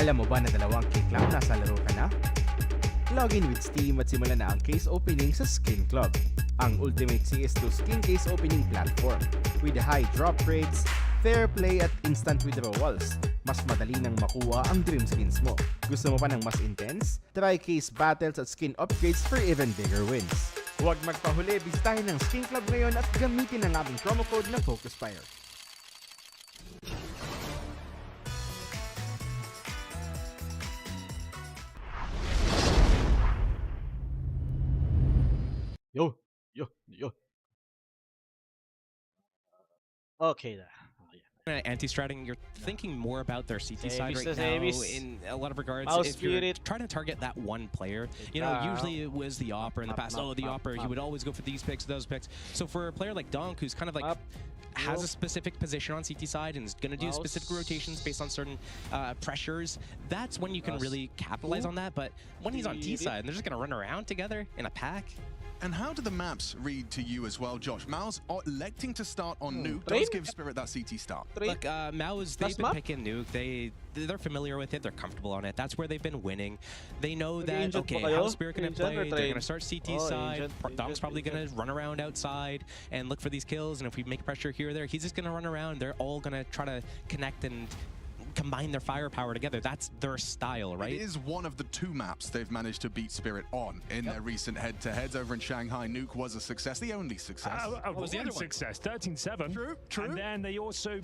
Alam mo ba na 2 cake lang nasa laro ka na? Login with Steam at simulan na ang case opening sa Skin Club, ang ultimate CS2 skin case opening platform. With high drop rates, fair play at instant withdrawals, mas madali nang makuha ang dream skins mo. Gusto mo pa ng mas intense? Try case battles at skin upgrades for even bigger wins. Huwag magpahuli, bisitahin ang Skin Club ngayon at gamitin ang aming promo code na FocusFire. Yo. Okay na. Anti-stratting, you're thinking more about their CT side right now in a lot of regards. MOUZ If you're Spirit. trying to target that one player, you know, usually it was the Opera in the past. Oh, the Opera, he would always go for these picks, those picks. So for a player like Donk, who's kind of like has a specific position on CT side and is going to do specific rotations based on certain pressures, that's when you can really capitalize on that. But when he's on T side and they're just going to run around together in a pack. And how do the maps read to you as well, Josh? MOUZ electing to start on Nuke does give Spirit that CT start. Look, MOUZ, they've been picking Nuke. They're familiar with it. They're comfortable on it. That's where they've been winning. They know that, okay, how Spirit going to play? They're going to start CT side. Donk's probably going to run around outside and look for these kills. And if we make pressure here or there, he's just going to run around. They're all going to try to connect and combine their firepower together. That's their style, right? It is one of the 2 maps they've managed to beat Spirit on in their recent head-to-heads over in Shanghai. Nuke was a success, the only success. What was the other success? 13-7. True. And then they also,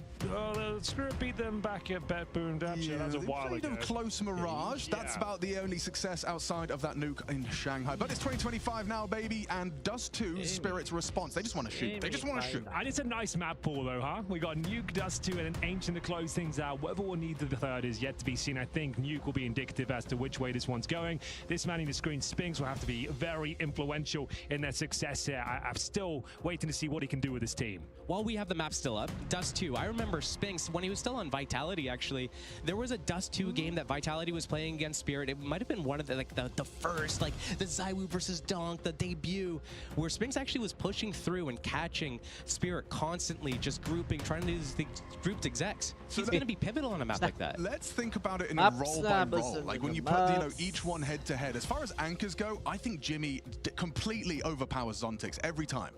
Spirit beat them back at Bet Boom Dapcha. Yeah, That was a while ago. Close Mirage. That's about the only success outside of that Nuke in Shanghai. But it's 2025 now, baby, and Dust 2, Spirit's response. They just want to shoot. They just want to shoot. And it's a nice map pool, though, huh? We got Nuke, Dust 2, and an Ancient to close things out. Whether we'll need the third is yet to be seen. I think Nuke will be indicative as to which way this one's going. This manning the screen, Spinks, will have to be very influential in their success here. I'm still waiting to see what he can do with his team. While we have the map still up, Dust 2, I remember Spinks, when he was still on Vitality, actually, there was a Dust 2 game that Vitality was playing against Spirit. It might have been one of the first, like the Zywoo versus Donk, the debut, where Spinks actually was pushing through and catching Spirit constantly, just grouping, trying to do these grouped execs. He's going to be pivotal on a map like that. Let's think about it in a roll by roll. Like when you put, each one head to head. As far as anchors go, I think Jimmy completely overpowers Zontix every time.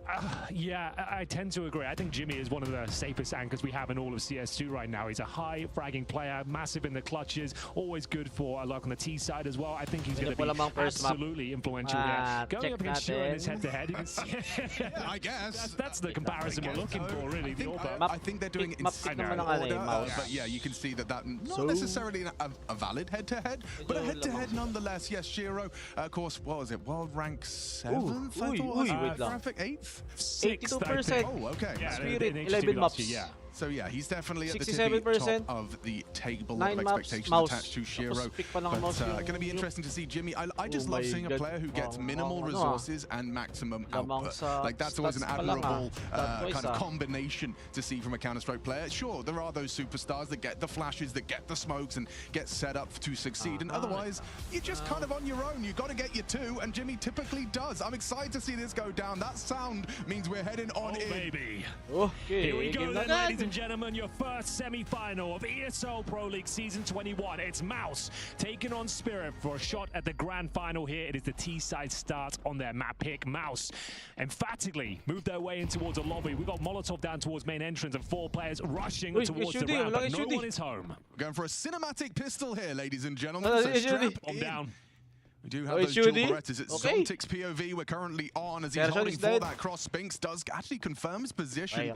Yeah, I tend to agree. I think Jimmy is one of the safest anchors we have in all of CS2 right now. He's a high fragging player, massive in the clutches, always good for a luck on the T side as well. I think he's going to be absolutely influential here. Going up against Shiro in his head-to-head, you can see. I guess. That's the comparison we're looking for, really. I think they're doing it in order, but yeah, you can see that not necessarily a valid head-to-head, but a head-to-head nonetheless. Yes, Shiro, of course, what was it? World rank 7th? I thought graphic 8th? 82%. Oh, okay. Yeah, Spirit, 11 maps. Yeah. So yeah, he's definitely at the 67% top of the table 9 of maps, expectations MOUZ. attached to Shiro. But Going going to be interesting to see Jimmy. I just love seeing a player who gets minimal resources and maximum output. Like that's always an admirable kind of combination to see from a Counter-Strike player. Sure, there are those superstars that get the flashes, that get the smokes, and get set up to succeed. And otherwise, you're just kind of on your own. You've got to get your 2, and Jimmy typically does. I'm excited to see this go down. That sound means we're heading on in. Baby. Okay, Here we go then, ladies and gentlemen. Your first semi-final of ESL Pro League Season 21. It's MOUZ taking on Spirit for a shot at the grand final here. It is the T-side start on their map pick. MOUZ emphatically moved their way in towards a lobby. We've got Molotov down towards main entrance and 4 players rushing towards the ramp, but no one is home. We're going for a cinematic pistol here, ladies and gentlemen. So strap in. Down. We do have those dual Berettas. It's Zontix POV we're currently on as he's holding for that cross. Spinks does actually confirm his position.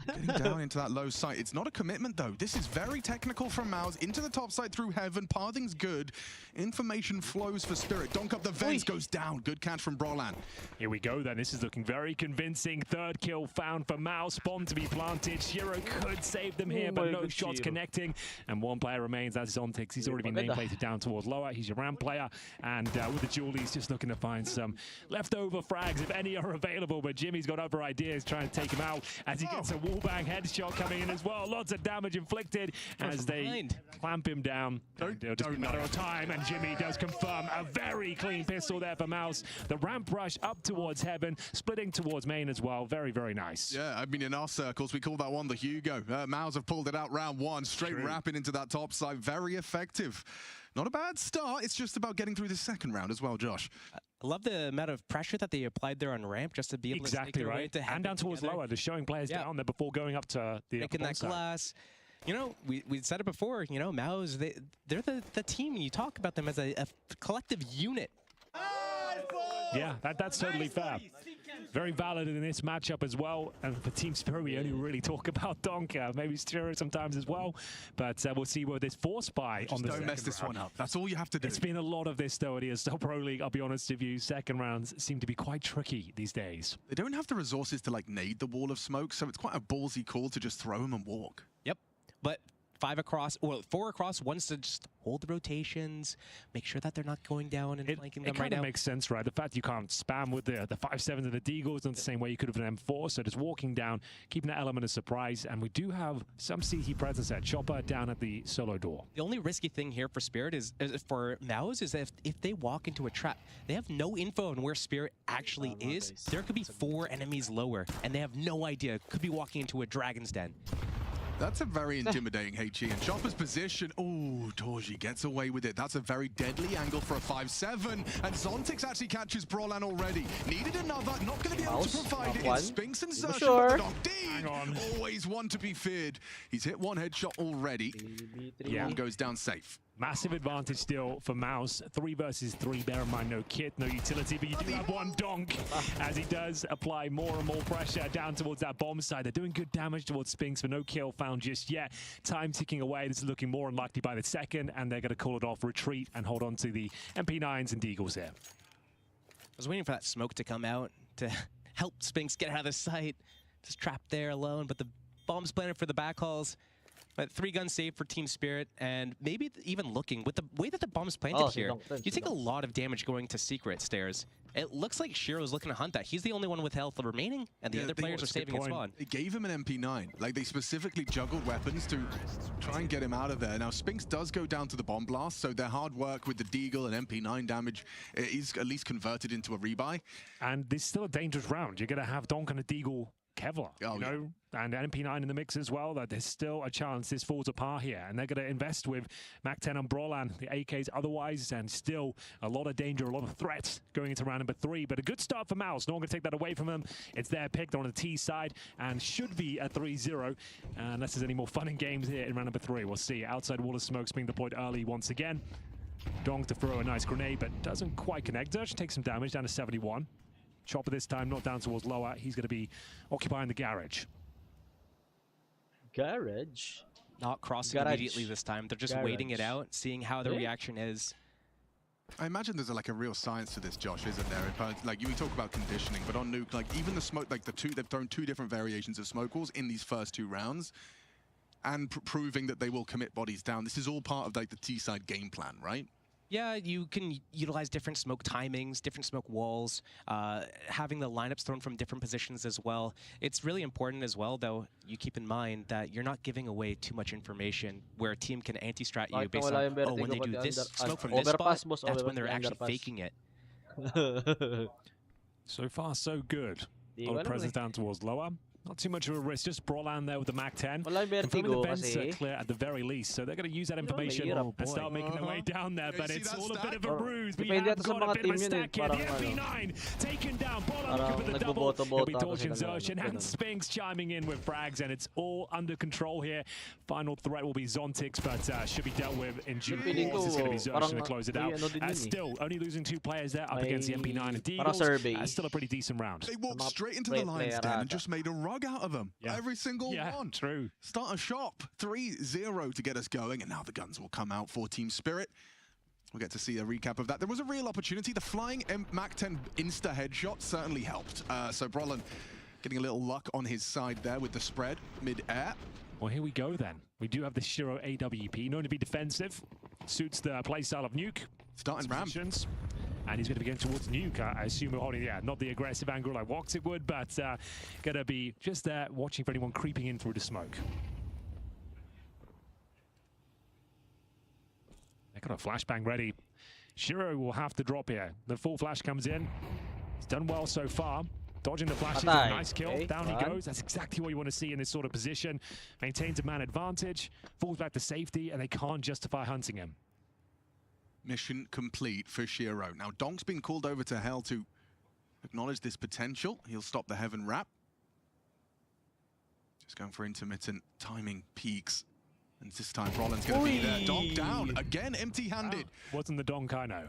Getting down into that low site. It's not a commitment, though. This is very technical from MOUZ. Into the top side through heaven. Pathing's good. Information flows for Spirit. Donk up the vents, goes down. Good catch from Brolan. Here we go, then. This is looking very convincing. 3rd kill found for MOUZ. Bomb to be planted. Shiro could save them here, but no shots connecting. And 1 player remains. That's Zontix. He's already been nameplated down towards lower. He's your ramp player. And with the duel, he's just looking to find some leftover frags, if any are available. But Jimmy's got other ideas trying to take him out as he gets a wallbang headshot coming in as well. Lots of damage inflicted as they clamp him down. Don't matter of time, and Jimmy does confirm a very clean pistol there for MOUZ. The ramp rush up towards heaven, splitting towards main as well. Very, very nice. Yeah, I mean, in our circles, we call that one the Hugo. MOUZ have pulled it out round one, straight rapping into that top side. Very effective. Not a bad start. It's just about getting through the second round as well, Josh. I love the amount of pressure that they applied there on ramp just to be able to take it away to and down towards lower. They're showing players down there before going up to the making that glass. You know, we said it before, you know, MOUZ, they're the team. You talk about them as a collective unit. Yeah, that's totally fair. Very valid in this matchup as well. And for Team Spirit, we only really talk about Donker, maybe Stiro sometimes as well. But we'll see where this force buy on the don't mess this one up. That's all you have to do. It's been a lot of this, though, at ESL Pro League. I'll be honest with you, second rounds seem to be quite tricky these days. They don't have the resources to, like, nade the wall of smoke, so it's quite a ballsy call to just throw them and walk. Yep. But 5 across, or 4 across, wants to just hold the rotations, make sure that they're not going down and flanking them right now. It kind of makes sense, right? The fact you can't spam with the 5-7s and the Deagles in the same way you could have an M4, so just walking down, keeping that element of surprise, and we do have some CT presence at Chopper down at the solo door. The only risky thing here for Spirit is for MOUZ is that if they walk into a trap, they have no info on where Spirit actually is. There could be 4 enemies lower, and they have no idea. Could be walking into a Dragon's Den. That's a very intimidating HE. And Chopper's position, oh, Torji gets away with it. That's a very deadly angle for a 5-7. And Zontix actually catches Brolan already. Needed another, not going to be able to provide it. It's Spinks and Zersh, but the Dog D, always one to be feared. He's hit 1 headshot already. One goes down safe. Massive advantage still for MOUZ. 3 versus 3. Bear in mind, no kit, no utility, but you do have one donk as he does apply more and more pressure down towards that bomb side. They're doing good damage towards Spinks, but no kill found just yet. Time ticking away. This is looking more unlikely by the second, and they're going to call it off, retreat, and hold on to the MP9s and Deagles here. I was waiting for that smoke to come out to help Spinks get out of the sight. Just trapped there alone, but the bomb's planted for the backhauls. But 3-gun save for Team Spirit, and maybe even looking with the way that the bomb's planted here, you take a lot of damage going to secret stairs. It looks like Shiro's looking to hunt that. He's the only one with health remaining, and the other players are saving his spawn. They gave him an MP9. Like, they specifically juggled weapons to try and get him out of there. Now, Spinks does go down to the bomb blast, so their hard work with the Deagle and MP9 damage is at least converted into a rebuy. And this is still a dangerous round. You're going to have Donk and a Deagle Kevlar, you know, and MP9 in the mix as well. That there's still a chance this falls apart here, and they're going to invest with Mac 10 and Brolan, the AKs otherwise, and still a lot of danger, a lot of threats going into round number 3. But a good start for MOUZ. No one can take that away from them. It's their pick. They're on the T side and should be a 3-0 unless there's any more fun and games here in round number 3. We'll see. Outside wall of smoke's being deployed early once again. Donk to throw a nice grenade, but doesn't quite connect. Zersh takes some damage down to 71. Chopper this time, not down towards lower. He's going to be occupying the garage. Garage? Not crossing immediately this time. They're just waiting it out, seeing how the reaction is. I imagine there's like a real science to this, Josh, isn't there? Like, you talk about conditioning, but on Nuke, like even the smoke, like they've thrown 2 different variations of smoke walls in these first 2 rounds, and proving that they will commit bodies down. This is all part of like the T-side game plan, right? Yeah, you can utilize different smoke timings, different smoke walls, having the lineups thrown from different positions as well. It's really important as well, though, you keep in mind that you're not giving away too much information where a team can anti-strat you based on, oh, when they do this smoke from this spot, that's when they're actually faking it. So far, so good. A lot of presence down towards lower. Not too much of a risk, just Brolan there with the Mac 10. Confirming the vents are clear at the very least, so they're going to use that information and start making their way down there, but it's all a bit of a ruse. We have got a bit of a stack here. The MP9 taken down. Brolan looking for the double. He'll be torching Zersh, and Spinks chiming in with frags, and it's all under control here. Final threat will be Zontix, but should be dealt with in due course. It's going to be Zersh going to close it out. Still, only losing 2 players there up against the MP9 and Deagles. Still a pretty decent round. They walked straight into the lion's den and just made a rug out of them. Every single one. True. Start a shop. 3-0 to get us going, and now the guns will come out for Team Spirit. We'll get to see a recap of that. There was a real opportunity. The flying Mac 10 insta headshot certainly helped. So Brolan getting a little luck on his side there with the spread mid-air. Well, here we go then. We do have the Shiro AWP, known to be defensive. Suits the playstyle of Nuke. Starting ramp. And he's going to be going towards Nuke. I assume we're holding, yeah, not the aggressive angle like Woxit would, but going to be just there watching for anyone creeping in through the smoke. They got a flashbang ready. Shiro will have to drop here. The full flash comes in. He's done well so far. Dodging the flashes, nice kill. Okay, down he goes. That's exactly what you want to see in this sort of position. Maintains a man advantage, falls back to safety, and they can't justify hunting him. Mission complete for Shiro. Now, Donk's been called over to Hell to acknowledge this potential. He'll stop the Heaven Wrap. Just going for intermittent timing peaks. And this time, Roland's going to be there. Donk down, again, empty-handed. Wasn't the Donk, I know.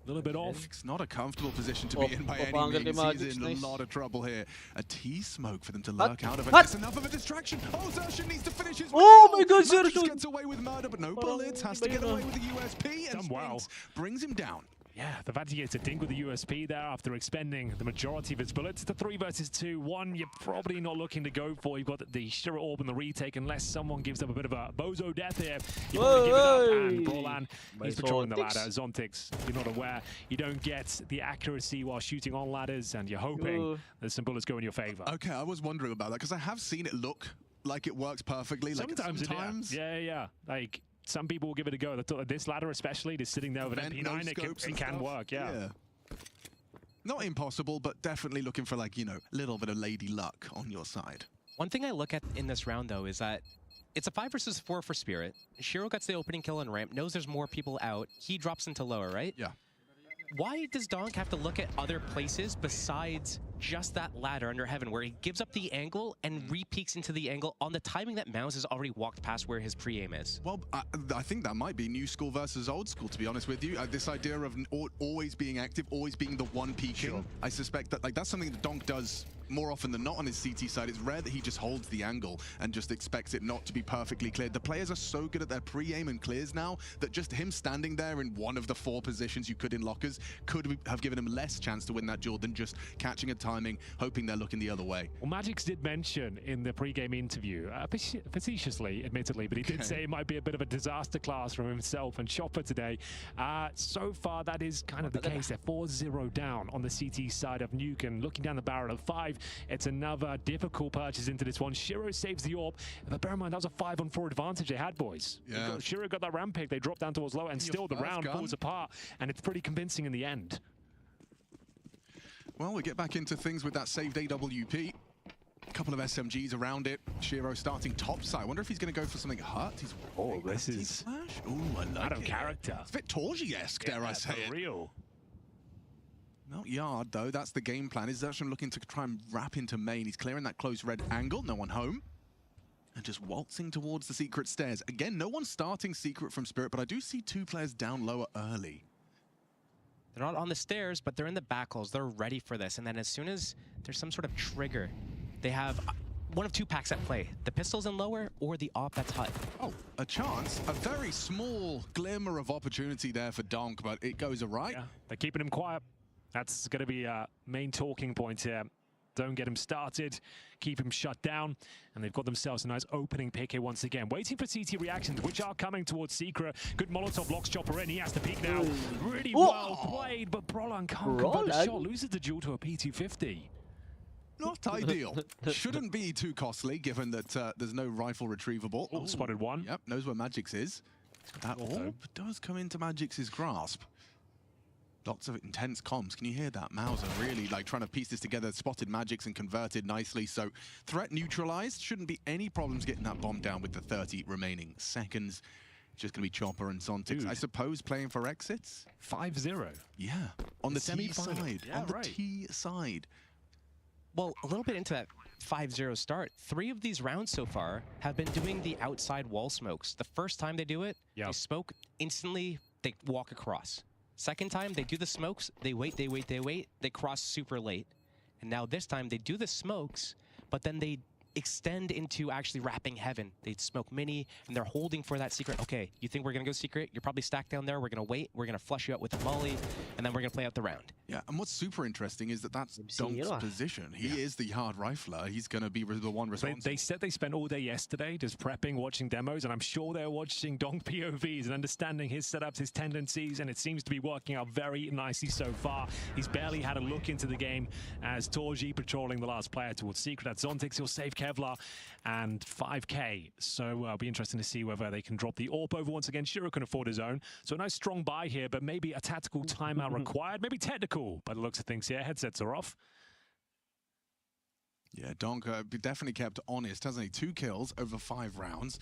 A little bit off. It's not a comfortable position to be in by any means. He's in a lot of trouble here. A T-smoke for them to lurk out of it. That's enough of a distraction. Oh, Zershin needs to finish his Oh my god, Zershin gets away with murder, but no bullets. Has to get away with the USP, and Spinks brings him down. Yeah, the fact he gets a dink with the USP there after expending the majority of his bullets. It's a 3 versus 2. One you're probably not looking to go for. You've got the Shiro Orb and the retake, unless someone gives up a bit of a bozo death here. You probably give it up, and Brolan, he's patrolling the ladder. Zontix, you're not aware. You don't get the accuracy while shooting on ladders, and you're hoping that some bullets go in your favor. Okay, I was wondering about that, because I have seen it look like it works perfectly. Sometimes. Yeah. Like, some people will give it a go. This ladder especially, just sitting there with an MP9, it can work, yeah. Not impossible, but definitely looking for, like, you know, a little bit of lady luck on your side. One thing I look at in this round, though, is that it's a 5 versus 4 for Spirit. Shiro gets the opening kill on ramp, knows there's more people out. He drops into lower, right? Yeah. Why does Donk have to look at other places besides just that ladder under Heaven, where he gives up the angle and re-peeks into the angle on the timing that MOUZ has already walked past where his pre-aim is? Well, I think that might be new school versus old school, to be honest with you. This idea of always being active, always being the one peeking. Sure. I suspect that that's something that Donk does more often than not on his CT side. It's rare that he just holds the angle and just expects it not to be perfectly cleared. The players are so good at their pre-aim and clears now that just him standing there in one of the 4 positions you could in lockers could have given him less chance to win that duel than just catching a timing, hoping they're looking the other way. Well, Magix did mention in the pre-game interview, facetiously, admittedly, but he did say it might be a bit of a disaster class from himself and Chopper today. So far, that is kind of the case. They're 4-0 down on the CT side of Nuke, and looking down the barrel of 5, it's another difficult purchase into this one. Shiro saves the orb, but bear in mind, that was a 5-on-4 advantage they had, boys. Yeah. Shiro got that ramp pick, they dropped down towards low, and still the round falls apart, and it's pretty convincing in the end. Well, we get back into things with that saved AWP. A couple of SMGs around it. Shiro starting top side. I wonder if he's going to go for something hurt. He's this is flash. Oh, I like out of it. Character. It's a bit Torgy-esque, dare I say for real. Not Yard, though. That's the game plan. Is Zershin looking to try and wrap into main. He's clearing that close red angle. No one home. And just waltzing towards the secret stairs. Again, no one starting secret from Spirit, but I do see 2 players down lower early. They're not on the stairs, but they're in the back halls. They're ready for this. And then as soon as there's some sort of trigger, they have one of 2 packs at play. The pistols in lower or the op that's high. Oh, a chance. A very small glimmer of opportunity there for Donk, but it goes awry. Yeah, they're keeping him quiet. That's going to be a main talking point here. Don't get him started, keep him shut down, and they've got themselves a nice opening pick here once again. Waiting for CT reactions, which are coming towards Secret. Good Molotov locks Chopper in, he has to peek now. Really well played, but Brolan can't convert the shot, loses the duel to a P250. Not ideal. Shouldn't be too costly, given that there's no rifle retrievable. Oh, spotted one. Yep, knows where Magix is. That orb does come into Magix's grasp. Lots of intense comms. Can you hear that? MOUZ are really trying to piece this together. Spotted Magix and converted nicely. So threat neutralized. Shouldn't be any problems getting that bomb down with the 30 remaining seconds. Just going to be Chopper and Zontix, I suppose, playing for exits. 5-0. Yeah. On the T semifinal. side. Yeah, on the T side. Well, a little bit into that 5-0 start, 3 of these rounds so far have been doing the outside wall smokes. The first time they do it, they smoke instantly, they walk across. Second time, they do the smokes, they wait, they cross super late. And now this time, they do the smokes, but then they extend into actually wrapping Heaven. They smoke mini, and they're holding for that secret. Okay, you think we're going to go secret? You're probably stacked down there. We're going to wait. We're going to flush you out with a molly, and then we're going to play out the round. Yeah, and what's super interesting is that that's Donk's position. He is the hard rifler. He's going to be the one responsible. They said they spent all day yesterday just prepping, watching demos, and I'm sure they're watching Donk POVs and understanding his setups, his tendencies, and it seems to be working out very nicely so far. He's barely had a look into the game as Torji patrolling the last player towards Secret. At Zontix, he'll save Kevlar and 5k. So it'll be interesting to see whether they can drop the AWP over once again. Shiro can afford his own. So a nice strong buy here, but maybe a tactical timeout required, maybe technical. By the looks of things here, headsets are off. Yeah, Donk definitely kept honest, hasn't he? 2 kills over 5 rounds.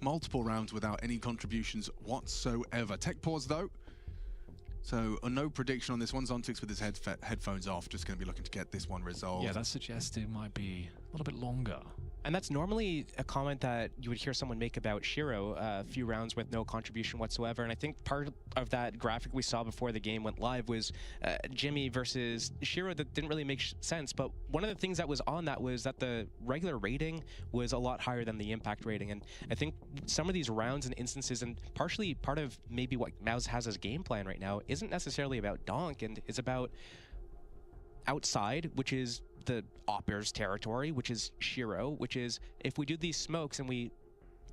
Multiple rounds without any contributions whatsoever. Tech pause, though. So no prediction on this one. Zontix with his headphones off, just going to be looking to get this one resolved. Yeah, that suggests it might be a little bit longer. And that's normally a comment that you would hear someone make about Shiro, a few rounds with no contribution whatsoever. And I think part of that graphic we saw before the game went live was Jimmy versus Shiro that didn't really make sense. But one of the things that was on that was that the regular rating was a lot higher than the impact rating. And I think some of these rounds and instances, and partially part of maybe what MOUZ has as game plan right now, isn't necessarily about Donk, and is about outside, which is the Opper's territory, which is Shiro, which is if we do these smokes and we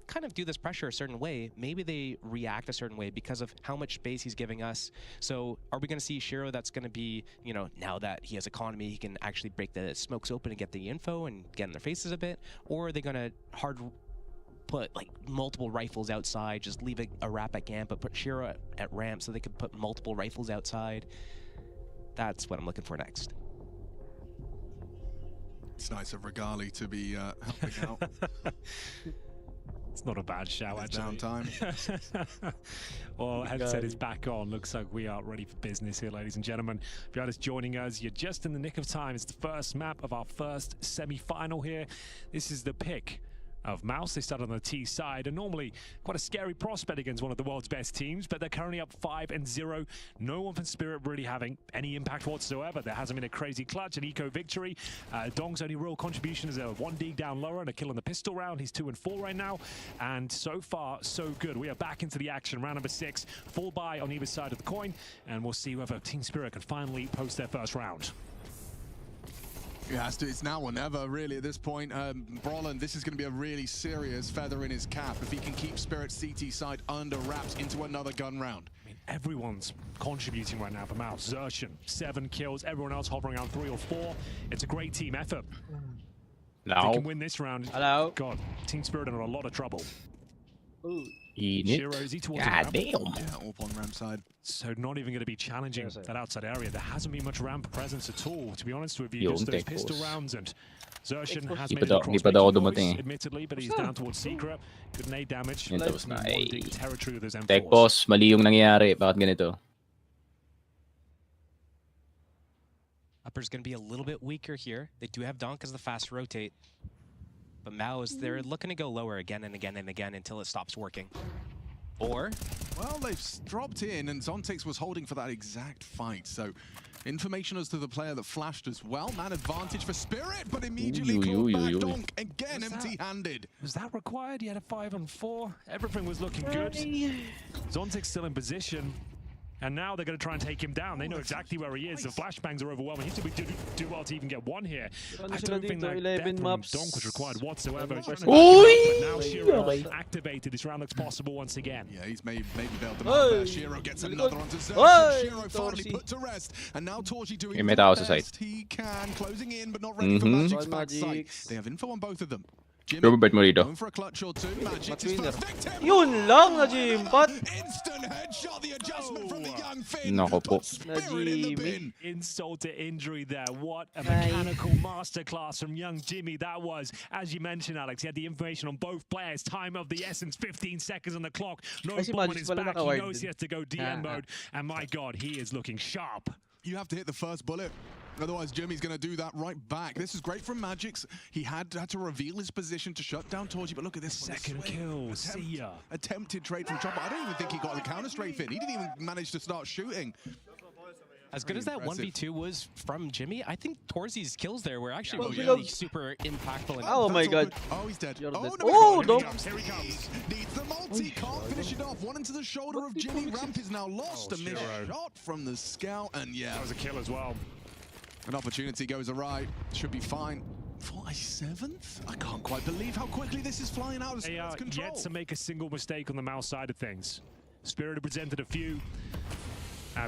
kind of do this pressure a certain way, maybe they react a certain way because of how much space he's giving us. So are we going to see Shiro that's going to be, you know, now that he has economy, he can actually break the smokes open and get the info and get in their faces a bit? Or are they going to hard put like multiple rifles outside, just leave a wrap at camp, but put Shiro at ramp so they could put multiple rifles outside? That's what I'm looking for next. It's nice of Regali to be helping out. It's not a bad shout, actually. Downtime. Well, headset is back on. Looks like we are ready for business here, ladies and gentlemen. If you're just joining us, you're just in the nick of time. It's the first map of our first semi-final here. This is the pick of MOUZ. They start on the T side, and normally quite a scary prospect against one of the world's best teams, but they're currently up 5-0. No one from Spirit really having any impact whatsoever. There hasn't been a crazy clutch, an eco victory. Dong's only real contribution is a 1 dig down lower and a kill in the pistol round. He's 2-4 right now, and so far so good. We are back into the action. Round number 6, full buy on either side of the coin, and we'll see whether Team Spirit can finally post their first round. Yeah, it's now or never, really, at this point. Brolin, this is going to be a really serious feather in his cap if he can keep Spirit's CT side under wraps into another gun round. I mean, everyone's contributing right now for MOUZ. Zershan, 7 kills. Everyone else hovering around 3 or 4. It's a great team effort. They can win this round. Hello. God, Team Spirit are in a lot of trouble. Ooh. Shiro, is he towards God damn. Yeah, all on ramp side. So not even going to be challenging that outside area. There hasn't been much ramp presence at all, to be honest with you. Just those pistol rounds, and Zershan has made it across noise, admittedly, but he's down towards Secret. Good nade damage. Yun, tapos na. Territory with his M4s. Tech boss, mali yung nangyayari. Bakit ganito? Upper's going to be a little bit weaker here. They do have Donk as the fast rotate. But MOUZ, they're looking to go lower again and again and again until it stops working. Or... well, they've dropped in, and Zontix was holding for that exact fight. So, information as to the player that flashed as well. Man advantage for Spirit, but immediately clawed back. Donk again empty-handed. Was that required? He had a 5-4. Everything was looking good. Zontix still in position. And now they're going to try and take him down. They know exactly where he is. The flashbangs are overwhelming. He should do well to even get one here. I don't think that death from Donk was required whatsoever. Now Shiro activated. This round looks possible once again. Yeah, he's maybe bailed them out there. Shiro gets another onto Zershan. Shiro finally put to rest. And now Torji doing the best he can. Closing in, but not ready for Magic's backside. They have info on both of them. Robert mo rito. Going for a clutch or two. Magic's his first victim. Yun lang, Najim. But instant headshot. The adjustment from the young Finn. Nako po. Spirit in the bin. Insult to injury there. What a mechanical masterclass from young Jimmy that was. As you mentioned, Alex, he had the information on both players. Time of the essence, 15 seconds on the clock. No bomb on his back. He knows he has to go DM mode. And my God, he is looking sharp. You have to hit the first bullet. Otherwise, Jimmy's going to do that right back. This is great from Magic's. He had to reveal his position to shut down Torji, but look at this. Second kill, see ya. Attempted trade from Chopper. I don't even think he got the counter straight in. He didn't even manage to start shooting. As good as that 1v2 was from Jimmy, I think Torzy's kills there were actually Oh, really yeah. super impactful. Oh my god. Oh, he's dead. You're Oh, dead. no, Oh, he's no. not. Here he comes. Needs the multi. Can't finish it off. One into the shoulder of Jimmy. Ramp is now lost. A missed Shiro. shot from the scout. And yeah, That was a kill as well. an opportunity goes awry. Should be fine. For a 7th? I can't quite believe how quickly this is flying out of They are control. yet to make a single mistake on the MOUZ side of things. Spirit have presented a few.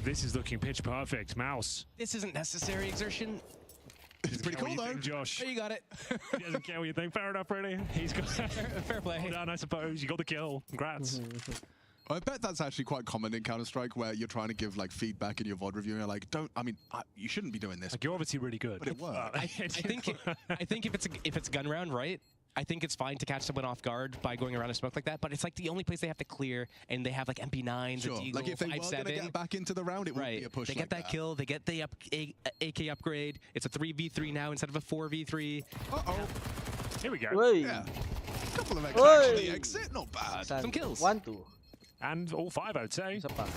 This is looking pitch perfect. MOUZ. This isn't necessary exertion. It's pretty cool, though. Josh. Oh, you got it. He doesn't care what you think. Fair enough, really. He's got Fair play. well done, I suppose. You got the kill. Congrats. I bet that's actually quite common in Counter-Strike, where you're trying to give like feedback in your VOD review, and you're like, you shouldn't be doing this. Like, you're obviously really good. But it worked. I think if it's a gun round, right? I think it's fine to catch someone off guard by going around a smoke like that, but it's like the only place they have to clear, and they have like MP9s, Sure. a Deagle, Like if they were 5.7. going to get back into the round, it would Right, be a push. they get like that kill, they get the AK upgrade. It's a 3v3 now instead of a 4v3. Uh-oh. Here we go. Wait. Yeah. A couple of X Oi. actually exit. Not bad. Some kills. 1, 2. And all 5, I would say. Isa pa.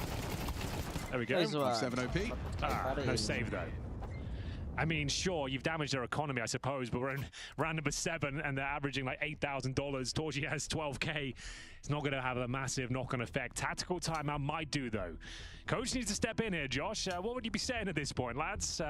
There we go. Nice one. 7 OP. No save, though. I mean, sure, you've damaged their economy, I suppose, but we're in round number 7 and they're averaging like $8,000. Torgy has 12K. It's not going to have a massive knock-on effect. Tactical timeout might do, though. Coach needs to step in here, Josh. What would you be saying at this point, lads?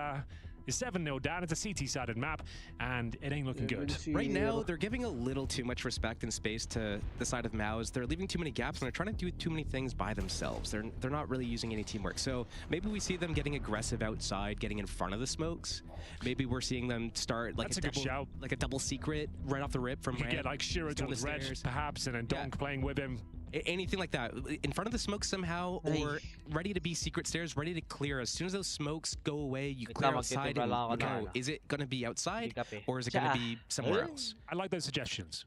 It's 7-0 down. It's a CT-sided map, and it ain't looking good. Right now, they're giving a little too much respect and space to the side of MOUZ. They're leaving too many gaps, and they're trying to do too many things by themselves. They're not really using any teamwork. So maybe we see them getting aggressive outside, getting in front of the smokes. Maybe we're seeing them start like a double secret right off the rip from You Red. get like Shiro towards Red, perhaps, and then Donk playing with him. Anything like that, in front of the smoke somehow, or ready to be secret stairs, ready to clear. As soon as those smokes go away, you clear outside and go. Is it going to be outside, or is it going to be somewhere else? I like those suggestions.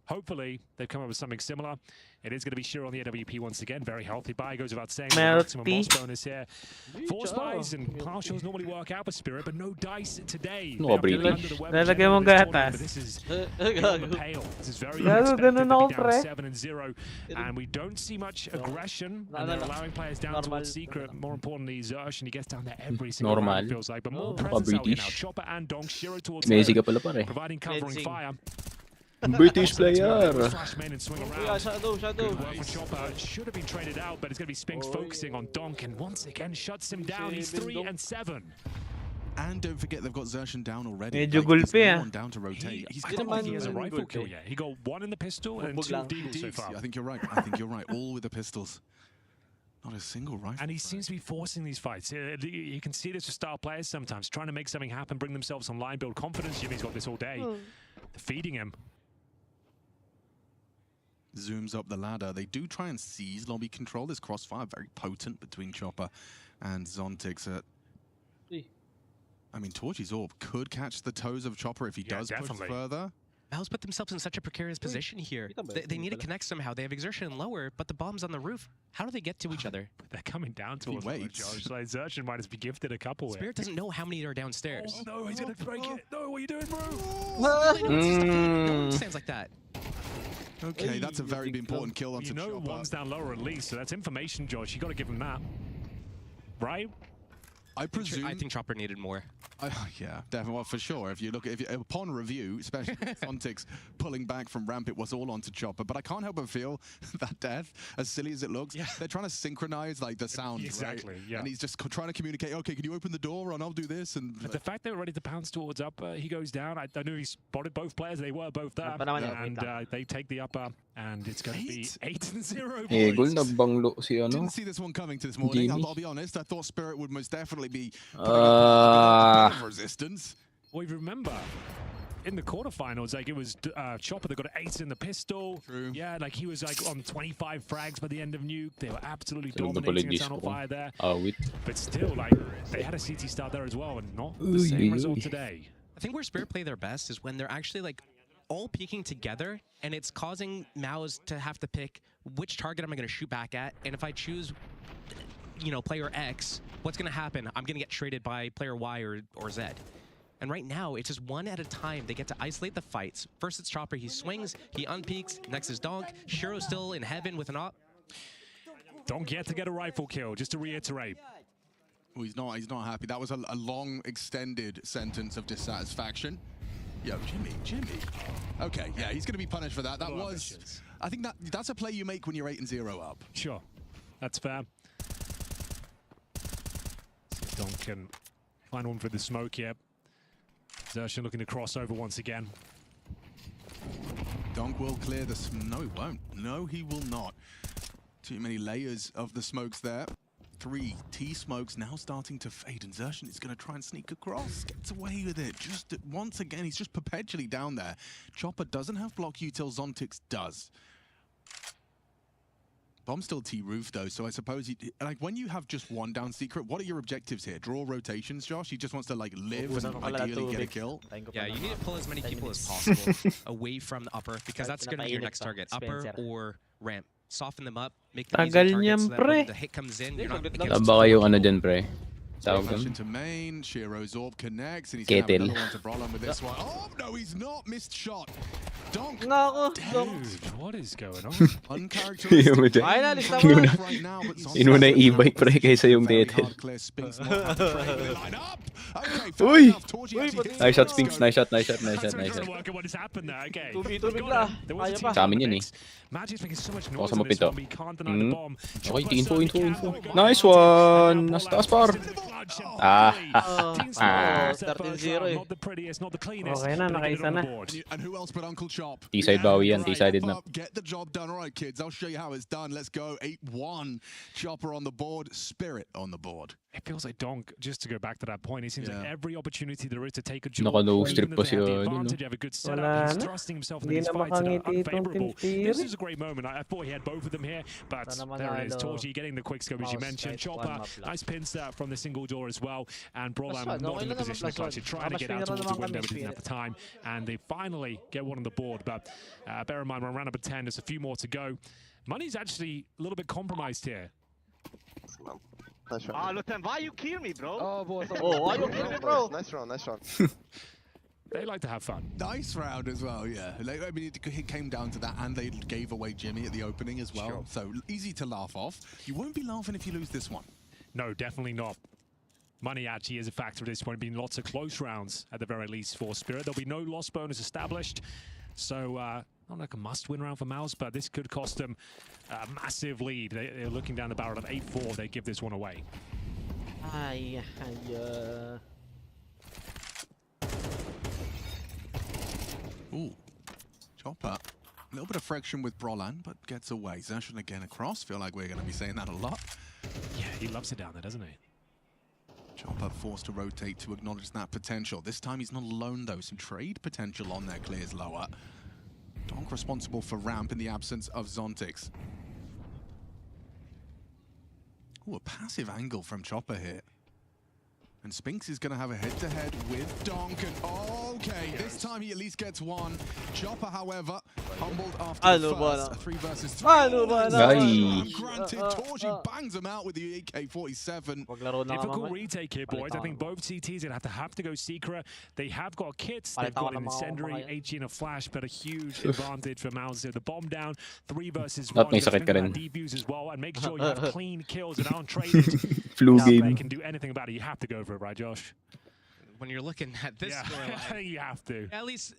Hopefully, they've come up with something similar. It is going to be Shiro on the AWP once again. Very healthy buy, goes without saying. Maximum boss bonus here. 4 spies and partials normally work out with Spirit, but no dice today. No, Lalagay mo gatas. This is beyond the pale. This is very unexpected to be down 7-0. And we don't see much aggression, and they're allowing players down towards Secret. More importantly, Zersh, and he gets down there every single round, it feels like. But more presence out here now. Chopper and Donk, Shiro towards providing covering fire. British player. Flash main and swing around. Yeah, shadow. Good work from Chopper. Should have been traded out, but it's going to be Spinks focusing on Donk, and once again shuts him down. He's 3-7. And don't forget, they've got Zershan down already. Medyo gulpi, One down to rotate. I don't think he has a rifle kill yet. He got 1 in the pistol and 2 deagles so far. I think you're right. I think you're right. All with the pistols. Not a single rifle. And he seems to be forcing these fights. You can see this with star players sometimes, trying to make something happen, bring themselves online, build confidence. Jimmy's got this all day. They're feeding him. Zooms up the ladder. They do try and seize lobby control. This crossfire very potent between Chopper and Zontix. I mean, Torchy's orb could catch the toes of Chopper if he does push further. MOUZ put themselves in such a precarious position here. They need to connect somehow. They have exertion lower, but the bomb's on the roof. How do they get to each other? They're coming down towards Josh. Like Zerchin might just be gifted a couple. Spirit doesn't know how many are downstairs. Oh, no, he's going to break it. No, what are you doing, bro? No one stands like that. Okay, that's a very important kill on You know Chopper. one's down lower at least, so that's information, Josh. You got to give him that. Right? I presume. I think Chopper needed more. Yeah, definitely. Well, for sure. If you look, upon review, especially Zontix pulling back from ramp, it was all onto Chopper. But I can't help but feel that death, as silly as it looks, they're trying to synchronize like the sound, exactly, right? Yeah. And he's just trying to communicate. Okay, can you open the door and I'll do this? And but the fact they were ready to pounce towards upper, he goes down. I knew he spotted both players. They were both there, and they take the upper, and it's going to be 8-0. Didn't see this one coming to this morning. I'll be honest. I thought Spirit would most definitely be resistance. Well, you remember in the quarterfinals, like it was Chopper that got an 8 in the pistol. True. Yeah, like he was like on 25 frags by the end of Nuke. They were absolutely dominating Eternal Fire there. But still, like they had a CT start there as well, and not the same result today. I think where Spirit play their best is when they're actually like all peeking together, and it's causing MOUZ to have to pick which target am I going to shoot back at, and if I choose, you know, player X, what's going to happen? I'm going to get traded by player Y or Z. And right now, it's just one at a time. They get to isolate the fights. First, it's Chopper. He swings, he unpeaks. Next is Donk. Shiro's still in heaven with an op. Donk yet to get a rifle kill, just to reiterate. Well, he's not happy. That was a long, extended sentence of dissatisfaction. Yo, Jimmy. Okay, yeah, he's going to be punished for that. That was... I think that's a play you make when you're 8-0 up. Sure, that's fair. Donk can find one for the smoke here. Xerxon looking to cross over once again. Donk will clear the... No, he won't. No, he will not. Too many layers of the smokes there. 3 T-smokes now starting to fade, and Xerxon is going to try and sneak across. Gets away with it. Just once again, he's just perpetually down there. Chopper doesn't have block util, Zontix does. Bomb's still T-roof though, so I suppose like when you have just one down secret, what are your objectives here? Draw rotations, Josh? He just wants to like live and ideally get a kill? Yeah, you need to pull as many people as possible away from the upper, because that's going to be your next target. Upper or ramp. Soften them up, make them easier targets so that when the hit comes in, you're not against Taba yung ano dyan, pre. Tawag Flash dun. into main, Shiro Zorb connects, and he's going to have another one to Brolin with this one. Oh, no, he's not. Missed shot. Donk. Dude, what is going on? Uncharacteristic. Ino na yung e-bike, pre, kaysa yung Deadhead. Uy! Nice shot, Spinks. Nice shot. Sa amin yun eh. Baka sa mapito. Okay, info. Nice one! Nasa taas, par! 13-0 Okay na, nakaisa na. And who else but Uncle Chop? T-side bawi yan, T-sided map. Get the job done. All right, kids, I'll show you how it's done. Let's go. 8-1. Chopper on the board. Spirit on the board. It feels like Donk, just to go back to that point, it seems like every opportunity there is to take a job. Naka-no strip pa siya. The advantage, have a good setup. He's thrusting himself into these fights that are unfavorable. This is a great moment. I thought he had both of them here, but there it is. Torji getting the quick scope, as you mentioned. Chopper, nice pincer from the single door as well. And Brolan not in the position to clutch it, trying to get out towards the window, but didn't have the time. And they finally get one on the board. But bear in mind, we're around number 10. There's a few more to go. Money's actually a little bit compromised here. Nice round. Lutan, why you kill me, bro? Why you kill me, bro? Nice round. They like to have fun. Nice round as well, yeah. Like, I mean, it came down to that, and they gave away Jimmy at the opening as well. Sure. So easy to laugh off. You won't be laughing if you lose this one. No, definitely not. Money actually is a factor at this point, being lots of close rounds at the very least for Spirit. There'll be no loss bonus established. So, not like a must-win round for MOUZ, but this could cost them a massive lead. They're looking down the barrel of 8-4. They give this one away. Ooh. Chopper. A little bit of friction with Brolan, but gets away. Xerxon again across. Feel like we're going to be saying that a lot. Yeah, he loves it down there, doesn't he? Chopper forced to rotate to acknowledge that potential. This time he's not alone though. Some trade potential on there clears lower. Donk responsible for ramp in the absence of Zontix. Ooh, a passive angle from Chopper here. And Spinks is going to have a head-to-head with Donk. And okay, this time he at least gets one. Chopper, however, humbled after the first. A 3 versus 3. Granted, Torji bangs him out with the AK-47. Difficult retake here, boys. I think both CTs are going to have to go secret. They have got kits. They've got an incendiary, HG and a flash, but a huge advantage for MOUZ. The bomb down, 3 versus 1. Defuse as well, and make sure you have clean kills that aren't traded. Flu game. They can do anything about it. You have to go for it, right, Josh? When you're looking at this scoreline, you have to. At least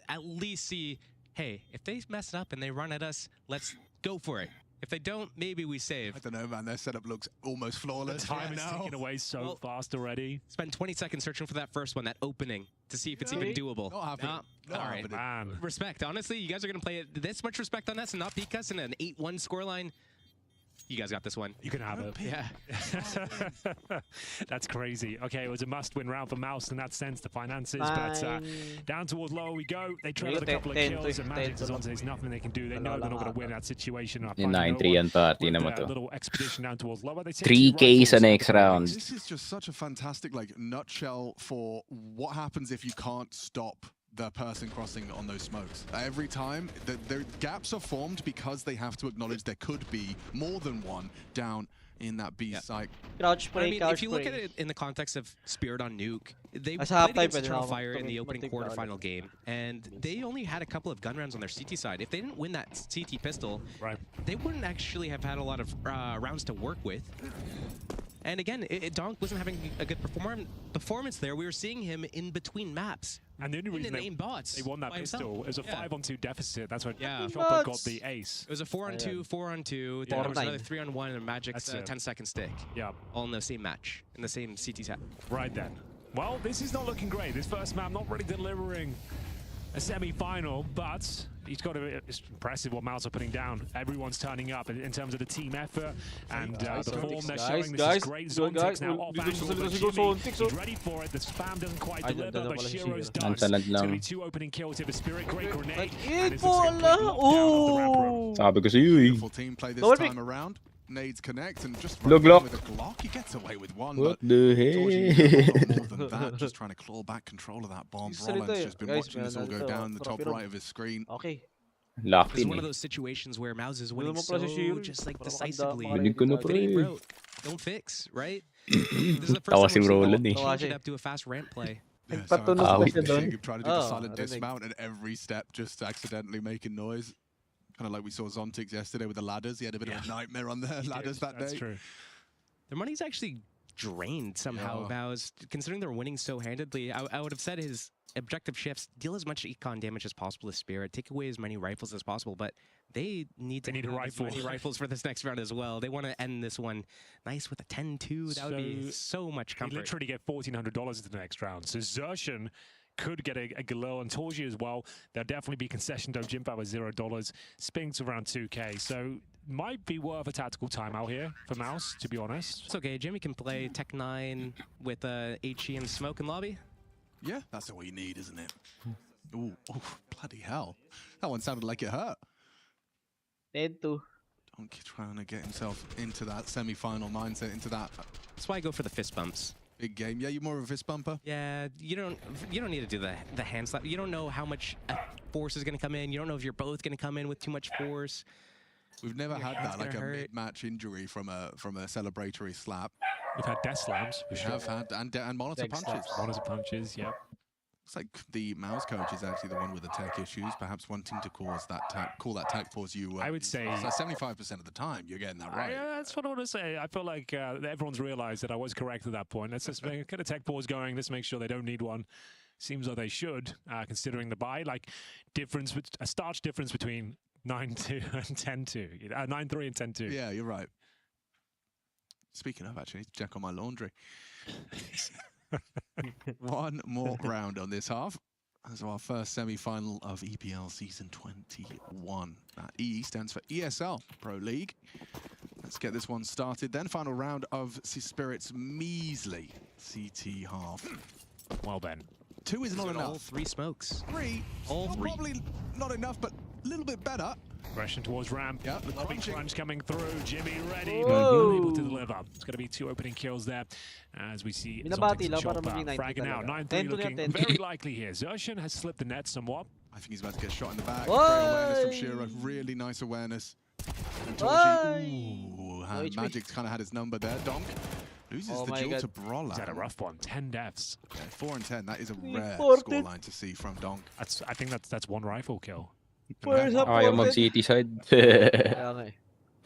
see, hey, if they mess it up and they run at us, let's go for it. If they don't, maybe we save. I don't know, man. Their setup looks almost flawless. The time is ticking away so fast already. Spend 20 seconds searching for that first one, that opening, to see if it's even doable. Not happening. All right, man. Respect. Honestly, you guys are going to play this much respect on us and not peek us in an 8-1 scoreline. You guys got this one. You can have it. Yeah. That's crazy. Okay, it was a must-win round for MOUZ in that sense, the finances. But down towards lower we go. They trail with a couple of kills, and Magic is on, there's nothing they can do. They know they're not going to win that situation. Yung 9-3 yan party naman to. Little expedition down towards lower. 3K sa next round. This is just such a fantastic nutshell for what happens if you can't stop the person crossing on those smokes. Every time, the gaps are formed because they have to acknowledge there could be more than one down in that B site. Crouch spray, I mean, if you look at it in the context of Spirit on Nuke, They Sa played against halftime, pwede na Fire in the ako opening magtigla ulit. quarterfinal game, and they only had a couple of gun rounds on their CT side. If they didn't win that CT pistol, they wouldn't actually have had a lot of rounds to work with. And again, Donk wasn't having a good performance there. We were seeing him in between maps. And the only reason they won that pistol, it was a 5-on-2 deficit. That's when Chopper got the ace. It was a 4-on-2, 4-on-2, then there was another 3-on-1 and Magic's 10-second stick. Yeah. All in the same match, in the same CT set. Right then. Well, this is not looking great. This first map not really delivering a semi-final, but it's impressive what MOUZ are putting down. Everyone's turning up in terms of the team effort and the form they're showing. This is great. Zontic's now off angle, but Jimmy, he's ready for it. The spam doesn't quite deliver, but Shiro's does. It's going to be 2 opening kills here for Spirit. Great grenade. And this is going to Oh! Sabi ko sa'yo eh. Beautiful team play this time around. Nades connect and just Look, with a Glock. He gets away with one. What but the hell? More than that, just trying to claw back control of that bomb. Roland's just been watching this all go down in the top right of his screen. Okay. Lucky It's one eh. of those situations where MOUZ is winning mo pala si Shiro. just like Parang decisively. handa Binig ko na If pre. it ain't broke, don't fix, right? This is the first Tawa time si we've seen Roland him eh. Tawa change it siya. up to a fast ramp play. Yeah, Patunog pa sorry, siya doon. Trying to do the Oh, silent rinig. dismount and every step just accidentally making noise. Kind of like we saw Zontic yesterday with the ladders. He had a bit of a nightmare on the ladders that day. That's true. Their money's actually drained somehow, MOUZ. Considering they're winning so handedly, I would have said his objective shifts, deal as much econ damage as possible with Spirit, take away as many rifles as possible, but they need to need a have rifle. as many rifles for this next round as well. They want to end this one nice with a 10-2. That would be so much He comfort. literally get $1,400 into the next round. So Zershan could get a Galil and Torji as well. There'll definitely be concession though. Jimpa with $0. Spinks around 2K. So might be worth a tactical timeout here for MOUZ, to be honest. It's okay. Jimmy can play Tech 9 with HE and Smoke in lobby. Yeah, that's all you need, isn't it? Ooh, bloody hell. That one sounded like it hurt. 10-2. Donkey trying to get himself into that semi-final mindset, into that That's why I go for the fist bumps. big game. Yeah, you're more of a fist bumper? Yeah, you don't need to do the hand slap. You don't know how much force is going to come in. You don't know if you're both going to come in with too much force. We've never had hand's that, like a gonna hurt. mid-match injury from a celebratory slap. We've had death slams, for We sure. have had, and monitor Leg punches. slaps. Monitor punches, yep. Looks like the MOUZ coach is actually the one with the tech issues, perhaps wanting to cause that call that tech pause. I would say... So 75% of the time, you're getting that right. That's what I want to say. I feel like everyone's realized that I was correct at that point. Let's just get a tech pause going. Let's make sure they don't need one. Seems like they should, considering the buy. Like, a starch difference between 9-2 and 10-2. 9-3 and 10-2. Yeah, you're right. Speaking of, actually, I need to check on my laundry. One more round on this half. As our first semi-final of EPL Season 21. E stands for ESL Pro League. Let's get this one started then. Final round of Spirit's measly CT half. Well, Ben. 2 is not All enough. 3 smokes. 3, All 3. probably not enough, but a little bit better. Aggression towards ramp. Yeah, Big crunching. crunch coming through. Jimmy ready, Whoa. but unable to deliver. It's going to be 2 opening kills there. As we see Binabati Zontic lang para Chopper maging 90 fragging out. talaga. 9-3 10-2 looking na 10-2. very likely here. Zershan has slipped the net somewhat. I think he's about to get shot in the back. Why? Great awareness from Shiro. Really nice awareness. And Torji, ooh, HP. Magic's kind of had his number there. Donk loses Oh the my duel God. to Brawler. He's had a rough one. 10 deaths. Okay, 4 and 10. That is a rare Reported. scoreline to see from Donk. I think that's 1 rifle kill. Where's up? Ayaw mag-city side. Kaya nga eh.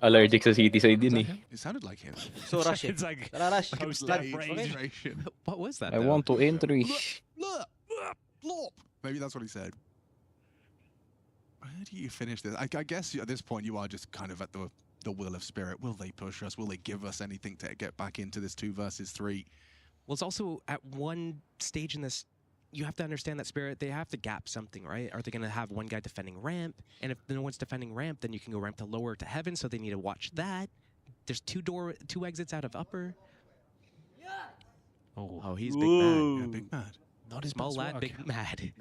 Allergic sa city side din eh. It sounded like him. So rush it. It's like Tara rush. post-death Late rage. frustration. What was that? I though? want to entry. Look, Lop. Maybe that's what he said. Where do you finish this? I guess at this point you are just kind of at the will of Spirit. Will they push us? Will they give us anything to get back into this 2 versus 3? Well, it's also at one stage in this, you have to understand that Spirit, they have to gap something, right? Are they going to have one guy defending ramp? And if no one's defending ramp, then you can go ramp to lower to heaven, so they need to watch that. There's 2 exits out of upper. Oh, he's big mad. Yeah, big mad. Not his Small best lad, work. big mad.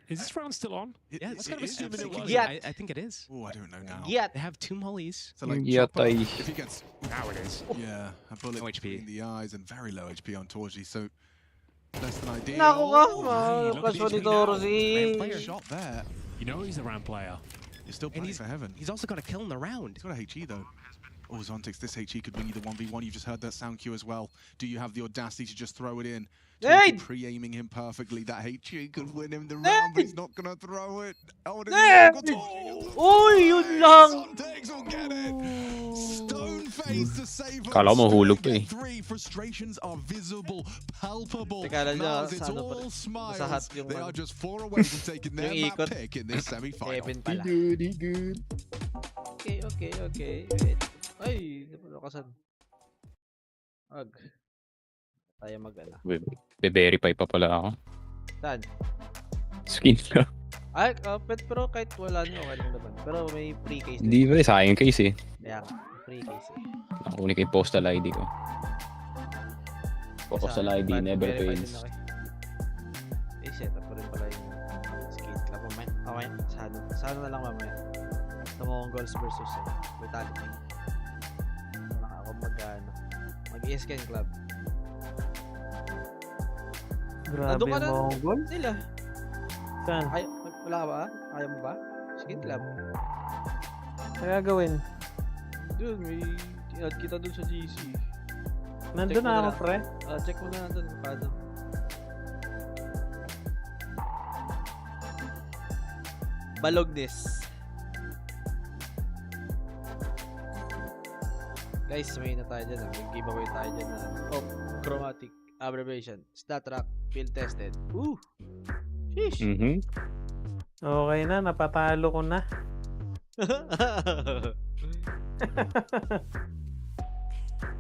Is this round still on? Yeah, Let's kind of is assume it absolutely- was. Yeah. I think it is. Oh, I don't know now. Yeah. They have 2 mollies. So like Yeah, Chopper, tay. if he gets Now it is. a bullet No HP. between the eyes and very low HP on Torji, so less than ideal. Naku ka. look at Kaswa these ni now. Torzi. player. Shot there. You know he's a round player. You're still playing for heaven. He's also got a kill in the round. He's got a HE though. Oh, Zontix, this HE could win you the 1v1. You just heard that sound cue as well. Do you have the audacity to just throw it in? Hey! Pre-aiming him perfectly. That HE could win him the round, but he's not going to throw it. Oh, Hey! Uy, yun lang! Zontix will get it! Stone-faced to save us. Kala mo mahulog pa eh. Three frustrations are visible, palpable. Teka lang Now dyan, it's sa ano pa all rin. smiles. Masahat yung They ano. are just 4 away from taking their Yung map ikot. pick in this semi-final. Heaven pala. Good. Okay. Wait. Ay, napalokasan. Ag. Tayo mag-ala. Be-verify pa pala ako. Saan? Skin ka. Ay, pero kahit wala nyo, okay lang naman. Pero may free case Hindi ba, sayang case eh. Kaya nga, free case eh. Nakunin ko yung postal ID ko. Postal ID never fails. Eh, set up ko rin pala yung skate club. Okay, sana na lang mamaya. Sa MongolZ versus Vitality. Wala ako mag-ESL club. Grabe Nandun ka na Mongol. Sila. Saan? Ay, wala ka ba? Ayaw mo ba? Skate club. Kaya gawin. Dude, may ad kita dun sa GC. Nandun na ako, pre. Check mo na dun paano. Balognes. Guys, may na tayo dyan. May giveaway tayo dyan na chromatic abbreviation. Stat track, field tested. Sheesh. Okay na, napatalo ko na.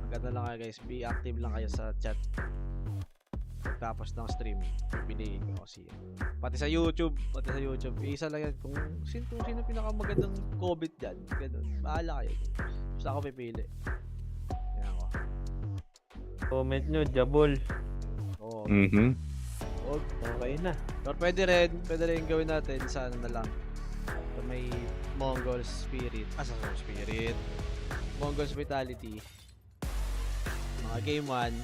Maganda lang kayo guys. Be active lang kayo sa chat. Pagkapos ng stream, piliin ko kasi. Pati sa YouTube. Isa lang yan. Kung sino pinakamagandang COVID dyan. Ganun. Bahala kayo. Basta ako pipili. Yan ako. Comment nyo, Jabol. Oo. Okay na. Pero pwede rin gawin natin sa ano na lang. So, may MongolZ Spirit. Spirit. MongolZ Vitality. Mga game 1.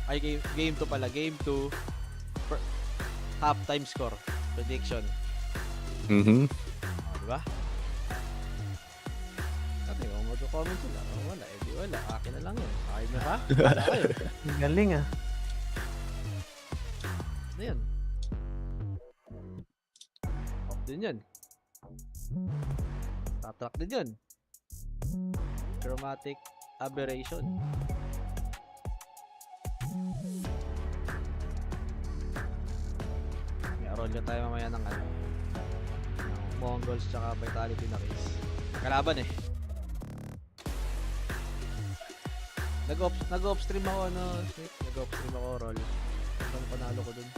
Ay, game 2 pala. Game 2. Half-time score. Prediction. Diba? Sabi ko, mag-comment sila. Wala, di wala. Akin na lang yun. Akin na ba? Wala kayo. Galing ah. Ano yan? Off din yan. Tatrack din yan. Chromatic aberration. Roll na tayo mamaya ng ano, ng MongolZ tsaka Vitality na case. Kalaban eh. Nag-off stream ako nag-off-stream ako roll. Ano panalo ko dun?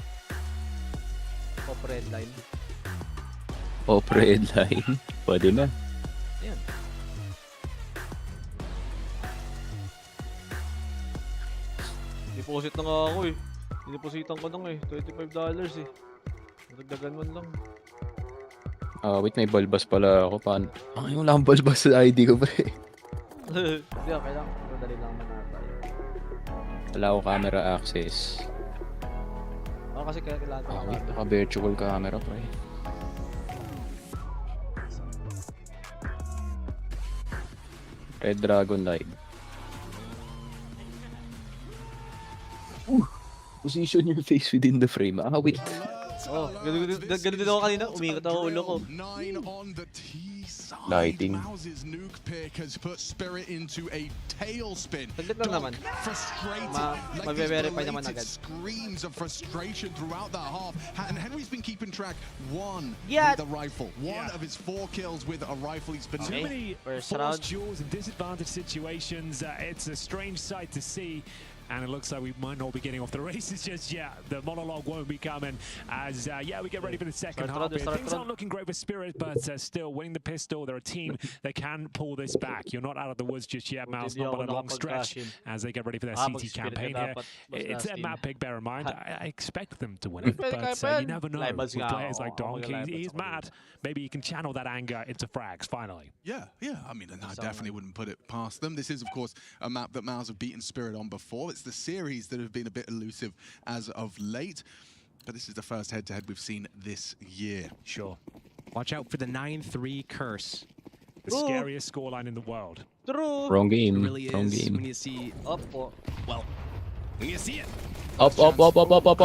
Off red line. Off red line. Pwede na. Ayan. Deposit na nga ako eh. Dinepositan ko nang eh. $25 eh. Nagdagan man lang. Wait, may balbas pala ako. Paano? Yung lang balbas sa ID ko, pre. Hindi, okay lang. Madali lang naman tayo. Wala ako camera access. Kasi kailangan ko Wait, naka-virtual camera, pre. Red Dragon Live. Position your face within the frame. Wait. Ganun din ako kanina. Umikot ako ulo ko. Lighting. MOUZ's nuke pick has put Spirit into a tailspin. Saglit lang naman. Mabe-verify naman agad. Screams of frustration throughout that half. And Henry's been keeping track with the rifle. One of his 4 kills with a rifle. He's been too many forced duels and disadvantaged situations. It's a strange sight to see. And it looks like we might not be getting off the races just yet. The monologue won't be coming as, we get ready for the second half. Things aren't looking great for Spirit, but still winning the pistol. They're a team that can pull this back. You're not out of the woods just yet, MOUZ, not by a long stretch as they get ready for their CT campaign here. It's their map pick, bear in mind. I expect them to win it, but you never know with players like Donkey. He's mad. Maybe he can channel that anger into frags, finally. Yeah. I mean, I definitely wouldn't put it past them. This is, of course, a map that MOUZ have beaten Spirit on before. It's the series that have been a bit elusive as of late, but this is the first head-to-head we've seen this year. Sure. Watch out for the 9-3 curse. The scariest scoreline in the world. True. Wrong game. It really Wrong is game. when you see Opo. when you see it. Up.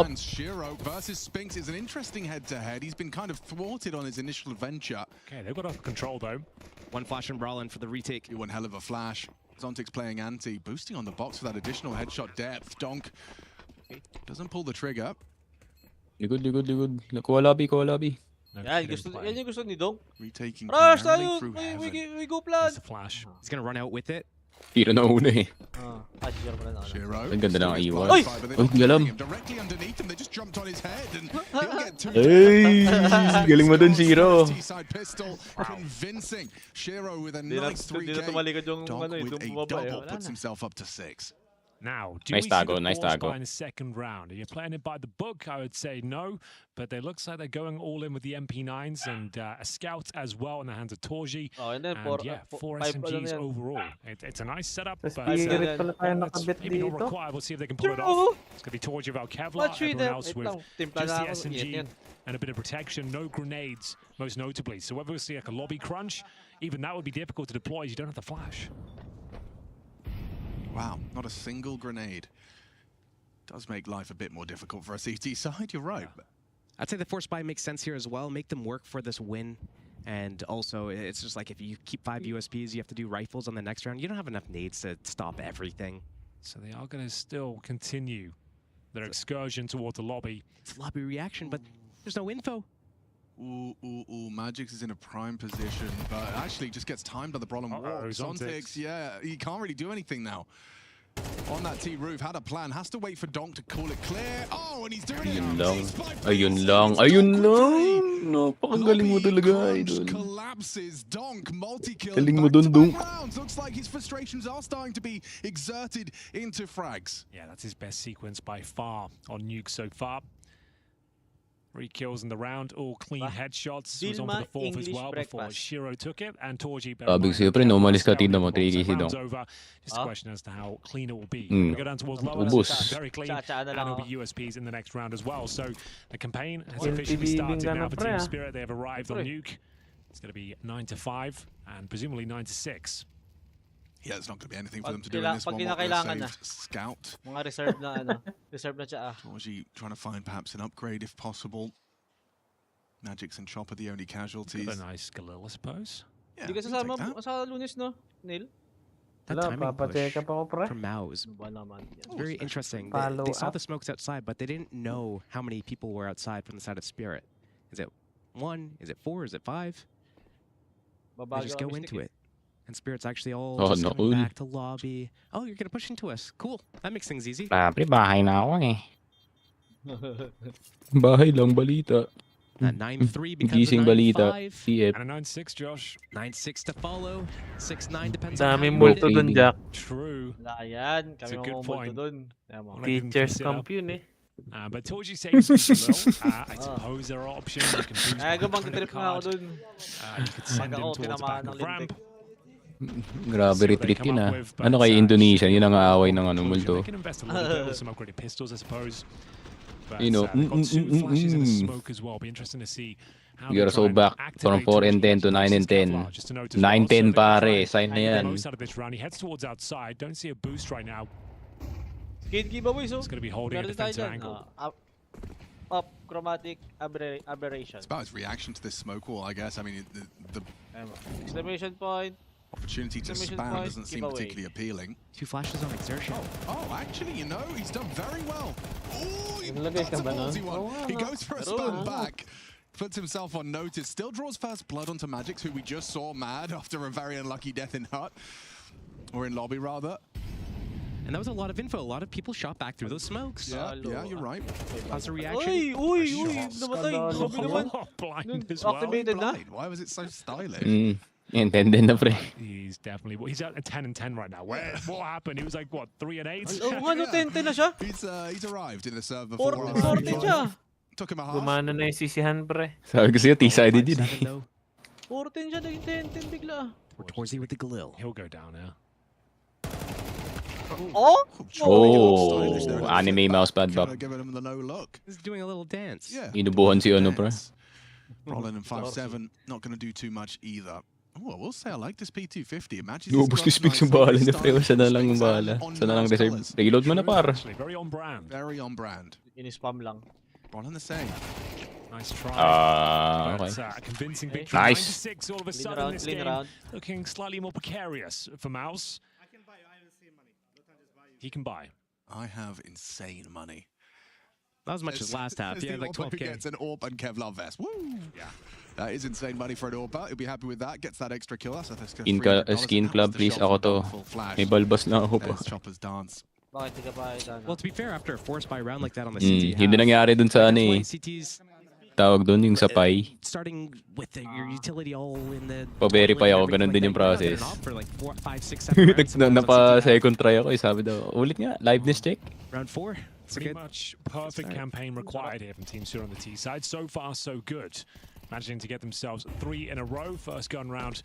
And Shiro versus Spinks is an interesting head-to-head. He's been kind of thwarted on his initial adventure. Okay, they've got off control though. One flash and brawl in for the retake. One hell of a flash. Zontic's playing anti, boosting on the box for that additional headshot depth. Donk doesn't pull the trigger. Likod. Kuha lobby. No Yan, kidding play. yan yung gusto ni Dong. Retaking Rush primarily tayo! through heaven. We go plan! There's the flash. He's gonna run out with it. Tiro na una eh. Shiro pala na. Shiro. Ang ganda ng iwan. Oy! Uy, galam. Directly underneath him, they just jumped on his head and he'll get two. Hey! Galing mo dun, Shiro. T-side pistol, convincing. Shiro with a Di na nice 3K. tumalikod yung Donk ano eh, with yung a bumaba eh. double Wala puts na. himself up to 6. Now, do Nice we tago, see the nice force tago. buy in the second round? Are you playing it by the book? I would say no, but it looks like they're going all in with the MP9s and a scout as well in the hands of Torji. Oh, and then And four, yeah, four five, ano SMGs na yan. overall. It's a nice setup, Sa but spirit pala tayo that's nakabit maybe not dito. required. We'll see if they can pull it True. off. It's going to be Torji about Kevlar, Watch it, everyone else wait with lang. Timpla just na the ako. Ingat SMG yan. and a bit of protection, no grenades, most notably. So whether we see like a lobby crunch, even that would be difficult to deploy as you don't have the flash. Wow, not a single grenade. Does make life a bit more difficult for a CT side, you're right. I'd say the force buy makes sense here as well. Make them work for this win. And also, it's just like if you keep 5 USPs, you have to do rifles on the next round. You don't have enough nades to stop everything. So they are going to still continue their excursion toward the lobby. It's lobby reaction, but there's no info. Ooh, Magix is in a prime position, but actually just gets timed by the Brolin War. Zontix, yeah, he can't really do anything now. On that T roof, had a plan, has to wait for Donk to call it clear. Oh, and he's doing it. Ayun lang. Napakagaling mo talaga, idol. Collapses Donk, multi-kill. Galing mo dun, Donk. Looks like his frustrations are starting to be exerted into frags. Yeah, that's his best sequence by far on Nuke so far. 3 kills in the round, all clean headshots. Was on for the fourth as well before Shiro took it, and Torji. Sabi ko sa'yo, pre, umalis ka, tignan mo, 3 KC daw. Just a question as to how clean it will be. We go down towards lower, Ubus. very clean, and it'll be USPs in the next round as well. So the campaign has Well, officially started TBB now ka for na, Team pre, Spirit. They have arrived on Nuke. It's going to be 9-5 and presumably 9-6. Yeah, there's not going to be anything for them to do in this one. Scout. Mga reserve na ano. Reserve na siya. Torji trying to find perhaps an upgrade if possible. Magix and Chop are the only casualties. Got a nice Galil, I suppose. Yeah, Hindi ka sasama sa Lunes, no? Neil? That Wala, timing push papacheck up ako, pre. from MOUZ. Ba naman yan? It's very interesting. Follow They saw up. the smokes outside, but they didn't know how many people were outside from the side of Spirit. Is it 1? Is it 4? Is it 5? They just go into it. And Spirit's actually all just coming back to lobby. Oh, you're going to push into us. Cool. That makes things easy. Pre, bahay na ako eh. Bahay lang, balita. That 9-3 becomes Gising a balita. 9-5. CF. And a 9-6, Josh. 9-6 to follow. 6-9 depends on how Daming you multo win it. dun, Jack. True. Wala yan. It's a Kami good mga point. multo dun. Teachers comp yun eh. But Torji saves Galil. I suppose there are options. You can boost Ay, by gumang credit trip na ako card. dun. You could send him ako, towards the tinamaan back ng of ramp. Grabe retreat yun ah. Ano kay Indonesia? Yun ang aaway ng ano multo. They can invest a little bit with some upgraded pistols, I suppose. But, You know, they've got 2 flashes and a smoke as well. Be interesting to see how We they are try so and back from activate 4 and Torji 10 to 9 and 10. Kevlar, just to note as well. 9-10 So they're pare, gonna try sign na and get yan. the most out of this round. He heads towards outside. Don't see a boost right now. Kid giveaway, so. He's going to be holding a Meron tayo defensive dyan. angle. Up chromatic aberration. It's about his reaction to this smoke wall, I guess. I mean, the Exclamation point. opportunity to Exclamation spam point, doesn't seem giveaway. particularly appealing. 2 flashes on exertion. Oh, actually, you know, he's done very well. Oh, Naglagay that's ka a ba nun? ballsy one. Oo, He ano? goes for a spam back. Puts himself on notice. Still draws first blood onto Magix, who we just saw mad after a very unlucky death in hut. Or in lobby, rather. And that was a lot of info. A lot of people shot back through those smokes. Yeah, you're right. How's the reaction? Uy! Namatay. Sabi naman. Oh, blind as well. Activated na. Blind. Why was it so stylish? Intended na pre. He's definitely, he's at 10 and 10 right now. What happened? He was like, what, 3 and 8? Oo nga, no, 10 na siya. He's arrived in the server 14 siya. Took him a half. Gumana na yung sisihan, pre. Sabi ko sa'yo, T-sided yun eh. 14 siya, naging 10 bigla. We're Torzy with the Galil. He'll go down now. Oh? Oh, anime mousepad Kinda bap. giving him the no look. He's doing a little dance. Yeah. Inubuhan si ano pre. Rollin and 5-7, not going to do too much either. Oh, I will say I like this P250. It matches Ubus ni Spix yung bahala na pre. Sana lang yung bahala. Sana lang reserve. Reload mo na par. Very on brand. Very on brand. Ini-spam lang. Roland the same. Nice try. Okay. But, convincing victory. Nice. 96 all of a sudden this game looking slightly more precarious for MOUZ. He can buy. I have insane money. Not as much as last half. Yeah, like 12k. Gets an AWP and Kevlar vest. Woo! Yeah. That is insane money for an AWP. He'll be happy with that. Gets that extra kill. That's Skin club, please. Ako to. May balbas lang ako pa. Chopper's dance. Bakit di ka ba dyan? Well, to be fair, after a force buy round like that on the CT, Hindi nangyari dun sa ano eh. CT's Tawag dun yung sapay. starting with your utility all in the. Pa-verify ako, ganun din yung process. For like 4, 5, 6, 7 rounds. Napa-second try ako eh. Sabi daw, ulit nga, liveness check. Round 4. Pretty much perfect campaign required here from Team Sur on the T side. So far, so good. Managing to get themselves 3 in a row. First gun round,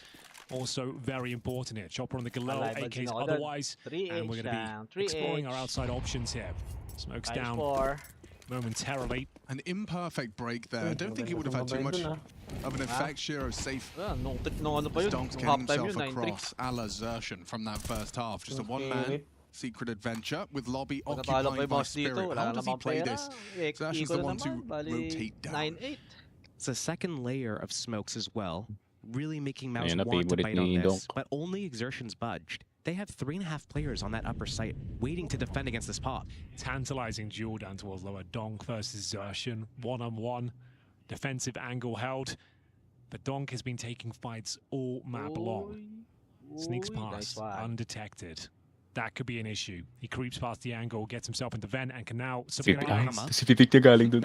also very important here. Chopper on the Galil, AKs otherwise. And we're going to be exploring our outside options here. Smokes down momentarily. An imperfect break there. I don't think he would have had too much of an effect. Shiro safe. Donk's getting himself across a la Zershan from that first half. Just a one-man secret adventure with lobby occupied by Spirit. How does he play this? Zershan's the one to rotate down. It's a second layer of smokes as well, really making MOUZ Ayan, want to bite on this, Donk. but only Exertion's budged. They have 3.5 players on that upper site waiting to defend against this pop. Tantalizing duel down towards lower. Donk versus Zershan, one-on-one. Defensive angle held. But Donk has been taking fights all map long. Sneaks past, undetected. That could be an issue. He creeps past the angle, gets himself into vent, and can now Specific niya galing dun.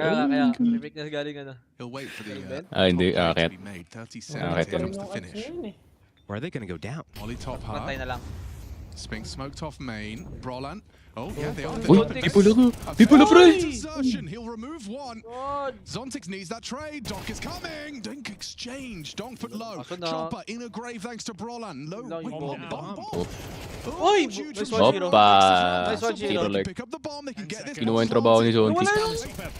He'll wait for the Hindi, to be made. 30 seconds to finish. Where are they going to go down? Molly top hard. Spink smoked off main. Brolan. Oh, yeah, they are. Uy, di pala pre! He'll remove one. Zontix needs that trade. Donk is coming. Dink exchange. Donk put low. Chopper in a grave thanks to Brolan. Low. Bomb. Uy! Opa! Pick up the bomb. They can get this. Kinuha yung trabaho ni Zontix.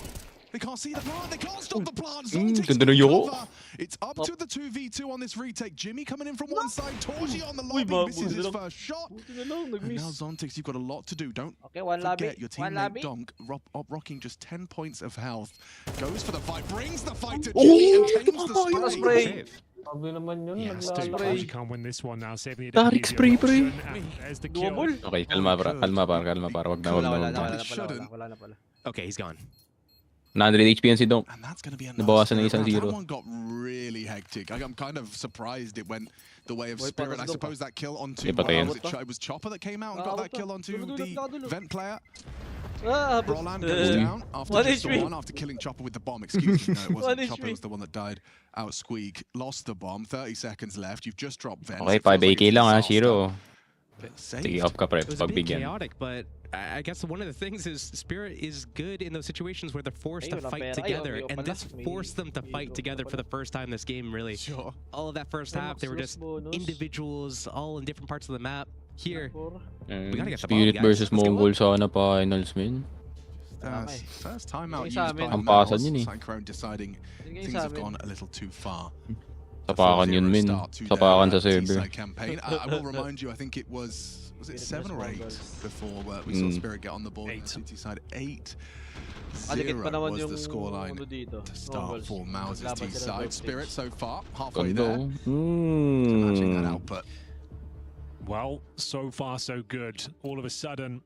They can't see the plant. They can't stop the plant. Ganda ng yoko. It's up to the 2v2 on this retake. Jimmy coming in from one side. Torji on the lobby. Misses his first shot. And now Zontix, you've got a lot to do. Don't forget your teammate Donk rocking just 10 points of health. Goes for the fight. Brings the fight to Jimmy and tames the spray. Sabi naman yun, Torji can't win this one now. Saving the Tarik spray pre! There's the kill. Okay, kalma para. Wag na. Okay, he's gone. 900 HP yan si Donk. And that's going to be a Nabawasan ng isang zero. That one got really hectic. I'm kind of surprised it went the way of Spirit. I suppose that kill onto it was Chopper that came out and got that kill onto the vent player. Brolan goes down after just the one after killing Chopper with the bomb. Excuse me, no, it wasn't. Chopper was the one that died out squeak. Lost the bomb. 30 seconds left. You've just dropped vent. Okay, 5 AK lang ha, Shiro. Sige, Sige, off ka pre, It was a bit pagbigyan. chaotic, but I guess one of the things is Spirit is good in those situations where they're forced to fight together, and this forced them to fight together for the first time this game, really. Sure. All of that first half, they were just individuals, all in different parts of the map. Here, we gotta get the ball, Spirit guys. versus Let's go MongolZ sana finals, man. First time out used by Hampasan yun eh. Cyclone deciding things have gone a little too far. Sapakan yun, min. Sapakan sa server. Campaign. I will remind you, I think it was it 7 or 8 before we saw Spirit get on the board on the CT side. 8-0 was the scoreline to start for MOUZ's T side. Spirit so far halfway there to matching that output. Well, so far so good. All of a sudden,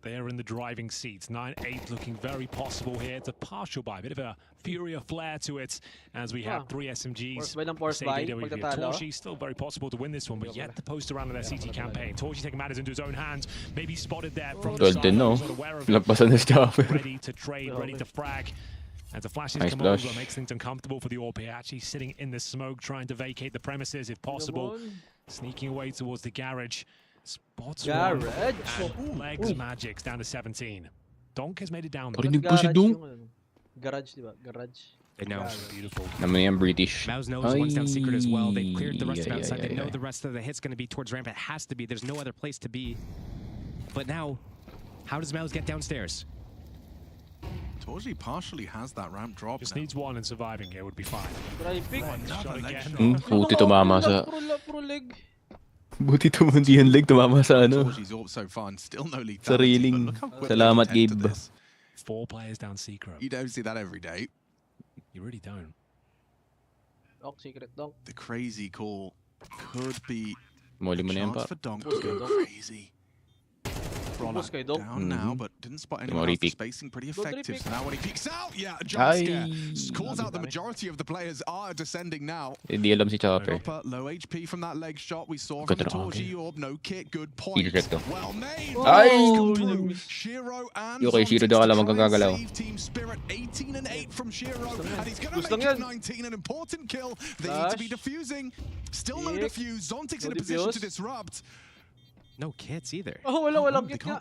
they're in the driving seats. 9-8 looking very possible here. It's a partial buy, a bit of a Furia flair to it as we have 3 SMGs. Torji still very possible to win this one, but yet the poster around their CT campaign. Torji taking matters into his own hands. Maybe spotted there from the side. Not aware of it. Ready to trade, ready to frag. As the flashes come over, makes things uncomfortable for the AWP. Actually sitting in the smoke, trying to vacate the premises if possible. Sneaking away towards the garage. Spots one and legs magics down to 17. Donk has made it down. Parinig po si Donk. Garage, diba? Garage. They know. Beautiful. Naman yan British. MOUZ knows one's down secret as well. They cleared the rest of outside. They know the rest of the hit's going to be towards ramp. It has to be. There's no other place to be. But now, how does MOUZ get downstairs? Torji partially has that ramp drop. Just needs one and surviving here would be fine. Driving. Shot again. Buti tumama sa... Pro leg. Buti tumandi yung leg, tumama sa ano. Torji's up so far and still no lead. Sariling. Salamat, Gabe. 4 players down secret. You don't see that every day. You really don't. Donk, secret donk. The crazy call could be Muli mo na yan, chance par. for Donk to go crazy. Focus kay Donk. Down now, but didn't spot anyone else. The spacing pretty effective. So now when he peeks out, yeah, a jump scare. Calls out the majority of the players are descending now. Hindi alam si Chopper. Low HP from that leg shot we saw from the Torji orb. No kit, good point. Well made. Shiro and Okay, Shiro daw alam ang gagalaw. Team Spirit 18 and 8 from Shiro, and he's gonna make it 19, an important kill. They need to be defusing. Still no defuse. Zontic's in a position to disrupt. No kits either. Oh, walang kit nga.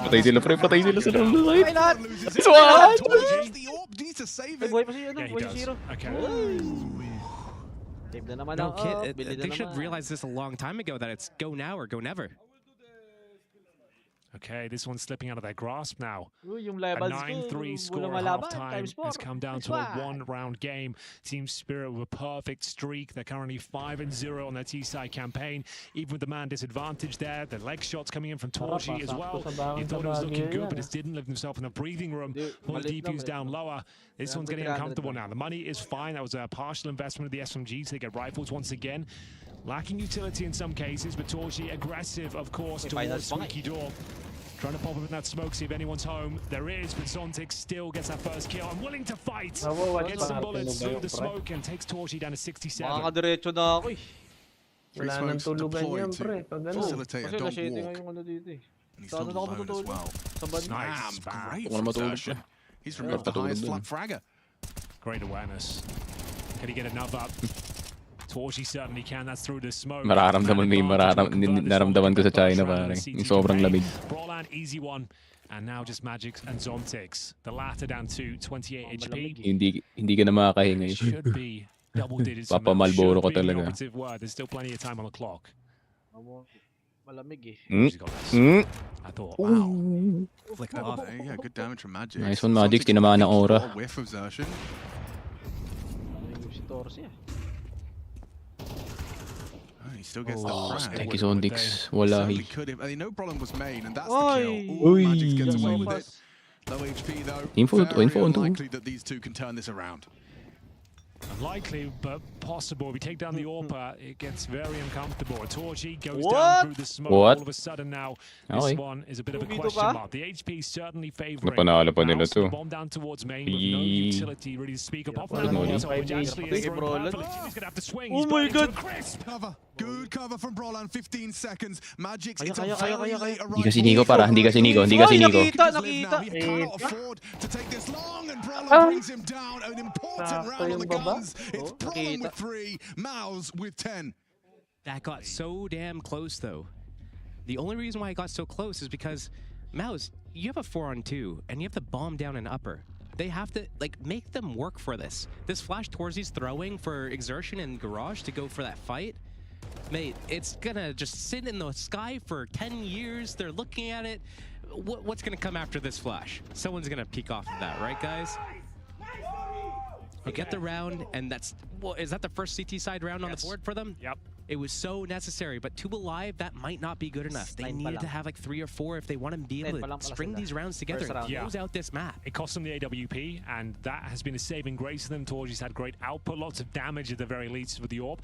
Patay sila, pre. Patay sila sa loob ng site. Ay, lahat. Nice one! The orb needs to save Ay, it. buhay pa siya, Yeah, he buhay si does. Shiro. Okay. Save na naman No ang kit. bili na They should naman. realize this a long time ago that it's go now or go never. Okay, this one's slipping out of their grasp now. Uy, yung A levels 9-3 score at halftime has come down to a 1-round game. Team Spirit with a perfect streak. They're currently 5-0 on their T-side campaign. Even with the man disadvantage there, the leg shots coming in from Torji as well. You thought it was looking good, but it didn't leave himself in a breathing room. Pull the DPUs down lower. This one's getting uncomfortable now. The money is fine. That was a partial investment of the SMGs. They get rifles once again. Lacking utility in some cases, but Torji aggressive, of course, towards Squeaky Door. Trying to pop up in that smoke, see if anyone's home. There is, but Zontic still gets that first kill. I'm willing to fight. Gets some bullets through the smoke and takes Torji down to 67. Makakadiretso na ako eh. Wala nang tulugan yan, pre. Pag ano. Facilitate a Kasi don't na-shading nga walk. yung ano dito eh. And he's still alone as well. Sa band. Nice. Great Wala matulog insertion. siya. He's removed the highest flat fragger. Great awareness. Can he get enough up? Torji certainly can. That's through the smoke. Mararamdaman mo yung naramdaman ko sa China, pare. Yung sobrang lamig. Brolan, easy one. And now just Magics and Zontix. The latter down to 28 HP. Hindi ka na makakahinga. Should be double digits. Papa Malboro ko talaga. There's still plenty of time on the clock. Malamig eh. I thought, wow. Flick off. Yeah, good damage from Magic. Nice one, Magic. Tinamaan ng aura. Whiff of Zertion. Si Torsi ah. He still gets the frag. Thank you, Zondix. Wala. Certainly could have. No problem was made, and that's the Oy. kill. Ooh, Magic gets away with it. Low HP though. Info Very on two. unlikely that these two can turn this around. Unlikely, but possible. We take down the AWPer, it gets very uncomfortable. Torji goes What? down through the smoke. What? All of a sudden now, Okay. this one is a bit of a Dito question ba? mark. The HP is certainly favoring. Napanalo pa nila Mouse, to. the bomb down towards main with no utility really to speak of. Off Wala the na ball, yung so five which years. actually Patay is kay thrown Brolan. perfectly. He's gonna have to swing. Oh He's my burning to God. a crisp. Cover. Good cover from Brolan. 15 seconds. Magic's Kaya, it's a kaya, very kaya, late kaya. Hindi kasi Nico para, hindi kasi Nico, hindi kasi Ay, Nico. nakita, He nakita. cannot afford to take this long, and Brolan brings him down. An important Sakto round on the yung baba. guns. It's Oh, Brolan nakita. with 3, MOUZ with 10. That got so damn close though. The only reason why it got so close is because MOUZ, you have a 4-on-2 and you have to bomb down an upper. They have to like make them work for this. This flash Torzi's throwing for exertion and garage to go for that fight. Mate, it's gonna just sit in the sky for 10 years. They're looking at it. What's gonna come after this flash? Someone's gonna peek off of that, right guys? They get the round, and that's, well, is that the first CT side round on the board for them? Yep. It was so necessary, but 2 alive, that might not be good enough. They Nine pa needed to lang. have like 3 or 4 if they want to be able Nine pa lang to pala string sila. these rounds together First and round. close out this map. It cost them the AWP, and that has been a saving grace to them. Torji's had great output, lots of damage at the very least with the AWP,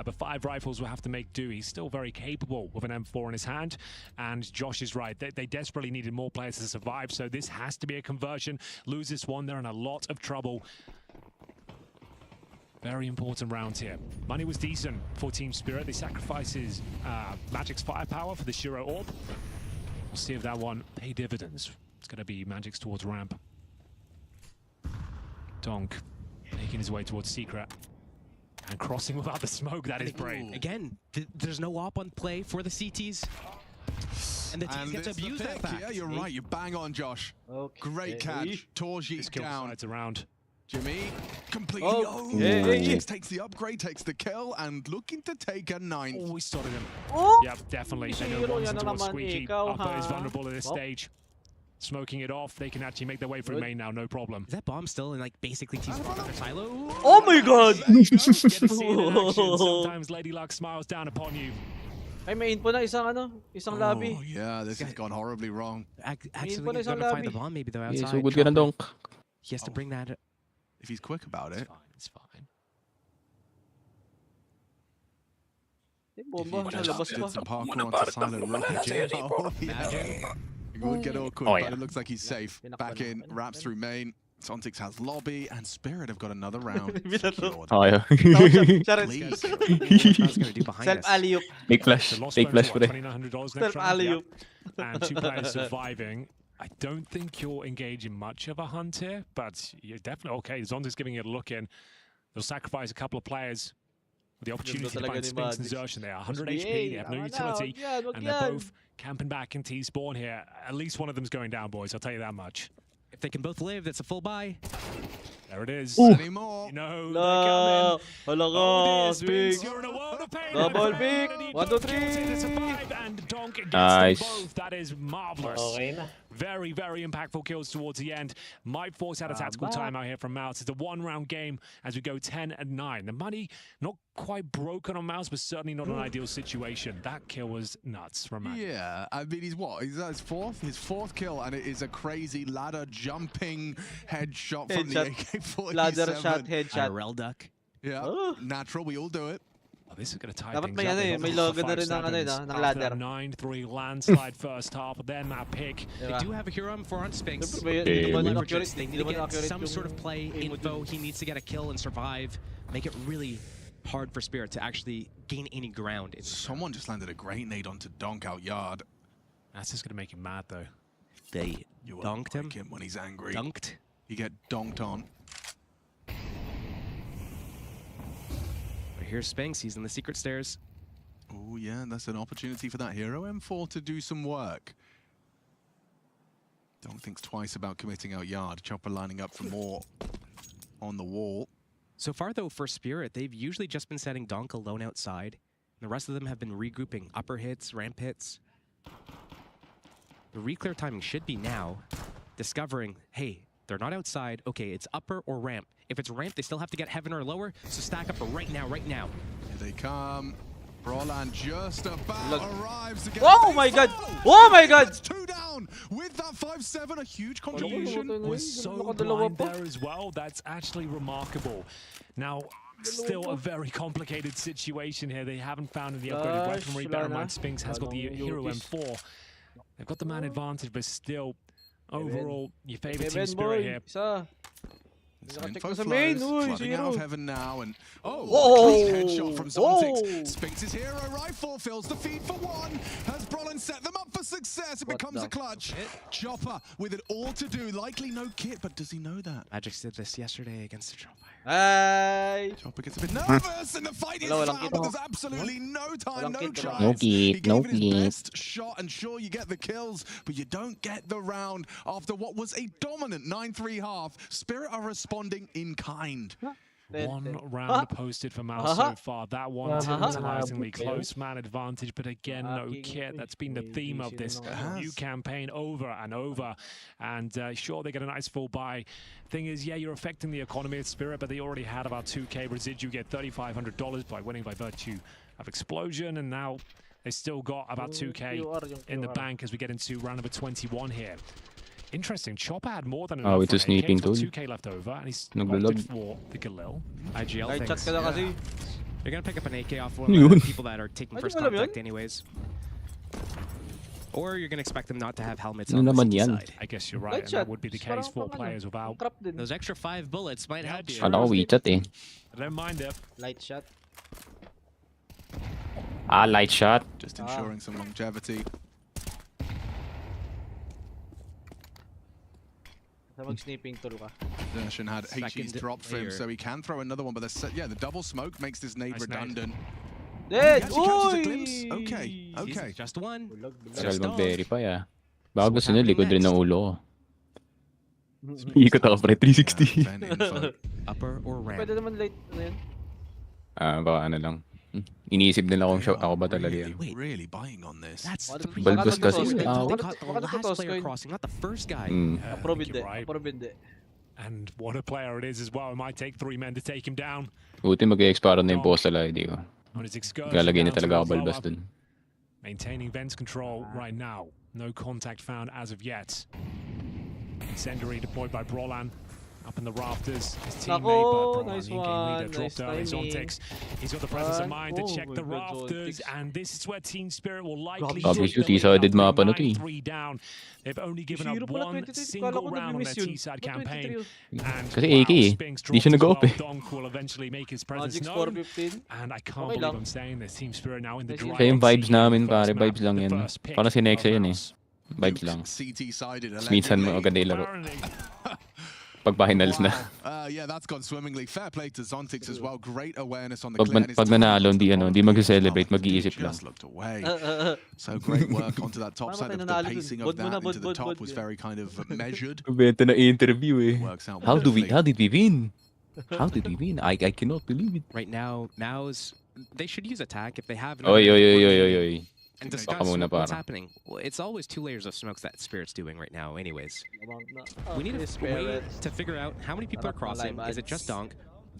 but 5 rifles will have to make do. He's still very capable with an M4 in his hand, and Josh is right. They desperately needed more players to survive, so this has to be a conversion. Lose this one, they're in a lot of trouble. Very important round here. Money was decent for Team Spirit. They sacrifices Magic's firepower for the Shiro Orb. We'll see if that one pay dividends. It's going to be Magic's towards ramp. Donk making his way towards Secret. And crossing without the smoke, that is brave. Again, there's no op on play for the CTs. And the teams get to it's the abuse that pick. fact. Yeah, you're right. You bang on, Josh. Okay. Great catch. Torji This kill down. sides around. Jimmy completely. Oh, yeah, yeah, yeah. takes the upgrade, takes the kill, and looking to take a 9th. Oh, we started him. Oh! Yep, definitely. They Shiro, know one's yan na towards naman, Squeaky. ikaw, Upper is ha? vulnerable at this Oh. stage. Smoking it off, they can actually make their way through main now, no problem. Is that bomb still in like basically T-spawn under silo? Oh my god! Get to see it in action. Sometimes Lady Luck smiles down upon you. Ay, may info na isang lobby. Oh yeah, this has gone horribly wrong. Actually, he's gonna find the bomb maybe though outside. So good ka na, Donk. He has to bring that. If he's quick about it. It's fine. Bomba, nalabas Did pa. some parkour onto silent rocket. Oh, yeah. It would get awkward, but it looks like he's safe. Back in, wraps through main. Sontix has lobby, and Spirit have got another round secured. Oh, yeah. Please. Self alley-oop. Big flash. Big flash for it. Self alley-oop. And 2 players surviving. I don't think you're engaging much of a hunt here, but you're definitely okay. Zonta's giving it a look in. They'll sacrifice a couple of players with the opportunity to find Spinks and Zertian. They are 100 HP, they have no utility, and they're both camping back in T-spawn here. At least one of them's going down, boys, I'll tell you that much. If they can both live, that's a full buy. There it is. Anymore. You know, No. they're coming. Hala Spinks, big. you're in a world of pain. Double my pick. friend. 1, 2, 3. To survive, and Donk gets Nice. them both. That is marvelous. Okay na. Very, very impactful kills towards the end. Might force out a tactical timeout here from MOUZ. It's a 1-round game as we go 10-9. The money not quite broken on MOUZ, but certainly not an ideal situation. That kill was nuts from MOUZ. Yeah, I mean, he's what? He's his fourth kill, and it is a crazy ladder jumping headshot from the AK-47. Ladder shot, headshot. IRL duck. Yeah, natural. We all do it. Oh, this is going to tie Dapat things may up. ano They've may got logo na rin ng 5 ano seconds ng after ladder. a 9-3 landslide first half, then that pick. They do have a hero for on Spinks. Hindi naman Leverage accurate. this. They need Hindi to naman get accurate some yung sort of play aim mo info. dun. He needs to get a kill and survive. Make it really hard for Spirit to actually gain any ground. Someone just landed a great nade onto Donk out yard. That's just going to make him mad, though. They You dunked him. like him when he's angry. Dunked. You get donked on. But here's Spinks. He's in the secret stairs. Oh yeah, that's an opportunity for that hero M4 to do some work. Donk thinks twice about committing out yard. Chopper lining up for more on the wall. So far, though, for Spirit, they've usually just been setting Donk alone outside. The rest of them have been regrouping upper hits, ramp hits. The reclear timing should be now, discovering, hey, they're not outside. Okay, it's upper or ramp. If it's ramp, they still have to get heaven or lower, so stack up for right now, right now. Here they come. Roland just about arrives to get Oh my god! Oh my god! That's 2 down with that 5-7, a huge contribution. Was so blind there as well. That's actually remarkable. Now, still a very complicated situation here. They haven't found any upgraded weaponry. Bear in mind, Spinks has got the hero M4. They've got the man advantage, but still, overall, your favorite team Spirit here. Isa. Some info Sa flows, main, flooding out of zero. heaven now, and Oh! clean headshot from Zontix. Spinks' hero rifle fills the feed for 1. Has Brolin set them up for success? It becomes a clutch. Chopper with it all to do. Likely no kit, but does he know that? Magic did this yesterday against the Dropfire. Ay! Chopper gets a bit nervous, and the fight is Walang found, kit. but there's absolutely no time, Walang no kit, chance. No kit, He gave no it his kit. best shot, and sure, you get the kills, but you don't get the round after what was a dominant 9-3 half. Spirit are responding in kind. 1 round posted for MOUZ so far. That one tantalizingly close man advantage, but again, no kit. That's been the theme of this new campaign over and over. And sure, they get a nice full buy. Thing is, yeah, you're affecting the economy at Spirit, but they already had about 2K residual. You get $3,500 by winning by virtue of Explosion, and now they still got about 2K in the bank as we get into round number 21 here. Interesting. Chopper had more than enough. Oh, it's a sneaking tool. 2K left over, and he's Naglalab. opted for the Galil. IGL Ay, chat thinks ka na kasi. they're going to pick up an AK off one Yun. of the people that are taking Ay, first di mo alam contact yun? anyways. Or you're going to expect them not to have helmets Ano on the naman city yan? side. I guess you're right, Light and shot. that would be the Parang case for pang ano, players without. pang trap din. Those extra 5 bullets might help you. Kala ko WeChat eh. I don't mind it. Light shot. Ah, light shot. Just ensuring some longevity. Sa mag-snipping tool ka. Zertian had HE's Second dropped for him, layer. so he can throw another one, but the double smoke makes this nade Nice nade. redundant. Dead! He actually catches a Uy! glimpse. Okay, okay. Just one. Bulag, bulag. Sal Stop. mag-verify ah. Baka gusto nila likod rin next? ng ulo ko. Ikot ako pre, 360. Vent info. Upper or ramp. Pwede naman late. Ano yan? Ah, baka ano lang. Iniisip nila kung ako ba talaga yan. Really buying on this. That's Balbas kasi. they Ah, caught the last player crossing, not the first guy. Approve hindi. Approve hindi. And what a player it is as well. It might take 3 men to take him down. Buti mag-expire na yung postal ID ko. On his excursion Lalagay down na to talaga ako Roslau. balbas dun. Maintaining Vents control right now. No contact found as of yet. Incendiary deployed by Brolan. Up in the rafters, his teammate, Nako, but Brolan, nice the in-game one, leader, dropped nice early. timing. Zontics, he's got the presence of mind to Oh check my the God, rafters, Zontics. and this is where Team Spirit will likely Grabe, take shoot, the lead isa-sided after mapa na to eh. 9-3 down. They've only given up Zero pala, one 23. Kala single ko round on their nag-miss yun. T-side Ba't campaign. 23? And Kasi AK eh. Spinks Di siya dropped as nag-op well. eh. Donk will eventually make his presence Magic's known. 415. And I can't Okay believe lang. I'm saying this. Team Spirit now in the Siya drive. Siya yung vibes namin, First pare. map, Vibes lang the yan. first pick Parang si Nexa of yun eh. MOUZ. Vibes lang. CT-sided Minsan mo agad na ilaro. Apparently, Pag finals na. Yeah, that's gone swimmingly. Fair play to Zontix as well. Great awareness on the Pag, clear. and his pag nanalo, timing hindi on the mag-celebrate, ball. mag-iisip lang. Just looked away. So great work onto that top side. The pacing of that into the top was very kind of measured. Benta na interview eh. Works out How did we wonderfully. win? How did we win? I cannot believe it. Right now, MOUZ, they should use attack if they have. Oy, oy, oy, oy, oy, oy. And Baka discuss muna, what's para. happening. Well, it's always 2 layers of smokes that Spirit's doing right now anyways. We We need a way to figure out how many people are crossing. Is it just Donk?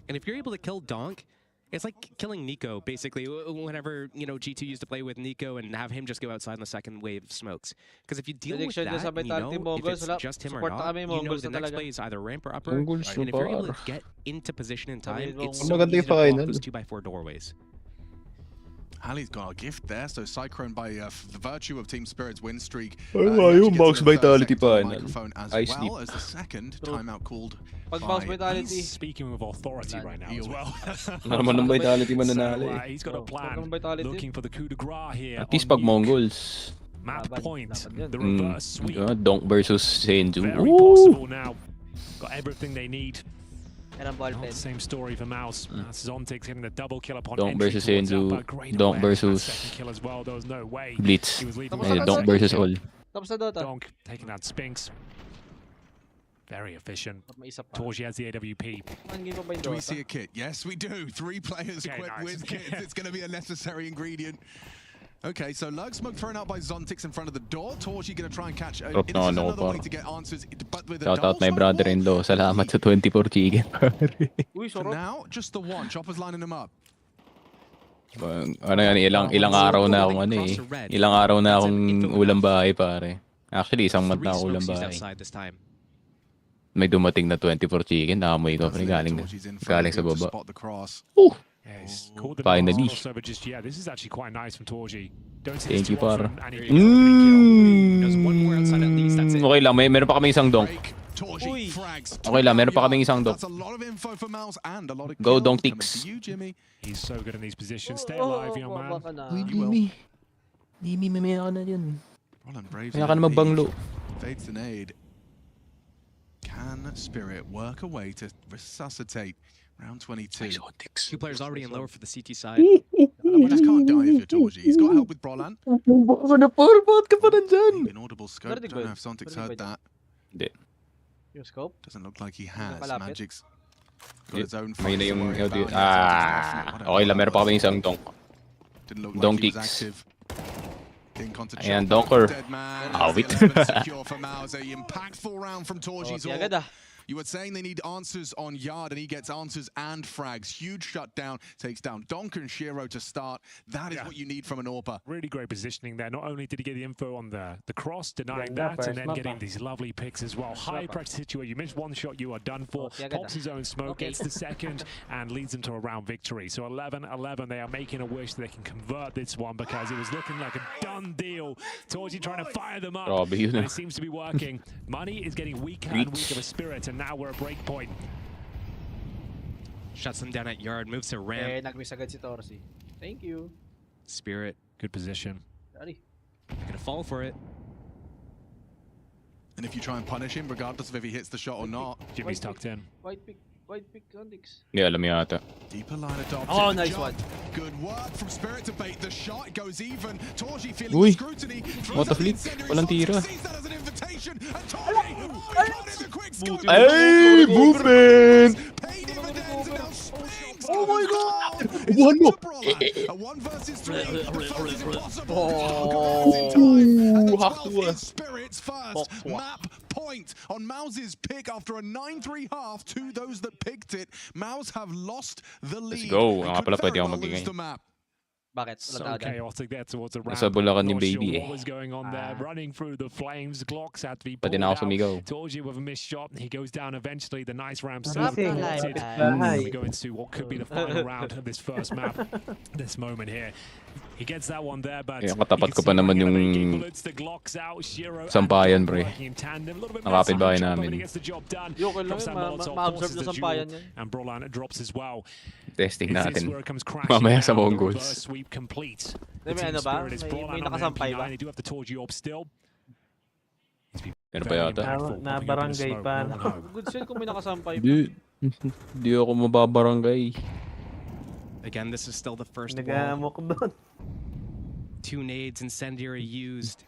And if you're able to kill Donk, it's like killing Nico, basically, whenever, you know, G2 used to play with Nico and have him just go outside in the second wave of smokes. Because if you deal with Prediction that, dyan sa and you know Vitality if MongolZ, it's just him or support na not, kami, you know MongolZ the na next talaga. play is either ramp or upper. MongolZ And if you're able par. to get into position in time, Sabi it's mo, so maganda easy yung to block final. those 2x4 doorways. Ali's got a gift there, so Cyclone by the virtue of Team Spirit's win streak. Ay, he yung actually gets MOUZ a third Vitality second on the final. microphone as I well sleep. as the second timeout called Pag by MOUZ Vitality. speaking of authority right now as well. Naman ng Vitality mananalo So, eh. he's got a plan, Pag Vitality. looking for the coup de grace here. At least on pag Nuke. Mongols. Map Laban, point, laban yan. the reverse sweep. Donk versus Senju. Very Woo! possible now. Got everything they need. Yan ang ball Not pen. the same story for MOUZ. That's Zontics hitting the double kill upon Donk entry versus towards Senju, Alpha. Great Donk awareness on that versus second kill as well. There was no way Blitz. he was leaving. Tapos Eh, na Donk Dota. versus all. Tapos na Dota. Donk taking out Spinks. Very efficient. May isa pa. Torji has the AWP. One game pa ba yung Do we Dota? see a kit? Yes, we do. 3 players Okay, equipped nice. with kits. It's going to be a necessary ingredient. Okay, so Lurk Smoke thrown out by Zontix in front of the door. Torji going to try and catch. Drop This na is ano, another way par. to get answers, but with a Shout double out my smoke brother-in-law. wall. Salamat sa 24 chicken, pare. Uy, For sorot. now, just the one. Chopper's lining them up. Ano yan, ilang araw na akong ano eh. Ilang araw na akong ulam bahay, pare. Actually, isang month 3 na ako ulam smokes used bahay. outside this time. May dumating na 24 chicken. Nakamoy ko, pre. Galing sa baba. Spot the cross. Yeah, he's called the Finally. crossover just yet. This is actually quite nice from Torji. Don't see Thank this you, too often, par. and he gets the There's one more outside at least, that's it. Okay lang, meron pa kami isang donk. Break. Torji frags. Okay lang, meron pa kaming isang donk. That's a lot of info for MOUZ and a lot of Go, kills Donk coming Ticks. to you, Jimmy. He's so good in these positions. Stay Oh, alive, young man. baka na. Uy, Dimi, mamaya ka na yun. Roland Braves. Kaya ka na magbanglo. Fades the nade. Can Spirit work a way to resuscitate round 22? 2 players already in lower for the CT side. You just can't die if you're Torji. He's got help with Brolan. Baka na par, ba't ka pa nandyan? Inaudible scope. Verdict Don't know ba? if Sontix Verdict ba heard that. Hindi. Yung scope? Doesn't look like he has. Nakalapit. Magic's got its own May na fights to yung worry about. audio. He has something Ah, okay lang, meron pa kaming isang donk. Didn't look Donk like he was Ticks. active. Didn't contact Ayan, shot. Donker. Dead man. Ah, That's the wait. 11 secure for MOUZ. A impactful round from Torji's Okay, all. agad ah. You were saying they need answers on Yard, and he gets answers and frags. Huge shutdown, takes down Donker and Shiro to start. That is Yeah. what you need from an AWPer. Really great positioning there. Not only did he get the info on the cross, denying Yeah, that, and then first getting mapa. these lovely picks as well. High pressure situation. You miss one shot, you are done for. Okay, agad Pops ah. his own smoke, Okay. gets the second, and leads them to a round victory. So 11-11, they are making a wish that they can convert this one because it was looking like a done deal. Torji trying to fire them up, Grabe yun, and ah. it seems to be working. Money is getting weaker and weaker of a spirit, and now we're at break point. Shuts them down at yard, moves to Eh, ramp. nag-miss agad si Torsi. Thank you. Spirit Good position. Sorry. gonna fall for it. And if you try and punish him, regardless of if he hits the shot or not, Jimmy's tucked in. White pick, Zontix. Hindi, alam yata. deeper line adoption. Oh, The nice jump. one. Good work from Spirit to bait the shot. It goes even. Torji feeling Uy, the scrutiny. what the flick? Walang tira. Sees that as an invitation. And Torji, the quick scope. Ay, movement! Pay dividends and now Spinks. Oh my God! Ubuhan mo! A 1 versus 3. The first is impossible. Hack to Spirits first. Map point on MOUZ's pick after a 9-3 half to those that picked it. MOUZ have lost the lead. Let's go. And Nga pala, could pwede very ako well magiging. lose the map. Bakit? So chaotic there towards the Nasa ramp. Bulacan Not yung baby sure eh. what was going on there. Running through the flames. Glocks had to be Pwede pulled na ako out. sumigaw. Told you with a missed shot. He goes down eventually. The nice ramp Sarap serve na completed. live. We go into what could be the final round of this first map. This moment here. He gets that one there, but katapat ko pa naman yung sampayan, pre. Nakapit-bahay namin. Yung ma-observe na sampayan yan. And Brolan drops as well. Testing Is this natin. where it comes crashing Mamaya sa down? The MongolZ. reverse sweep complete. May ano ba? May nakasampay ba? They do have the torch orb still. Ano pa yata? Na-barangay pa. Good sale kung may nakasampay pa. Di ako mababarangay. Again, this is still the first wall. Nag-aamok doon. 2 nades incendiary used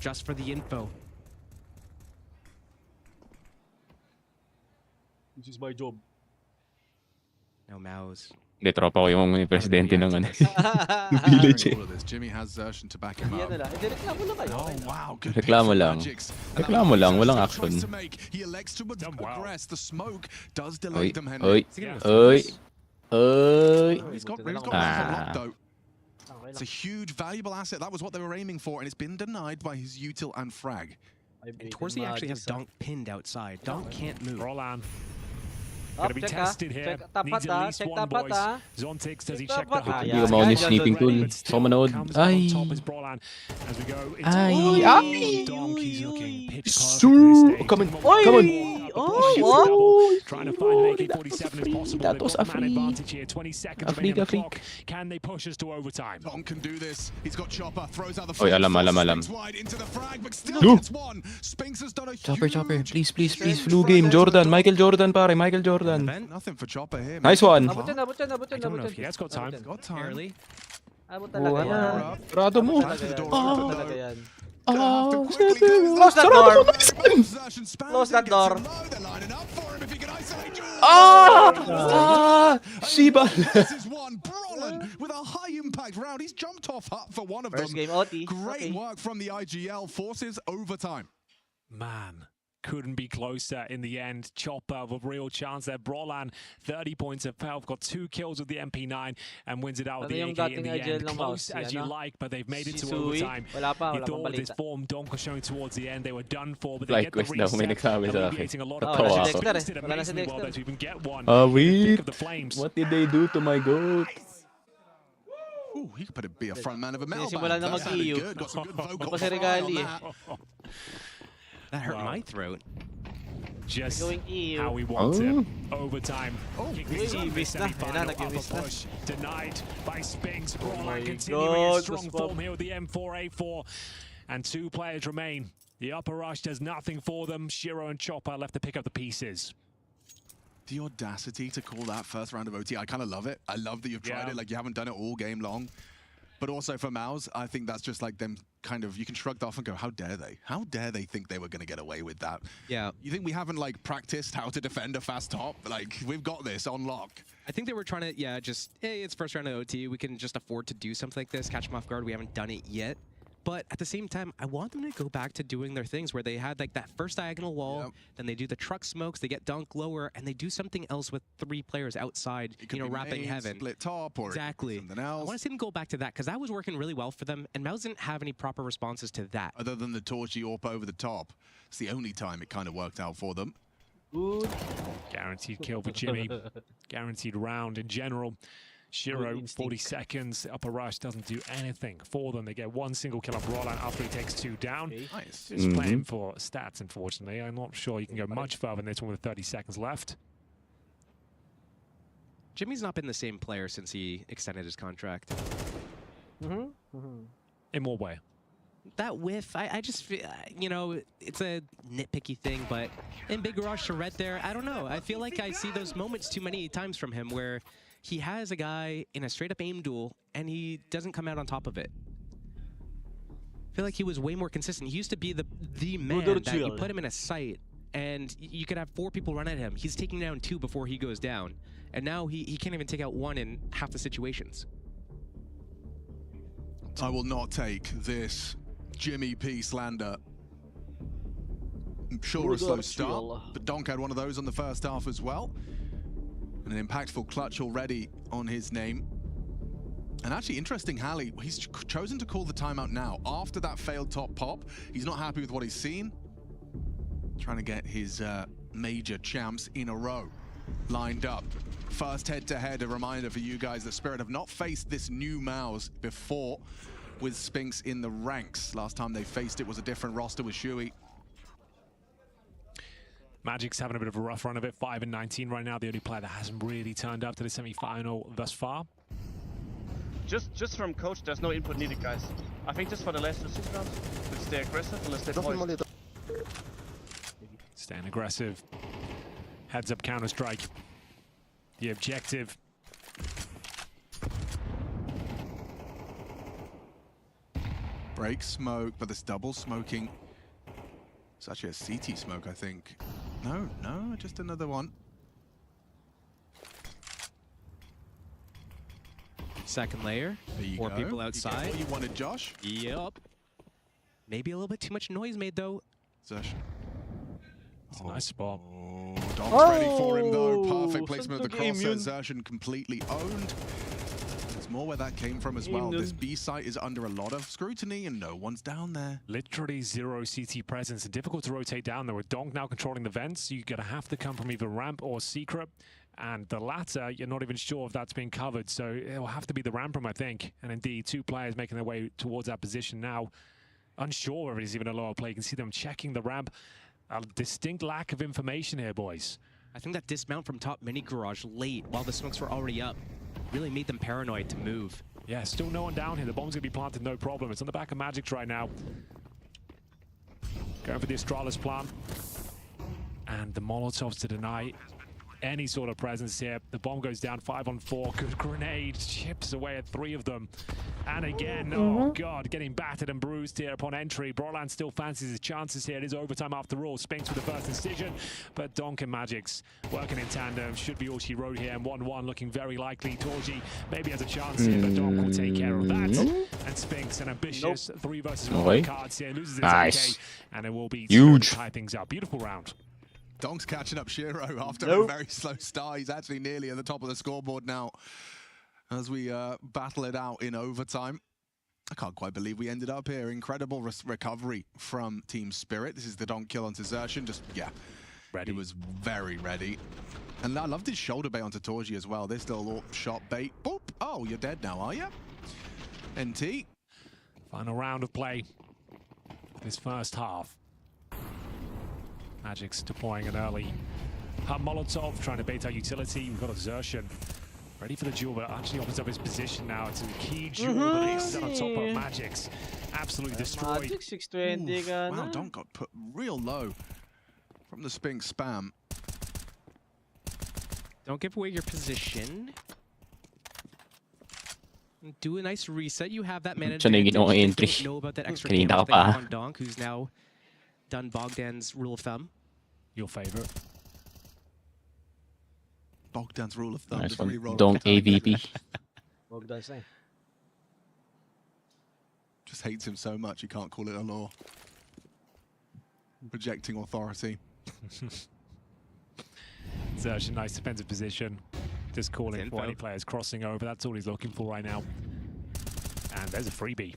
just for the info. This is my job. No MOUZ. Hindi, tropa ko yung presidente ng ano. Village. Jimmy has Zertian to back him up. Yan na lang. Reklamo lang kayo. Oh wow, good Reklamo lang. Reklamo lang, walang action. He elects to progress. The smoke does delay Oy, them, oy, Henry. oy, oy. He's got rounds unlocked though. It's a huge, valuable asset. That was what they were aiming for, and it's been denied by his util and frag. Torsi actually has Donk pinned outside. Donk can't move. Roland. Gonna be tested here. Needs at least one, boys. Zontix, does he check the hook? Hindi ko mauna yung snipping tool. Gusto ko manood. Ay! Ay! Ay! Donk, he's looking pitch Sir! Come on! Come on! Trying to find an AK-47 as possible. That was They've got man Afri. advantage here. 20 seconds remaining on the clock. Can they push us to overtime? Tom can do this. He's got Chopper. Throws out the Oy, alam. wide into the frag, but still No. gets one. Spinks has done a Chopper. huge Please. Flu game. Jordan. Michael Jordan, pare. Michael Jordan. Nothing for Chopper here. Nice one. Abot yan. I don't know if he has got time. Got time. Barely. Abot talaga yan. Rado mo. Talaga yan. Oh. Talaga yan. Oh, Close that door. Close that door. Shiba. This is one. Brolin with a high impact round. He's jumped off hut for one of First them. game OT. Great work from the IGL. Forces overtime. Man, couldn't be closer in the end. Chopper with real chance there. Brolan, 30 points of health, got 2 kills with the MP9 and wins it out with the AK in the end. Close as you like, but they've made it to overtime. He thought this form Donk was showing towards the end. They were done for, but they get the Likewise daw, may reset, nagsabi sa akin. alleviating a lot Tatawa of ako. pressure. Did Wala na si amazingly well Dexter. there to even get one. Wait. Pick of the flames. What did they do to my goat? Ooh, he could be a front man of a metal Sinisimula band. na That sounded mag-EU. good. Got some good vocal Tapos si fry on Regali eh. that. That hurt Wow. my throat. Just Going EU. how we want Oh. it. Overtime. Kick this Uy, off the miss na. semi-final. Yan na, nag-miss Upper na. push denied by Spinks. Brolan my continuing God, his strong the form here with the M4A4. And 2 players remain. The upper rush does nothing for them. Shiro and Chopper left to pick up the pieces. The audacity to call that first round of OT, I kind of love it. I love that you've tried Yeah. it, like you haven't done it all game long. But also for MOUZ, I think that's just like them kind of, you can shrug it off and go, how dare they? How dare they think they were going to get away with that? Yeah. You think we haven't like practiced how to defend a fast top? Like, we've got this on lock. I think they were trying to, just, hey, it's first round of OT. We can just afford to do something like this, catch them off guard. We haven't done it yet. But at the same time, I want them to go back to doing their things where they had like that first diagonal wall, then they do the truck smokes, they get Dunk lower, and they do something else with 3 players outside, It could be wrapping main, heaven. split top, or Exactly. something I else. want to see them go back to that because that was working really well for them, and MOUZ didn't have any proper responses to that. Other than the torchy AWP over the top. It's the only time it kind of worked out for them. Good. Guaranteed kill for Jimmy. Guaranteed round in general. Shiro, 40 seconds. Upper rush doesn't do anything for them. They get 1 single kill on Brolan after he takes 2 down. Nice. Just playing for stats, unfortunately. I'm not sure you can go much further than this one with 30 seconds left. Jimmy's not been the same player since he extended his contract. In what way? That whiff, I just feel, it's a nitpicky thing, but in Big Rush to Red there, I don't know. I feel like I see those moments too many times from him where he has a guy in a straight-up aim duel, and he doesn't come out on top of it. I feel like he was way more consistent. He used to be the man that you put him in a sight, and you could have 4 people run at him. He's taking down 2 before he goes down, and now he can't even take out 1 in half the situations. I will not take this Jimmy P slander. I'm sure a slow start, but Donk had one of those on the first half as well. And an impactful clutch already on his name. And actually, interesting, Halley, he's chosen to call the timeout now. After that failed top pop, he's not happy with what he's seen. Trying to get his major champs in a row lined up. First head-to-head, a reminder for you guys that Spirit have not faced this new MOUZ before with Spinks in the ranks. Last time they faced it was a different roster with Shui. Magic's having a bit of a rough run of it, 5-19 right now. The only player that hasn't really turned up to the semi-final thus far. Just from coach, there's no input needed, guys. I think just for the last 6 rounds, let's stay aggressive and let's stay poised. Staying aggressive. Heads up counter-strike. The objective. Break smoke, but this double smoking. It's actually a CT smoke, I think. No, just another one. Second layer. There you 4 go. people outside. You wanted, Josh? Yep. Maybe a little bit too much noise made, though. Zersh. It's a nice spot. Donk's ready for him, though. Perfect placement of the crosshair. Zersh completely owned. There's more where that came from as well. This B site is under a lot of scrutiny and no one's down there. Literally 0 CT presence. Difficult to rotate down there with Donk now controlling the vents. You're going to have to come from either ramp or secret. And the latter, you're not even sure if that's been covered. So it will have to be the ramp room, I think. And indeed, 2 players making their way towards that position now. Unsure whether it's even a lower play. You can see them checking the ramp. A distinct lack of information here, boys. I think that dismount from top mini garage late while the smokes were already up really made them paranoid to move. Yeah, still no one down here. The bomb's going to be planted, no problem. It's on the back of Magic's right now. Going for the Astralis plant. And the Molotovs to deny any sort of presence here. The bomb goes down 5-on-4. Good grenade. Chips away at 3 of them. And again, oh god, getting battered and bruised here upon entry. Broadland still fancies his chances here. It is overtime after all. Spinks with the first incision. But Donk and Magic's working in tandem. Should be all she wrote here. And 1-1 looking very likely. Torji maybe has a chance here, but Donk will take care of that. And Spinks, an ambitious 3 versus 1 cards here. Loses his AK, and it will be huge. Tie things up. Beautiful round. Donk's catching up Shiro after a very slow start. He's actually nearly at the top of the scoreboard now as we battle it out in overtime. I can't quite believe we ended up here. Incredible recovery from Team Spirit. This is the Donk kill on Desertion. Just, yeah, ready. He was very ready. And I loved his shoulder bait onto Torji as well. This little shot bait. Boop. Oh, you're dead now, are you? NT. Final round of play. This first half. Magic's deploying an early Molotov, trying to bait out utility. We've got a Xertion ready for the duel, but actually opens up his position now. It's a key duel that he's on top of Magic's. Absolutely destroyed. Magic 620 ka wow, na. Donk got put real low from the Spink spam. Don't give away your position. Do a nice reset. You have that man advantage. Don't know about that extra game on Donk, who's now done Bogdan's rule of thumb. Your favorite. Bogdan's rule of thumb. Nice one. Donk AVP. Bogdan's name. Just hates him so much he can't call it a law. Projecting authority. Such a nice defensive position. Just calling for any players crossing over. That's all he's looking for right now. And there's a freebie.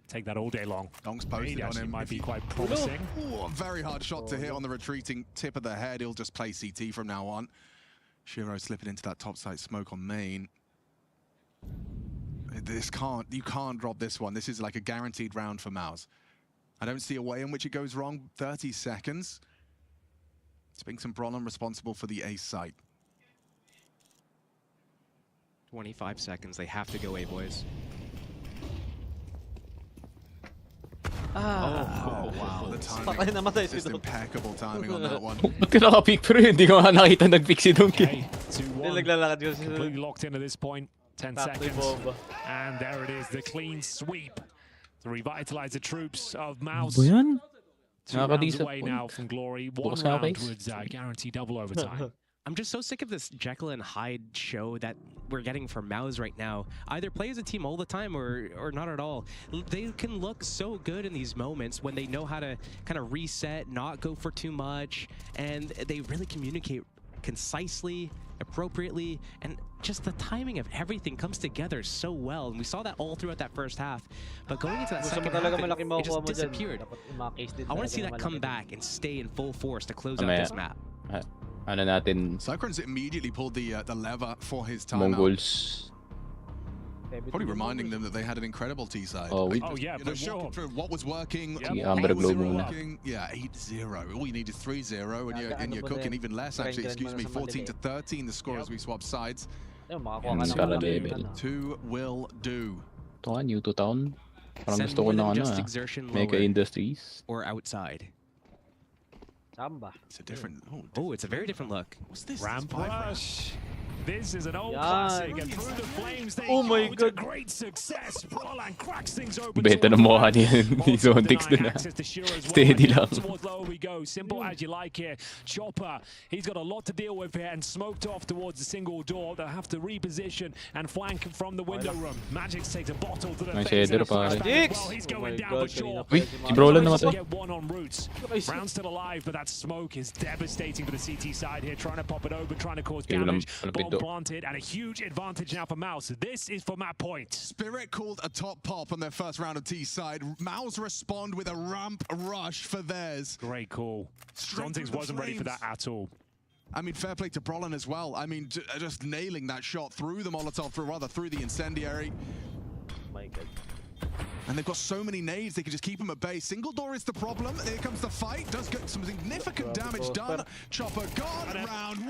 Take that all day long. Donk's posted on him. Might be quite promising. Ooh, a very hard shot to hit on the retreating tip of the head. He'll just play CT from now on. Shiro slipping into that top side smoke on main. You can't drop this one. This is like a guaranteed round for MOUZ. I don't see a way in which it goes wrong. 30 seconds. Spinks and Brolin responsible for the ace site. 25 seconds. They have to go A, boys. Oh, wow. The timing. Just impeccable timing on that one. Ba't ka naka-pick pero hindi ko nakita nag-pick si Donkey. 2-1. Completely locked into this point. 10 seconds. And there it is, the clean sweep to revitalize the troops of MOUZ. 2 rounds away now from glory. 1 round would guarantee double overtime. I'm just so sick of this Jekyll and Hyde show that we're getting from MOUZ right now. Either play as a team all the time or not at all. They can look so good in these moments when they know how to kind of reset, not go for too much, and they really communicate concisely, appropriately, and just the timing of everything comes together so well. And we saw that all throughout that first half. But going into that second half, it just disappeared. I want to see that come back and stay in full force to close out this map. Ano natin? Cyclones immediately pulled the lever for his timeout. MongolZ. Probably reminding them that they had an incredible T side. Oh yeah, for sure. What was working? Yeah, 8-0. All you need is 3-0, and you're cooking even less. Actually, excuse me, 14-13. The score as we swap sides. 2 will do. Ito nga, new to town. Parang Send gusto ko more na than ano just exertion Mega lower Industries. or outside. Samba. It's a different. Oh, it's a very different look. What's this? Ramp rush. This is an old Yeah. classic, and through the flames they Oh my go God. to great success. Brolan cracks things open. Benta na mukha niya. Ni Zontix dun na. Steady lang. Towards lower we go. Simple as you like here. Chopper, he's got a lot to deal with here, and smoked off towards the single door. They'll have to reposition and flank from the window room. Magix takes a bottle to the Nice face. header, pare. Well, he's going down for sure. Uy, si Brolan namatay. Get one on Roots. Brown's still alive, but that smoke is devastating for the CT side here. Trying to pop it over, trying to cause damage. Bomb planted, and a huge advantage now for MOUZ. This is for map point. Spirit called a top pop on their first round of T side. MOUZ respond with a ramp rush for theirs. Great call. Zontix wasn't ready for that at all. I mean, fair play to Brolan as well. I mean, just nailing that shot through the Molotov, through the incendiary. My God. And they've got so many nades, they can just keep them at bay. Single door is the problem. Here comes the fight. Does get some significant damage done. Chopper gone. Round 1.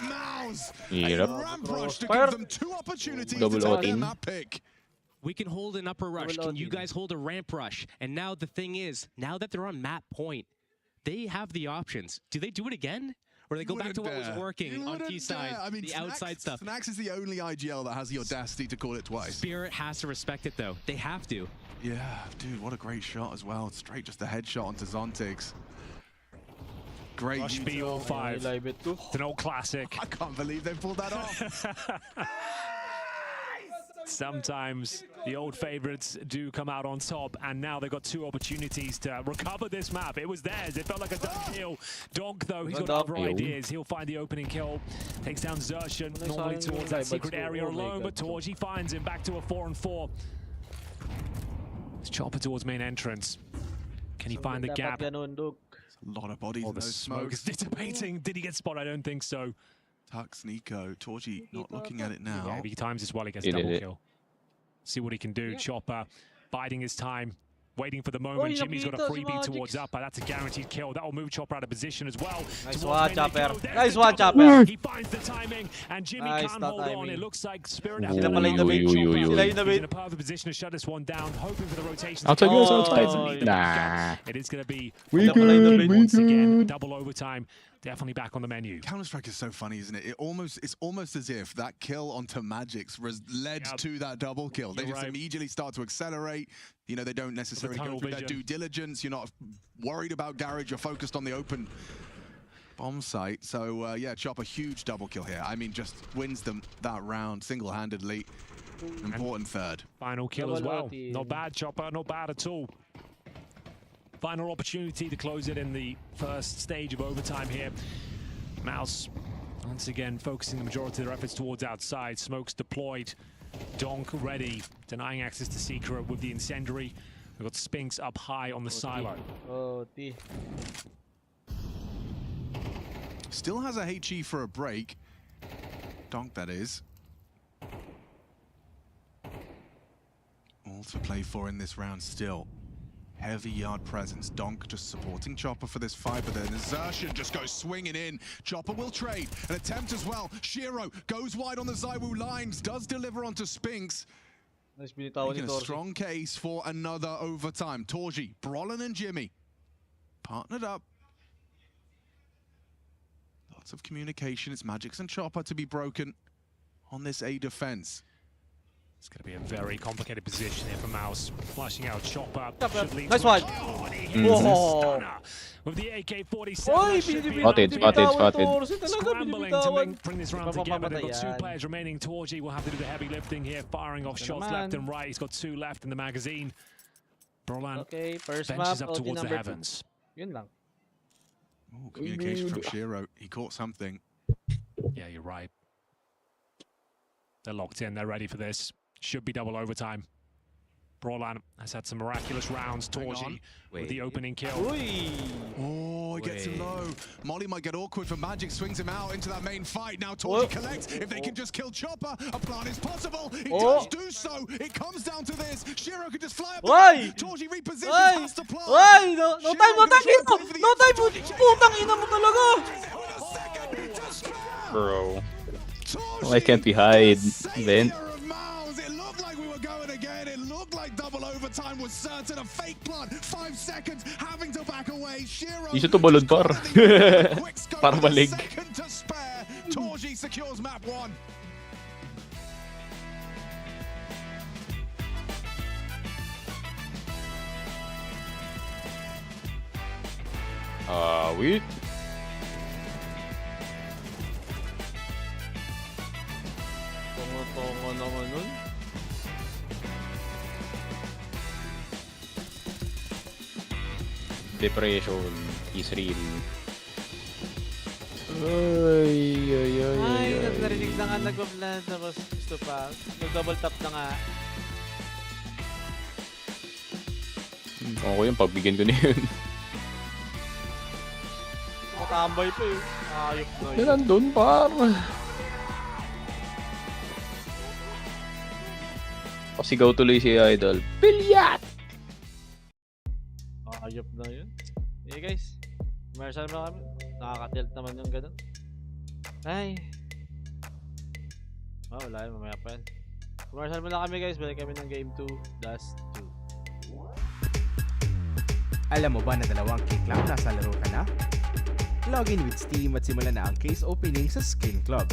MOUZ. A ramp rush to give them 2 opportunities to take their map pick. We can hold an upper rush. Can you guys hold a ramp rush? And now the thing is, now that they're on map point, they have the options. Do they do it again? Or they go back to what was working on T side, I mean, the outside stuff. Snax is the only IGL that has the audacity to call it twice. Spirit has to respect it though. They have to. Yeah, dude, what a great shot as well. Straight just a headshot onto Zontix. Great. Rush B all 5. It's an old classic. I can't believe they pulled that off. Sometimes the old favorites do come out on top, and now they've got 2 opportunities to recover this map. It was theirs. It felt like a done deal. Donk, though, he's got other ideas. He'll find the opening kill. Takes down Zershan, normally towards that secret area alone, but Torji finds him back to a 4-on-4. It's Chopper towards main entrance. Can he find the gap? A lot of bodies in The those smoke is smokes. dissipating. Did he get spotted? I don't think so. Tux, Nico, Torji not looking at it now. Yeah, if he times this well, he gets a double kill. See what he can do. Chopper biding his time, waiting for the moment. Jimmy's got a freebie towards upper. That's a guaranteed kill. That will move Chopper out of position as well. Nice one, Chopper. Nice one, Chopper. He finds the timing, and Jimmy can't hold on. It looks like Spirit has Sila done pala yung it. nabait. Sila yung He's in nabait. a perfect position to shut this one down, hoping for the rotation. Outside goes, outside. Doesn't Nah. It is going to be We good, once again, double overtime. Definitely back on the menu. Counter-Strike is so funny, isn't it? It's almost as if that kill onto Magix led to that double kill. They just immediately start to accelerate. You know, they don't necessarily go through their due diligence. You're not worried about garage. You're focused on the open bomb site. So, yeah, Chop a huge double kill here. I mean, just wins them that round single-handedly. Important third. Final kill as well. Not bad, Chopper. Not bad at all. Final opportunity to close it in the first stage of overtime here. MOUZ, once again, focusing the majority of their efforts towards outside. Smokes deployed. Donk ready, denying access to Secret with the incendiary. We've got Spinks up high on the silo. Still has a HE for a break. Donk, that is. All to play for in this round still. Heavy yard presence. Donk just supporting Chopper for this fight, but then Zershan just goes swinging in. Chopper will trade. An attempt as well. Shiro goes wide on the ZywOo lines. Does deliver onto Spinks. Making a strong case for another overtime. Torji, Brolan and Jimmy partnered up. Lots of communication. It's Magix and Chopper to be broken on this A defense. It's going to be a very complicated position here for MOUZ. Flashing out Chopper. Nice one! Whoa! With the AK-47. Spotted. Scrambling to bring this round together. They've got 2 players remaining. Torji will have to do the heavy lifting here, firing off shots left and right. He's got 2 left in the magazine. Brolan benches up towards the heavens. Yun lang. Ooh, communication from Shiro. He caught something. Yeah, you're right. They're locked in. They're ready for this. Should be double overtime. Brolan has had some miraculous rounds. Torji with the opening kill. Oh, he gets low. Molly might get awkward for Magic, swings him out into that main fight. Now Torji collects. If they can just kill Chopper, a plan is possible. He does do so. It comes down to this. Shiro can just fly up. Torji repositions, has to plan. No time dito! No time! Putang ina mo talaga! Bro. Why can't we hide? Vent. It looked like we were going again. It looked like double overtime was certain. A fake blood. 5 seconds. Having to back away. Shiro. Isa to balon par. Para balig. Second to spare. Torji secures map 1. Wait. Tungo naman nun. Depression is real. Ay. Narinig na nga nag-plan tapos gusto pa. Nag-double tap na nga. Okay yung pagbigyan ko na yun. Matambay pa eh. Ayok na Yan nandun par. Pasigaw tuloy si Idol. Bilyat! Ayop na yun. Hey guys, commercial na kami. Nakaka-tilt naman yung ganun. Ay. Wala yun, mamaya pa yan. Commercial muna kami guys, balik kami ng game 2, last 2. Alam mo ba na 2 kick lang nasa laro ka na? Login with Steam at simulan na ang case opening sa Skin Club,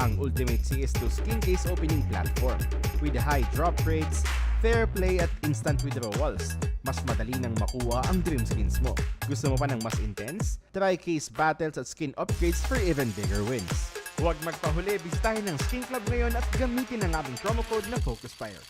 ang ultimate CS2 skin case opening platform with high drop rates, fair play at instant withdrawals. Mas madali nang makuha ang dream skins mo. Gusto mo pa ng mas intense? Try case battles at skin upgrades for even bigger wins. Huwag magpahuli, bisitahin ang Skin Club ngayon at gamitin ang aming promo code na FocusFire.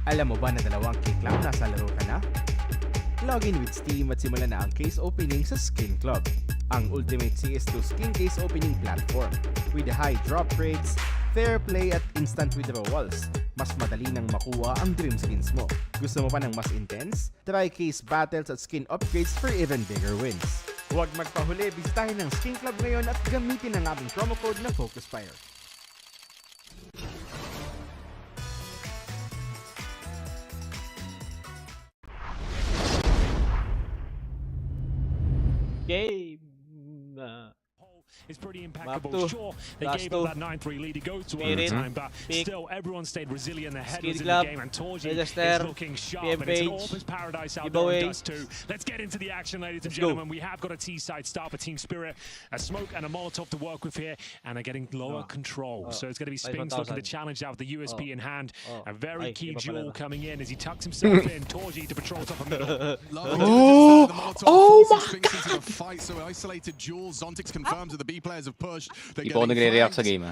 Alam mo ba na 2 click lang nasa laro ka na? Login with Steam at simulan na ang case opening sa Skin Club, ang ultimate CS2 skin case opening platform with high drop rates, fair play at instant withdrawals. Mas madali nang makuha ang dream skins mo. Gusto mo pa ng mas intense? Try case battles at skin upgrades for even bigger wins. Huwag magpahuli, bisitahin ang Skin Club ngayon at gamitin ang aming promo code na FocusFire. Game! Is pretty impeccable. Sure, they gave up that 9-3 lead to go to overtime, but still, everyone stayed resilient. Their head was in the game, and Torji is looking sharp. And it's an Orphan's paradise out there in Dust 2. Let's get into the action, ladies and gentlemen. We have got a T-side start for Team Spirit, a smoke and a Molotov to work with here, and they're getting lower control. So it's going to be Spinks looking to challenge out with the USP in hand. A very key duel coming in as he tucks himself in. Torji to patrol top of middle. Oh my God! Fight, so isolated duel. Zontix confirms that the B players have pushed. Di po nagre-react sa game,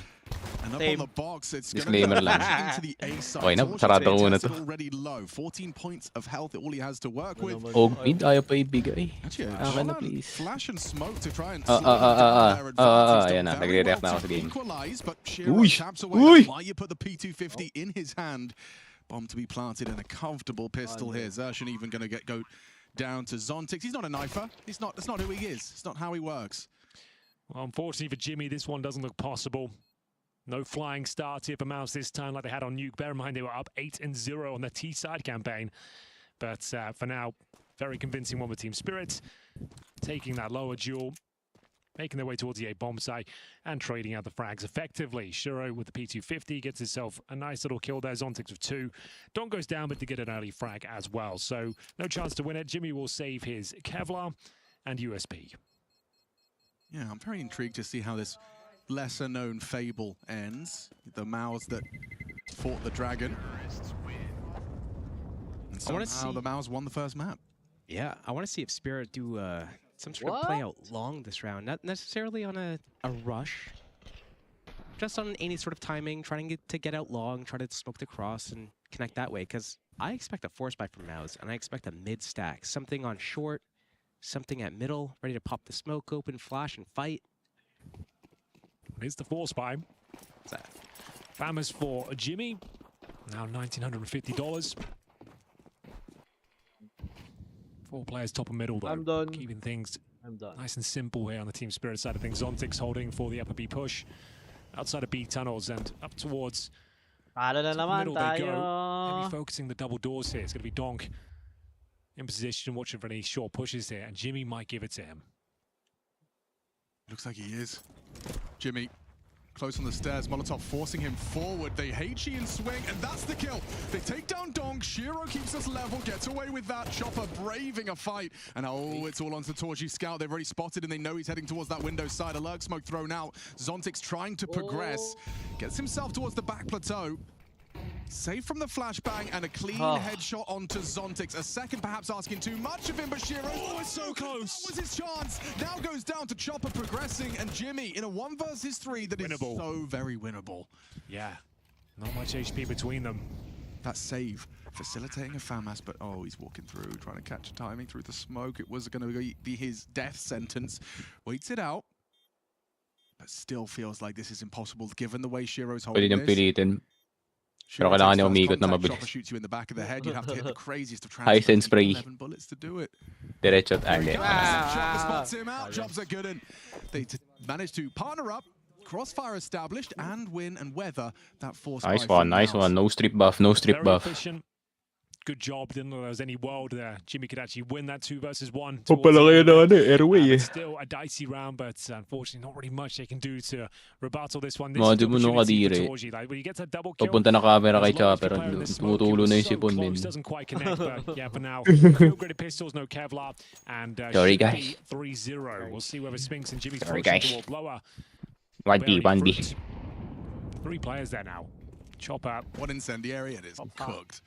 And up on the box, it's disclaimer lang. into the A side. Okay na, sarado ko na to. Already low. 14 points of health, all he has to work with. Og mid, ayaw pa ibigay. Actually, Akin na, please. Flash and smoke to try and ayan na, nagre-react na ako sa game. Uy! Why you put the P250 in his hand? Bomb to be planted and a comfortable pistol here. Zershan even going to go down to Zontix. He's not a knifer. That's not who he is. It's not how he works. Well, unfortunately for Jimmy, this one doesn't look possible. No flying start here for MOUZ this time like they had on Nuke. Bear in mind they were up 8-0 on their T-side campaign. But for now, very convincing one with Team Spirit. Taking that lower duel, making their way towards the A bomb site and trading out the frags effectively. Shiro with the P250 gets himself a nice little kill there. Zontix with 2. Don goes down but to get an early frag as well. So no chance to win it. Jimmy will save his Kevlar and USP. Yeah, I'm very intrigued to see how this lesser-known Fable ends. The MOUZ that fought the Dragon. And somehow the MOUZ won the first map. Yeah, I want to see if Spirit do some sort of play out long this round. Not necessarily on a rush. Just on any sort of timing, trying to get out long, try to smoke the cross and connect that way. Because I expect a force buy from MOUZ, and I expect a mid-stack. Something on short, something at middle, ready to pop the smoke open, flash, and fight. Here's the force buy. Famous for Jimmy. Now $1,950. 4 players top and middle though. I'm done. Keeping things nice and simple here on the Team Spirit side of things. Zontix holding for the upper B push. Outside of B tunnels and up towards the middle they go. Maybe focusing the double doors here. It's going to be Donk in position, watching for any short pushes here. And Jimmy might give it to him. Looks like he is. Jimmy, close on the stairs. Molotov forcing him forward. They hate and swing, and that's the kill. They take down Donk. Shiro keeps us level, gets away with that. Chopper braving a fight. And it's all onto the Torji scout. They've already spotted, and they know he's heading towards that window side. A lurk smoke thrown out. Zontix trying to progress. Gets himself towards the back plateau. Safe from the flashbang and a clean headshot onto Zontix. A second perhaps asking too much of him, but Shiro, it's so close. That was his chance. Now goes down to Chopper progressing, and Jimmy in a 1 versus 3 that is so very winnable. Yeah, not much HP between them. That save, facilitating a FAMAS, but he's walking through, trying to catch timing through the smoke. It was going to be his death sentence. Waits it out, but still feels like this is impossible given the way Shiro's holding this. Pero kailangan niya umikot na mabilis. Shoots you in the back of the head. You have to hit the craziest of high sense spray. 11 bullets to do it. Diretso at angle. Chopper spots him out. Jobs are good, and they managed to partner up. Crossfire established and win and weather that force. Nice one, nice one. No strip buff, no strip buff. Efficient. Good job. Didn't know there was any world there. Jimmy could actually win that 2 versus 1. Still a dicey round, but unfortunately not really much they can do to rebuttal this one. This Medyo mo nung kadire. Papunta na camera kay Chopper. Tumutulo na yung sipon min. Doesn't quite connect, but yeah, for now. No graded pistols, no Kevlar, and sorry guys. 3-0. We'll see whether Spinks and Jimmy's sorry guys. blower. 1B. 3 players there now. Chopper. What incendiary it is. Cooked.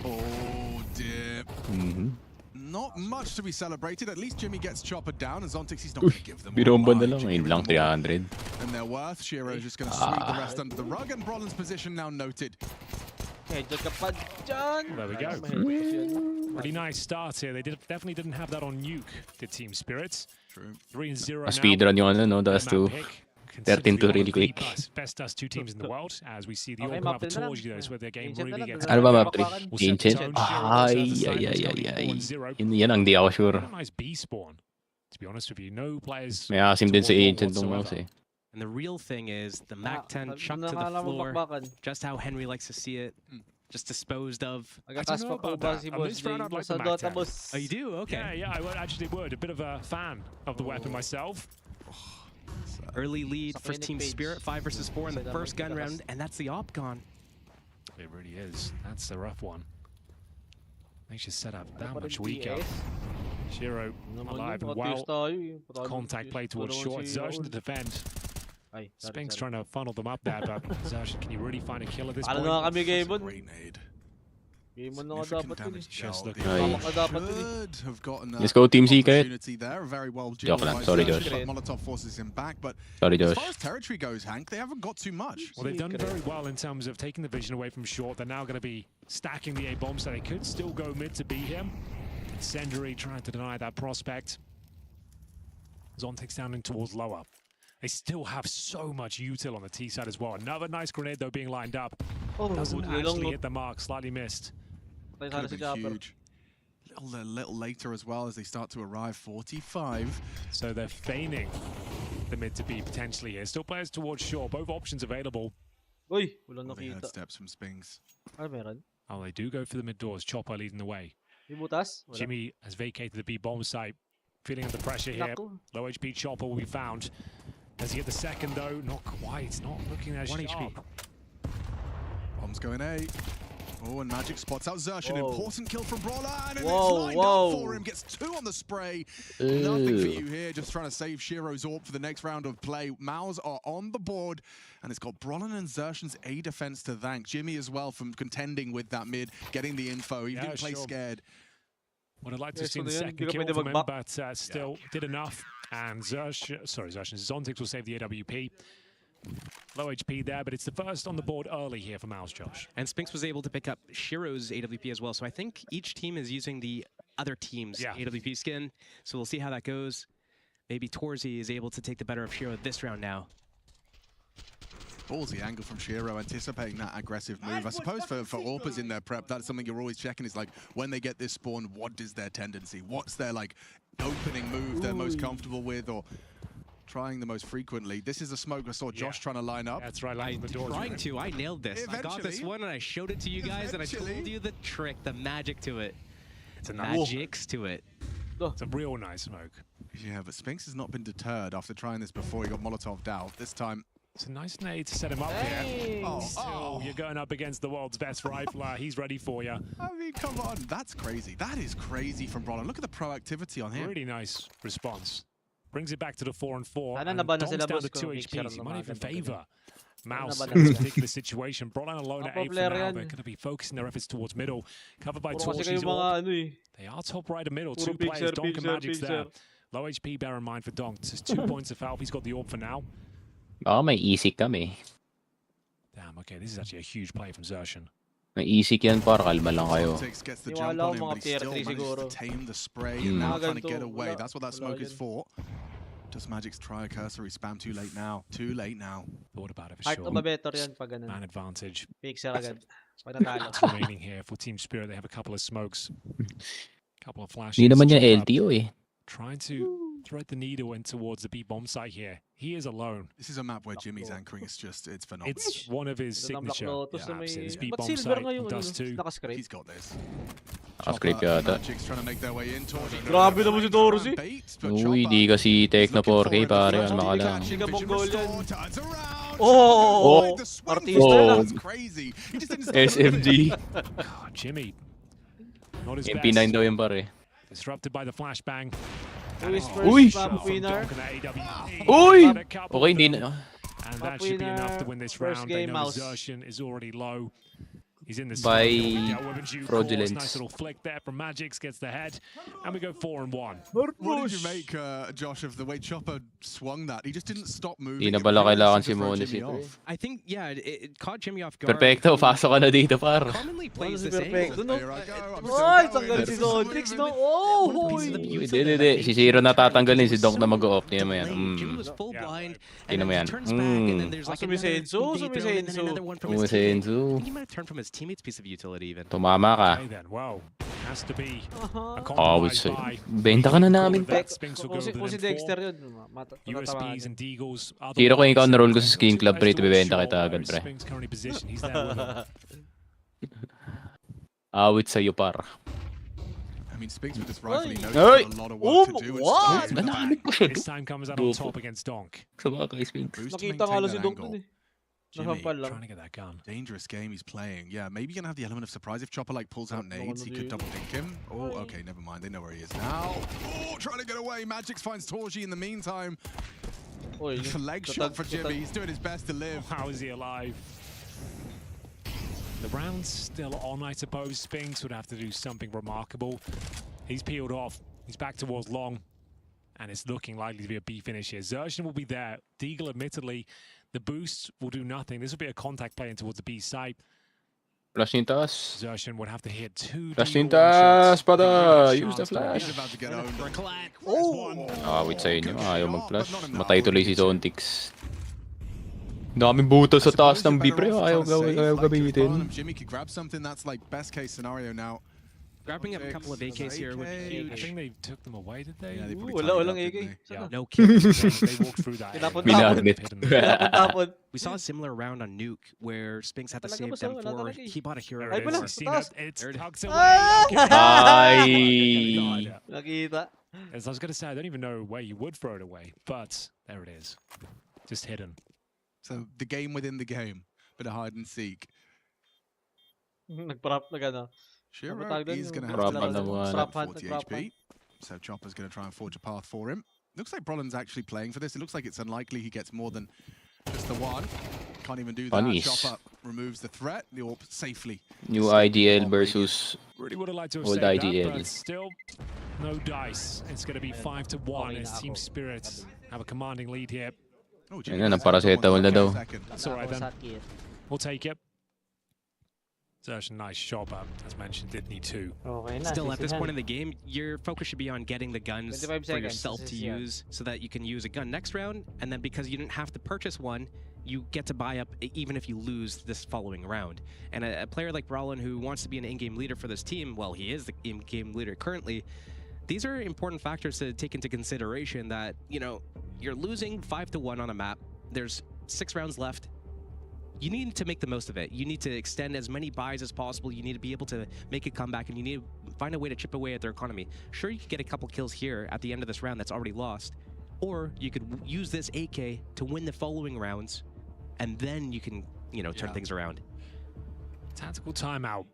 Oh dear. Not much to be celebrated. At least Jimmy gets Chopper down, and Zontix he's not going to give them Biromba na lang. Ayun lang 300. And they're worth. Shiro's just going to sweep the rest under the rug, and Brolin's position now noted. There we go. Really nice start here. They definitely didn't have that on Nuke, the Team Spirits. True. 3-0 now. Speedrun yung ano, no? Dust 2. 13-2 really quick. Best Dust 2 teams in the world, as we see the All-Craft Torji, though, where their game really gets... Ano ba map 3? Ancient? Ay. Yan ang di ako sure. Nice B spawn, to be honest with you. No players... May asim din sa Ancient ng MOUZ eh. And the real thing is the MAC-10 chucked to the floor, just how Henry likes to see it. Just disposed of. I don't know about that. This round I'd like the MAC-10. Oh, you do? Okay. Yeah, I actually would. A bit of a fan of the weapon myself. Early lead for Team Spirit, 5 versus 4 in the first gun round, and that's the op gone. It really is. That's the rough one. Makes you set up that much weaker. Shiro alive and well. Contact play towards short. Zershin to defend. Spinks trying to funnel them up there, but Zershin, can you really find a kill at this point? Great nade. Just look Have gotten Let's go Team Secret. there. Very well Joke lang. Sorry, Josh. Molotov forces him back, but Sorry, as Josh. far as territory goes, Hank, they haven't got too much. Well, they've done very well in terms of taking the vision away from short. They're now going to be stacking the A bomb, so they could still go mid to beat him. Incendiary trying to deny that prospect. Zontic's down in towards lower. They still have so much util on the T side as well. Another nice grenade though being lined up. Doesn't actually hit the mark, slightly missed. Could have been huge. A little later as well as they start to arrive. 45. So they're feigning the mid to be potentially here. Still players towards short. Both options available. Uy, They heard steps from Spinks. Oh, they do go for the mid doors. Chopper leading the way. Jimmy has vacated the B bomb site. Feeling under pressure here. Low HP Chopper will be found. Does he get the second though? Not quite. Not looking as 1 sharp. HP. Bomb's going A. Oh, and Magic spots out Zershin. Important kill from Brawler, and it's lined up for him. Gets 2 on the spray. Nothing for you here. Just trying to save Shiro's AWP for the next round of play. MOUZ are on the board, and it's got Brawler and Zershin's A defense to thank. Jimmy as well from contending with that mid, getting the info. He didn't play scared. Would have liked to see the second kill from him, but still did enough. And Zontix will save the AWP. Low HP there, but it's the first on the board early here for MOUZ, Josh. And Spinks was able to pick up Shiro's AWP as well, so I think each team is using the other team's AWP skin, so we'll see how that goes. Maybe Torzy is able to take the better of Shiro this round now. Ballsy angle from Shiro, anticipating that aggressive move. I suppose for AWPers in their prep, that's something you're always checking, is like, when they get this spawn, what is their tendency? What's their like opening move they're most comfortable with, or trying the most frequently? This is a smoke I saw Josh trying to line up. That's right, I nailed this. I got this one and I showed it to you guys and I told you the trick, the magic to it. It's a magics to it. It's a real nice smoke. Yeah, but Spinks has not been deterred after trying this before. He got Molotov out. This time, it's a nice nade to set him up here. Still, you're going up against the world's best rifler. He's ready for you. I mean, come on. That's crazy. That is crazy from Brawler. Look at the proactivity on him. Really nice response. Brings it back to the 4 and 4. And Dom's down to 2 HP. He might even favor MOUZ in this particular situation. Brawler alone at A for now. They're going to be focusing their efforts towards middle. Covered by Torchy's AWP. They are top right and middle. 2 players. Donk and Magic's there. Low HP, bear in mind for Donk. Just 2 points of help. He's got the AWP for now. Oh, may easy kami. Damn, okay. This is actually a huge play from Zershin. May easy yan, para kalma lang kayo. Gets the jump on him, but he still manages to tame the spray and now trying to get away. That's what that smoke is for. Does Magic's try a cursory spam too late now? Too late now. Thought about it for sure. Man advantage. That's remaining here for Team Spirit. They have a couple of smokes. Couple of flashes. Hindi naman niya LTO eh. Trying to thread the needle in towards the B bomb site here. He is alone. This is a map where Jimmy's anchoring. It's phenomenal. It's one of his signature. This B bomb site does too. He's got this. Naka-scrape yata. Magic's trying to make their way in. Grabe naman si Torzy. Uy, di kasi tech na 4K pare. Ano makalang. Artista That's crazy. SMG. Jimmy. Not his MP9 daw yun pare. Disrupted by the flashbang. Uy! Uy! Okay, hindi na. And that should be enough to win this round. They know Zershin is already low. He's in the by fraudulence. Nice little flick there from Magix, gets the head, and we go 4 and 1. What did you make, Josh, of the way Chopper swung that? He just didn't stop moving. Hindi na pala kailangan si Monis ito. I think, yeah, it caught Jimmy off guard. Perfecto, pasok ka na dito, par. Commonly plays this angle. Ay, tanggal si Zontrix, no? Oh! Hindi. Si Zero na tatanggalin, si Donk na mag-o-off niya mo yan. Jimmy was full blind, and then he turns back, and then there's like another one from his team. He might have turned from his teammate's piece of utility even. Tumama ka. Wow. Has to be a compromise by. Benta ka na namin. Kung si Dexter yun, USBs and Deagles. Zero ko yung ikaw na-roll ko sa skin club, pre. Bibenta kita agad, pre. Awit sa'yo, par. I mean, Spinks with this rifle, he knows he's got a lot of work to do. What? This time comes out on top against Donk. Nakita nga lang si Donk dun eh. Jimmy, trying to get that gun. Dangerous game he's playing. Yeah, maybe you're gonna have the element of surprise. If Chopper like pulls out nades, he could double dink him. Oh, okay, never mind. They know where he is now. Oh, trying to get away. Magix finds Torji in the meantime. Leg shot for Jimmy. He's doing his best to live. How is he alive? The round's still on, I suppose. Spinks would have to do something remarkable. He's peeled off. He's back towards long. And it's looking likely to be a B finish here. Zershin will be there. Deagle, admittedly, the boost will do nothing. This will be a contact play in towards the B side. Flash in taas. Zershin would have to hit 2 Flash in taas, pada! Use the flash. Awit sa inyo. Ayaw mag-flash. Matay tuloy si Zontix. Daming butas sa taas ng B, pre. Ayaw gamitin. Jimmy could grab something that's like best case scenario now. Grabbing up a couple of AKs here would be huge. I think they took them away, did they? Yeah, they walang AK. Yeah. No kidding. They walked through that. We saw a similar round on Nuke where Spinks had to save them for he bought a hero. It's tucked away. Nakita. As I was going to say, I don't even know where you would throw it away, but there it is. Just hidden. So the game within the game, but a hide and seek. Nagparap na gano'n. Shiro is going to have to use 40 HP. So Chopper's going to try and forge a path for him. Looks like Brolin's actually playing for this. It looks like it's unlikely he gets more than just the one. Can't even do that. Chopper removes the threat. The AWP safely. New IDL versus really would have liked to have old IDL. That, but still, no dice. It's going to be 5-1 as Team Spirit have a commanding lead here. Oh, Ayan na, paracetamol na daw. That's alright then. We'll take it. Such a nice shot, but as mentioned, did need 2. Still, at this point in the game, your focus should be on getting the guns for yourself to use so that you can use a gun next round, and then because you didn't have to purchase one, you get to buy up even if you lose this following round. And a player like Brolin who wants to be an in-game leader for this team, well, he is the in-game leader currently, these are important factors to take into consideration that, you know, you're losing 5-1 on a map. There's 6 rounds left. You need to make the most of it. You need to extend as many buys as possible. You need to be able to make a comeback, and you need to find a way to chip away at their economy. Sure, you could get a couple kills here at the end of this round that's already lost, or you could use this AK to win the following rounds, and then you can, you know, turn things around. Tactical timeout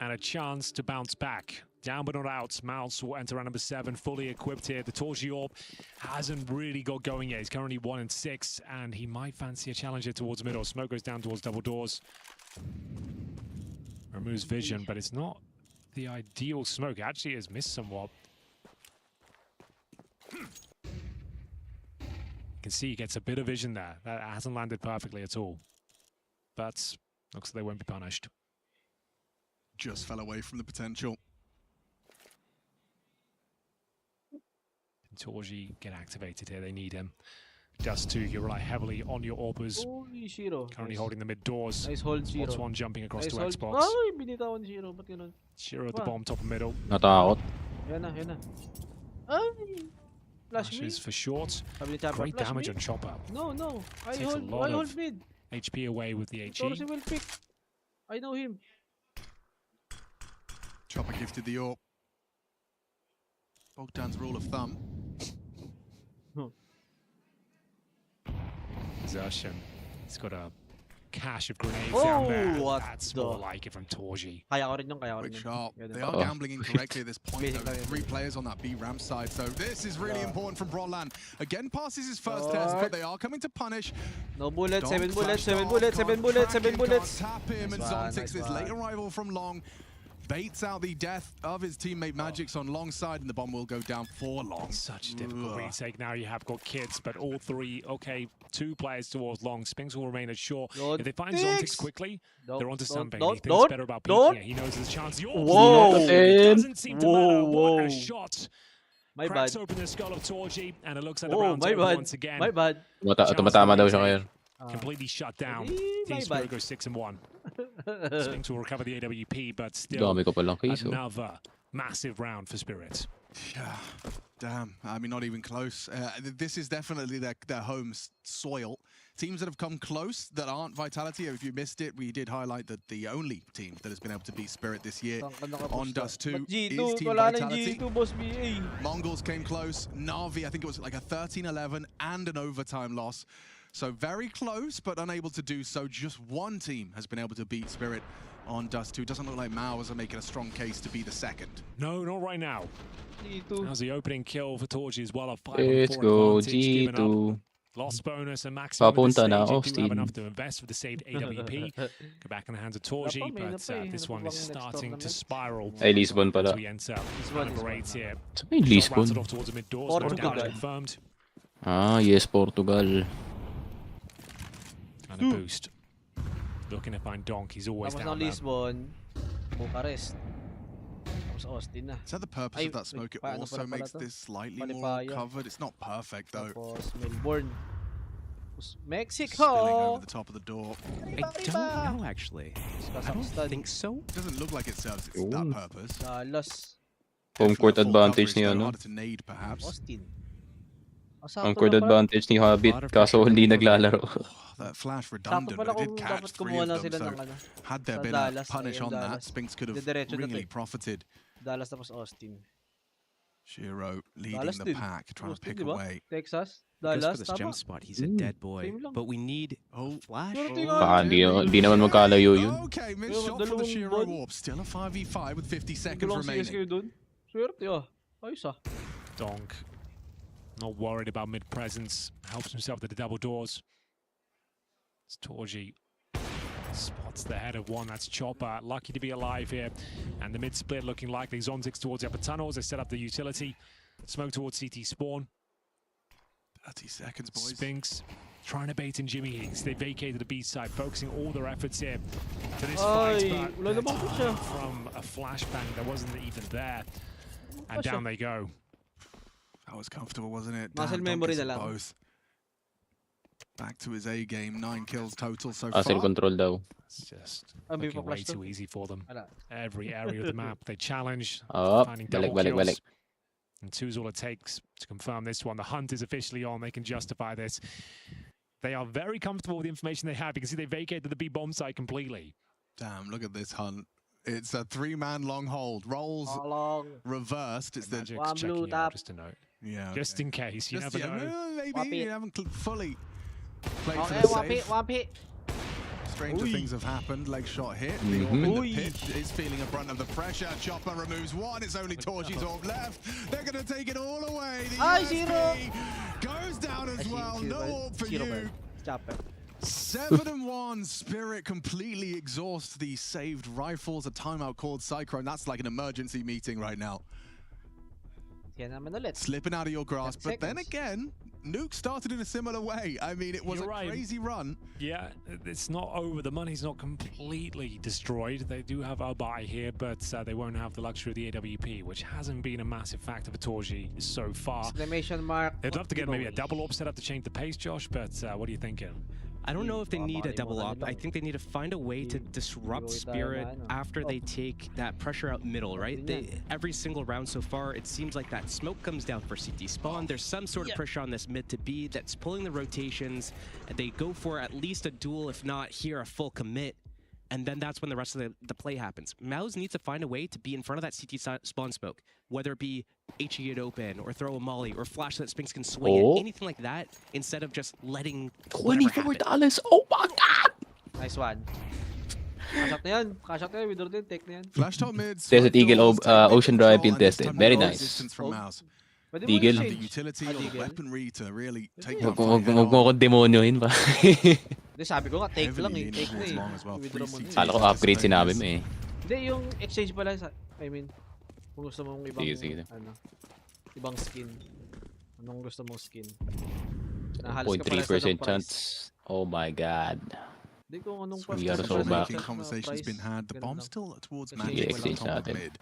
and a chance to bounce back. Down but not out. MOUZ will enter round number 7, fully equipped here. The Torji AWP hasn't really got going yet. He's currently 1-6, and he might fancy a challenger towards middle. Smoke goes down towards double doors. Removes vision, but it's not the ideal smoke. It actually has missed somewhat. You can see he gets a bit of vision there. That hasn't landed perfectly at all. But looks like they won't be punished. Just fell away from the potential. Torji get activated here, they need him. Dust2, you rely heavily on your AWPers. Currently holding the mid doors. Nice hold, Shiro. What's one jumping across to hold. Xbox. Ay, binitawan si Shiro. Ba't ganun? Shiro at the bomb, top and middle. Natakot. Yan na, yan na. Ay! Flashes for short. Great damage on Chopper. No. I Takes hold mid. HP away with the HE. Torsi will pick. I know him. Chopper gifted the AWP. Bogdan's rule of thumb. Zershin. He's got a cache of grenades down there. That's more like it from Torji. Quick shot. They are gambling incorrectly at this point. 3 players on that B ramp side. So this is really important from Brolan. Again, passes his first test, but they are coming to punish. No bullets, 7 bullets, 7 bullets, 7 bullets, 7 bullets. Tap him, and Zontix, this late arrival from Long, baits out the death of his teammate Magix on Long side, and the bomb will go down for Long. Such a difficult retake. Now you have got kids, but all 3, okay, 2 players towards Long. Spinks will remain at short. If they find Zontix quickly, they're onto something. He thinks better about peeking it. He knows there's a chance. Whoa! It doesn't seem to matter. What a shot. My Cracks bad. open the skull of Torji, and it looks like the round's over once again. My bad. Tumatama daw siya ngayon. Completely shut down. Team Spirit goes 6-1. Spinks will recover the AWP, but still another massive round for Spirit. Yeah, damn. I mean, not even close. This is definitely their home soil. teams that have come close that aren't Vitality. If you missed it, we did highlight that the only team that has been able to beat Spirit this year on Dust 2 is Team Vitality. MongolZ came close. Na'Vi, I think it was like a 13-11 and an overtime loss. So very close, but unable to do so. Just one team has been able to beat Spirit on Dust 2. Doesn't look like MOUZ are making a strong case to be the second. No, not right now. How's the opening kill for Torji as well? A 5-4 Let's go, advantage given G2. up. Lost bonus and maximum at this Papunta stage. na, You do have Austin. enough to invest for the saved AWP. Go back in the hands of Torji, but this one is starting to spiral Ay, Lisbon as pala. we enter Calibrate here. Sa may Shot Lisbon? rattled off towards the mid doors. No Portugal. damage confirmed. Ah, yes, Portugal. And a boost. Looking to find Donk. He's always Tapos down ng there. Lisbon, Bucharest. Tapos Austin na. Is that the purpose Ay, of that smoke? It paano also pala makes to? this slightly more Palipaya. covered. It's not perfect though. Tapos Melbourne. Tapos Spilling Mexico! over the top of the door. I don't know, actually. I don't think so. It doesn't look like it serves its Ooh. that purpose. Dallas. Home court Full advantage coverage, ni though, ano. harder to nade, perhaps. Austin. Home court advantage ni Habit, kaso hindi naglalaro. That flash Sakto redundant, pala but it kung did dapat catch 3 kumuha of na them, sila so ng ano. had there Sa been Dallas, a punish ayun, on that, Dallas. Spinks could have Didiretso na really to. profited. Dallas tapos Austin. Shiro leading Dallas the din. pack, trying to Austin, pick di ba? away. Texas. Goes for Dallas, this tama. gem spot. He's a dead boy. Same lang. But we need Oh, flash. Baka di naman magkalayo yun. Okay, missed shot for the Shiro Warp. Still a 5v5 with 50 seconds Dalawang remaining. CSGO dun. Swerte ah. Ayos ah. Donk. Not worried about mid presence. Helps himself to the double doors. It's Torji. Spots the head of one. That's Chopper. Lucky to be alive here. And the mid split looking likely. Zonzix towards the upper tunnels. They set up the utility. Smoke towards CT spawn. 30 seconds, boys. Spinks trying to bait in Jimmy Higgs. They vacated the B side, focusing all their efforts here to this fight. But wala namang they're siya. from a flashbang that wasn't even there. And down they go. That was comfortable, wasn't it? Muscle Damn, memory Donkey na lang. both. Back to his A game, 9 kills total so Asset far. control daw. It's just May looking way pa-flash to. too easy for them. Ala. Every area of the map they challenge, Up, finding balik, double balik, kills. balik. And 2's all it takes to confirm this one. The hunt is officially on. They can justify this. They are very comfortable with the information they have. You can see they vacated the B bomb site completely. Damn, look at this hunt. It's a 3-man long hold. Rolls Long. reversed. It's the Magic's One checking blue it tap. out, just a note. yeah. Just okay. in case, you Just, never yeah, know. maybe Wap you it. haven't fully played for Okay, the one hit, safe. one hit. Stranger Oi. things have happened. Leg shot hit. The orb in Oi. the pit is feeling a brunt of the pressure. Chopper removes one. It's only Torji's orb left. They're going to take it all away. The Ay, USP goes down as well. No orb for you. 7-1. Spirit completely exhaust the saved rifles. A timeout called Cyclone. That's like an emergency meeting right now. Yan naman ulit. Slipping out of your grasp. 10 But then seconds. again, Nuke started in a similar way. I mean, it was You're a right. crazy run. Yeah, it's not over. The money's not completely destroyed. They do have a buy here, but they won't have the luxury of the AWP, which hasn't been a massive factor for Torji so far. Exclamation mark. They'd love to get maybe a double orb set up to change the pace, Josh, but what are you thinking? I don't know if they need a double Baka up. I think they need to find a way to disrupt Spirit after they take that pressure out middle, right? Every single round so far, it seems like that smoke comes down for CT spawn. There's some sort of pressure on this mid to B that's pulling the rotations. And they go for at least a duel, if not here, a full commit. And then that's when the rest of the play happens. MOUZ needs to find a way to be in front of that CT spawn smoke, whether it be HE it open, or throw a molly, or flash so that Spinks can swing it, anything like that, instead of just letting $24. Oh my god! Nice one. Cash out na yan. Cash out na yan. Withdraw din. Take na yan. Flash top mid. Desert Eagle Ocean Drive been tested. Very nice. Resistance from MOUZ. Pwede mo Deagle. The i-change. utility or the Deagle. weaponry to really take Huwag that fight mo akong demonyohin pa. Hindi, sabi ko nga, take Heavily lang eh. leaning Take na towards eh. long as well. Withdraw mo na 3 eh. Kala ko upgrade sinabi mo eh. Hindi, yung exchange pala sa, I mean, kung gusto mong ibang, Sige. ano, ibang skin. Anong gusto mong skin? Nahalos ka pala sa 0.3% price. chance. Oh my god. Hindi kung anong We price are ka so sa back. Making price, conversations been had. The ganun bomb's lang. still towards Sige, Magic exchange on top of natin. mid.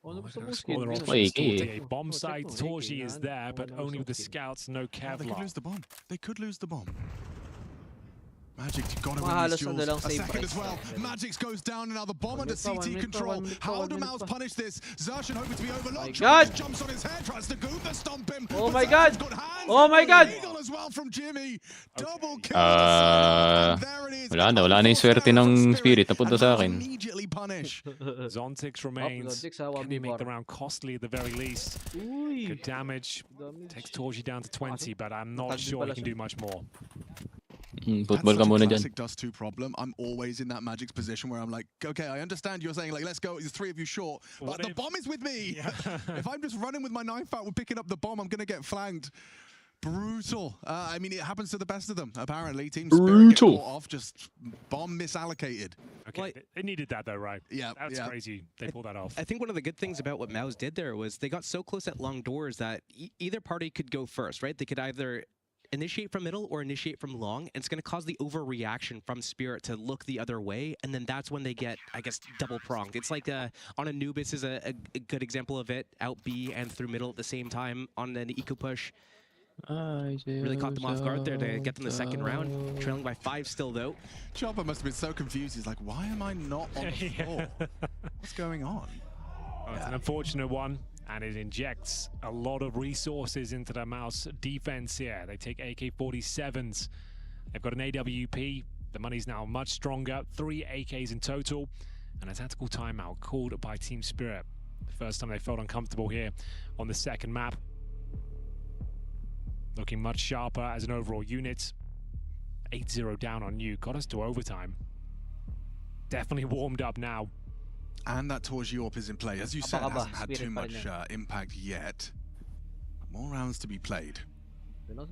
Ano gusto They're mong gonna skin? score their Ganun. options, Wait, taunting a bomb check site. mo, Torji check is mo, there, yan. but Ano gusto only with the mong skin? scouts, no Oh, they could Kevlar. lose the bomb. They could lose the bomb. Magic, you gotta win these duels. A second as well. Magix goes down, and now the bomb under CT control. How do MOUZ punish this? Xerxan hoping to be overlooked. Jumps on his head, tries to Gunther stomp him. Oh my god! Oh my god! Eagle as well from Jimmy. Double kill. Wala na yung swerte ng Spirit napunta sa akin. Immediately punish. Zontix remains. Can he make the round costly at the very least? Good damage. Takes Torji down to 20, but I'm not sure he can do much more. Football ka muna dyan. Classic Dust 2 problem. I'm always in that Magic's position where I'm like, okay, I understand you're saying, like, let's go, there's 3 of you short, but the bomb is with me. Yeah. If I'm just running with my knife out, we're picking up the bomb, I'm going to get flanked. Brutal. I mean, it happens to the best of them, apparently. Team Spirit get caught off, just bomb misallocated. Okay, well, they needed that though, right? Yeah. That's crazy. They pulled that off. I think one of the good things about what MOUZ did there was they got so close at long doors that either party could go first, right? They could either initiate from middle or initiate from long, and it's going to cause the overreaction from Spirit to look the other way, and then that's when they get, I guess, double-pronged. It's like on Anubis is a good example of it, out B and through middle at the same time on an eco push. Really caught them off guard there to get them the second round, trailing by 5 still though. Chopper must have been so confused, he's like, why am I not on the floor? What's going on? Oh, it's an unfortunate one. And it injects a lot of resources into the MOUZ defense here. They take AK-47s. They've got an AWP. The money's now much stronger. 3 AKs in total. And a tactical timeout called by Team Spirit. The first time they felt uncomfortable here on the second map. Looking much sharper as an overall unit. 8-0 down on you. Got us to overtime. Definitely warmed up now. And that Torji AWP is in play. As you said, hasn't had too much impact yet. More rounds to be played. The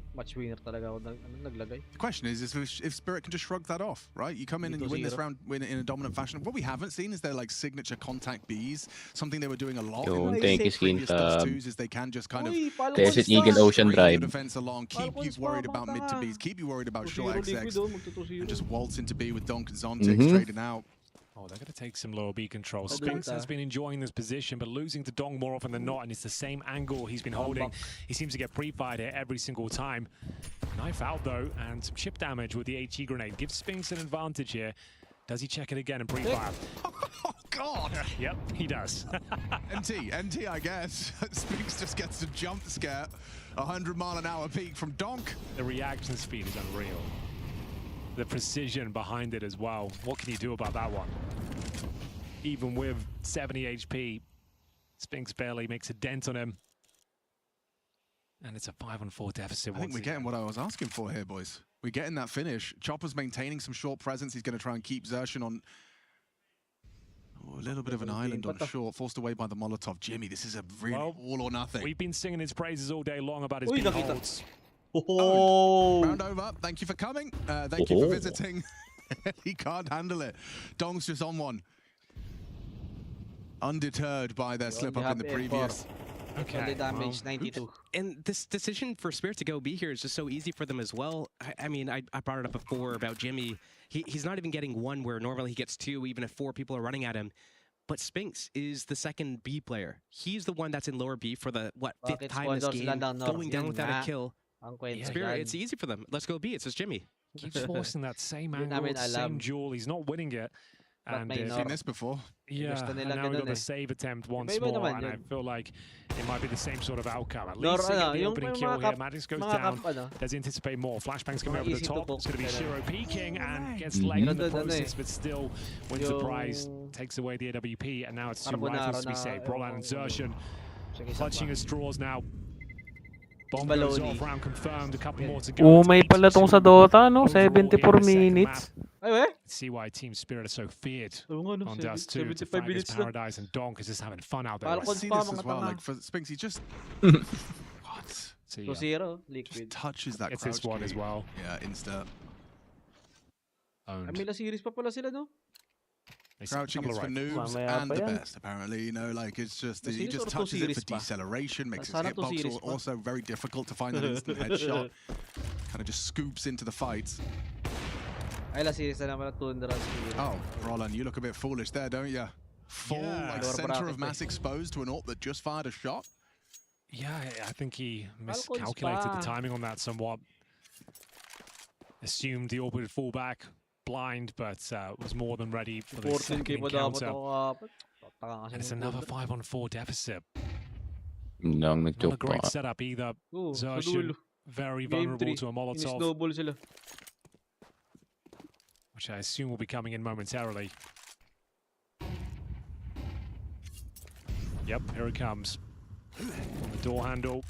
question is if Spirit can just shrug that off, right? You come in and you win this round in a dominant fashion. What we haven't seen is their like signature contact Bs, something they were doing a lot. Thank you, Skin. Is they can just kind of Desert Eagle Ocean Drive. Defense along, keep you worried about mid to Bs, keep you worried about short XX, and just waltz into B with Donk and Zontix trading out. Oh, they're going to take some lower B control. Spinks has been enjoying this position, but losing to Dong more often than not, and it's the same angle he's been holding. He seems to get pre-fired here every single time. Knife out, though, and some chip damage with the HE grenade. Gives Spinks an advantage here. Does he check it again and pre-fire? Oh, God! Yep, he does. NT, I guess. Spinks just gets a jump scare. 100-mile-an-hour peak from Donk. The reaction speed is unreal. The precision behind it as well. What can you do about that one? Even with 70 HP, Spinks barely makes a dent on him. And it's a 5-on-4 deficit. I think we're getting what I was asking for here, boys. We're getting that finish. Chopper's maintaining some short presence. He's going to try and keep Xerxan on a little bit of an island on short, forced away by the Molotov. Jimmy, this is a really all or nothing. We've been singing his praises all day long about his big holds. Oh. Round over. Thank you for coming. Thank you for visiting. He can't handle it. Dong's just on one. Undeterred by their slip up in the previous. Okay. Damage 92. And this decision for Spirit to go B here is just so easy for them as well. I mean, I brought it up before about Jimmy. He's not even getting 1 where normally he gets 2, even if 4 people are running at him. But Spinks is the second B player. He's the one that's in lower B for the, 5th time this game, going down without a kill. Spirit, it's easy for them. Let's go B. It's just Jimmy. Keeps forcing that same angle, same duel. He's not winning it. And I've seen this before. Yeah, and now we got the save attempt once more, and I feel like it might be the same sort of outcome. At least they get the opening kill here. Magix goes down. Does anticipate more. Flashbangs come over the top. It's going to be Shiro peeking and gets laid in the process, but still wins the prize. Takes away the AWP, and now it's 2 rifles to be saved. Roland and Xerxan clutching his straws now. Bomb goes off, round confirmed, a couple more to go. May pala tong sa Dota, no? 74 minutes. See why Team Spirit is so feared on Dust 2 to fight this Paradise, and Donk is just having fun out there. I see this as well, like for Spinks, he just... what? Just touches that crouch. It's this one as well. Yeah, insta. Amila series pa pala sila, no? Crouching is for noobs and the best, apparently. You know, like it's just he just touches it for deceleration, makes his hitbox also very difficult to find an instant headshot. Kind of just scoops into the fights. Oh, Roland, you look a bit foolish there, don't you? Full like center of mass exposed to an AWP that just fired a shot. Yeah, I think he miscalculated the timing on that somewhat. Assumed the AWP would fall back blind, but was more than ready for the 14k second pa dapat encounter. ako And it's another 5-on-4 deficit. Lang Not a nag-joke great pa. setup either. sa Zertian dulo. very Game vulnerable 3. to a Molotov, Ini-snowball sila. which I assume will be coming in momentarily. Yep, here it comes. On the door handle.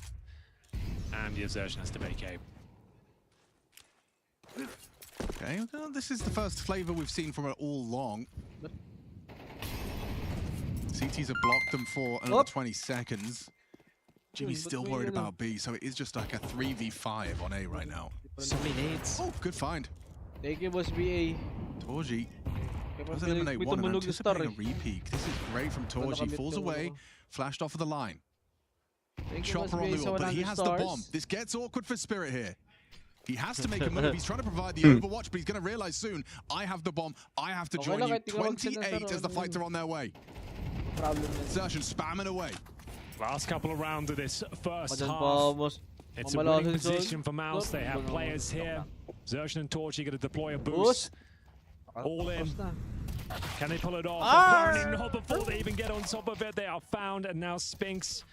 And the Zertian has to vacate. Okay, well, this is the first flavor we've seen from it all long. CTs have blocked them for another 20 seconds. Jimmy's still worried about B, so it is just like a 3v5 on A right now. So many nades. Oh, good find. Thank you, boss BA. Torji Kaya does pag eliminate may one and tumulog na star anticipating a repeat. This is great from Torji. Falls away, flashed off of the line. Thank you, boss Chopper on BA the sa wall, but he 100 has the stars. bomb. This gets awkward for Spirit here. He has to make a move. He's trying to provide the overwatch, but he's going to realize soon, I have the bomb. I have to Okay join lang, you. kahit ikaw mag-send ng 28 taro, as the ano fights are on their way. Problem na. Zertian spamming away. Last couple of rounds of this first Madan half. pa, boss. It's a Mamalasin winning zone. position for MOUZ. They have Ano, players here. Zertian and Torchy going to deploy a Boost. boost. All in. Tapos na. Can they pull it off? Ah! Apparently not before they even get on top of it. They are found, and now Spinks.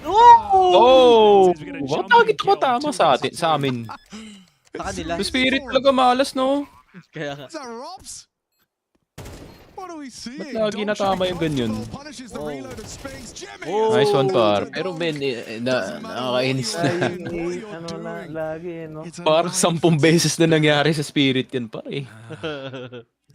Oh! Says we're gonna What jump and target ko kill tama two sa versus amin? Sa kanila. The Spirit talaga malas, no? Kaya nga. Is that Robs? What are we seeing? Ba't lagi natama yung ganyan? Punishes the reload of Spinks. Jimmy! Oh. Nice one, par. Pero men, nakakainis na. Ano na, lagi, no? Parang 10 beses na nangyari sa Spirit yan, pare.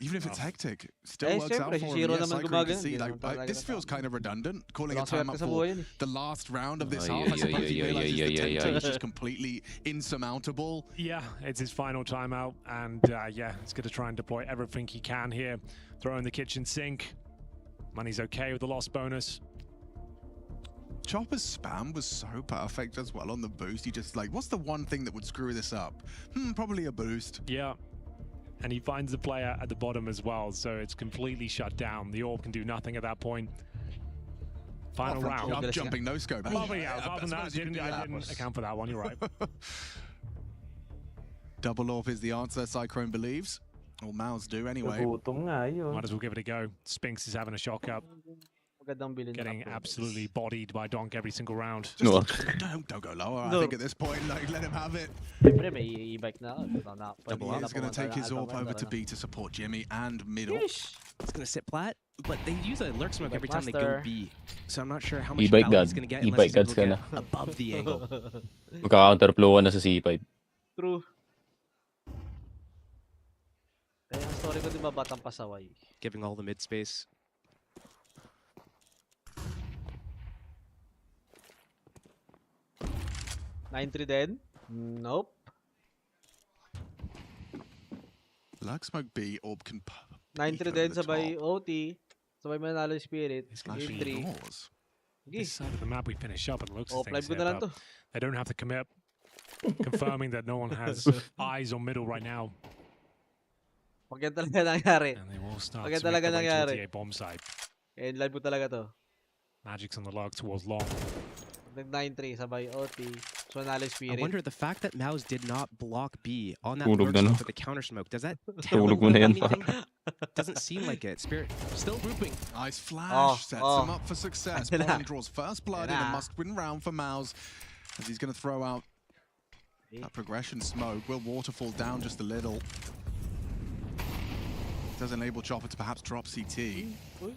Even if it's hectic, still works out syempre, for si Shiro him. Yes, naman I agree to gumagano. see. Hindi Like, naman talaga this feels kind of redundant, calling Walang a time swerte up sa for buhay yan eh. the last round of this Ay, half. I ay, suppose ay, he ay, realizes ay, the ay, ay, temptation ay. is just completely insurmountable. Yeah, it's his final timeout, and yeah, he's going to try and deploy everything he can here. Throw in the kitchen sink. Money's okay with the loss bonus. Chopper's spam was so perfect as well on the boost. He just like, what's the one thing that would screw this up? Probably a boost. Yeah. And he finds the player at the bottom as well, so it's completely shut down. The AWP can do nothing at that point. Final round. Jumping no scope. Apart from that, I didn't account for that one, you're right. Double AWP is the answer, Cyclone believes. Or MOUZ do anyway. Nagutom nga yun. Might as well give it a go. Spinks is having a shock up, Magandang bilhin getting na absolutely bodied by Donk every single round. No. Don't go lower. No. I think at this point, like, let him have it. Siyempre, may e-bike na. He's going to take his AWP over to B to support Jimmy and middle. It's gonna sit plat, but they use a lurk smoke every time they go Master. B. So I'm not sure how much E-bike value he's god. gonna get E-bike unless gods he's ka able na. to get above the angle. Magka-counterflow ka na sa C5. True. Kaya ang story ko, di ba, batang pasaway. Giving all the mid space. Nine-3 din? Nope. Lurk smoke B, Orb can 9-3 din, sabay OT. Sabay manalo yung Spirit. Clash 8-3. doors. This side of the map we finish up and looks at Offline things ko na here, lang to. but they don't have to commit. Confirming that no one has eyes on middle right now. Pag yan talaga nangyari. And they will start Pag yan to make talaga their way towards nangyari. the A bomb side. And live mo talaga to. Magic's on the log towards long. Nag 9-3, sabay OT. So manalo yung I Spirit. wonder the fact that MOUZ did not block B on that Tulog lurk na, no? smoke with the counter smoke. Does that tell Tulog mo na yan, anything? Doesn't seem like it. Spirit still grouping. Nice flash. Oh, Sets oh. him up for success. Ayan na. Bottom draws first blood in a must-win round for MOUZ. As he's going to throw out that progression smoke. Will waterfall down just a little. Does enable Chopper to perhaps drop CT. Uy,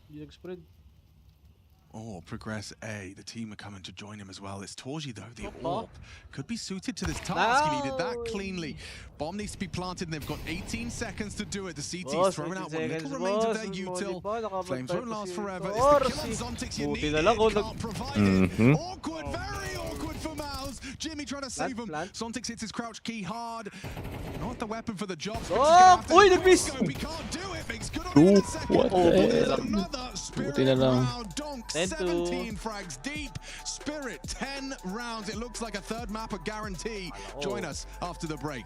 hindi nag-spread. Or progress A. The team are coming to join him as well. It's Torji though, the AWP. Could be suited to this task. He needed that cleanly. Bomb needs to be planted and they've got 18 seconds to do it. The CT's throwing out what little remains of their util. Flames won't last forever. It's the kill on Zontix you need. Can't provide it. Awkward, very awkward for MOUZ. Jimmy trying to save him. Zontix hits his crouch key hard. Not the weapon for the job. Uy, nag-miss! He can't do it. Makes good on it in a second. What the hell? Another Spirit Buti na lang. round. Donk 17 frags deep. Spirit 10 rounds. It looks like a third map a guarantee. Join us after the break.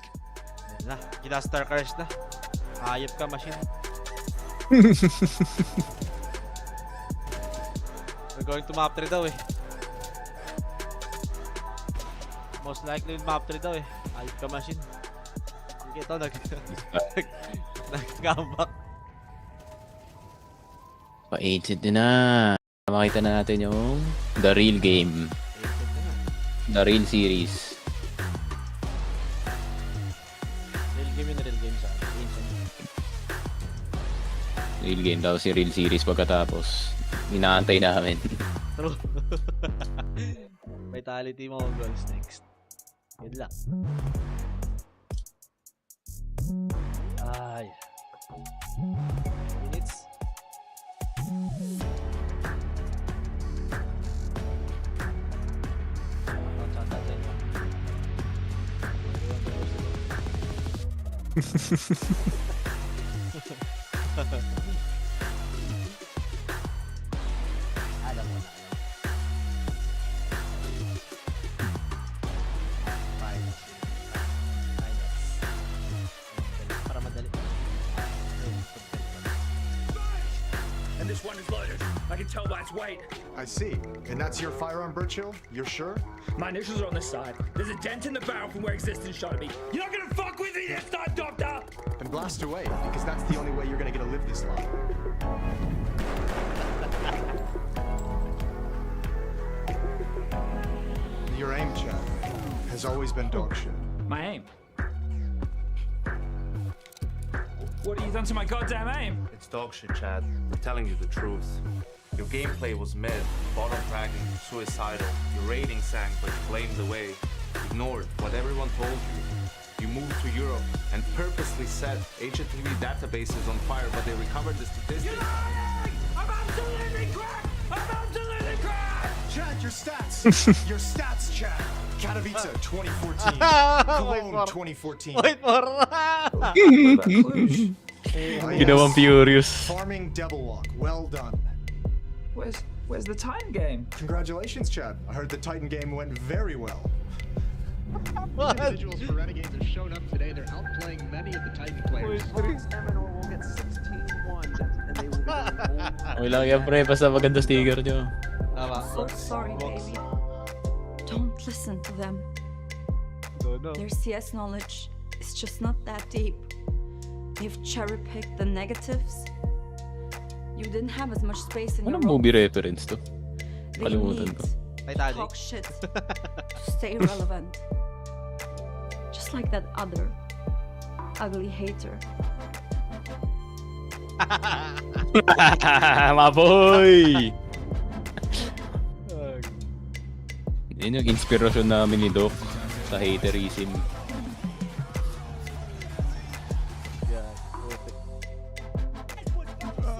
Na, kina-star cars na. Hayop ka, machine. We're going to map 3 daw eh. Most likely map 3 daw eh. Hayop ka, machine. Ito, nag-comeback. Pa-agent din na. Makita na natin yung The Real Game. The Real Series. Real game yun, real game sa akin. Real Game daw si Real Series pagkatapos. Inaantay namin. True. Vitality MongolZ next. Good luck. Ay. Minutes. Alam mo na. Para madali. And this one is loaded. I can tell by its weight. I see. And that's your firearm, Birchill? You're sure? My initials are on this side. There's a dent in the barrel from where existence shot at me. You're not gonna fuck with me this time, Doctor! Then blast away, because that's the only way you're gonna get to live this long. Your aim, Chad, has always been dog shit. My aim? What have you done to my goddamn aim? It's dog shit, Chad. I'm telling you the truth. Your gameplay was mid, bottom fragging, suicidal. Your rating sank, but you blamed away. Ignored what everyone told you. You moved to Europe and purposely set HTTP databases on fire, but they recovered the statistics. You're lying! I'm absolutely crack! I'm absolutely crack! Chad, your stats! Your stats, Chad! Katowice 2014. Cologne 2014. Wait for Ginawang furious. Farming Devil Walk. Well done. Where's the Titan game? Congratulations, Chad. I heard the Titan game went very well. Individuals for Renegades have shown up today. They're outplaying many of the Titan players. Eminor will get 16-1 and they will be Okay lang yan, pre. Basta maganda sticker nyo. So sorry, baby. Don't listen to them. Their CS knowledge is just not that deep. They've cherry-picked the negatives. You didn't have as much space in your Anong movie reference to? They Kalimutan ko. need to talk shit to stay relevant. Just like that other ugly hater. My boy! Yun yung inspirasyon namin ni Doc sa haterism.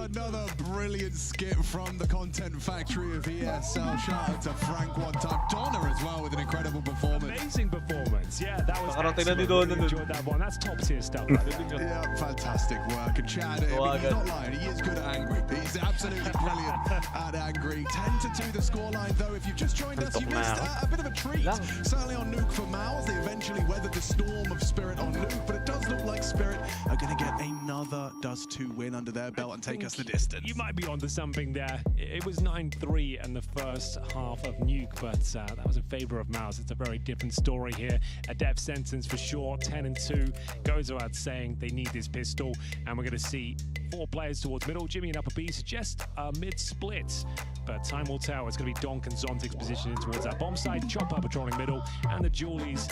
Another brilliant skit from the content factory of ESL. Shout out to Frank one time. Donna as well with an incredible performance. Amazing performance. Yeah, that was excellent. Really enjoyed that one. That's top tier stuff. Yeah, fantastic work. And Chad, he's not lying. He is good at angry. He's absolutely brilliant at angry. 10-2 the scoreline, though. If you've just joined us, you missed a bit of a treat. Certainly on Nuke for MOUZ. They eventually weathered the storm of Spirit on Nuke, but it does look like Spirit are going to get another Dust2 win under their belt and take us the distance. You might be onto something there. It was 9-3 in the first half of Nuke, but that was in favor of MOUZ. It's a very different story here. A death sentence for sure. 10-2 goes without saying they need this pistol, and we're going to see 4 players towards middle. Jimmy and Upper B suggest a mid-split, but time will tell. It's going to be Donk and Zontic's position towards that bomb side. Chopper patrolling middle, and the Julies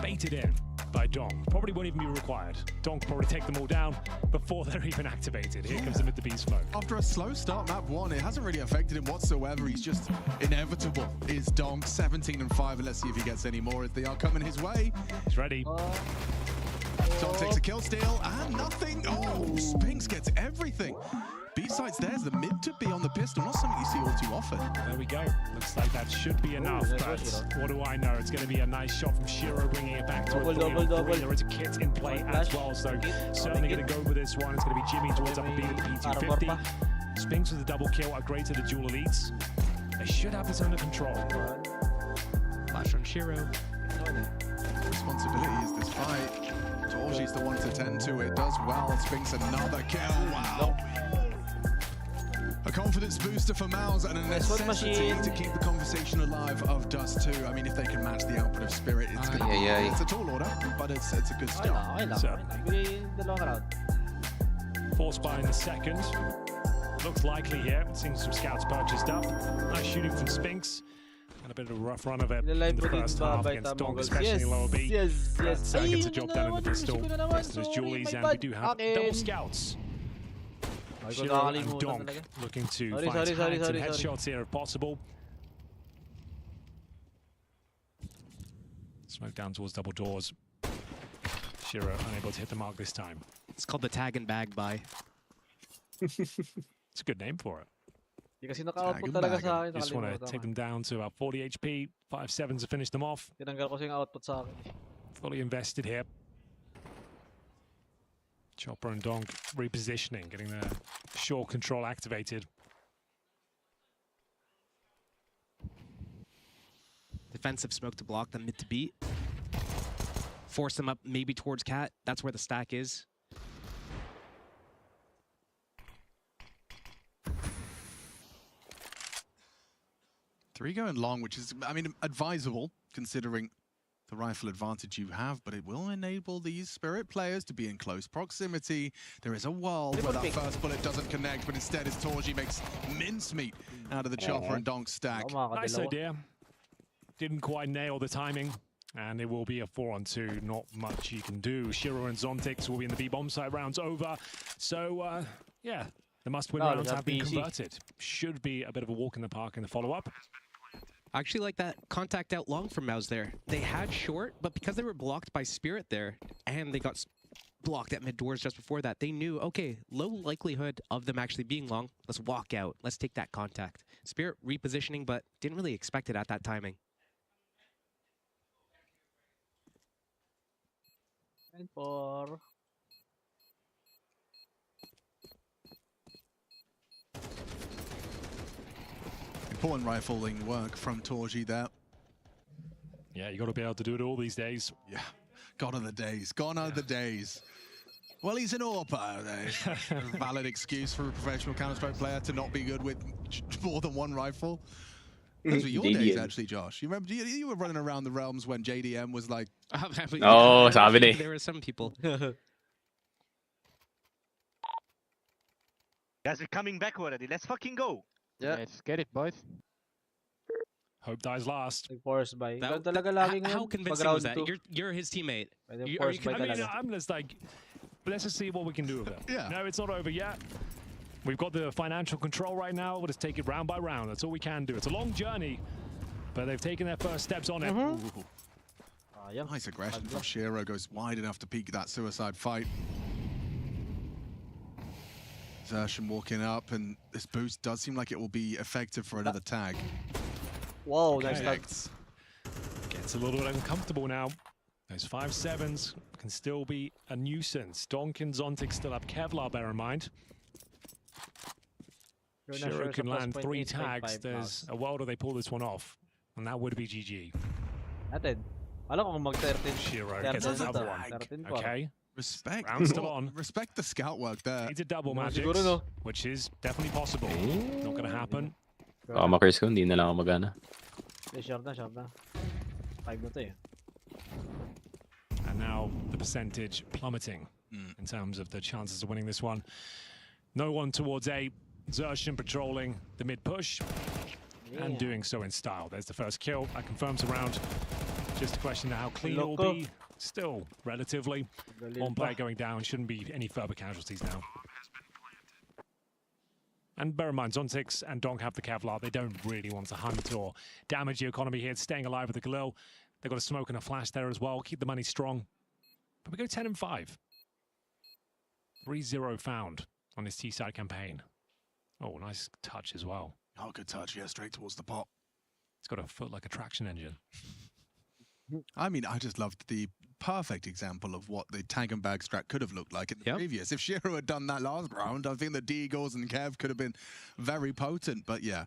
baited in by Donk. Probably won't even be required. Donk probably take them all down before they're even activated. Here comes the mid to B smoke. After a slow start, map 1, it hasn't really affected him whatsoever. He's just inevitable. Is Donk 17-5, and let's see if he gets any more as they are coming his way. He's ready. Donk takes a kill steal, and nothing. Oh, Spinks gets everything. B-sides there's the mid to be on the pistol, not something you see all too often. There we go. Looks like that should be enough, but what do I know? It's going to be a nice shot from Shiro, bringing it back to a 3-on-3. There is a kit in play as well, so certainly going to go with this one. It's going to be Jimmy towards Upper B with the P250. Spinks with a double kill, upgrade to the dual elites. They should have this under control. Flash on Shiro. Responsibility is this fight. Torji's the one to tend to. It does well. Spinks another kill. Wow. A confidence booster for MOUZ and a necessity to keep the conversation alive of Dust 2. I mean, if they can match the output of Spirit, it's going to be it's a tall order, but it's a good start. Force buy in the second. Looks likely here. Seeing some scouts purchased up. Nice shooting from Spinks. And a bit of a rough run of it in the first half against Donk, especially in lower B. Yes. Gets a job done in the pistol. Rest of his Julies, and we do have double scouts. Shiro and Donk looking to find hands and headshots here if possible. Smoke down towards double doors. Shiro unable to hit the mark this time. It's called the tag and bag buy. It's a good name for it. Kasi naka-output talaga sa akin. Just want to take them down to about 40 HP, 5-7 to finish them off. Tinanggal ko yung output sa akin. Fully invested here. Chopper and Donk repositioning, getting their short control activated. Defensive smoke to block them mid to B. Force them up maybe towards Cat. That's where the stack is. Three going long, which is, I mean, advisable considering the rifle advantage you have, but it will enable these Spirit players to be in close proximity. There is a world where that first bullet doesn't connect, but instead as Torji makes mincemeat out of the Chopper and Donk stack. Nice idea. Didn't quite nail the timing, and it will be a 4-on-2. Not much you can do. Shiro and Zontix will be in the B-bomb side. Rounds over. So, yeah, the must-win rounds have been converted. Should be a bit of a walk in the park in the follow-up. I actually like that contact out long from MOUZ there. They had short, but because they were blocked by Spirit there, and they got blocked at mid doors just before that, they knew, okay, low likelihood of them actually being long. Let's walk out. Let's take that contact. Spirit repositioning, but didn't really expect it at that timing. And for important rifling work from Torji there. Yeah, you got to be able to do it all these days. Yeah, gone are the days. Gone are the days. Well, he's an AWPer. A valid excuse for a professional Counter-Strike player to not be good with more than one rifle. Those were your days, actually, Josh. You remember you were running around the realms when JDM was like... Oh, sabi ni. There were some people. Guys, we're coming back already. Let's fucking go. Yeah. Let's get it, boys. Hope dies last. Force by. How convincing was that? You're his teammate. I'm just like, let's just see what we can do with it. Yeah. No, it's not over yet. We've got the financial control right now. We'll just take it round by round. That's all we can do. It's a long journey, but they've taken their first steps on it. Nice aggression from Shiro. Goes wide enough to peek that suicide fight. Zersham walking up, and this boost does seem like it will be effective for another tag. Whoa, nice. Gets a little bit uncomfortable now. Those 5-7s can still be a nuisance. Donk and Zontic still have Kevlar, bear in mind. Shiro can land 3 tags. There's a world where they pull this one off, and that would be GG. Natin. Alam ko kung mag-13. Shiro gets another one. Okay. Respect. Round still on. Respect the scout work there. Needs a double magic, which is definitely possible. Not going to happen. Makers ko, hindi na lang ako magana. Sharp na. 5 na to eh. And now the percentage plummeting in terms of the chances of winning this one. No one towards A. Zersham patrolling the mid push and doing so in style. There's the first kill. That confirms the round. Just a question of how clean it will be. Still, relatively. One player going down. Shouldn't be any further casualties now. And bear in mind, Zontix and Donk have the Kevlar. They don't really want to hunt or damage the economy here. It's staying alive with the Galil. They've got a smoke and a flash there as well. Keep the money strong. But we go 10-5. 3-0 found on this T-side campaign. Oh, nice touch as well. Oh, good touch. Yeah, straight towards the pop. It's got a foot like a traction engine. I mean, I just loved the perfect example of what the tag and bag strat could have looked like in the previous. If Shiro had done that last round, I think the D-Eagles and Kev could have been very potent. But yeah,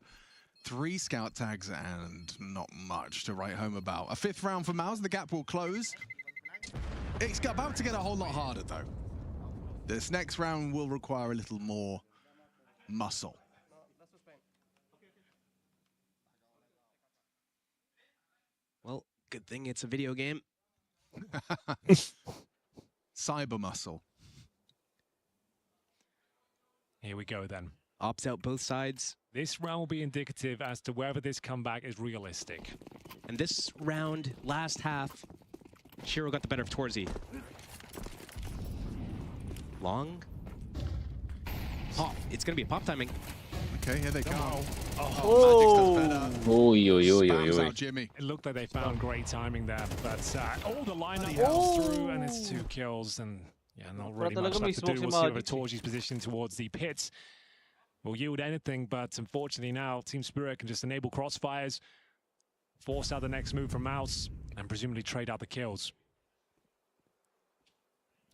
3 scout tags and not much to write home about. A 5th round for MOUZ. The gap will close. It's about to get a whole lot harder, though. This next round will require a little more muscle. Good thing it's a video game. Cyber muscle. Here we go then. Opts out both sides. This round will be indicative as to whether this comeback is realistic. And this round, last half, Shiro got the better of Torzy. Long. Pop. It's going to be a pop timing. Okay, here they come. Oh! Magic's does better. Oi. Out Jimmy. It looked like they found great timing there, but the lineup goes through, and it's 2 kills, and yeah, not really much left to do. We'll see whether Torji's position towards the pits will yield anything, but unfortunately now Team Spirit can just enable crossfires, force out the next move from MOUZ, and presumably trade out the kills.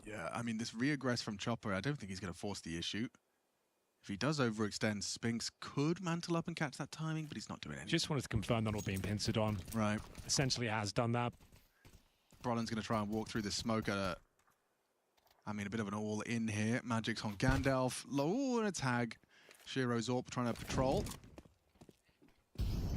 Yeah, I mean, this reaggress from Chopper, I don't think he's going to force the issue. If he does overextend, Spinks could mantle up and catch that timing, but he's not doing anything. Just wanted to confirm they're not being pincered on. Right. Essentially has done that. Brolin's going to try and walk through the smoke at a bit of an all-in here. Magic's on Gandalf. Low and a tag. Shiro Zorp trying to patrol.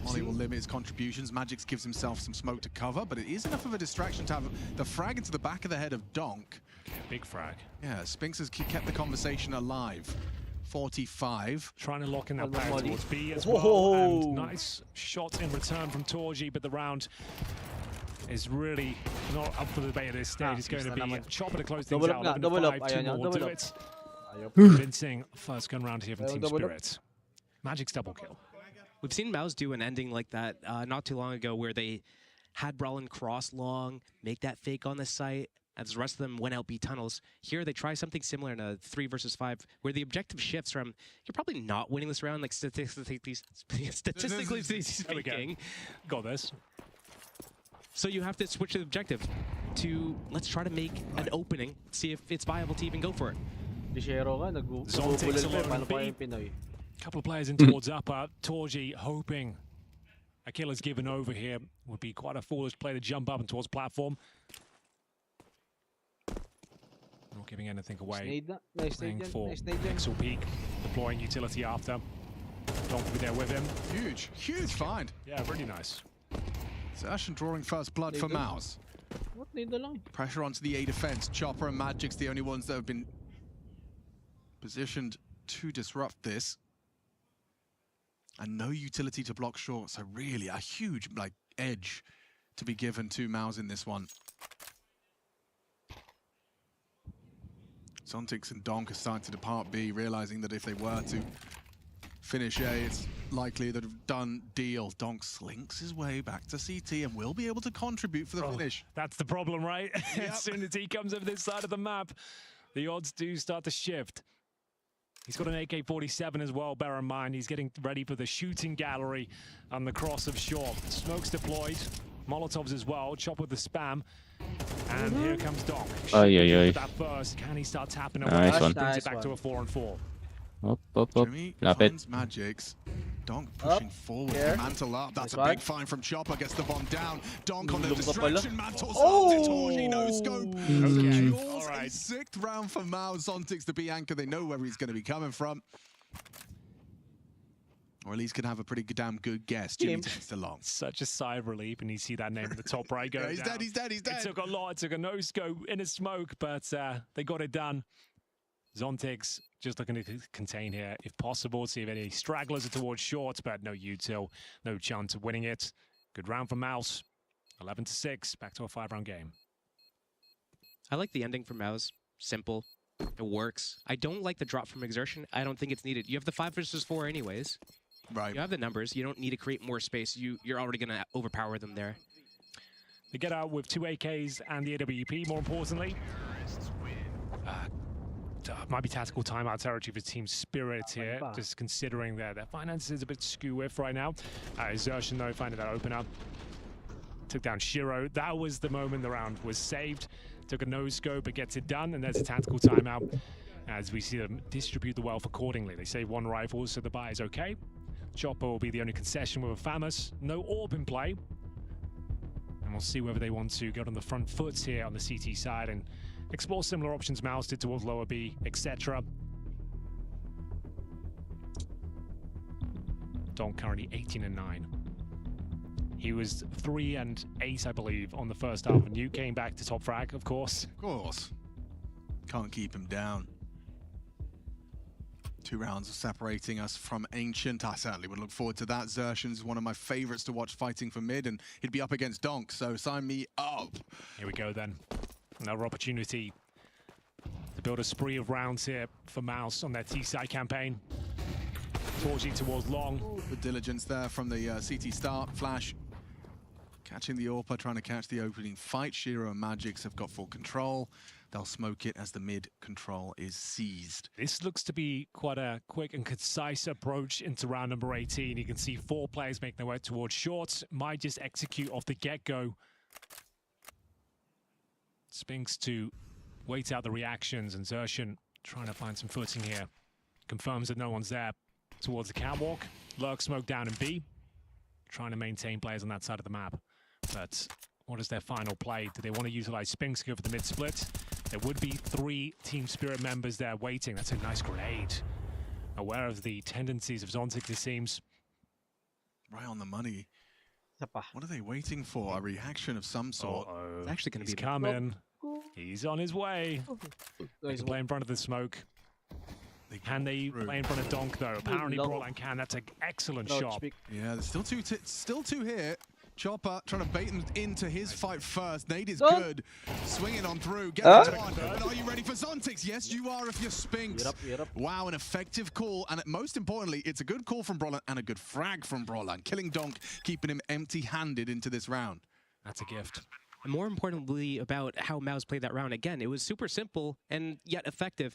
Molly will limit his contributions. Magix gives himself some smoke to cover, but it is enough of a distraction to have the frag into the back of the head of Donk. Big frag. Yeah, Spinks has kept the conversation alive. 45. Trying to lock in that back towards B as well. And nice shot in return from Torji, but the round is really not up for the debate at this stage. It's going to be Chopper to close things out. Double up. 2 more do it. Convincing first gun round here from Team Spirit. Magic's double kill. We've seen MOUZ do an ending like that not too long ago where they had Brolin cross long, make that fake on the site, as the rest of them went out B tunnels. Here they try something similar in a 3 versus 5 where the objective shifts from you're probably not winning this round, like statistically speaking. Got this. So you have to switch the objective to let's try to make an opening, see if it's viable to even go for it. Zon takes a lot of B. Couple of players in towards upper. Torji hoping a kill is given over here. Would be quite a foolish play to jump up and towards platform. Not giving anything away. Playing for Pixel Peak, deploying utility after. Don't be there with him. Huge find. Yeah, really nice. Zertion drawing first blood for MOUZ. Pressure onto the A defense. Chopper and Magic's the only ones that have been positioned to disrupt this. And no utility to block short, so really a huge edge to be given to MOUZ in this one. Zontix and Donk are starting to depart B, realizing that if they were to finish A, it's likely that have done deal. Donk slinks his way back to CT and will be able to contribute for the finish. That's the problem, right? Yep. As soon as he comes over this side of the map, the odds do start to shift. He's got an AK-47 as well, bear in mind. He's getting ready for the shooting gallery on the cross of short. Smokes deployed, Molotovs as well, chop with the spam. And here comes Donk. That first, can he start tapping away? Nice one. Brings it back to a 4-on-4. Up. Jimmy finds Magic's. Donk pushing forward, mantle up. That's a big find from Chopper, gets the bomb down. Donk on the distraction, mantles up. Torji, no scope. Okay, a 6th round for MOUZ. Zontix the B anchor, they know where he's going to be coming from. Or at least can have a pretty damn good guess. Jimmy takes the long. Such a sigh of relief, and you see that name in the top right go he's dead. It took a lot, it took a no-scope in a smoke, but they got it done. Zontix just looking to contain here, if possible, see if any stragglers are towards short, but no util, no chance of winning it. Good round for MOUZ, 11-6, back to a 5-round game. I like the ending for MOUZ. Simple. It works. I don't like the drop from exertion. I don't think it's needed. You have the 5 versus 4 anyways. Right. You have the numbers. You don't need to create more space. You're already going to overpower them there. They get out with 2 AKs and the AWP, more importantly. Might be tactical timeout territory for Team Spirit here, just considering their finances a bit skew with right now. Exertion, though, finding that opener. Took down Shiro. That was the moment the round was saved. Took a no-scope, but gets it done, and there's a tactical timeout as we see them distribute the wealth accordingly. They save 1 rifle, so the buy is okay. Chopper will be the only concession with a FAMAS. No AWP in play. And we'll see whether they want to get on the front foot here on the CT side and explore similar options MOUZ did towards lower B, etc. Donk currently 18-9. He was 3 and 8, I believe, on the first half, and you came back to top frag, of course. Of course. Can't keep him down. 2 rounds of separating us from Ancient. I certainly would look forward to that. Xertion's one of my favorites to watch fighting for mid, and he'd be up against Donk, so sign me up. Here we go then. Another opportunity to build a spree of rounds here for MOUZ on their T-side campaign. Torching towards long. The diligence there from the CT start. Flash catching the AWPer, trying to catch the opening fight. Shiro and Magix have got full control. They'll smoke it as the mid control is seized. This looks to be quite a quick and concise approach into round number 18. You can see 4 players making their way towards shorts. Might just execute off the get-go. Spinks to wait out the reactions, and Xertion trying to find some footing here. Confirms that no one's there towards the catwalk. Lurk smoke down in B. Trying to maintain players on that side of the map. But what is their final play? Do they want to utilize Spinks to go for the mid split? There would be 3 Team Spirit members there waiting. That's a nice grenade. Aware of the tendencies of Zontic, it seems. Right on the money. What are they waiting for? A reaction of some sort. It's actually going to be coming. He's on his way. They can play in front of the smoke. Can they play in front of Donk though? Apparently Brolan can. That's an excellent shot. Yeah, there's still two here. Chopper trying to bait him into his fight first. Nade is good. Swinging on through. Gets one. And are you ready for Zontix? Yes, you are if you're Spinks. Wow, an effective call. And most importantly, it's a good call from Brolan and a good frag from Brolan. Killing Donk, keeping him empty-handed into this round. That's a gift. And more importantly about how MOUZ played that round, again, it was super simple and yet effective.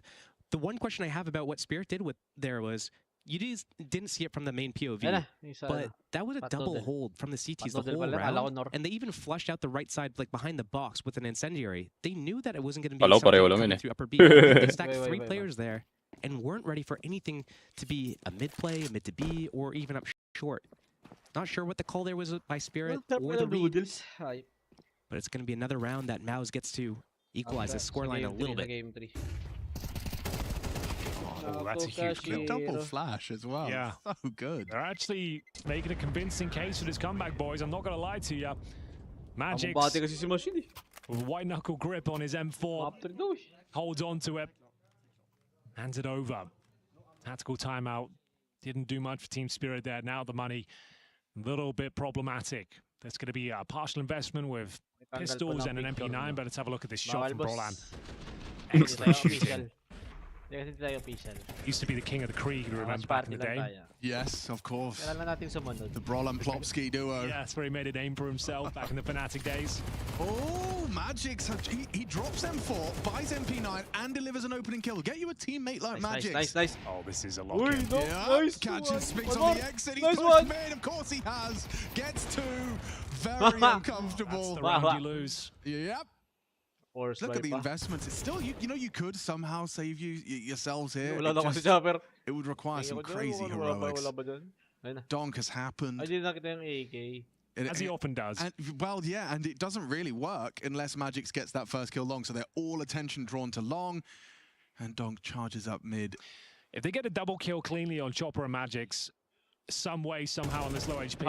The one question I have about what Spirit did with there was, you just didn't see it from the main POV, but that was a double hold from the CTs the whole round, and they even flushed out the right side, like behind the box with an incendiary. They knew that it wasn't going to be something through upper B. They stacked 3 players there and weren't ready for anything to be a mid play, a mid to B, or even up short. Not sure what the call there was by Spirit or the read, but it's going to be another round that MOUZ gets to equalize the scoreline a little bit. Oh, that's a huge kill. Double flash as well. Yeah. So good. They're actually making a convincing case for this comeback, boys. I'm not going to lie to you. Magix, with a white knuckle grip on his M4, holds on to it, hands it over. Tactical timeout. Didn't do much for Team Spirit there. Now the money, a little bit problematic. There's going to be a partial investment with pistols and an MP9, but let's have a look at this shot from Brolan. Excellent shooting. Used to be the king of the Krieg, you remember back in the day? Yes, of course. The Brolan Plopsky duo. Yes, where he made a name for himself back in the Fnatic days. Oh, Magix, he drops M4, buys MP9, and delivers an opening kill. Get you a teammate like Magix. Nice. Oh, this is a lock-in. Catches Spinks on the exit. He's pushed mid, of course he has. Gets 2. Very uncomfortable. That's the round you lose. Yep. Look at the investments. It's still, you know, you could somehow save yourselves here. It would require some crazy heroics. Donk has happened. As he often does. Well, yeah, and it doesn't really work unless Magix gets that first kill long, so they're all attention drawn to long, and Donk charges up mid. If they get a double kill cleanly on Chopper and Magix, some way, somehow on this low HP,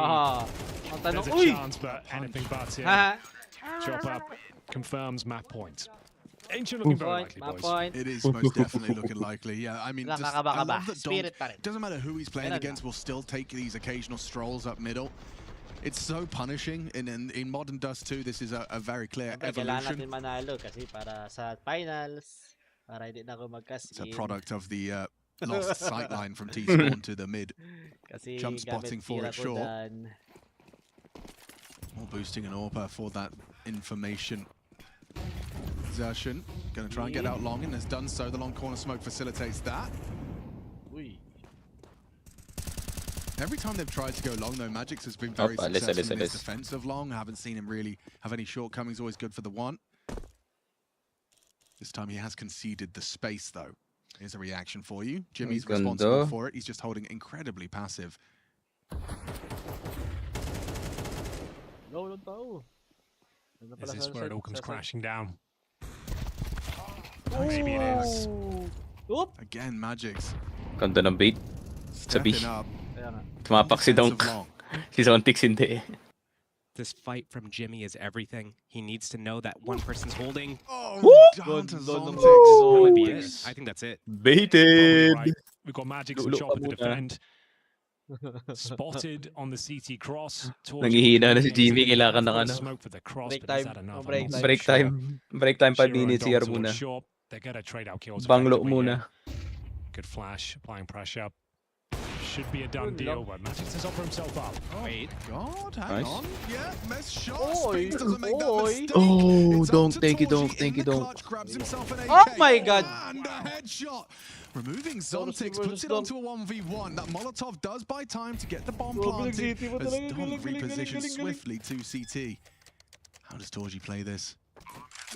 there's a chance, but anything but here. Chopper confirms map point. Ancient looking very likely, boys. It is most definitely looking likely. Yeah, I mean, I love that Donk, doesn't matter who he's playing against, will still take these occasional strolls up middle. It's so punishing. In Modern Dust 2, this is a very clear evolution. It's a product of the lost sightline from T-Spawn to the mid. Jump spotting for it short. More boosting an AWPer for that information. Xertion going to try and get out long and has done so. The long corner smoke facilitates that. Every time they've tried to go long, though, Magix has been very successful in his defense of long. I haven't seen him really have any shortcomings. Always good for the one. This time he has conceded the space, though. Here's a reaction for you. Jimmy's responsible for it. He's just holding incredibly passive. This is where it all comes crashing down. Maybe it is. Again, Magix. Ganda ng bait. Sabi. Stepping up. Tumapak si Donk. Si Zontix hindi. This fight from Jimmy is everything. He needs to know that one person's holding. Oh, Good, down to good, Zontex. That might be it. I think that's it. Baited! Right. We've got Magic and Lulo Chopper ka to muna. defend. Spotted on the CT cross. Nanghihina na si Jimmy, kailangan ng ano. Smoke for the cross, Break but is time. that enough? Oh, I'm break not time. so Break sure. time. Break time 5 Shiro and minutes Dom CR towards muna. short. They're gonna trade out kills Banglo effectively muna. here. Good flash, applying pressure. Should be a done Good deal, luck. but Magic says offer himself up. Wait. God, hang Nice. on. Yeah, miss shot. Oi, Spinks doesn't make that oi. mistake. Oh, It's up donk, to thank you, Torgy donk, in thank you, the donk. clutch, grabs himself an Oh AK. my God. And a headshot. Removing Zontex, versus puts it Dom. onto a 1v1. That Molotov does buy time to get the bomb Oh, planted galing, as galing, Dom galing, galing, repositions galing, galing. swiftly to CT. How does Torgy play this?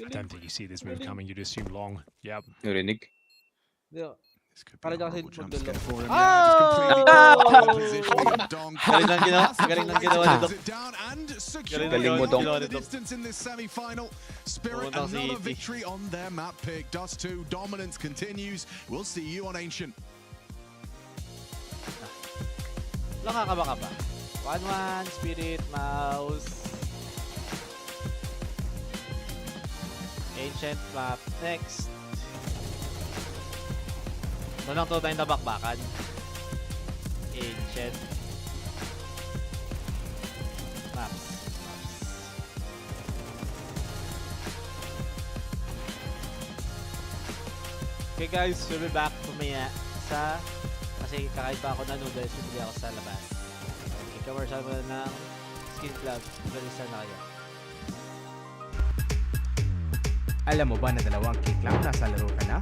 I don't think you see this move coming. You'd assume long. Yep. Narinig. Yeah. This could be Para a dyan horrible kasi jump magdalo. scare for him. Oh! Yeah, just completely out positioning of Dom. Galing lang ginawa, galing lang ginawa nito. It down and secure Galing mo, Dom. the distance in this semi-final. Spirit, Pumunta si another ET. victory on their map pick. Dust 2, dominance continues. We'll see you on Ancient. Nakakaba ka ba? 1-1, Spirit, MOUZ. Ancient map. Next. Ito lang to tayo nabakbakan. Ancient. Maps. Okay guys, we'll be back mamaya sa kasi kakain pa ako na noodles, bumili ako sa labas. I-commercial mo na ng Skin Club. Galisa na kayo. Alam mo ba na 2 click lang nasa laro ka na?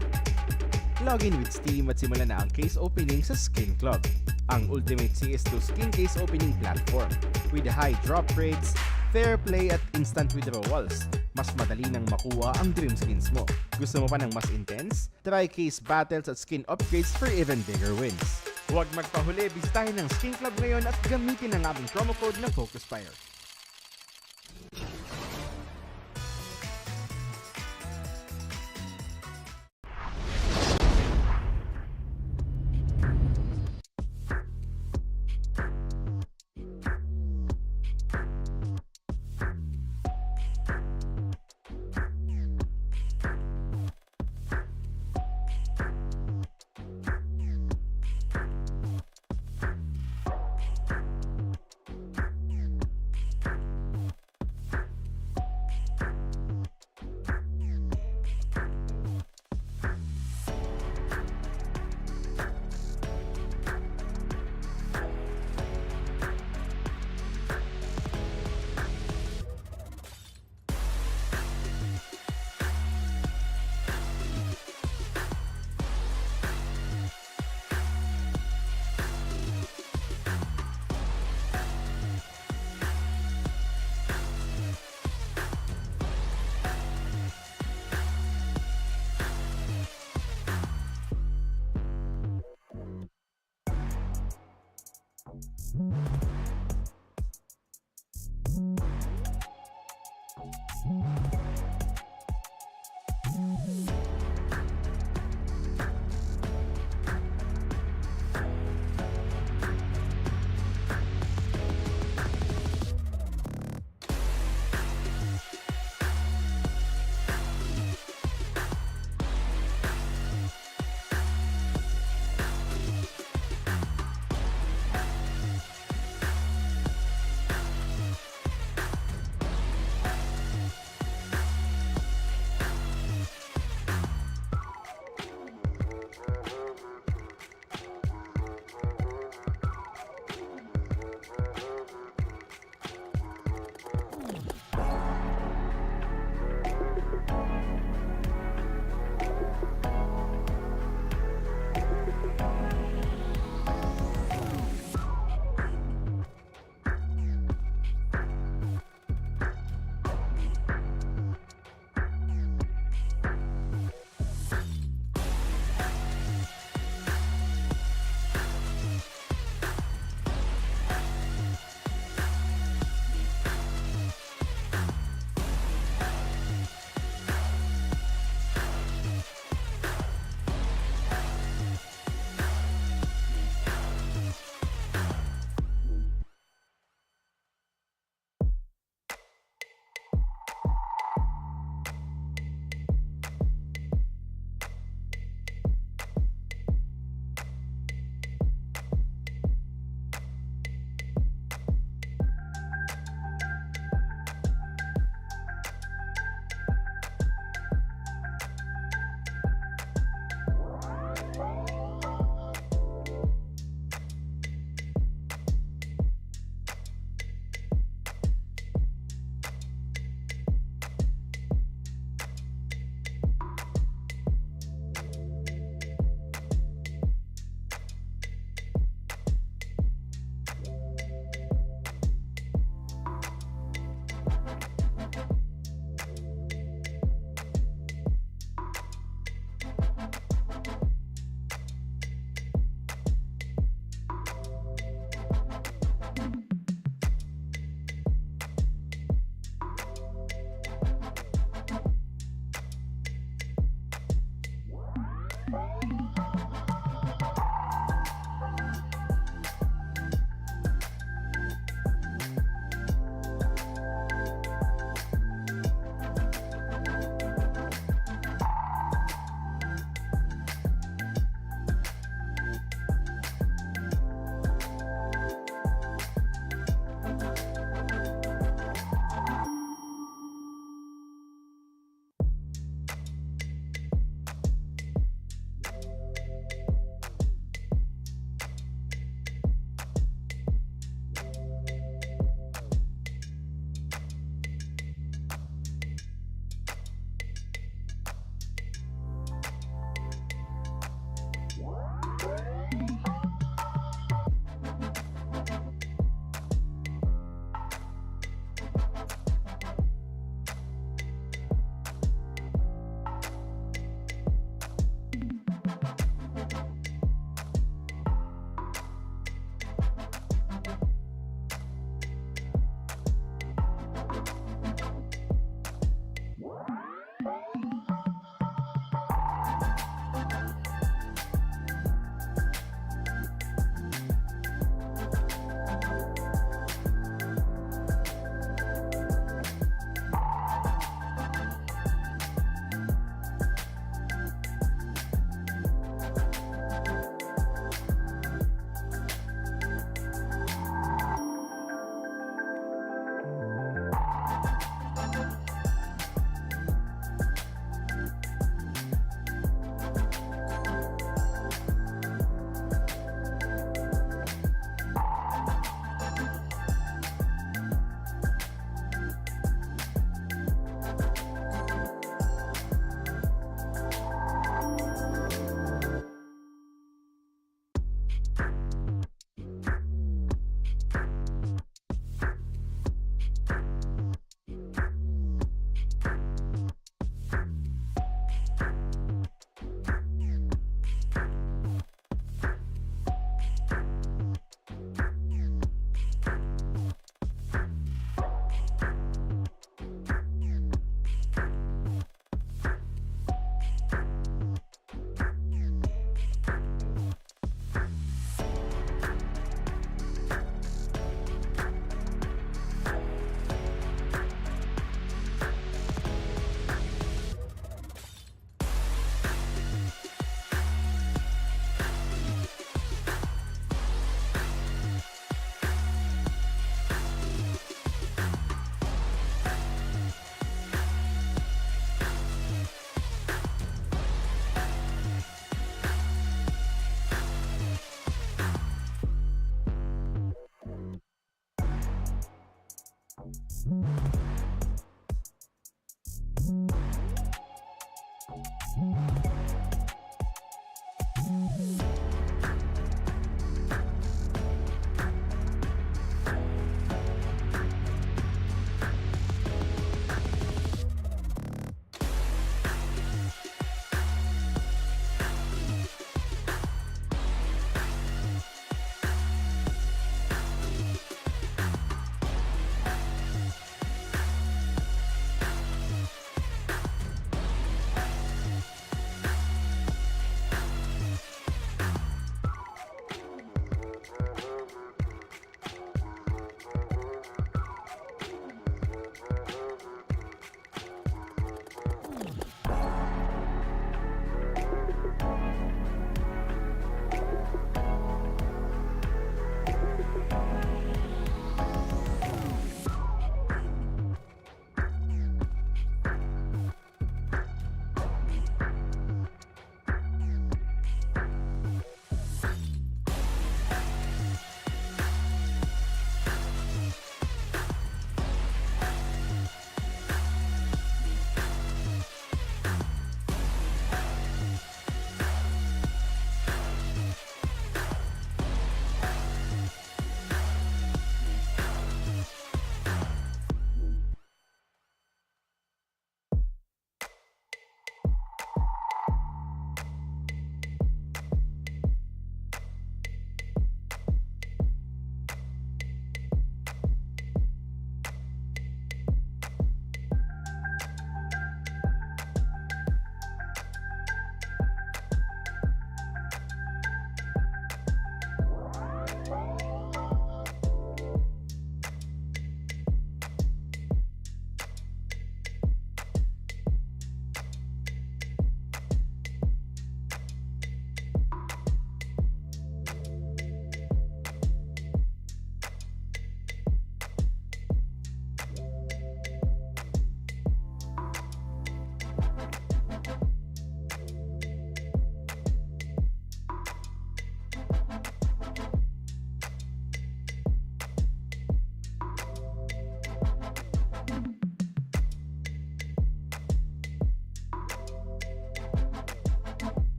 Login with Steam at simulan na ang case opening sa Skin Club, ang ultimate CS2 skin case opening platform with high drop rates, fair play at instant withdrawals. Mas madali nang makuha ang dream skins mo. Gusto mo pa ng mas intense? Try case battles at skin upgrades for even bigger wins. Huwag magpahuli, bisitahin ng Skin Club ngayon at gamitin ang aming promo code na FocusFire.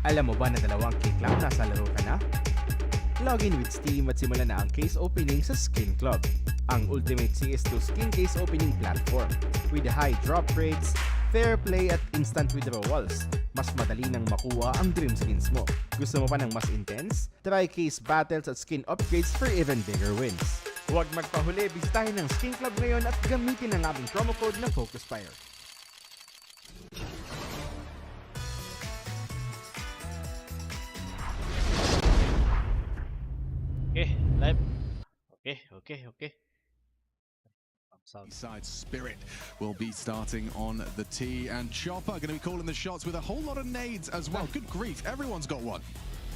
Alam mo ba na 2 click lang nasa laro ka na? Login with Steam at simulan na ang case opening sa Skin Club, ang ultimate CS2 skin case opening platform with high drop rates, fair play at instant withdrawals. Mas madali nang makuha ang dream skins mo. Gusto mo pa ng mas intense? Try case battles at skin upgrades for even bigger wins. Huwag magpahuli, bisitahin ng Skin Club ngayon at gamitin ang aming promo code na FocusFire. Live. Okay. Side Spirit will be starting on the tee, and Chopper going to be calling the shots with a whole lot of nades as well. Good grief, everyone's got one.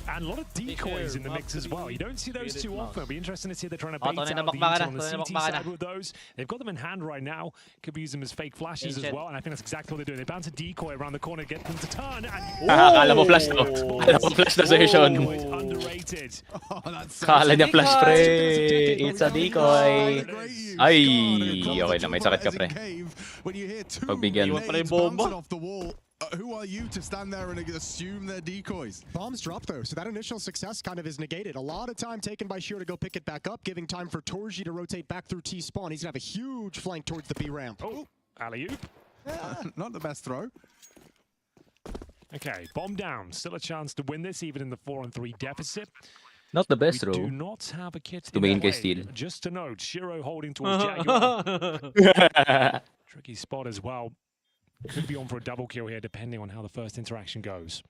And a lot of decoys in the mix as well. You don't see those too often. It'll be interesting to see they're trying to bait out the util on the CT side with those. They've got them in hand right now. Could be using them as fake flashes as well. And I think that's exactly what they're doing. They bounce a decoy around the corner, get them to turn. And Kala mo flash to. Kala mo flash na session. Underrated. Kala niya flash, pre. It's a decoy. Ay, okay na. May sakit ka, pre. Pagbigyan. Who are you to stand there and assume they're decoys? Bombs drop though, so that initial success kind of is negated. A lot of time taken by Sheer to go pick it back up, giving time for Torji to rotate back through T-spawn. He's gonna have a huge flank towards the B ramp. Oh, alley-oop. Not the best throw. Okay, bomb down. Still a chance to win this, even in the 4-3 deficit. Not the best we throw. do not have a kit to main guy steal. Just to note, Shiro holding towards Jaguar. Tricky spot as well. Could be on for a double kill here, depending on how the first interaction goes.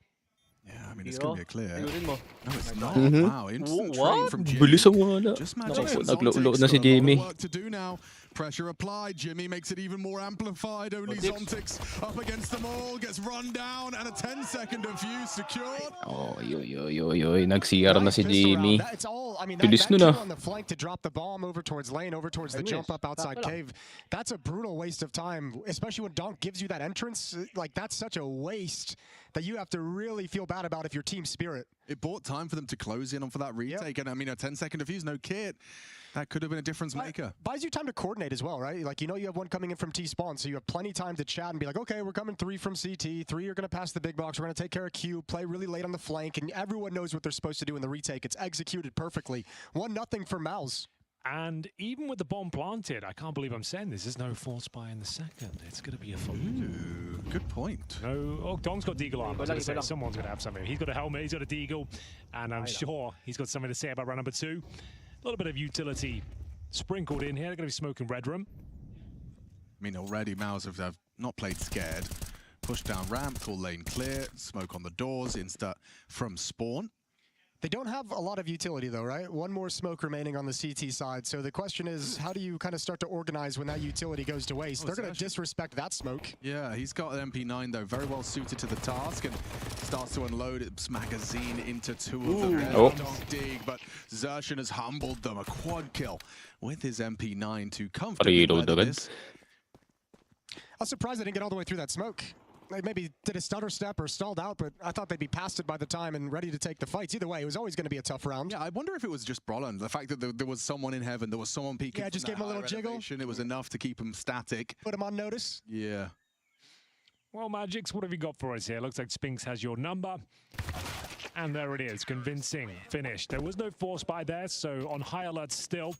Yeah, I mean, it's going to be a clear. No, it's not. Mm-hmm. Wow, instant trade from Jimmy. Bilis ang wala. Just Magic Naglo na si Jimmy. Work to do now. Pressure applied. Jimmy makes it even more amplified. Only Zontix up against them all. Gets run down and a 10-second defuse secured. Oh, yoy. Nag-CR na si Jimmy. It's all, I mean, Bilis that nun ah. on the flank to drop the bomb over towards lane, over towards the jump up outside cave. That's a brutal waste of time, especially when Donk gives you that entrance. Like, that's such a waste that you have to really feel bad about if you're team Spirit. It bought time for them to close in on for that retake. And I mean, a 10-second defuse, no kit. That could have been a difference maker. Buys you time to coordinate as well, right? Like, you know you have one coming in from T-spawn, so you have plenty of time to chat and be like, okay, we're coming 3 from CT, 3 are going to pass the big box, we're going to take care of Q, play really late on the flank, and everyone knows what they're supposed to do in the retake. It's executed perfectly. 1-0 for MOUZ. And even with the bomb planted, I can't believe I'm saying this, there's no force buy in the second. It's going to be a full. Good point. No, oh, Dong's got Deagle armor. Someone's going to have something. He's got a helmet, he's got a Deagle, and I'm sure he's got something to say about round number 2. A little bit of utility sprinkled in here. They're going to be smoking red room. I mean, already MOUZ have not played scared. Push down ramp, full lane clear, smoke on the doors, insta from spawn. They don't have a lot of utility though, right? One more smoke remaining on the CT side. So the question is, how do you kind of start to organize when that utility goes to waste? They're going to disrespect that smoke. Yeah, he's got an MP9 though, very well suited to the task, and starts to unload its magazine into 2 of them. Don't dig, but Zershan has humbled them. A quad kill with his MP9 to comfortably weather this. I was surprised they didn't get all the way through that smoke. They maybe did a stutter step or stalled out, but I thought they'd be past it by the time and ready to take the fights. Either way, it was always going to be a tough round. Yeah, I wonder if it was just Brolland. The fact that there was someone in heaven, there was someone peeking. Yeah, just gave him a little jiggle. It was enough to keep him static. Put him on notice. Yeah. Well, Magix, what have you got for us here? Looks like Spinks has your number. And there it is, convincing finish. There was no force buy there, so on high alert still.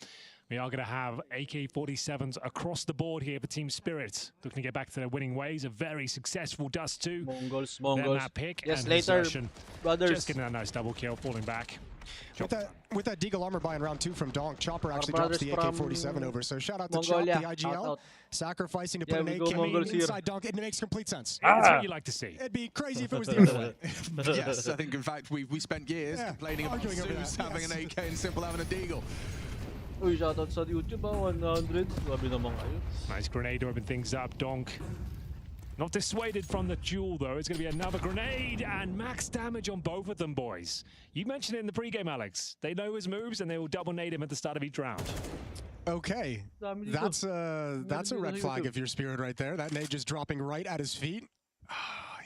We are going to have AK-47s across the board here for Team Spirit. Looking to get back to their winning ways. A very successful Dust 2. MongolZ. That pick. Yes, and later, Zershan brothers. Just getting a nice double kill, falling back. With that Deagle armor buy in round 2 from Donk, Chopper actually drops the AK-47 over. So shout out to Chop, the IGL, sacrificing to put an AK inside Donk. It makes complete sense. That's what you like to see. It'd be crazy if it was the other way. Yes, I think in fact we spent years complaining about Zeus having an AK and Simple having a Deagle. Uy, shoutout sa YouTube 100. Grabe naman kayo. Nice grenade to open things up. Donk not dissuaded from the duel though. It's going to be another grenade and max damage on both of them, boys. You mentioned it in the pregame, Alex. They know his moves and they will double nade him at the start of each round. Okay, that's a red flag if you're Spirit right there. That nade just dropping right at his feet.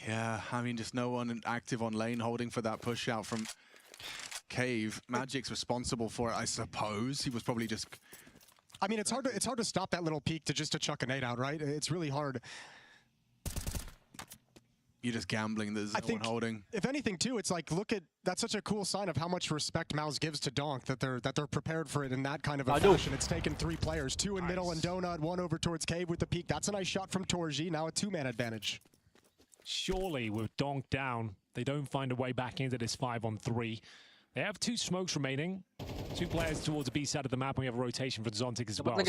Yeah, I mean, just no one active on lane holding for that push out from Cave. Magic's responsible for it, I suppose. He was probably just. I mean, it's hard to stop that little peek to chuck a nade out, right? It's really hard. You're just gambling. There's no one holding. If anything, too, it's like that's such a cool sign of how much respect MOUZ gives to Donk that they're prepared for it in that kind of a fashion. It's taken 3 players, 2 in middle and Donut, 1 over towards Cave with the peek. That's a nice shot from Torji. Now a 2-man advantage. Surely with Donk down, they don't find a way back into this 5-on-3. They have 2 smokes remaining. 2 players towards the B side of the map, and we have a rotation for Zontic as well. So,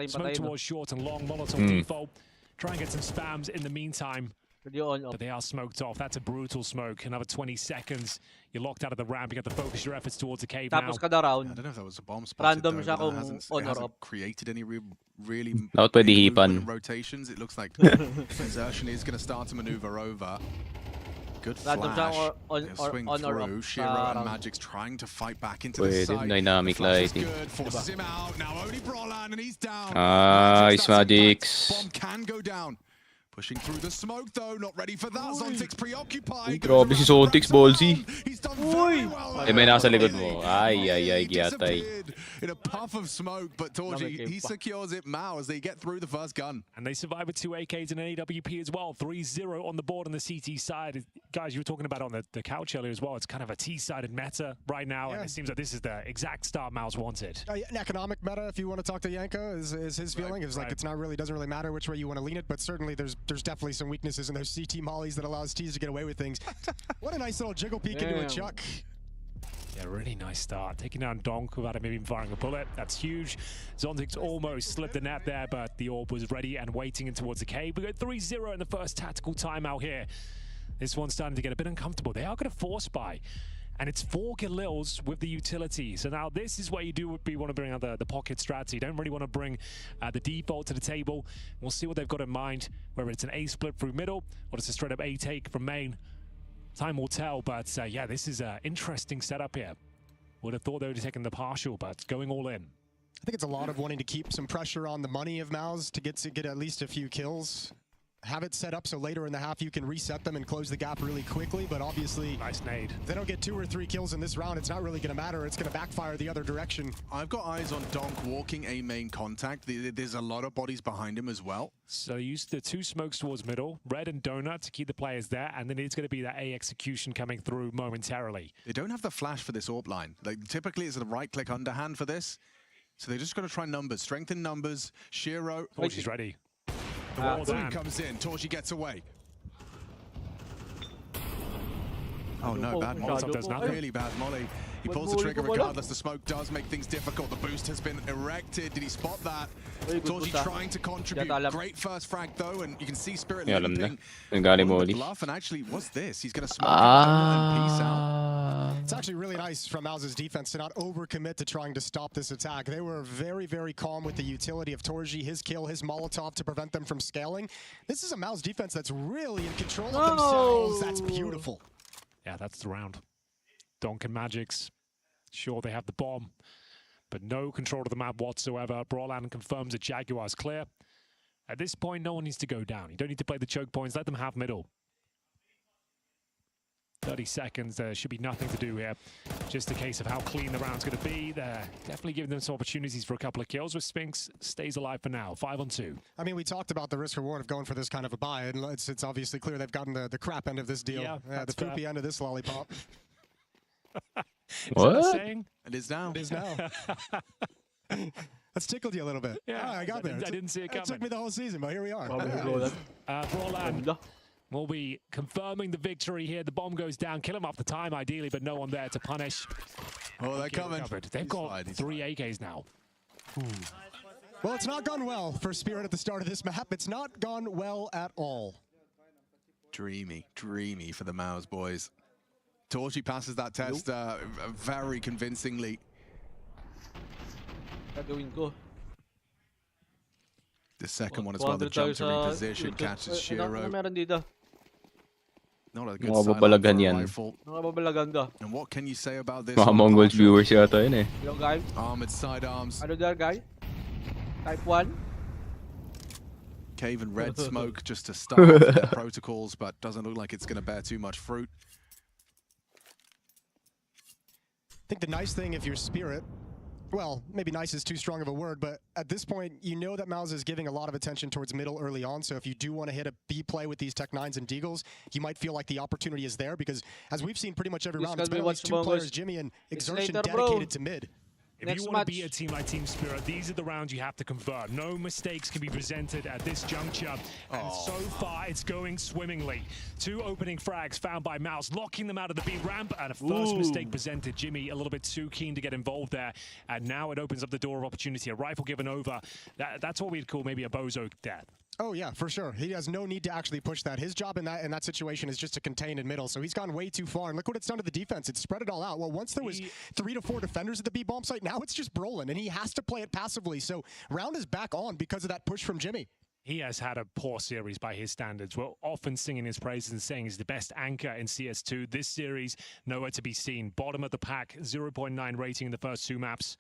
smoke towards short and long, Molotov default. Try and get some spams in the meantime. But they are smoked off. That's a brutal smoke. Another 20 seconds. You're locked out of the ramp. You have to focus your efforts towards the cave now. I don't know if that was a bomb spotted, though, but it hasn't created any really movement rotations. It looks like Exertion is going to start to maneuver over. Good flash. Swing through. Shiro and Magic's trying to fight back into the side. Dynamic lighting. Forces him out. Now only Brolan, and he's down. Nice, Magix. Bomb can go down. Pushing through the smoke though, not ready for that. Zontic's preoccupied. Grabe si Zontic's ballsy. He's done very well. May nasa likod mo. Ay, giyatay. In a puff of smoke, but Torji, he secures it. MOUZ, they get through the first gun. And they survive with 2 AKs and an AWP as well. 3-0 on the board on the CT side. Guys, you were talking about on the couch earlier as well. It's kind of a T-sided meta right now, and it seems like this is the exact start MOUZ wanted. An economic meta, if you want to talk to Yanko, is his feeling. It's like it's not really, doesn't really matter which way you want to lean it, but certainly there's definitely some weaknesses in those CT mollies that allows T's to get away with things. What a nice little jiggle peek into a chuck. Yeah, really nice start. Taking down Donk without him even firing a bullet. That's huge. Zontic's almost slipped the net there, but the orb was ready and waiting in towards the cave. We got 3-0 in the first tactical timeout here. This one's starting to get a bit uncomfortable. They are going to force buy. And it's 4 Galils with the utility. So now this is where you want to bring out the pocket strategy. You don't really want to bring the default to the table. We'll see what they've got in mind, whether it's an A split through middle or it's a straight up A take from main. Time will tell, but yeah, this is an interesting setup here. Would have thought they would have taken the partial, but going all in. I think it's a lot of wanting to keep some pressure on the money of MOUZ to get at least a few kills. Have it set up so later in the half you can reset them and close the gap really quickly, but obviously nice nade. If they don't get 2 or 3 kills in this round, it's not really going to matter. It's going to backfire the other direction. I've got eyes on Donk walking A main contact. There's a lot of bodies behind him as well. So use the 2 smokes towards middle, Red and Donut to keep the players there, and then it's going to be that A execution coming through momentarily. They don't have the flash for this orb line. Like typically it's a right-click underhand for this. So they're just going to try numbers, strengthen numbers. Shiro. Oh, she's ready. Comes in, Torji gets away. Oh no, bad molly. Does nothing. Really bad molly. He pulls the trigger regardless. The smoke does make things difficult. The boost has been erected. Did he spot that? Torji trying to contribute. Great first frag though, and you can see Spirit limping. Bluff, and actually, what's this? He's going to smoke and peace out. It's actually really nice from MOUZ's defense to not overcommit to trying to stop this attack. They were very, very calm with the utility of Torji, his kill, his Molotov to prevent them from scaling. This is a MOUZ defense that's really in control of themselves. That's beautiful. Yeah, that's the round. Donk and Magix, sure they have the bomb, but no control of the map whatsoever. Brolan confirms that Jaguar's clear. At this point, no one needs to go down. You don't need to play the choke points. Let them have middle. 30 seconds, there should be nothing to do here. Just a case of how clean the round's going to be. They're definitely giving them some opportunities for a couple of kills, with Spinks stays alive for now, 5-on-2. I mean, we talked about the risk-reward of going for this kind of a buy, and it's obviously clear they've gotten the crap end of this deal. Yeah, the poopy end of this lollipop. What? It is now. It is now. That's tickled you a little bit. Yeah, I got there. I didn't see it coming. It took me the whole season, but here we are. Brolan will be confirming the victory here. The bomb goes down. Kill him off the time, ideally, but no one there to punish. Oh, they're coming. They've got 3 AKs now. Well, it's not gone well for Spirit at the start of this map. It's not gone well at all. Dreamy, dreamy for the MOUZ boys. Torji passes that test very convincingly. The second one as well, the jump to reposition, catches Shiro. Not a good rifle. And what can you say about this? Mga MongolZ viewers yata yun eh. Hello guys. Armored sidearms. Hello there guys. Type 1. Cave and red smoke just to start their protocols, but doesn't look like it's going to bear too much fruit. I think the nice thing if you're Spirit, well, maybe nice is too strong of a word, but at this point, you know that MOUZ is giving a lot of attention towards middle early on, so if you do want to hit a B play with these Tech 9s and Deagles, you might feel like the opportunity is there, because as we've seen pretty much every round, it's been at least 2 players, Jimmy and Exertion, dedicated to mid. If you want to be a team like Team Spirit, these are the rounds you have to convert. No mistakes can be presented at this juncture. And so far, it's going swimmingly. 2 opening frags found by MOUZ, locking them out of the B ramp. And a first mistake presented. Jimmy a little bit too keen to get involved there. And now it opens up the door of opportunity. A rifle given over. That's what we'd call maybe a bozo death. Oh yeah, for sure. He has no need to actually push that. His job in that situation is just to contain in middle. So he's gone way too far. And look what it's done to the defense. It's spread it all out. Well, once there was 3 to 4 defenders at the B bomb site, now it's just Brolin, and he has to play it passively. So Round is back on because of that push from Jimmy. He has had a poor series by his standards. We're often singing his praises and saying he's the best anchor in CS2. This series, nowhere to be seen. Bottom of the pack, 0.9 rating in the first 2 maps.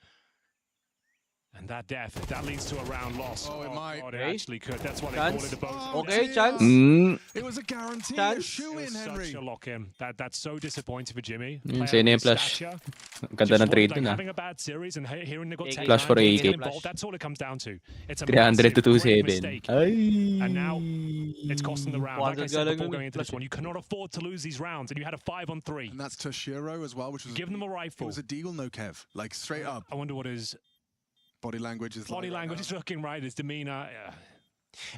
And that death, that leads to a round loss. Oh, it might. God, it actually could. That's why they call it a bonus. Okay, chance. It was a guarantee. Chance. Shoe-in, Henry. Such a lock-in. That's so disappointing for Jimmy. Sa'yo na yung flash. Ganda ng trade dun, having a bad series and hearing they got Flash for 80. That's all it comes down to. It's a 300 to massive, 27. mistake. And now it's costing the round. Like I said before going into this one, you cannot afford to lose these rounds, and you had a 5-on-3. And that's Toshiro as well, which was give them a rifle. It was a deagle, no Kev, like straight up. I wonder what his body language is. Body language is looking right. His demeanor.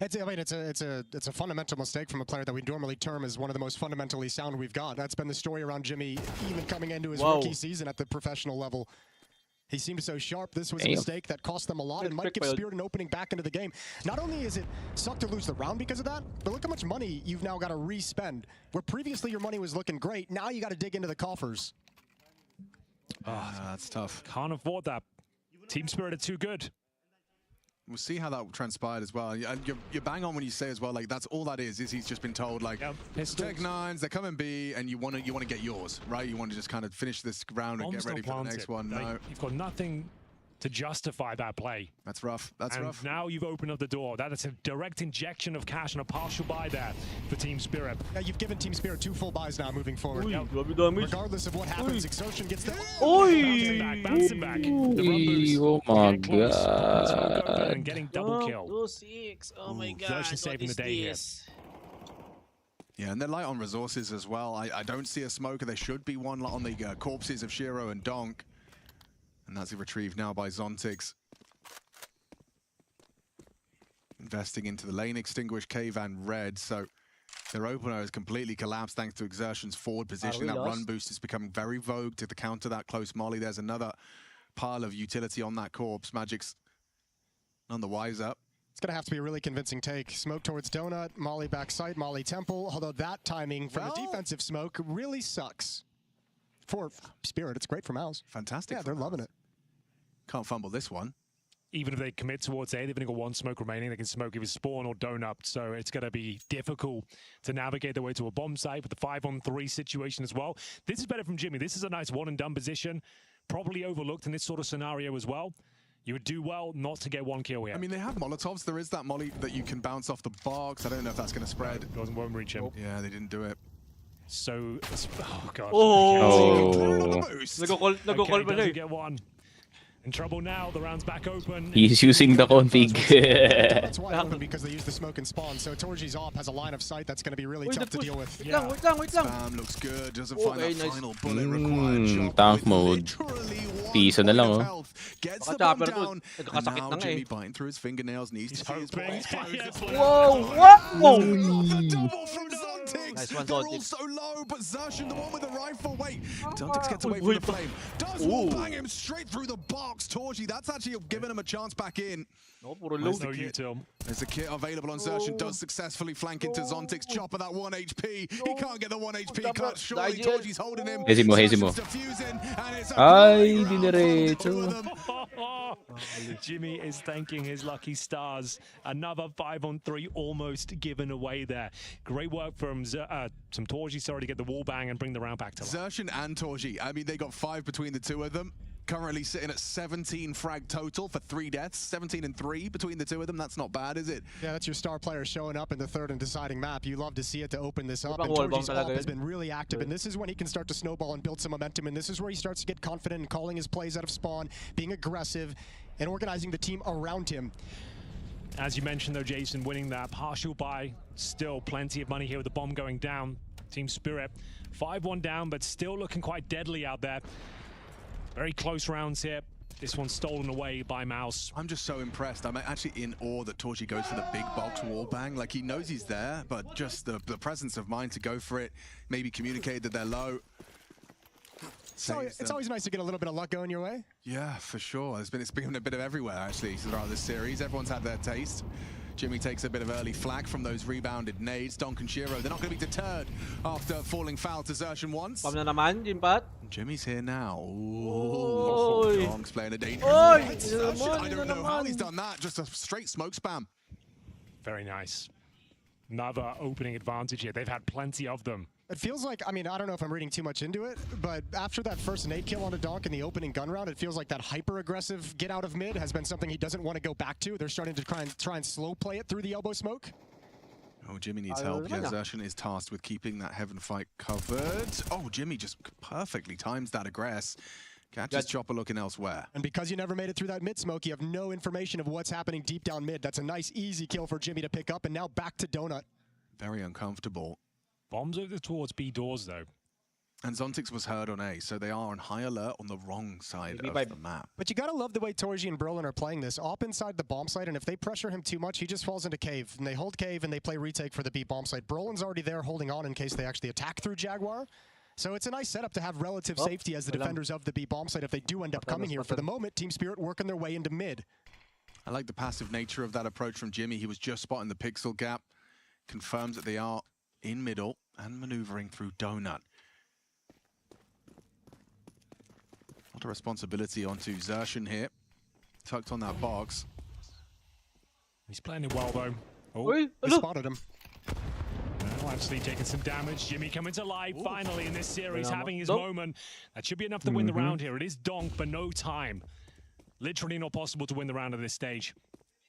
It's a fundamental mistake from a player that we normally term as one of the most fundamentally sound we've got. That's been the story around Jimmy, even coming into his rookie season at the professional level. He seems so sharp. This was a mistake that cost them a lot and might give Spirit an opening back into the game. Not only is it suck to lose the round because of that, but look how much money you've now got to re-spend. Where previously your money was looking great, now you got to dig into the coffers. Oh, that's tough. Can't afford that. Team Spirit are too good. We'll see how that transpired as well. And you're bang on when you say as well, like that's all that is he's just been told like Tech 9s, they're coming B, and you want to get yours, right? You want to just kind of finish this round and get ready for the next one. No, you've got nothing to justify that play. That's rough. That's rough. Now you've opened up the door. That is a direct injection of cash and a partial buy there for Team Spirit. Yeah, you've given Team Spirit 2 full buys now moving forward. Regardless of what happens, Exertion gets the... Bouncing back. The run boost. Oh my god. And getting double kill. 2-6. Oh my god. Exertion saving the day here. Yeah, and they're light on resources as well. I don't see a smoker. There should be one on the corpses of Shiro and Donk. And that's retrieved now by Zontix. Investing into the lane extinguished Cave and Red, so their opener has completely collapsed thanks to Exertion's forward position. That run boost is becoming very vogue to counter that close molly. There's another pile of utility on that corpse. Magic's none the wiser. It's going to have to be a really convincing take. Smoke towards Donut, Molly backside, Molly Temple. Although that timing from a defensive smoke really sucks. For Spirit, it's great for MOUZ. Fantastic. Yeah, they're loving it. Can't fumble this one. Even if they commit towards A, they've only got 1 smoke remaining. They can smoke if it's spawn or donut. So it's going to be difficult to navigate their way to a bomb site with the 5-on-3 situation as well. This is better from Jimmy. This is a nice one-and-done position. Probably overlooked in this sort of scenario as well. You would do well not to get 1 kill here. I mean, they have Molotovs. There is that molly that you can bounce off the box. I don't know if that's going to spread. Won't reach him. Yeah, they didn't do it. So, oh god. Nagko-call pa siya. Get 1. In trouble now, the round's back open. He's using the config. That's why happened because they used the smoke and spawn. So Torji's op has a line of sight that's going to be really tough to deal with. Wait lang. Spam looks good. Doesn't find that final bullet required. Tank mode. Piso na lang, oh. Gets the bomb down. And now Jimmy biting through his fingernails. Needs to see his balls. Whoa! The double from Zontix. Nice one, They're all Zontix. so low, but Zershin, the one with the rifle. Wait, Zontix gets away from the flame. Does bang him straight through the box. Torji, that's actually giving him a chance back in. No util. There's a kit available on Zershin. Does successfully flank into Zontix. Chopper that 1 HP. He can't get the 1 HP cut. Surely Torji's holding him. Hezimo. Ay, dinerecho. Jimmy is thanking his lucky stars. Another 5-on-3 almost given away there. Great work from some Torji, sorry, to get the wall bang and bring the round back to life. Zershin and Torji. I mean, they got 5 between the 2 of them. Currently sitting at 17 frag total for 3 deaths. 17 and 3 between the 2 of them. That's not bad, is it? Yeah, that's your star player showing up in the 3rd and deciding map. You love to see it to open this up. And Torji's op has been really active, and this is when he can start to snowball and build some momentum, and this is where he starts to get confident in calling his plays out of spawn, being aggressive, and organizing the team around him. As you mentioned, though, Jason, winning that partial buy. Still plenty of money here with the bomb going down. Team Spirit 5-1 down, but still looking quite deadly out there. Very close rounds here. This one's stolen away by MOUZ. I'm just so impressed. I'm actually in awe that Torji goes for the big box wall bang. Like, he knows he's there, but just the presence of mind to go for it, maybe communicate that they're low. So it's always nice to get a little bit of luck going your way. Yeah, for sure. It's been a bit of everywhere, actually, throughout this series. Everyone's had their taste. Jimmy takes a bit of early flag from those rebounded nades. Donk and Shiro, they're not going to be deterred after falling foul to Zershan once. Pam na naman, Jimpat. Jimmy's here now. Oy. Donk's playing a dangerous Oy, Zershan, I don't know how he's done that. Just a straight smoke spam. Very nice. Another opening advantage here. They've had plenty of them. It feels like, I mean, I don't know if I'm reading too much into it, but after that first nade kill on a Donk in the opening gun round, it feels like that hyper-aggressive get out of mid has been something he doesn't want to go back to. They're starting to try and slow play it through the elbow smoke. Oh, Jimmy needs help. Yeah, Zershan is tasked with keeping that Heaven fight covered. Oh, Jimmy just perfectly times that aggress. Catches Chopper looking elsewhere. And because you never made it through that mid smoke, you have no information of what's happening deep down mid. That's a nice, easy kill for Jimmy to pick up, and now back to Donut. Very uncomfortable. Bombs over towards B doors, though. And Zontix was heard on A, so they are on high alert on the wrong side of the map. But you gotta love the way Torji and Brolin are playing this. Op inside the bomb site, and if they pressure him too much, he just falls into cave. And they hold cave, and they play retake for the B bomb site. Brolin's already there holding on in case they actually attack through Jaguar. So it's a nice setup to have relative safety as the defenders of the B bomb site if they do end up coming here. For the moment, Team Spirit working their way into mid. I like the passive nature of that approach from Jimmy. He was just spotting the pixel gap. Confirms that they are in middle and maneuvering through Donut. A lot of responsibility onto Zershan here. Tucked on that box. He's playing it well, though. Oh, they spotted him. Well, actually taking some damage. Jimmy coming to life finally in this series, having his moment. That should be enough to win the round here. It is Donk, but no time. Literally not possible to win the round at this stage.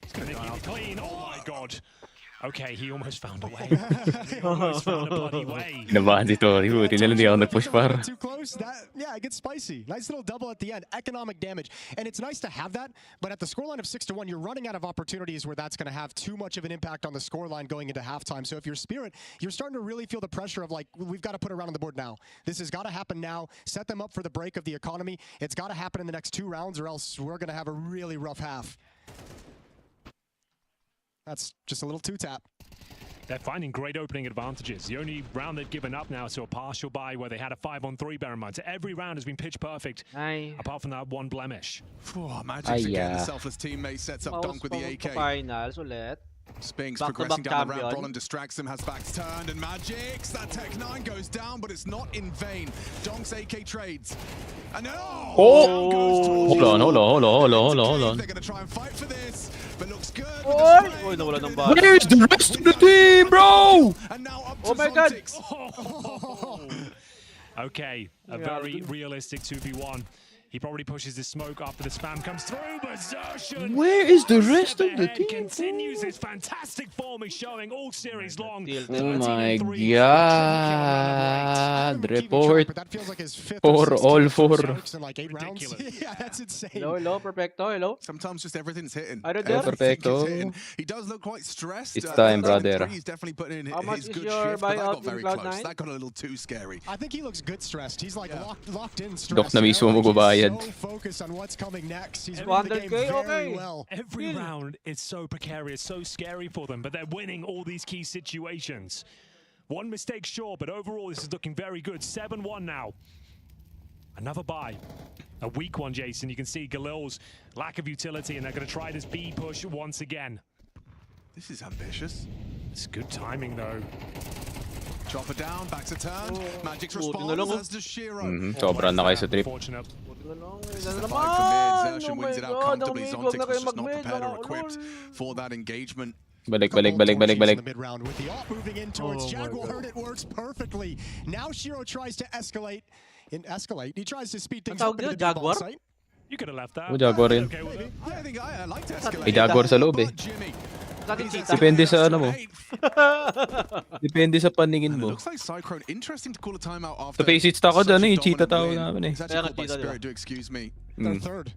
He's going to keep it clean. Oh my god. Okay, he almost found a way. He almost found a bloody way. Kinabahan si Tori. Buti na lang di ako nag-push par. Too close. Yeah, it gets spicy. Nice little double at the end. Economic damage. And it's nice to have that, but at the scoreline of 6-1, you're running out of opportunities where that's going to have too much of an impact on the scoreline going into halftime. So if you're Spirit, you're starting to really feel the pressure of like, we've got to put a round on the board now. This has got to happen now. Set them up for the break of the economy. It's got to happen in the next 2 rounds or else we're going to have a really rough half. That's just a little two-tap. They're finding great opening advantages. The only round they've given up now is to a partial bye where they had a 5-on-3, bear in mind. So every round has been pitch perfect, apart from that one blemish. Magic again, the selfless teammate sets up Donk with the AK. Finals ulit. Spinks progressing down the ramp. Brolin distracts him, has backs turned, and Magic's that Tech 9 goes down, but it's not in vain. Donk's AK trades. And hold on. They're going to try and fight for this, but looks good. Where's the rest of the team, bro? And now up to oh my god. Okay, a very realistic 2v1. He probably pushes his smoke after the spam comes through, but Zershan, where is the rest of the team? Continues his fantastic form he's showing all series long. Oh my god. Report for all 4. Yeah, that's insane. Hello, Perfecto, hello. Sometimes just everything's hitting. Perfecto. He does look quite stressed. It's time, brother. He's definitely putting in his good your shift, but that buyout got very in close. Cloud9? That got a little too scary. I think he looks good stressed. He's like locked in stressed. Dok na mismo magbabayad. So focused on what's coming next. He's reading the game very well. Every round is so precarious, so scary for them, but they're winning all these key situations. One mistake, sure, but overall this is looking very good. 7-1 now. Another bye. A weak one, Jason. You can see Galil's lack of utility, and they're going to try this B push once again. This is ambitious. It's good timing, though. Chopper down, back to turn. Magic's response, as does Shiro. Sobrang na kayo sa trip. Zershan wins it out comfortably. Zontix was just not prepared or equipped for that engagement. Balik. Mid-round with the off moving in towards Jaguar. Heard it works perfectly. Now Shiro tries to escalate. He tries to speed things up into the Jaguar site. You could have left that. Jaguar rin. I think I like to escalate. May Jaguar sa loob eh. Depende sa ano mo. Depende sa paningin mo. Looks like Cyclone interesting to call a timeout after. Sa face stako dyan eh, cheetah tao namin eh. Spirit, do excuse me. They're third.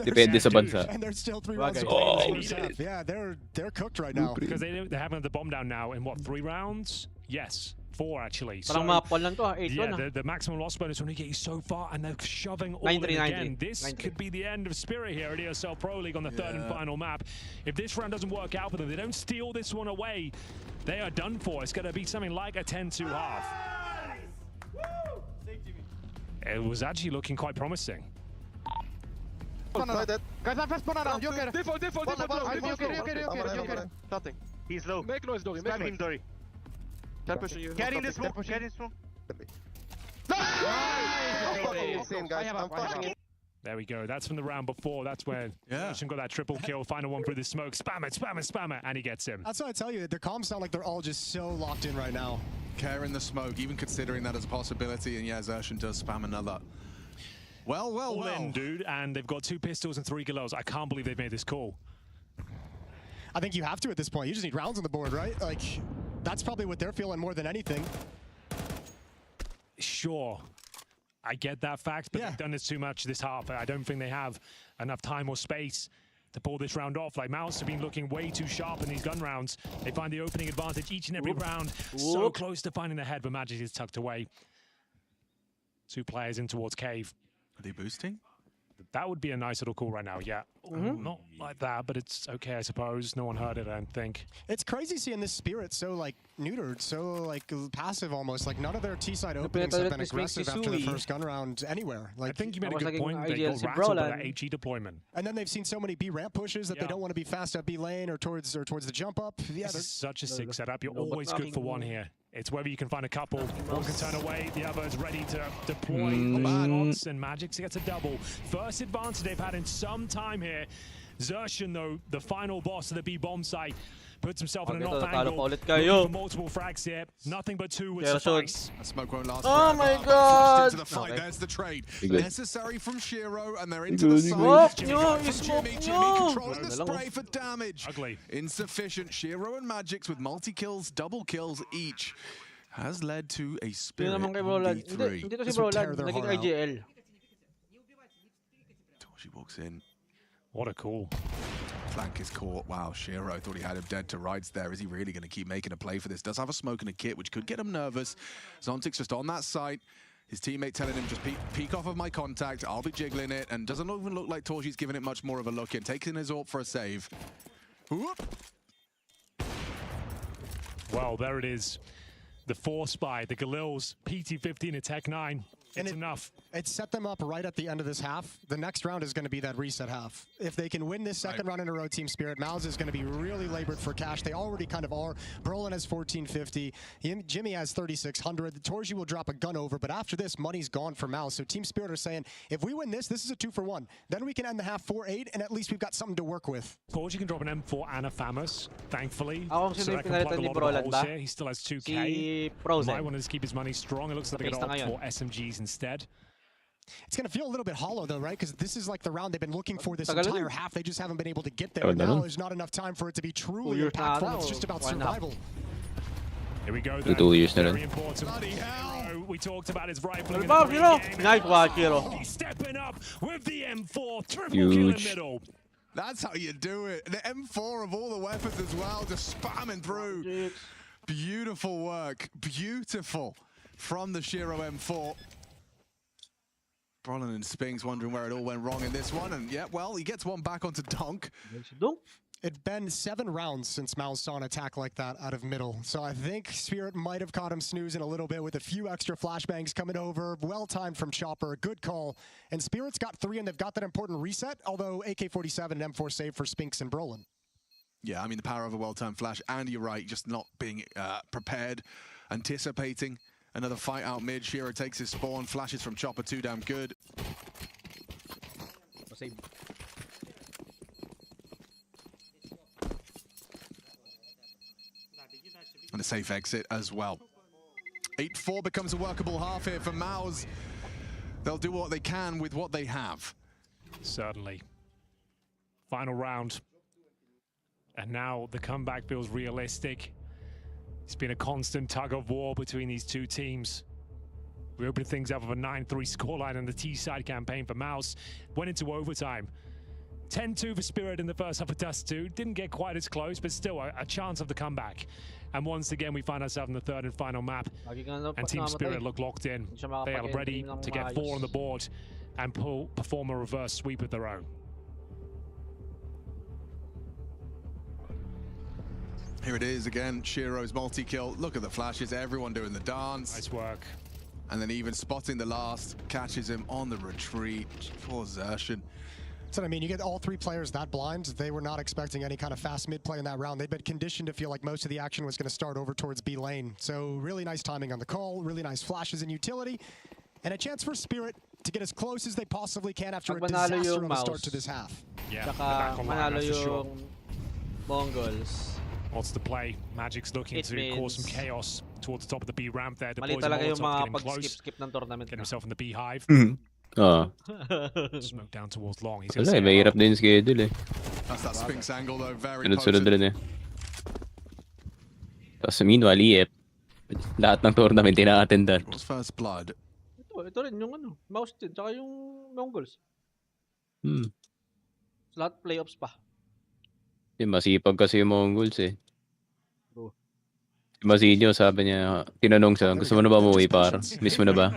Depende sa bansa. And there's still 3 rounds to play. Yeah, they're cooked right now. Because they're having the bomb down now in what, 3 rounds? Yes. 4 actually. So, the maximum loss bonus only get you so far, and they're shoving all in again. This could be the end of Spirit here at ESL Pro League on the 3rd and final map. If this round doesn't work out for them, they don't steal this one away, they are done for. It's going to be something like a 10-2 half. It was actually looking quite promising. Guys, I'm fast banana. You get it. Default. Nothing. He's low. Make noise, Dory. Spam him, Dory. They're pushing you. Carry this smoke. Carry this smoke. There we go. That's from the round before. That's where Nation got that triple kill. Final one through the smoke. Spam it, and he gets him. That's what I tell you. Their comms sound like they're all just so locked in right now. Care in the smoke, even considering that as a possibility. And yeah, Zershan does spam another. Well. In, dude, and they've got 2 pistols and 3 galos. I can't believe they've made this call. I think you have to at this point. You just need rounds on the board, right? Like, that's probably what they're feeling more than anything. Sure. I get that fact, but they've done this too much this half. I don't think they have enough time or space to pull this round off. Like, MOUZ have been looking way too sharp in these gun rounds. They find the opening advantage each and every round. So close to finding the head, but Magic is tucked away. 2 players in towards Cave. Are they boosting? That would be a nice little call right now, yeah. Not like that, but it's okay, I suppose. No one heard it, I don't think. It's crazy seeing this Spirit so, like, neutered, so, like, passive almost. Like, none of their T-side openings have been aggressive after the first gun round anywhere. Like, I think you made a good point. They got rattled by that HE deployment. And then they've seen so many B ramp pushes that they don't want to be fast up B lane or towards the jump up. Yeah, this is such a sick setup. You're always good for one here. It's whether you can find a couple. One can turn away, the other is ready to deploy shots, and Magic gets a double. First advantage they've had in some time here. Zershan, though, the final boss of the B bomb site, puts himself in an off angle. Multiple frags here. Nothing but 2 would suffice. That smoke won't last. Oh my god! Into the fight. There's the trade. Necessary from Shiro, and they're into the side. Jimmy controlling the spray for damage. Ugly. Insufficient. Shiro and Magix with multi-kills, double kills each, has led to a Spirit on D3. Hindi to si Brolan. Naging IGL. She walks in. What a call. Flank is caught. Wow, Shiro thought he had him dead to rights there. Is he really going to keep making a play for this? Does have a smoke and a kit, which could get him nervous. Zontic's just on that site. His teammate telling him, just peek off of my contact. I'll be jiggling it. And doesn't even look like Torchi's giving it much more of a look in. Taking his AWP for a save. Whoop. Well, there it is. The 4 spy, the Galils, PT-15 and Tech 9. It's enough. It set them up right at the end of this half. The next round is going to be that reset half. If they can win this second round in a row, Team Spirit, MOUZ is going to be really labored for cash. They already kind of are. Brolin has 1450. Jimmy has 3600. The Torji will drop a gun over, but after this, money's gone for MOUZ. So Team Spirit are saying, if we win this, this is a 2-for-1. Then we can end the half 4-8, and at least we've got something to work with. Torji can drop an M4 and a FAMAS, thankfully. So that can plug a lot of holes here. He still has 2K. Might want to keep his money strong. It looks like they're going to opt for SMGs instead. It's going to feel a little bit hollow, though, right? Because this is like the round they've been looking for this entire half. They just haven't been able to get there. Now there's not enough time for it to be truly impactful. It's just about survival. Here we go. Very important. We talked about his rifling. He's stepping up with the M4. Triple kill in the middle. That's how you do it. The M4 of all the weapons as well, just spamming through. Beautiful work. Beautiful from the Shiro M4. Brolin and Spings wondering where it all went wrong in this one, and yeah, well, he gets one back onto Donk. It's been 7 rounds since MOUZ saw an attack like that out of middle, so I think Spirit might have caught him snoozing a little bit with a few extra flashbangs coming over. Well timed from Chopper, a good call, and Spirit's got 3 and they've got that important reset, although AK-47 and M4 save for Spinks and Brolin. Yeah, I mean, the power of a well-timed flash, and you're right, just not being prepared, anticipating. Another fight out mid. Shiro takes his spawn. Flashes from Chopper, too damn good. And a safe exit as well. 8-4 becomes a workable half here for MOUZ. They'll do what they can with what they have. Certainly. Final round. And now the comeback feels realistic. It's been a constant tug of war between these two teams. We opened things up with a 9-3 scoreline in the T-side campaign for MOUZ. Went into overtime. 10-2 for Spirit in the first half of Dust 2. Didn't get quite as close, but still a chance of the comeback. And once again, we find ourselves in the third and final map. And Team Spirit look locked in. They are ready to get 4 on the board and perform a reverse sweep of their own. Here it is again, Shiro's multi-kill. Look at the flashes, everyone doing the dance. Nice work. And then even spotting the last, catches him on the retreat for Zershan. So I mean, you get all three players that blind. They were not expecting any kind of fast mid play in that round. They'd been conditioned to feel like most of the action was going to start over towards B lane. So really nice timing on the call, really nice flashes in utility, and a chance for Spirit to get as close as they possibly can after a disaster of a start to this half. Yeah, Saka manalo yung MongolZ. What's the play? Magic's looking to cause some chaos towards the top of the B ramp there. Mali Deploys talaga yung mga getting close. pag-skip ng tournament. Get himself in the beehive. Smoke down towards long. He's Wala, mahirap din schedule eh. That's that Sphinx angle though, very Sunod-sunod potent. rin eh. Tapos meanwhile, EF. Lahat ng tournament ina-attendan. What's first blood? Ito rin yung ano, MOUZ din, tsaka yung MongolZ. Lahat playoffs pa. Masipag kasi yung MongolZ eh. Bro. Si Mazinho, sabi niya, tinanong siya, gusto mo na ba umuwi par? Miss mo na ba?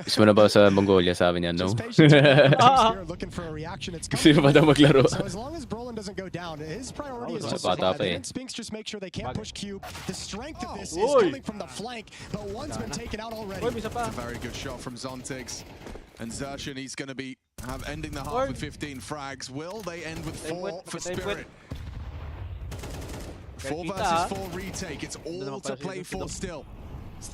Miss mo na ba sa Mongolia? Sabi niya, no. Gusto mo ba daw maglaro? So as long as Brolin doesn't go down, his priority is just bata pa eh. and Spinks just make sure they can't push Cube. The strength of this is coming from the flank, but one's been taken out already. It's a very good shot from Zontix. And Zershin, he's going to be ending the half with 15 frags. Will they end with 4 for Spirit? 4 versus 4 retake. It's all to play for still.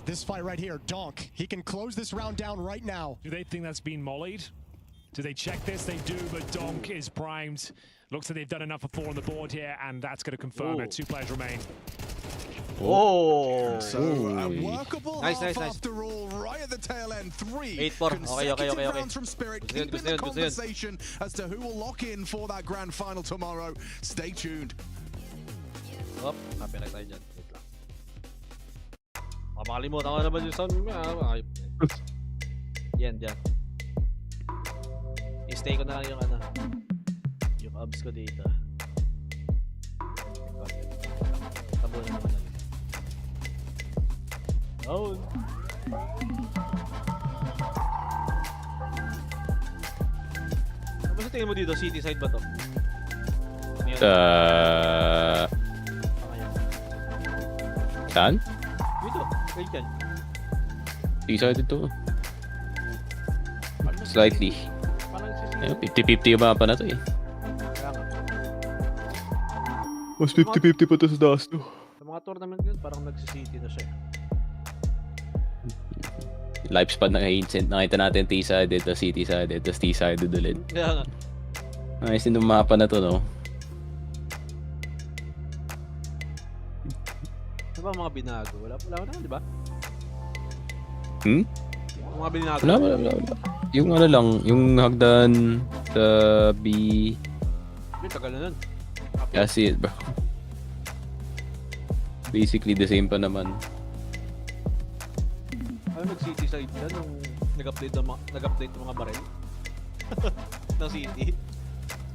This fight right here, Donk. He can close this round down right now. Do they think that's been mollied? Do they check this? They do, but Donk is primed. Looks like they've done enough for 4 on the board here, and that's going to confirm it. 2 players remain. Oh! So a workable half after all, right at the tail end. 3 consecutive rounds from Spirit, keeping the conversation as to who will lock in for that grand final tomorrow. Stay tuned. Hop, copyright tayo dyan. Wait lang. Makalimutan ko naman yung sound mo. Yan, dyan. I-stay ko na lang yung ano. Yung abs ko dito. Tabo na naman natin. Oh! Ano sa tingin mo dito? City side ba to? Saan? Dito, kayo dyan. T-side ito. Slightly. 50-50 yung mapa na to eh. Mas 50-50 pa to sa Dasto. Sa mga tournament yun, parang nagsisiti na siya. Lifespan na nakita natin T-side, tapos CT-side, tapos T-side ulit. Kaya nga. Ayos din yung mapa na to, no? Ano ba mga binago? Wala naman, di ba? Mga binago. Wala. Yung ano lang, yung hagdan sa B... May tagal na nun. Kasi bro. Basically the same pa naman. Ano nag-city side na nung nag-update ng mga barel? ng city?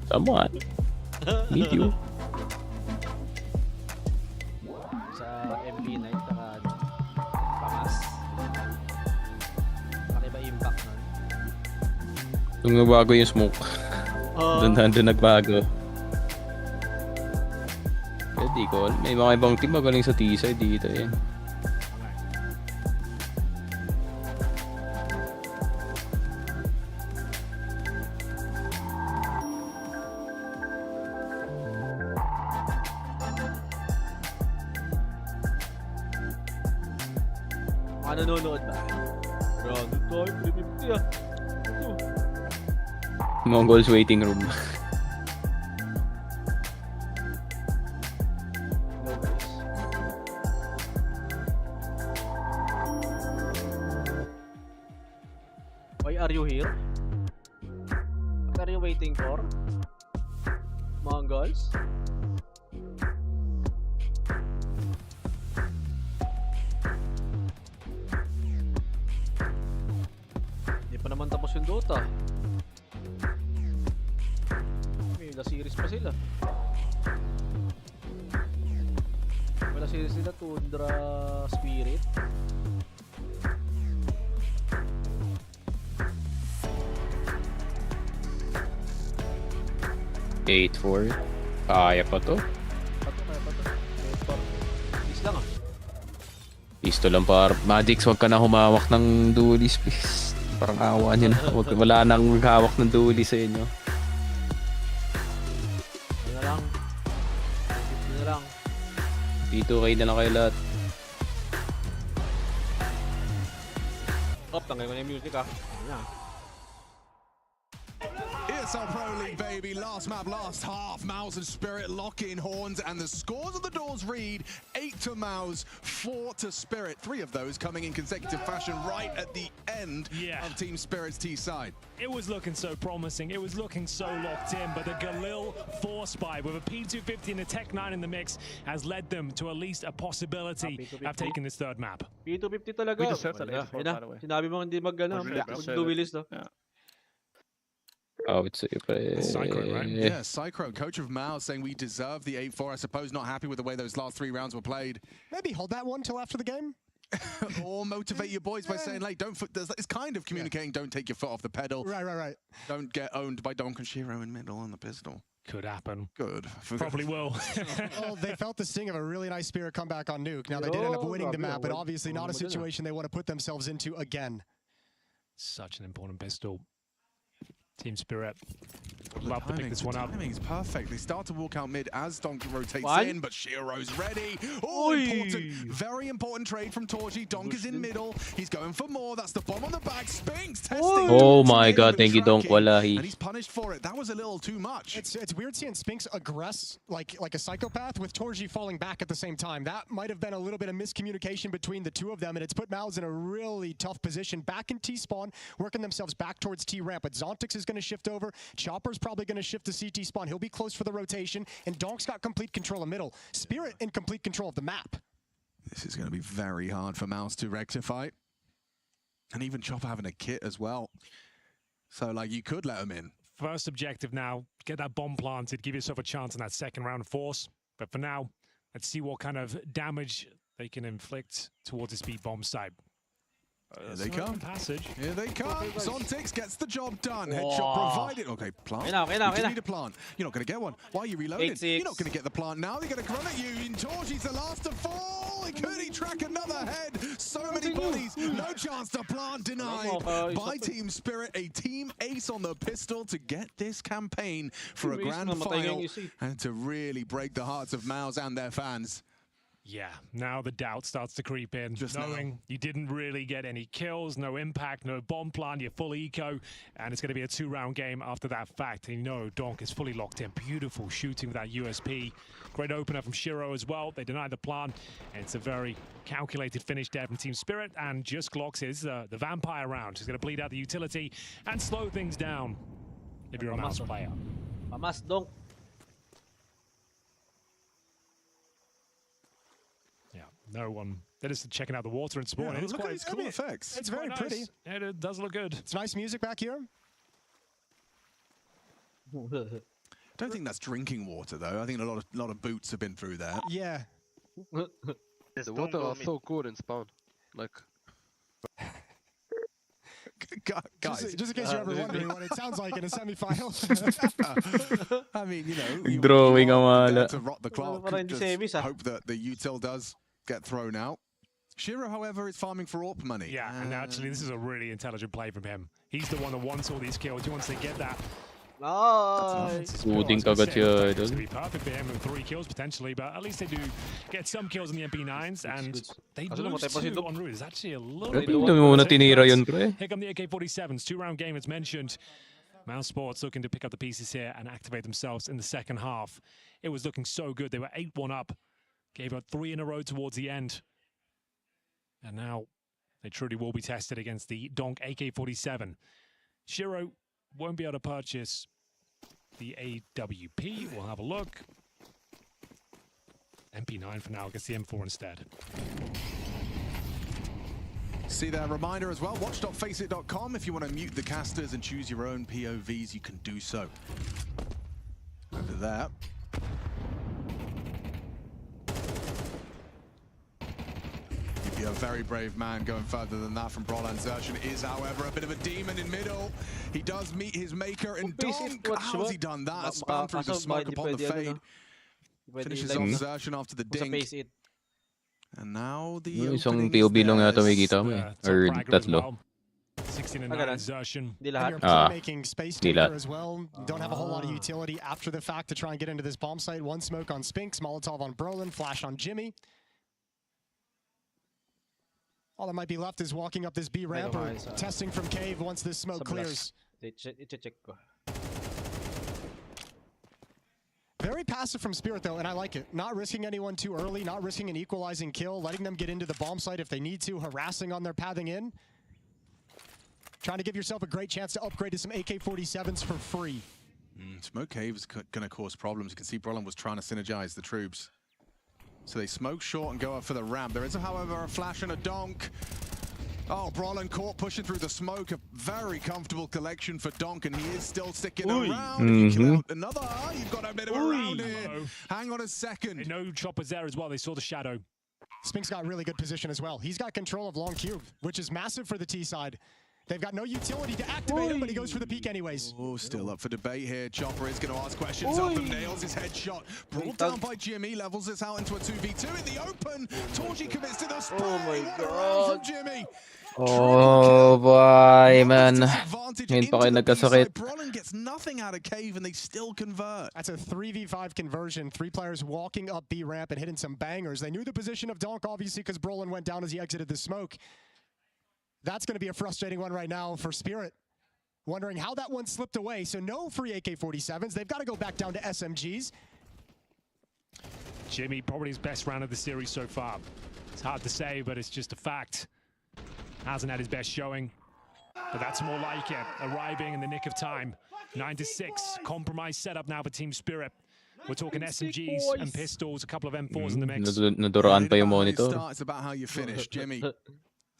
Somewhat. Meet you. Sa MB9, saka ano, pangas. Laki ba impact nun? Nung nagbago yung smoke. Doon nagbago. Di ko. May mga ibang team magaling sa T-side dito eh. Mga nanonood ba? Round 350 ah. MongolZ waiting room. Why are you here? What are you waiting for? MongolZ? Hindi pa naman tapos yung Dota. May la series pa sila. Wala series sila, Tundra Spirit. Eight 4. Kaya pa to. Kaya pa to. Please lang ah. Pisto lang par. Magix, wag ka na humawak ng duelis please. Parang awa nyo na. Wala nang maghawak ng duelis sa inyo. P2K na lang kayo lahat. Tanggalin ko na yung music ah. ESL Pro League, baby. Last map, last half. MOUZ and Spirit lock in horns, and the scores of the doors read 8 to MOUZ, 4 to Spirit. 3 of those coming in consecutive fashion right at the end of Team Spirit's T side. It was looking so promising. It was looking so locked in, but the Galil force buy with a P250 and a Tech 9 in the mix has led them to at least a possibility of taking this third map. P250 talaga. We deserve that 84, by the way. Sinabi mo hindi mag-duelist, no? Yeah. Oh, it's Psycho, right? Yeah, Psycho, coach of MOUZ, saying we deserve the 8-4. I suppose not happy with the way those last 3 rounds were played. Maybe hold that one till after the game. Or motivate your boys by saying, like, it's kind of communicating, don't take your foot off the pedal. Right. Don't get owned by Donk and Shiro in middle on the pistol. Could happen. Good. Probably will. Well, they felt the sting of a really nice Spirit comeback on Nuke. Now, they did end up winning the map, but obviously not a situation they want to put themselves into again. Such an important pistol. Team Spirit. Love to pick this one up. The timing's perfect. They start to walk out mid as Donk rotates in, but Shiro's ready. Oh, very important trade from Torji. Donk is in middle. He's going for more. That's the bomb on the back. Spinks testing. Oh my god, thank you, Donk. Wallahi. And he's punished for it. That was a little too much. It's weird seeing Spinks aggress like a psychopath with Torji falling back at the same time. That might have been a little bit of miscommunication between the two of them, and it's put MOUZ in a really tough position. Back in T-spawn, working themselves back towards T-ramp, but Zontix is going to shift over. Chopper's probably going to shift to CT spawn. He'll be close for the rotation, and Donk's got complete control of middle. Spirit in complete control of the map. This is going to be very hard for MOUZ to rectify. And even Chopper having a kit as well. So, like, you could let him in. First objective now, get that bomb planted, give yourself a chance in that second round of force. But for now, let's see what kind of damage they can inflict towards the speed bomb site. Here they come. Passage. Here they come. Zontix gets the job done. Headshot provided. Okay, plant. You do need a plant. You're not going to get one. Why are you reloading? You're not going to get the plant now. They're going to run at you. Torji's the last to fall. Could he track another head? So many bodies. No chance to plant. Denied by Team Spirit. A team ace on the pistol to get this campaign for a grand final and to really break the hearts of MOUZ and their fans. Yeah, now the doubt starts to creep in. Just knowing you didn't really get any kills, no impact, no bomb plan, you're full eco, and it's going to be a 2-round game after that fact. And you know Donk is fully locked in. Beautiful shooting with that USP. Great opener from Shiro as well. They denied the plan, and it's a very calculated finish there from Team Spirit, and just clocks his the vampire round. He's going to bleed out the utility and slow things down if you're a MOUZ player. Mamas Donk. No one. They're just checking out the water and spawning. Yeah, it's cool effects. It's very pretty. Yeah, it does look good. It's nice music back here. Don't think that's drinking water though. I think a lot of boots have been through there. Yeah. The water was so good in spawn. Like. Guys, just in case you're ever wondering what it sounds like in a semifinal. I mean, you know, drawing to rot the clock. Just hope that the util does get thrown out. Shiro, however, is farming for AWP money. Yeah, and actually, this is a really intelligent play from him. He's the one that wants all these kills. He wants to get that. Nice. It's going to be perfect for him with 3 kills potentially, but at least they do get some kills on the MP9s, and they lose 2 on route. It's actually a little bit. Here come the AK-47s. 2-round game, as mentioned. MOUZ Sports looking to pick up the pieces here and activate themselves in the second half. It was looking so good. They were 8-1 up. Gave out 3 in a row towards the end. And now they truly will be tested against the Donk AK-47. Shiro won't be able to purchase the AWP. We'll have a look. MP9 for now. Gets the M4 instead. See that reminder as well. Watch.faceit.com. If you want to mute the casters and choose your own POVs, you can do so. Over there. A very brave man going further than that from Brolan. Zertion is, however, a bit of a demon in middle. He does meet his maker in Donk. How's he done that? Spam through the smoke upon the fade. Finishes off Zertion after the dink. And now the isang POV lang yata may kita mo eh. Or tatlo. 16-9 insertion. And you're playmaking space taker as well. You don't have a whole lot of utility after the fact to try and get into this bomb site. One smoke on Spinks, Molotov on Brolin, flash on Jimmy. All that might be left is walking up this B ramp or testing from cave once this smoke clears. Very passive from Spirit though, and I like it. Not risking anyone too early, not risking an equalizing kill, letting them get into the bomb site if they need to, harassing on their pathing in. Trying to give yourself a great chance to upgrade to some AK-47s for free. Smoke cave is going to cause problems. You can see Brolin was trying to synergize the troops. So they smoke short and go up for the ramp. There is, however, a flash and a donk. Oh, Brolin caught pushing through the smoke. A very comfortable collection for Donk, and he is still sticking around. If you kill out another, you've got a bit of a round here. Hang on a second. No choppers there as well. They saw the shadow. Spink's got really good position as well. He's got control of long cube, which is massive for the T side. They've got no utility to activate him, but he goes for the peak anyways. Oh, still up for debate here. Chopper is going to ask questions of him. Nails his headshot. Brought down by Jimmy. Levels this out into a 2v2 in the open. Torji commits to the spray. Oh my god. From Jimmy. Oh boy, man. Ngayon pa kayo nagkasakit. Brolin gets nothing out of cave and they still convert. That's a 3v5 conversion. 3 players walking up B ramp and hitting some bangers. They knew the position of Donk, obviously, because Brolin went down as he exited the smoke. That's going to be a frustrating one right now for Spirit. Wondering how that one slipped away. So no free AK-47s. They've got to go back down to SMGs. Jimmy, probably his best round of the series so far. It's hard to say, but it's just a fact. Hasn't had his best showing, but that's more like it. Arriving in the nick of time. 9-6. Compromise setup now for Team Spirit. We're talking SMGs and pistols, a couple of M4s in the mix. Naduraan pa yung monitor. It's about how you finish, Jimmy.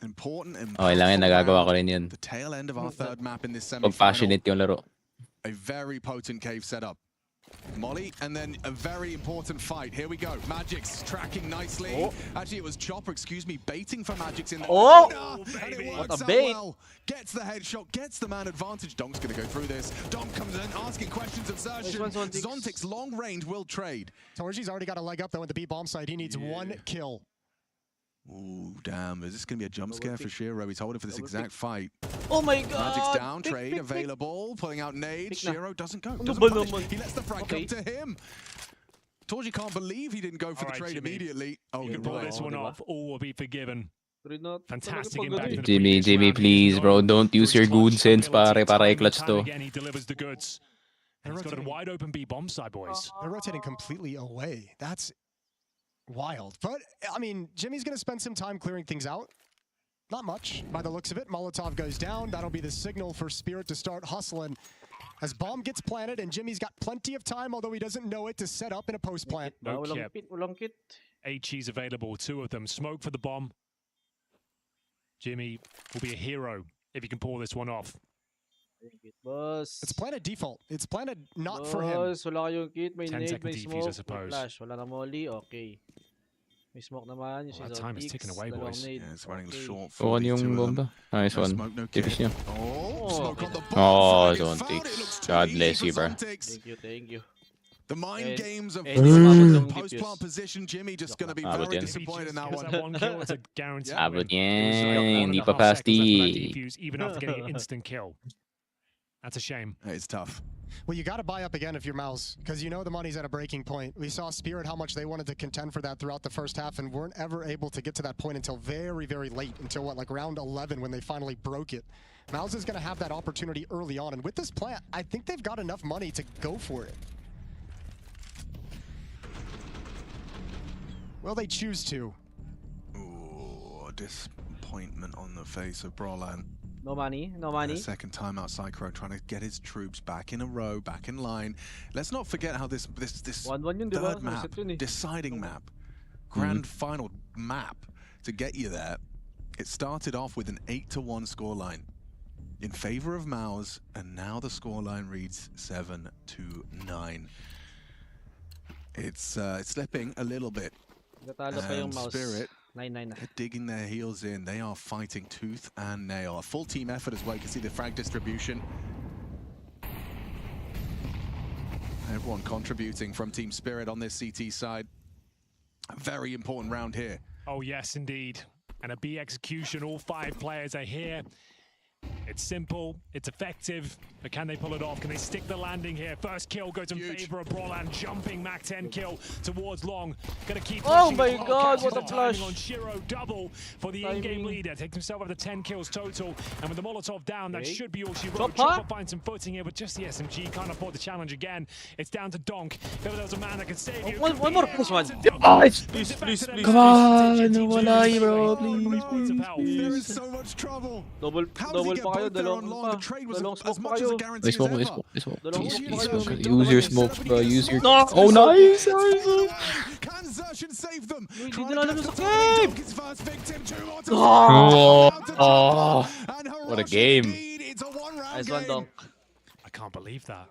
Important. Okay lang yan, nagagawa ko rin yan. The tail end of our third map in this semi-final. Pag passionate yung laro. A very potent cave setup. Molly, and then a very important fight. Here we go. Magic's tracking nicely. Actually, it was Chopper, excuse me, baiting for Magic's in the corner. And it works out well. Gets the headshot, gets the man advantage. Donk's going to go through this. Donk comes in, asking questions of Zertian. Zontic's long range will trade. Torji's already got a leg up, though, at the B bomb site. He needs 1 kill. Ooh, damn. Is this going to be a jump scare for Shiro? He's holding for this exact fight. Oh my god! Magic's down, trade available, pulling out nades. Shiro doesn't go. He lets the frag come to him. Torji can't believe he didn't go for the trade immediately. Oh, you can pull this one off. All will be forgiven. Fantastic impact. Jimmy, please, bro. Don't use your good sense para clutch to. Again, he delivers the goods. And he's got a wide open B bomb side, boys. They're rotating completely away. That's wild. But, I mean, Jimmy's going to spend some time clearing things out. Not much, by the looks of it. Molotov goes down. That'll be the signal for Spirit to start hustling. As bomb gets planted, and Jimmy's got plenty of time, although he doesn't know it, to set up in a post plant. No kit. HE's available, 2 of them. Smoke for the bomb. Jimmy will be a hero if he can pull this one off. It's planted default. It's planted not for him. Wala kayong kit, may 10 nade, second may defuse, smoke, I suppose. flash. Wala na molly, okay. May smoke naman. Well, that time is ticking away, boys. Yeah, it's running short. Kuha yung bomba. Nice one. Tipis niya. Smoke on the Oh, Zontic. God bless you, bro. Thank you. The mind games of post-plant position. Jimmy just going to be very disappointed in that one. It's a guarantee. Abot yan. Hindi pa pasty. Even after getting an instant kill. That's a shame. It's tough. Well, you got to buy up again if you're MOUZ, because you know the money's at a breaking point. We saw Spirit how much they wanted to contend for that throughout the first half and weren't ever able to get to that point until very, very late, until what, like round 11 when they finally broke it. MOUZ is going to have that opportunity early on, and with this plant, I think they've got enough money to go for it. Will they choose to? Ooh, disappointment on the face of Brolin. No money, no money. Second time out, Psycho trying to get his troops back in a row, back in line. Let's not forget how this third map, deciding map, grand final map to get you there. It started off with an 8-1 scoreline in favor of MOUZ, and now the scoreline reads 7-9. It's slipping a little bit. And Spirit, they're digging their heels in. They are fighting tooth and nail. A full team effort as well. You can see the frag distribution. Everyone contributing from Team Spirit on this CT side. A very important round here. Oh, yes, indeed. And a B execution. All 5 players are here. It's simple, it's effective, but can they pull it off? Can they stick the landing here? First kill goes in favor of Brolan, jumping Mac 10 kill towards long. Gonna keep Oh pushing. my god, what a flash! flash! On Shiro, double for the in-game leader. Takes himself up to 10 kills total, and with the Molotov down, that should be all Shiro. Chopper finds some footing here, but just the SMG can't afford the challenge again. It's down to Donk. If ever there was a man that could save you. One more, please, one. Please. Come on, wala bro, please. There is so much trouble. Double pa kayo, dalawang pa. Dalawang smoke pa kayo. Nice smoke. Dalawang Please, smoke pa kayo. use your smokes, bro. Use your. No! Oh, nice. Can Zertian save them? Hindi na alam sa game! His first victim, 2 more to Oh, what a game. It's a one-round Nice one, Donk. I can't believe that.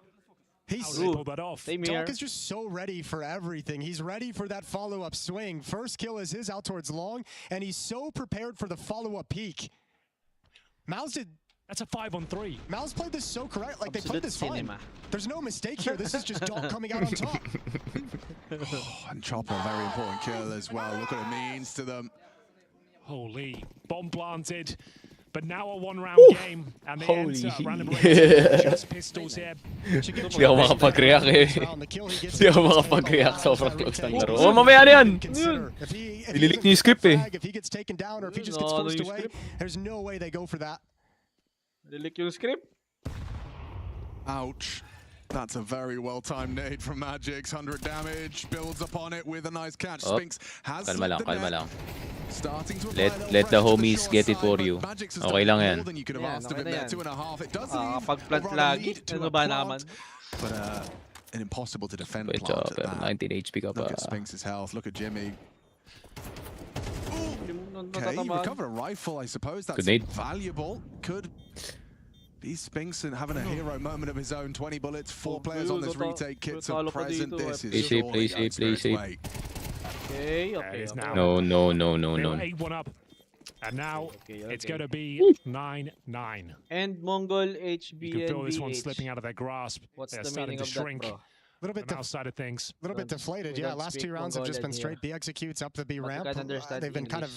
He's pulled that off. Donk is just so ready for everything. He's ready for that follow-up swing. First kill is his out towards long, and he's so prepared for the follow-up peak. MOUZ did. That's a 5-on-3. MOUZ played this so correct. Like, they played this cinema. fine. There's no mistake here. This is just Donk coming out on top. And Chopper, very important kill as well. Look what it means to them. Holy. Bomb planted. But now a one-round game, and they Holy. enter random just pistols here. Hindi ako makapag-react eh. Hindi ako makapag-react. Sobrang close ng laro. Oh, mamaya na yan! Ililik niyo yung script eh. If he gets taken down or if he just gets forced away, there's no way they go for that. Lilik yung script. Ouch. That's a very well-timed nade from Magix. 100 damage, builds upon it with a nice catch. Spinks has Kalma lang, kalma lang. Starting to Let the homies get it for you. Okay lang yan. Pag-plant lagi, ano ba naman? But an impossible to defend Wait, plant at pero that. 19 HP ka pa. Look at Spinks' health, look at Jimmy. Okay, you recover a rifle, I suppose. That's valuable. Could be Spinks and having a hero moment of his own. 20 bullets, 4 players on this retake kit so present. This is Play safe. Okay. No. 8-1 up. And now it's going to be 9-9. And Mongol HB You can feel this one slipping out of their grasp. What's They're the starting meaning to of shrink. that, bro? Little bit outside of things. A little bit deflated, yeah. Last 2 rounds have just been straight B executes up the B ramp. They've been kind of,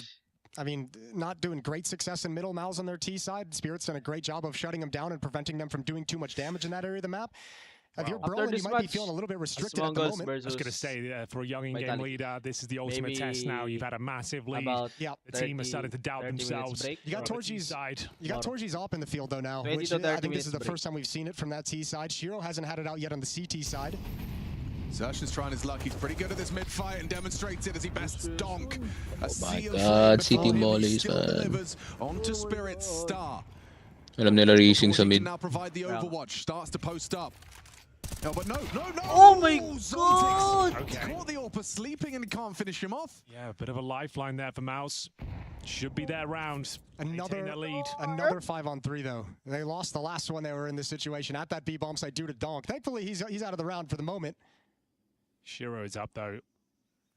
I mean, not doing great success in middle. MOUZ on their T side. Spirit's done a great job of shutting them down and preventing them from doing too much damage in that area of the map. If you're Brolan, you might be feeling a little bit restricted at the moment. I was going to say, for a young in-game leader, this is the ultimate test now. You've had a massive lead. The team has started to doubt themselves. You got Torgy's op in the field, though, now. Which I think this is the first time we've seen it from that T side. Shiro hasn't had it out yet on the CT side. Zertian's trying his luck. He's pretty good at this mid-fight and demonstrates it as he bests Donk. Oh my god, CT mollies, man. Onto Spirit's star. Alam nila racing sa mid. Now provide the overwatch. Starts to post up. No, but no. Oh my god! Okay. Caught the AWP sleeping and can't finish him off. Yeah, a bit of a lifeline there for MOUZ. Should be their round. Another 5-on-3 though. They lost the last one they were in this situation at that B bomb site due to Donk. Thankfully, he's out of the round for the moment. Shiro is up though.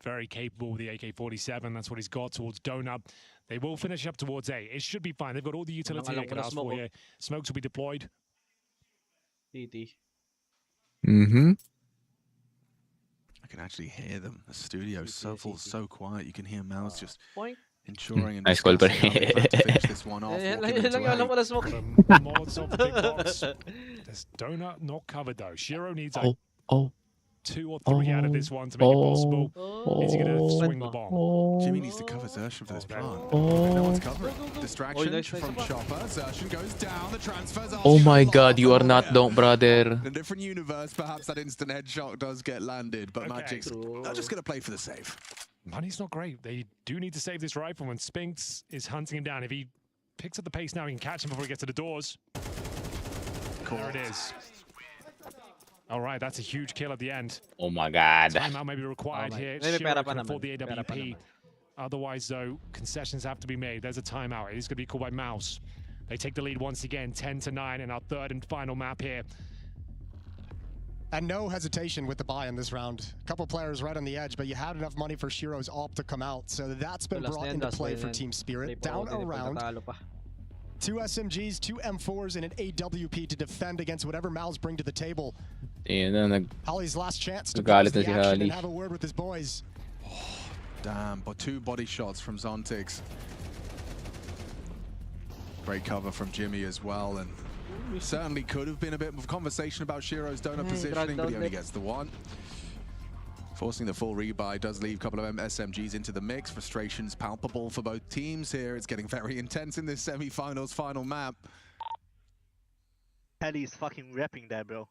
Very capable with the AK-47. That's what he's got towards Donut. They will finish up towards A. It should be fine. They've got all the utility they can ask for here. Smokes will be deployed. TT. Mm-hmm. I can actually hear them. The studio's so quiet. You can hear MOUZ just ensuring and nice call, but finish this one off. There's Donut not covered though. Shiro needs 2 or 3 out of this one to make it possible. Is he going to swing the bomb? Jimmy needs to cover Zertian for this plant. No one's covering. Distraction from Chopper. Zertian goes down. The transfers are. Oh my god, you are not Donk, brother. In a different universe, perhaps that instant headshot does get landed, but Magic's they're just going to play for the save. Money's not great. They do need to save this rifle when Spinks is hunting him down. If he picks up the pace now, he can catch him before he gets to the doors. There it is. All right, that's a huge kill at the end. Oh my god. Timeout may be required here. Shiro can afford the AWP. Otherwise, though, concessions have to be made. There's a timeout. It is going to be called by MOUZ. They take the lead once again, 10-9 in our third and final map here. And no hesitation with the buy in this round. A couple players right on the edge, but you had enough money for Shiro's AWP to come out. So that's been brought into play for Team Spirit. Down a round. 2 SMGs, 2 M4s, and an AWP to defend against whatever MOUZ bring to the table. Holly's last chance to pause the action and have a word with his boys. Oh, damn, but 2 body shots from Zontix. Great cover from Jimmy as well, and certainly could have been a bit of conversation about Shiro's donut positioning, but he only gets the one. Forcing the full rebuy does leave a couple of SMGs into the mix. Frustration's palpable for both teams here. It's getting very intense in this semi-finals final map. Paddy's fucking rapping there, bro.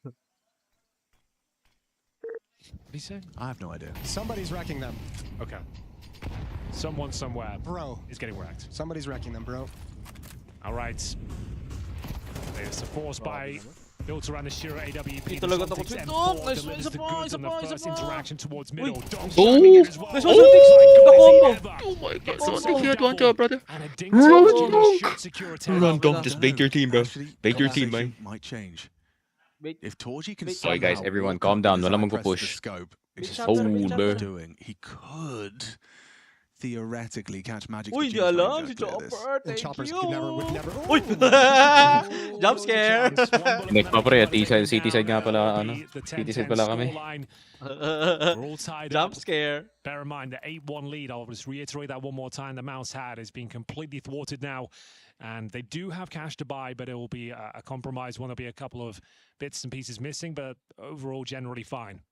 What did he say? I have no idea. Somebody's wrecking them. Okay. Someone somewhere, bro, is getting wrecked. Somebody's wrecking them, bro. All right. There's a force by built around the Shiro AWP. Ito lang ako Celtics dito. M4 Nice, delivers isa the pa, goods isa on the pa, isa first pa. interaction towards middle. Dong Oh! shining again as well. Nice, Celtics! Oh my god, Celtics, you had one job, brother. Run, Dong, just bait your team, bro. Bait your team, man. Might change. If Torji can Sorry guys, everyone calm down. Wala magpo-push. Hold, bro. He could theoretically catch Magic. Uy, di alam si Chopper. Thank Choppers you. would never. Uy! Jump scare. Next pa pre, city side nga pala, ano. City side pala kami. We're all tied Jump up. scare. Bear in mind, the 8-1 lead, I'll just reiterate that one more time, the MOUZ had is being completely thwarted now. And they do have cash to buy, but it will be a compromise one. There'll be a couple of bits and pieces missing, but overall generally fine.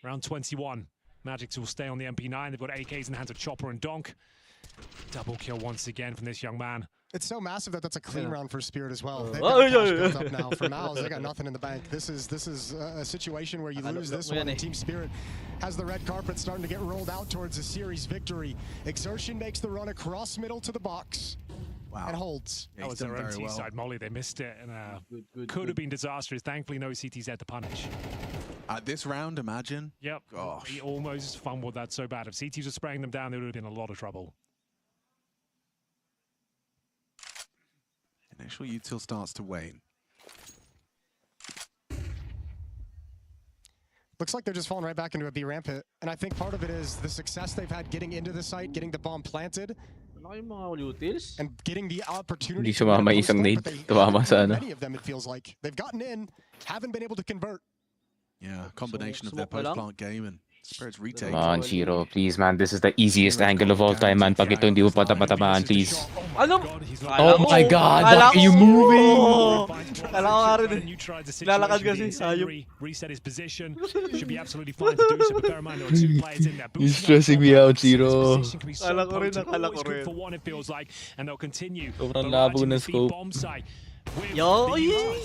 Round 21. Magic will stay on the MP9. They've got AKs in the hands of Chopper and Donk. Double kill once again from this young man. It's so massive that that's a clean round for Spirit as well. They've Oh, got cash built up now. For MOUZ, they got nothing in the bank. This is a situation where you lose this one, and Team Spirit has the red carpet starting to get rolled out towards a series victory. Exertion makes the run across middle to the box. Wow. And holds. That was their own T-side molly. They missed it, and could have been disastrous. Thankfully, no CTZ to punish. This round, imagine. Yep. Gosh. He almost fumbled that so bad. If CTs were spraying them down, they would have been in a lot of trouble. Initial util starts to wane. Looks like they're just falling right back into a B ramp hit. And I think part of it is the success they've had getting into the site, getting the bomb planted, and getting the opportunity. Hindi sumama isang nade. Tumama sa ano. Many of them, it feels like. They've gotten in, haven't been able to convert. Yeah, combination of their post-plant game and Spirit's retake. Come on, Shiro, please, man. This is the easiest angle of all time, man. Pag ito hindi mo patapatamaan, please. Ano? Oh my god, why are you moving? Kala ko nga rin. Lalakad kasi. Ayop. Reset his position. Should be absolutely fine to do so, but bear in mind there are two players in there. You're stressing me out, Shiro. Kala ko rin, nakala ko rin. For one, it feels like, and they'll continue. Sobrang labo ng scope. Yo,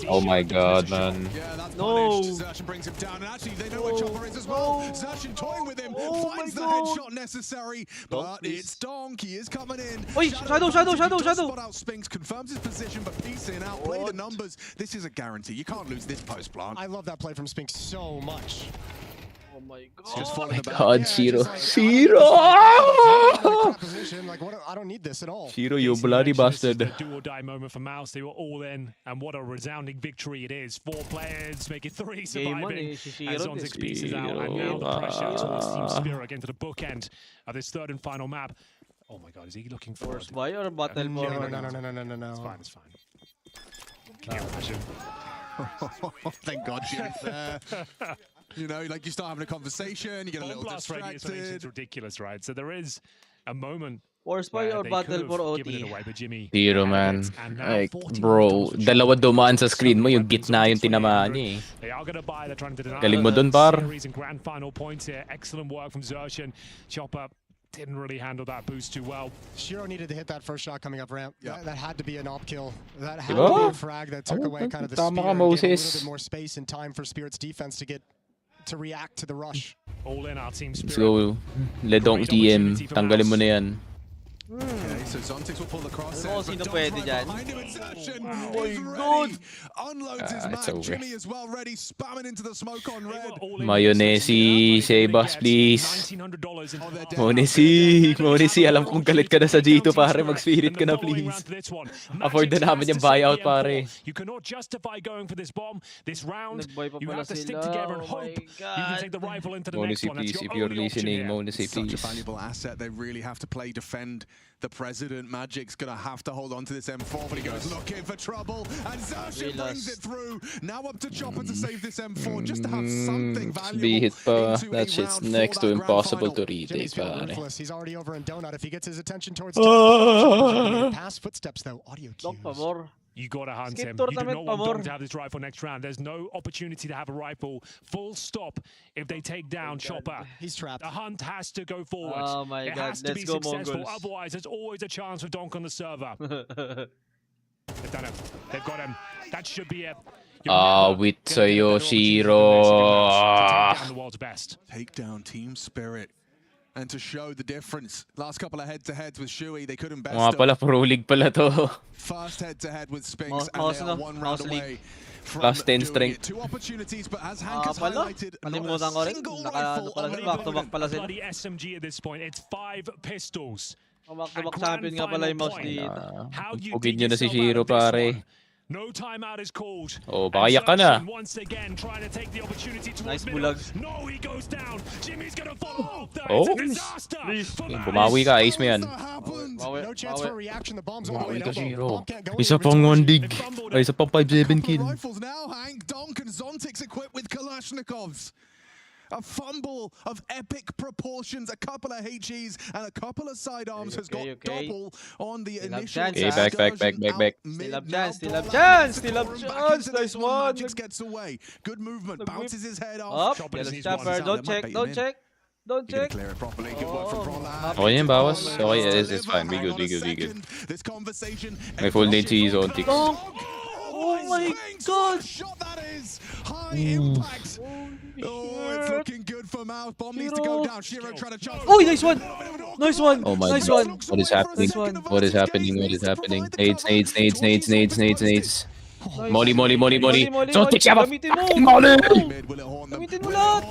oh my god, man. Yeah, that's no. Zertion brings him down, and actually they know where Chopper is as well. Zertion toying with him, finds the headshot necessary, but it's Donk. He is coming in. Oi, Shadow. Spot out Spinks, confirms his position, but Peace in out. Play the numbers. This is a guarantee. You can't lose this post plant. I love that play from Spinks so much. Oh my god. Just following the back. God, Shiro. Shiro! Like, what, I don't need this at all. Shiro, you bloody bastard. The do or die moment for MOUZ. They were all in, and what a resounding victory it is. 4 players, make it 3 surviving. As Zontic pieces out, and now the pressure towards Team Spirit again to the bookend of this third and final map. Oh my god, is he looking for Force buy or battle No. It's fine, it's fine. Can you imagine? Thank God Jimmy's there. You know, like you start having a conversation, you get a little distracted. It's ridiculous, right? So there is a moment. Force buy or battle for OT. Shiro, man. Like, bro, dalawa dumaan sa screen mo, yung gitna yung tinamaan niya eh. They are gonna buy, they're trying to deny Galing mo dun, par. series and grand final points here. Excellent work from Zertion. Chopper didn't really handle that boost too well. Shiro needed to hit that first shot coming up ramp. Yeah. That had to be an op kill. That had to be a frag that took away kind of the spear and gave a little bit more space and time for Spirit's defense to react to the rush. All in our team Spirit. Let's go. Ledong TM. Tanggalin mo na yan. Okay, so Zontix will pull the cross. Sino pwede dyan? Oh my god! Unloads his it's map. over. Jimmy as well ready, spamming into the smoke on red. Mayonnaise, Sebas, please. Monesi, alam kong galit ka na sa G2, pare. Mag-spirit ka na, please. Afford na namin yung buyout, pare. You cannot justify going for this bomb this round. You have to stick together and hope you can take the rifle into the next one. Monesi, please. If you're listening, Monesi, Such a please. valuable asset. They really have to play defend the president. Magic's gonna have to hold on to this M4, but he goes looking for trouble, and Zership brings it through. Now up to Chopper to save this M4, just to have something valuable. That shit's next to impossible to retake, pare. He's already over in Donut. If he gets his attention towards past footsteps, though, audio cues. You gotta hunt him. You do not want Dom to have this rifle next round. There's no opportunity to have a rifle. Full stop if they take down Chopper. He's trapped. The hunt has to go forward. Oh my it God, has to be successful. Otherwise, there's always a chance for Donk on the server. They've done it. They've got him. That should be it. With Yoshiro. Take down Team Spirit. And to show the difference, last couple of head-to-heads with Shui, they couldn't best pala, pro league pala to. First head-to-head with Spinks, and they are one round away from Plus 10 strength. 2 opportunities, but as Hank has highlighted, not a single rifle on the opponent. Bloody SMG at this point. It's 5 pistols. Champion nga pala yung MOUZ dito. Pugin nyo na si Shiro, pare. No timeout is called. Baka yak ka na. Once again trying to take the opportunity nice bulag. No, he goes down. Jimmy's gonna follow. Bumawi ka, ace mo yan. No chance for a reaction. The bomb's on the way. Shiro. Isa pang 1 dig. Ay, isa pang 5-7 kill. Rifles now, Hank, Donk, and Zontic's equipped with Kalashnikovs. A fumble of epic proportions. A couple of HEs and a couple of sidearms has got double on the initial. Okay, back. Still have chance. Nice one. Magic gets away. Good movement. Bounces his head off. Don't check. Clear it properly. Good work from Roland. Okay yan, bawas. Okay, it's fine. We good. This conversation. May full nade si Zontix. Oh my God! Shot that is high impact. Oh, it's looking good for MOUZ. Bomb needs to go down. Shiro trying to charge. Oh, nice one! Oh my God. What is happening? What is happening? Nades. Molly. Zontix, yabak! Molly! Gamitin mo lahat!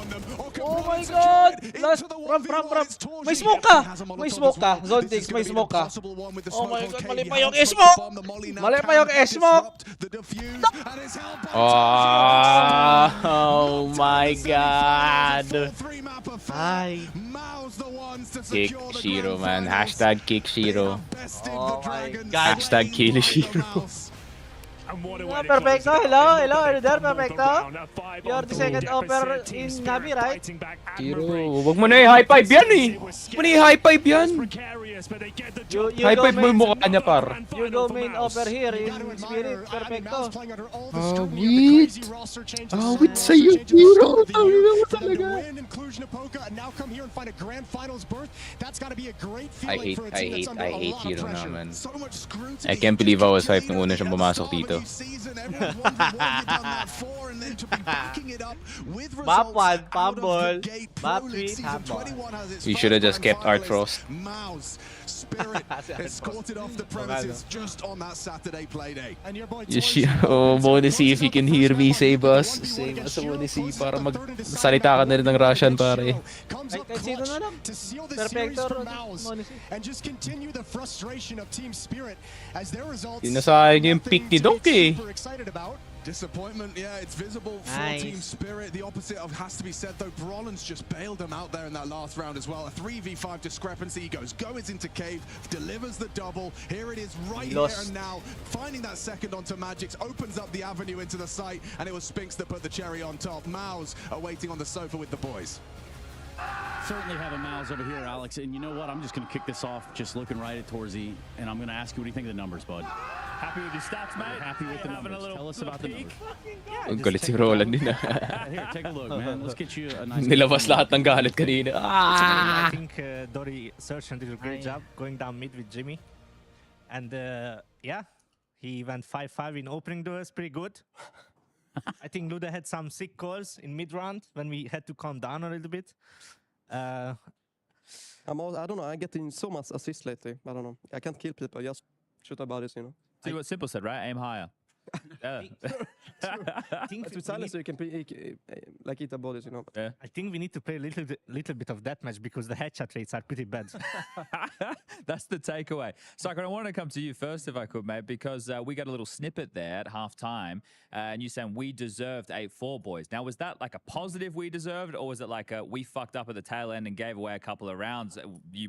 Oh my God! Last, ramp. May smoke ka! Zontix, may smoke ka! Oh my God, mali pa yung smoke! Oh my God! Kick Shiro, man. Hashtag kick Shiro. Oh my God! Hashtag kill Shiro. Perfecto, hello there, perfecto. You're the second offer in Navi, right? Shiro, wag mo na i-high five yan eh. Wag mo na i-high five yan. High five mo yung mukha niya, par. You go main offer here in Spirit, perfecto. Awit sa'yo, Shiro. Tawin na mo talaga. I hate Shiro naman. I can't believe I was hyped nung una siyang pumasok dito. Map 1, fumble. Map 3, handball. We should have just kept Art Frost. Spirit escorted off the premises just on that Saturday playday. Oh, wanna see if you can hear me, save us. Save us, wanna see, para magsalita ka na rin ng Russian, pare. Kahit sino na lang. Perfecto. And just continue the frustration of Team Spirit as their results. Sinasayang yung pick ni Donk eh. Disappointment, yeah, it's visible for Team Spirit. The opposite of has to be said, though. Brollan's just bailed them out there in that last round as well. A 3v5 discrepancy. He goes into cave, delivers the double. Here it is right here and now. Finding that second onto Magix opens up the avenue into the site, and it was Spinks that put the cherry on top. MOUZ are waiting on the sofa with the boys. Certainly have a MOUZ over here, Alex. And you know what? I'm just going to kick this off just looking right at Torzy, and I'm going to ask you, what do you think of the numbers, bud? Happy with your stats, mate? Happy with the numbers. Tell us about the numbers. Ang galit si Roland din. Here, take a look, man. Let's get you a nice... Nilabas lahat ng galit kanina. I think Dory Searchant did a great job going down mid with Jimmy. And yeah, he went 5-5 in opening doors, pretty good. I think Luda had some sick calls in mid-round when we had to calm down a little bit. I don't know, I'm getting so much assist lately. I don't know. I can't kill people, just shoot about it, you know. See what Simple said, right? Aim higher. Yeah. With silence, you can like eat the bodies, you know. Yeah. I think we need to play a little bit of deathmatch because the headshot rates are pretty bad. That's the takeaway. Sakura, I want to come to you first, if I could, mate, because we got a little snippet there at halftime, and you saying we deserved 8-4, boys. Now, was that like a positive we deserved, or was it like a we fucked up at the tail end and gave away a couple of rounds,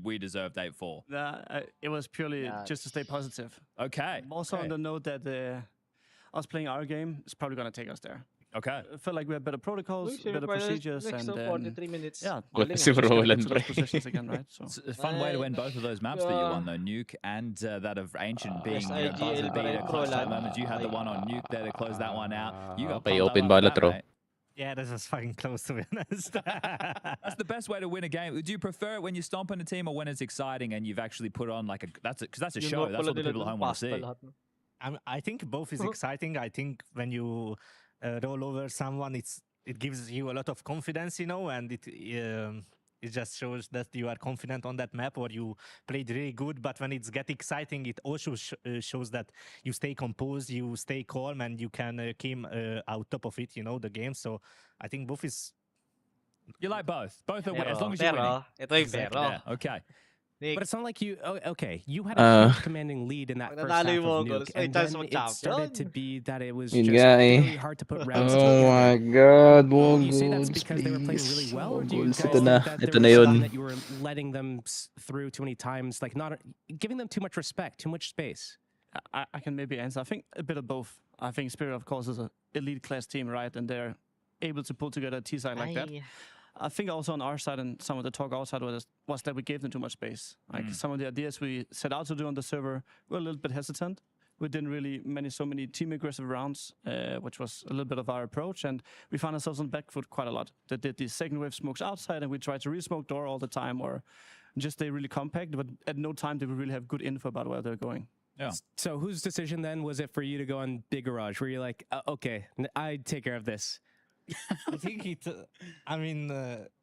we deserved 8-4? It was purely just to stay positive. Okay. Also on the note that us playing our game is probably going to take us there. Okay. I felt like we had better protocols, better procedures, and 43 minutes. yeah, Positions again, right? So it's a fun way to win both of those maps that you won, though. Nuke and that of Ancient being buzzer beater clutch type moments. You had the one on Nuke there to close that one out. You got open bilateral. Yeah, this was fucking close, to be honest. That's the best way to win a game. Do you prefer it when you stomp on a team or when it's exciting and you've actually put on like because that's a show. That's what the people at home want to see. I think both is exciting. I think when you roll over someone, it gives you a lot of confidence, you know, and it just shows that you are confident on that map or you played really good. But when it's get exciting, it also shows that you stay composed, you stay calm, and you can came out top of it, you know, the game. So I think both is... You like both? Both are as long as you're winning. Exactly. Yeah, okay. But it's not like you. Oh, okay, you had a huge commanding lead in that first half of Nuke, and then it started to be that it was just really hard to put rounds together. Oh my God, Do you say that's because they were playing really well, or do you guys think that there was something that you were letting them through too many times, like not giving them too much respect, too much space? I can maybe answer. I think a bit of both. I think Spirit, of course, is an elite class team, right? And they're able to pull together a T-side like that. I think also on our side and some of the talk outside was that we gave them too much space. Like some of the ideas we set out to do on the server were a little bit hesitant. We didn't really manage so many team aggressive rounds, which was a little bit of our approach. And we found ourselves on back foot quite a lot. They did these second wave smokes outside and we tried to re-smoke door all the time or just stay really compact. But at no time did we really have good info about where they're going. Yeah. So whose decision then was it for you to go on Big Garage? Where you're like, okay, I take care of this. I think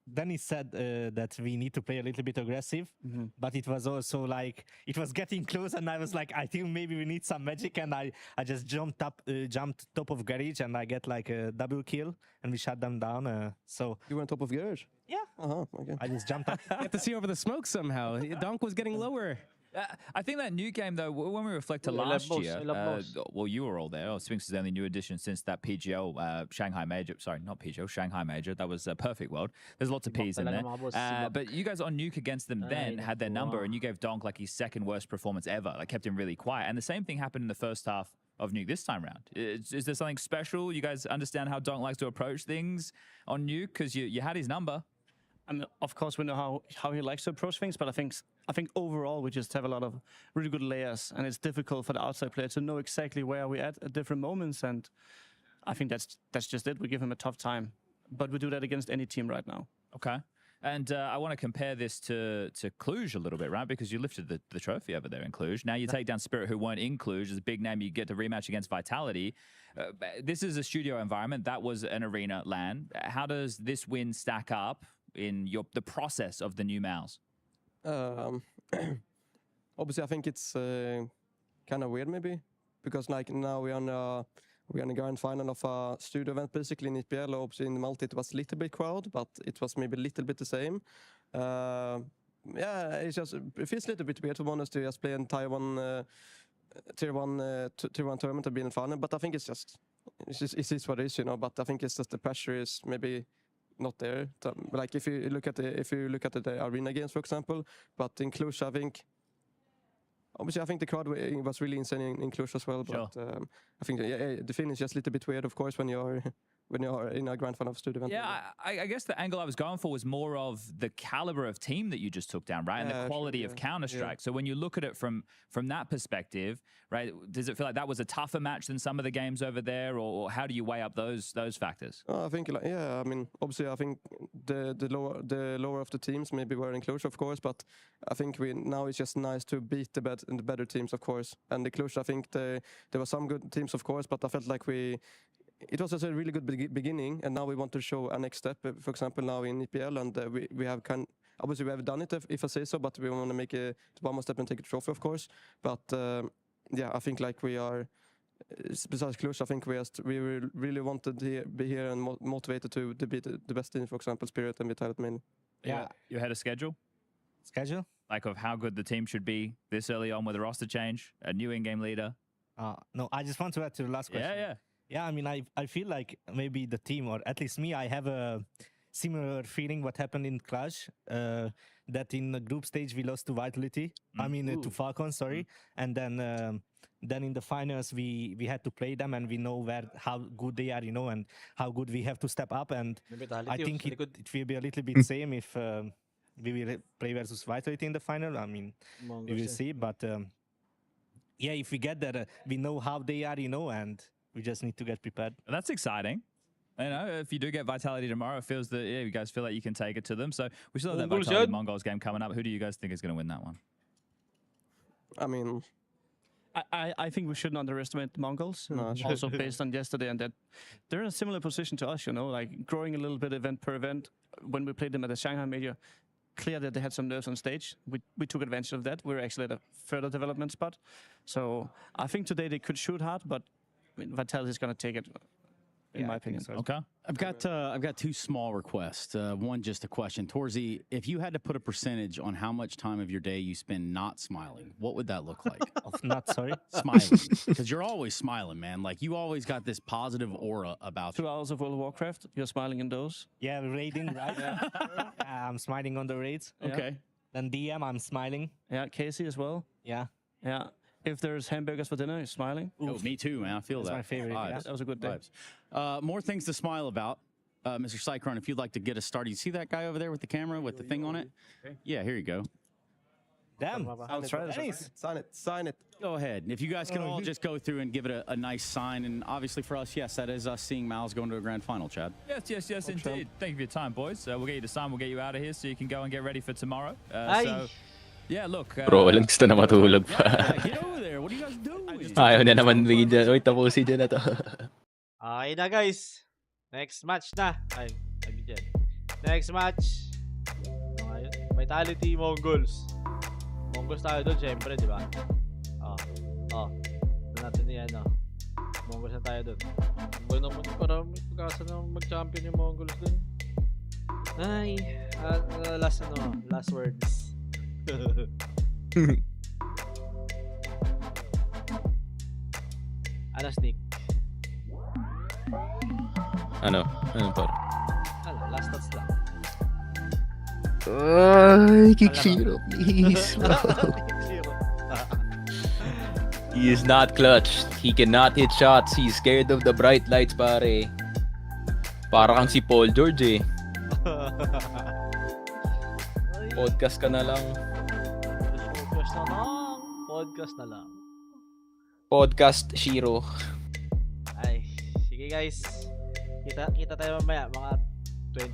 then he said that we need to play a little bit aggressive, but it was also like, it was getting close and I was like, I think maybe we need some magic, and I just jumped top of garage and I get like a double kill and we shut them down. So you were on top of garage? Yeah. Okay. I just jumped up. You have to see over the smoke somehow. Donk was getting lower. I think that new game, though, when we reflect to last year, well, you were all there. Sphinx is the only new addition since that PGL Shanghai Major. Sorry, not PGL, Shanghai Major. That was Perfect World. There's lots of P's in there. But you guys on Nuke against them then had their number, and you gave Donk like his second worst performance ever. Like kept him really quiet. And the same thing happened in the first half of Nuke this time round. Is there something special? You guys understand how Donk likes to approach things on Nuke? Because you had his number. I mean, of course, we know how he likes to approach things, but I think overall we just have a lot of really good layers, and it's difficult for the outside player to know exactly where we're at different moments. And I think that's just it. We give him a tough time, but we do that against any team right now. Okay. And I want to compare this to Cluj a little bit, right? Because you lifted the trophy over there in Cluj. Now you take down Spirit, who weren't in Cluj. As a big name, you get the rematch against Vitality. This is a studio environment. That was an arena LAN. How does this win stack up in the process of the new MOUZ? Obviously, I think it's kind of weird, maybe, because like now we're on the grand final of a studio event, basically in EPL. Obviously, in the multi it was a little bit crowd, but it was maybe a little bit the same. Yeah, it feels a little bit weird to be honest to just play in Taiwan tier one tournament and be in final. But I think it's what it is, you know. But I think it's just the pressure is maybe not there. Like if you look at the arena games, for example, but in Cluj, I think the crowd was really insane in Cluj as well. But I think the feeling is just a little bit weird, of course, when you're in a grand final of studio event. Yeah, I guess the angle I was going for was more of the caliber of team that you just took down, right? And the quality of Counter-Strike. So when you look at it from that perspective, right, does it feel like that was a tougher match than some of the games over there, or how do you weigh up those factors? I think, I mean, obviously, I think the lower of the teams maybe were in Cluj, of course, but I think now it's just nice to beat the better teams, of course. And the Cluj, I think there were some good teams, of course, but I felt like it was just a really good beginning, and now we want to show a next step. For example, now in EPL, and we have obviously we have done it, if I say so, but we want to make it one more step and take a trophy, of course. But yeah, I think like we are besides Cluj, I think we really wanted to be here and motivated to beat the best team, for example, Spirit and Vitality mainly. Yeah. You had a schedule? Schedule? Like of how good the team should be this early on with a roster change, a new in-game leader? No, I just want to add to the last question. Yeah, I mean, I feel like maybe the team, or at least me, I have a similar feeling what happened in Clash, that in the group stage we lost to Vitality, to Falcon, sorry. And then in the finals we had to play them, and we know how good they are, and how good we have to step up. And I think it will be a little bit same if we will play versus Vitality in the final. I mean, we will see. But yeah, if we get there, we know how they are, and we just need to get prepared. That's exciting. If you do get Vitality tomorrow, it feels that you guys feel like you can take it to them. So we still have that Vitality MongolZ game coming up. Who do you guys think is going to win that one? I mean, I think we shouldn't underestimate the MongolZ. No, also based on yesterday, and that they're in a similar position to us. Like growing a little bit event per event. When we played them at the Shanghai Major, clear that they had some nerves on stage. We took advantage of that. We're actually at a further development spot. So I think today they could shoot hard, but Vitality is going to take it. In my opinion. Okay. I've got two small requests. One, just a question. Torzy, if you had to put a percentage on how much time of your day you spend not smiling, what would that look like? Smiling. Because you're always smiling, man. Like, you always got this positive aura about 2 hours of World of Warcraft, you're smiling in those? Yeah, raiding, right? I'm smiling on the raids. Okay. Then DM, I'm smiling. Yeah, Casey as well. Yeah. Yeah. If there's hamburgers for dinner, you're smiling. Oh, me too, man. I feel That's that. my favorite. Yeah, that was a good day. More things to smile about. Mr. Cyclone, if you'd like to get us started. You see that guy over there with the camera with the thing on it? Okay. Yeah, here you go. Damn. I'll try this. Sign it. Go ahead. If you guys can all just go through and give it a nice sign. And obviously for us, yes, that is us seeing MOUZ going to a grand final, Chad. Yes, indeed. Thank you for your time, boys. We'll get you to sign. We'll get you out of here so you can go and get ready for tomorrow. Yeah, look. Bro, walang gusto na matulog pa. Get over there. What are you guys doing? Ayaw na naman video. Uy, tapusin dyan na to. Okay na, guys. Next match na. Ay, dyan. Next match. Vitality, MongolZ. MongolZ tayo doon, syempre, di ba? Doon natin yan, MongolZ na tayo doon. Gawin naman para magkasa na mag-champion yung MongolZ doon. Ay, last words. Ano, Sneak? Ano par? Last thoughts lang. Ay, kick Shiro, please. He is not clutch. He cannot hit shots. He's scared of the bright lights, pare. Para kang si Paul George, eh. Podcast ka na lang. Podcast Shiro. Ay, sige guys. Kita tayo mamaya. Mga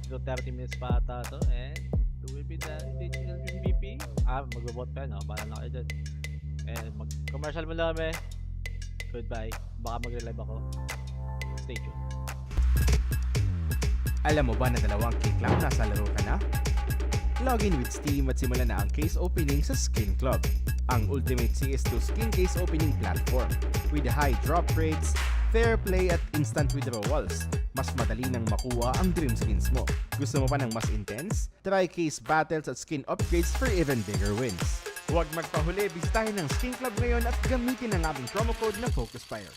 20 to 30 minutes pa ata to. And who will be the digital MVP? Mag-vote pa yan. Bahala na kayo dyan. And mag-commercial mo lang kami. Goodbye. Baka mag-relive ako. Stay tuned. Alam mo ba na 2 kick lang nasa laro ka na? Login with Steam at simulan na ang case opening sa Skin Club, ang ultimate CS2 skin case opening platform. With high drop rates, fair play at instant withdrawals, mas madali nang makuha ang dream skins mo. Gusto mo pa ng mas intense? Try case battles at skin upgrades for even bigger wins. Huwag magpahuli, bisitahin ang Skin Club ngayon at gamitin ang aming promo code na FocusFire.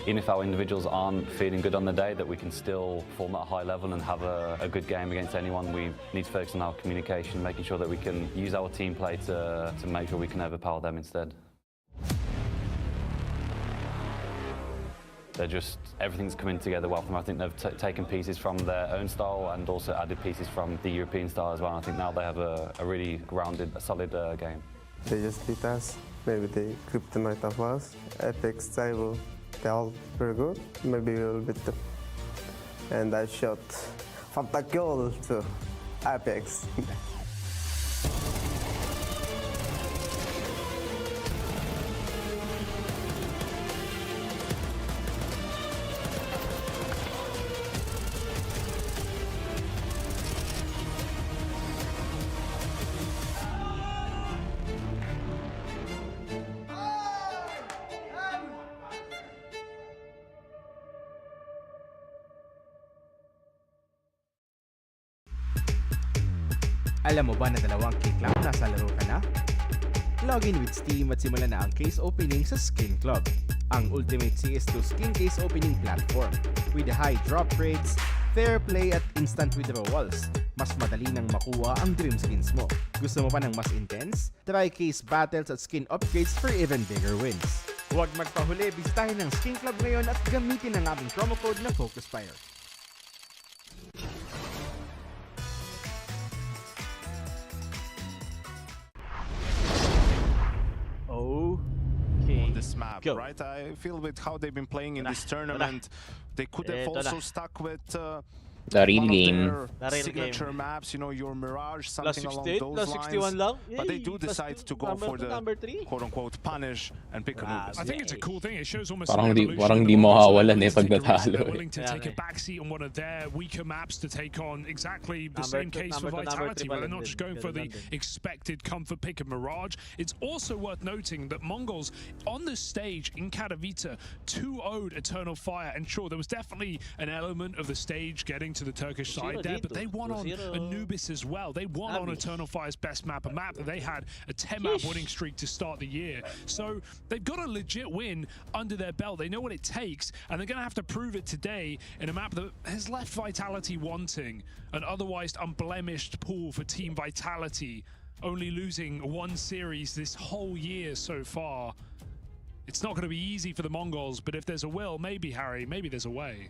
even if our individuals aren't feeling good on the day, that we can still perform at a high level and have a good game against anyone. We need to focus on our communication, making sure that we can use our team play to make sure we can overpower them instead. They're just, everything's coming together well for them. I think they've taken pieces from their own style and also added pieces from the European style as well. And I think now they have a really grounded, solid game. They just beat us. Maybe they kryptonite of us. Epic style, they're all very good. Maybe a little bit. And I shot from the goal to Apex. Alam mo ba na 2 kick lang nasa laro ka na? Login with Steam at simulan na ang case opening sa Skin Club, ang ultimate CS2 skin case opening platform. With high drop rates, fair play at instant withdrawals, mas madali nang makuha ang dream skins mo. Gusto mo pa ng mas intense? Try case battles at skin upgrades for even bigger wins. Huwag magpahuli, bisitahin ang Skin Club ngayon at gamitin ang aming promo code na FocusFire. On this map, right? I feel with how they've been playing in this tournament, they could have also stuck with the real game. Signature maps, you know, your Mirage, something along those lines. But they do decide to go for the quote-unquote punish and pick Anubis. I think it's a cool thing. It shows almost parang di mawawalan eh pag natalo. They're willing to take a backseat on one of their weaker maps to take on exactly the same case for Vitality, where they're not just going for the expected comfort pick of Mirage. It's also worth noting that MongolZ on the stage in Katowice 2-0'd Eternal Fire, and sure, there was definitely an element of the stage getting to the Turkish side there, but they won on Anubis as well. They won on Eternal Fire's best map, a map that they had a 10-map winning streak to start the year. So they've got a legit win under their belt. They know what it takes, and they're going to have to prove it today in a map that has left Vitality wanting. An otherwise unblemished pool for Team Vitality, only losing 1 series this whole year so far. It's not going to be easy for the MongolZ, but if there's a will, maybe, Harry, maybe there's a way.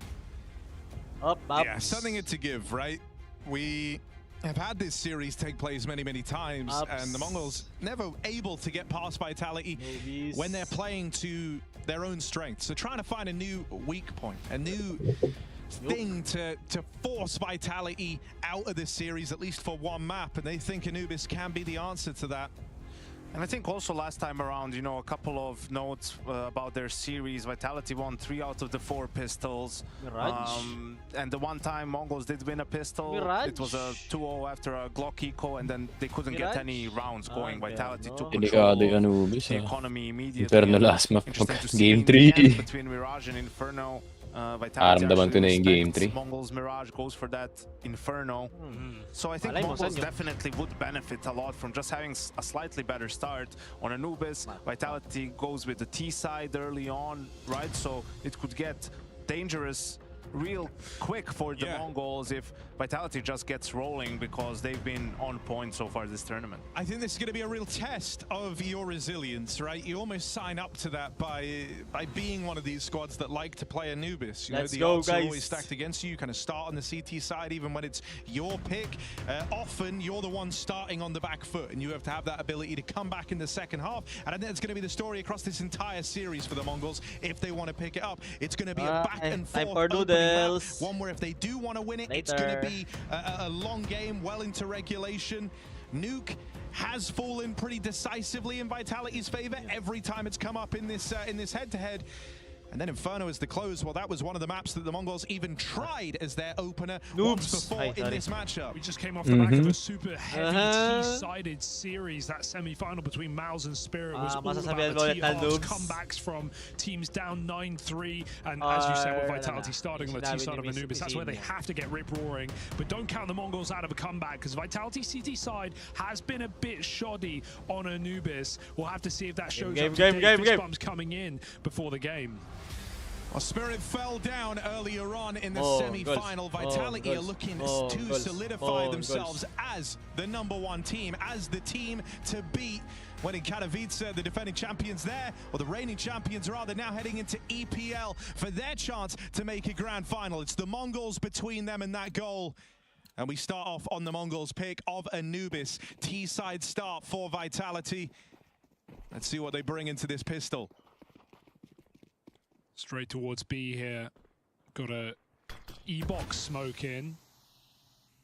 Up. Yeah, something to give, right? We have had this series take place many, many times, and the MongolZ never able to get past Vitality when they're playing to their own strengths. So trying to find a new weak point, a new thing to force Vitality out of this series, at least for 1 map, and they think Anubis can be the answer to that. And I think also last time around, you know, a couple of notes about their series. Vitality won 3 out of the 4 pistols. And the one time MongolZ did win a pistol, it was a 2-0 after a Glock eco, and then they couldn't get any rounds going. Vitality took control of the economy immediately. Game 3. Between Mirage and Inferno. Vitality Game 3. MongolZ Mirage goes for that Inferno. So I think MongolZ definitely would benefit a lot from just having a slightly better start on Anubis. Vitality goes with the T side early on, right? So it could get dangerous real quick for the MongolZ if Vitality just gets rolling, because they've been on point so far this tournament. I think this is going to be a real test of your resilience, right? You almost sign up to that by being one of these squads that like to play Anubis. You know, the odds are always stacked against you. You kind of start on the CT side even when it's your pick. Often you're the one starting on the back foot, and you have to have that ability to come back in the second half. And I think it's going to be the story across this entire series for the MongolZ if they want to pick it up. It's going to be a back and forth opening map, one where if they do want to win it, it's going to be a long game, well into regulation. Nuke has fallen pretty decisively in Vitality's favor every time it's come up in this head-to-head. And then Inferno is the close. Well, that was one of the maps that the MongolZ even tried as their opener once before in this matchup. We just came off the back of a super heavy T-sided series. That semi-final between MOUZ and Spirit was all about the T-halves, comebacks from teams down 9-3. And as you said, with Vitality starting on the T-side of Anubis, that's where they have to get rip-roaring. But don't count the MongolZ out of a comeback, because Vitality CT side has been a bit shoddy on Anubis. We'll have to see if that shows up today. Fist bumps coming in before the game. Well, Spirit fell down earlier on in the semi-final. Vitality are looking to solidify themselves as the #1 team, as the team to beat. When in Katowice, the defending champions there, or the reigning champions rather, now heading into EPL for their chance to make a grand final. It's the Mongols between them and that goal. And we start off on the Mongols pick of Anubis. T-side start for Vitality. Let's see what they bring into this pistol. Straight towards B here. Got a E-box smoke in.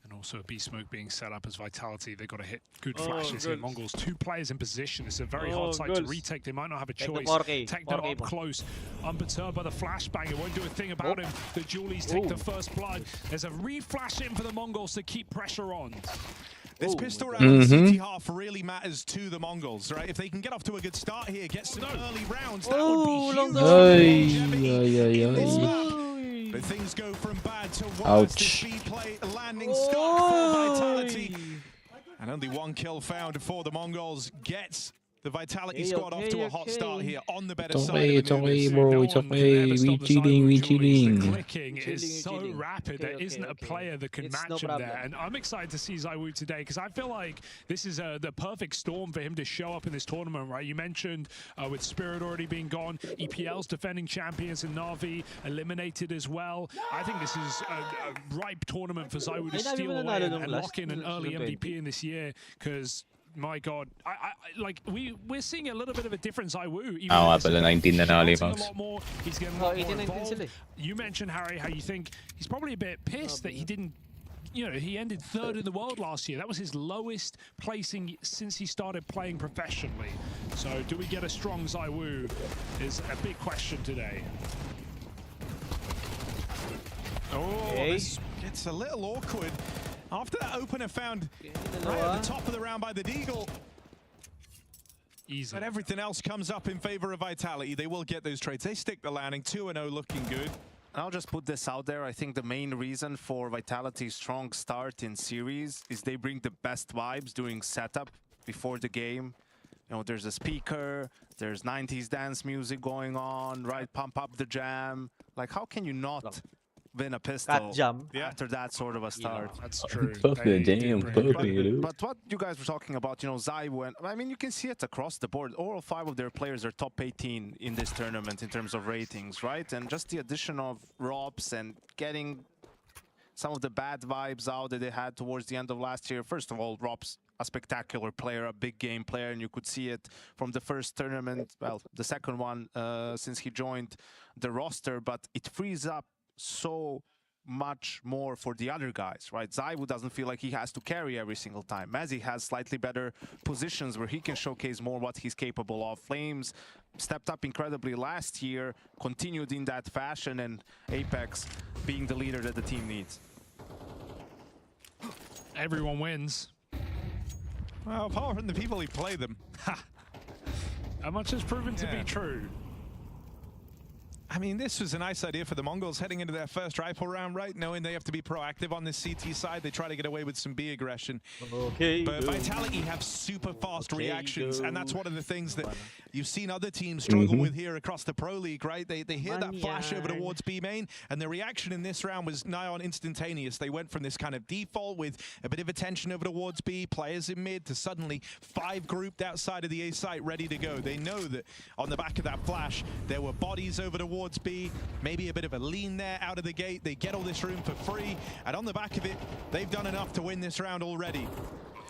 And also a B smoke being set up as Vitality. They've got to hit good flashes here. Mongols, 2 players in position. It's a very hard site to retake. They might not have a choice. Techno up close, unperturbed by the flashbang. It won't do a thing about him. The Julies take the first blood. There's a re-flash in for the Mongols to keep pressure on. This pistol round in the city half really matters to the Mongols, right? If they can get off to a good start here, get some early rounds, that would be huge. But things go from bad to worse. The speed play landing stuck for Vitality. And only 1 kill found for the Mongols gets the Vitality squad off to a hot start here on the better side. It's okay, bro. It's okay. We cheating. The clicking is so rapid. There isn't a player that can match him there. And I'm excited to see ZywOo today because I feel like this is the perfect storm for him to show up in this tournament, right? You mentioned with Spirit already being gone, EPL's defending champions and Na'Vi eliminated as well. I think this is a ripe tournament for ZywOo to steal away and lock in an early MVP in this year because my God, like we're seeing a little bit of a different ZywOo. Pala 19 na nali, Mouse. He's getting a lot more involved. You mentioned, Harry, how you think he's probably a bit pissed that he didn't, you know, he ended 3rd in the world last year. That was his lowest placing since he started playing professionally. So do we get a strong ZywOo is a big question today. This gets a little awkward. After that opener found right at the top of the round by the Deagle. Easy. But everything else comes up in favor of Vitality. They will get those trades. They stick the landing. 2-0 looking good. I'll just put this out there. I think the main reason for Vitality's strong start in series is they bring the best vibes during setup before the game. You know, there's a speaker, there's 90s dance music going on, right? Pump up the jam. Like, how can you not win a pistol after that sort of a start? That's true. But what you guys were talking about, you know, ZywOo, and I mean, you can see it across the board. All 5 of their players are top 18 in this tournament in terms of ratings, right? And just the addition of Robs and getting some of the bad vibes out that they had towards the end of last year. First of all, Robs, a spectacular player, a big game player, and you could see it from the first tournament, well, the second one since he joined the roster, but it frees up so much more for the other guys, right? ZywOo doesn't feel like he has to carry every single time. Mezzy has slightly better positions where he can showcase more what he's capable of. Flames stepped up incredibly last year, continued in that fashion, and Apex being the leader that the team needs. Everyone wins. Well, apart from the people who play them. How much has proven to be true? I mean, this was a nice idea for the Mongols heading into their first rifle round, right? Knowing they have to be proactive on this CT side. They try to get away with some B aggression. But Vitality have super fast reactions, and that's one of the things that you've seen other teams struggle with here across the Pro League, right? They hear that flash over towards B main, and the reaction in this round was nigh on instantaneous. They went from this kind of default with a bit of attention over towards B, players in mid, to suddenly 5 grouped outside of the A site ready to go. They know that on the back of that flash, there were bodies over towards B, maybe a bit of a lean there out of the gate. They get all this room for free, and on the back of it, they've done enough to win this round already.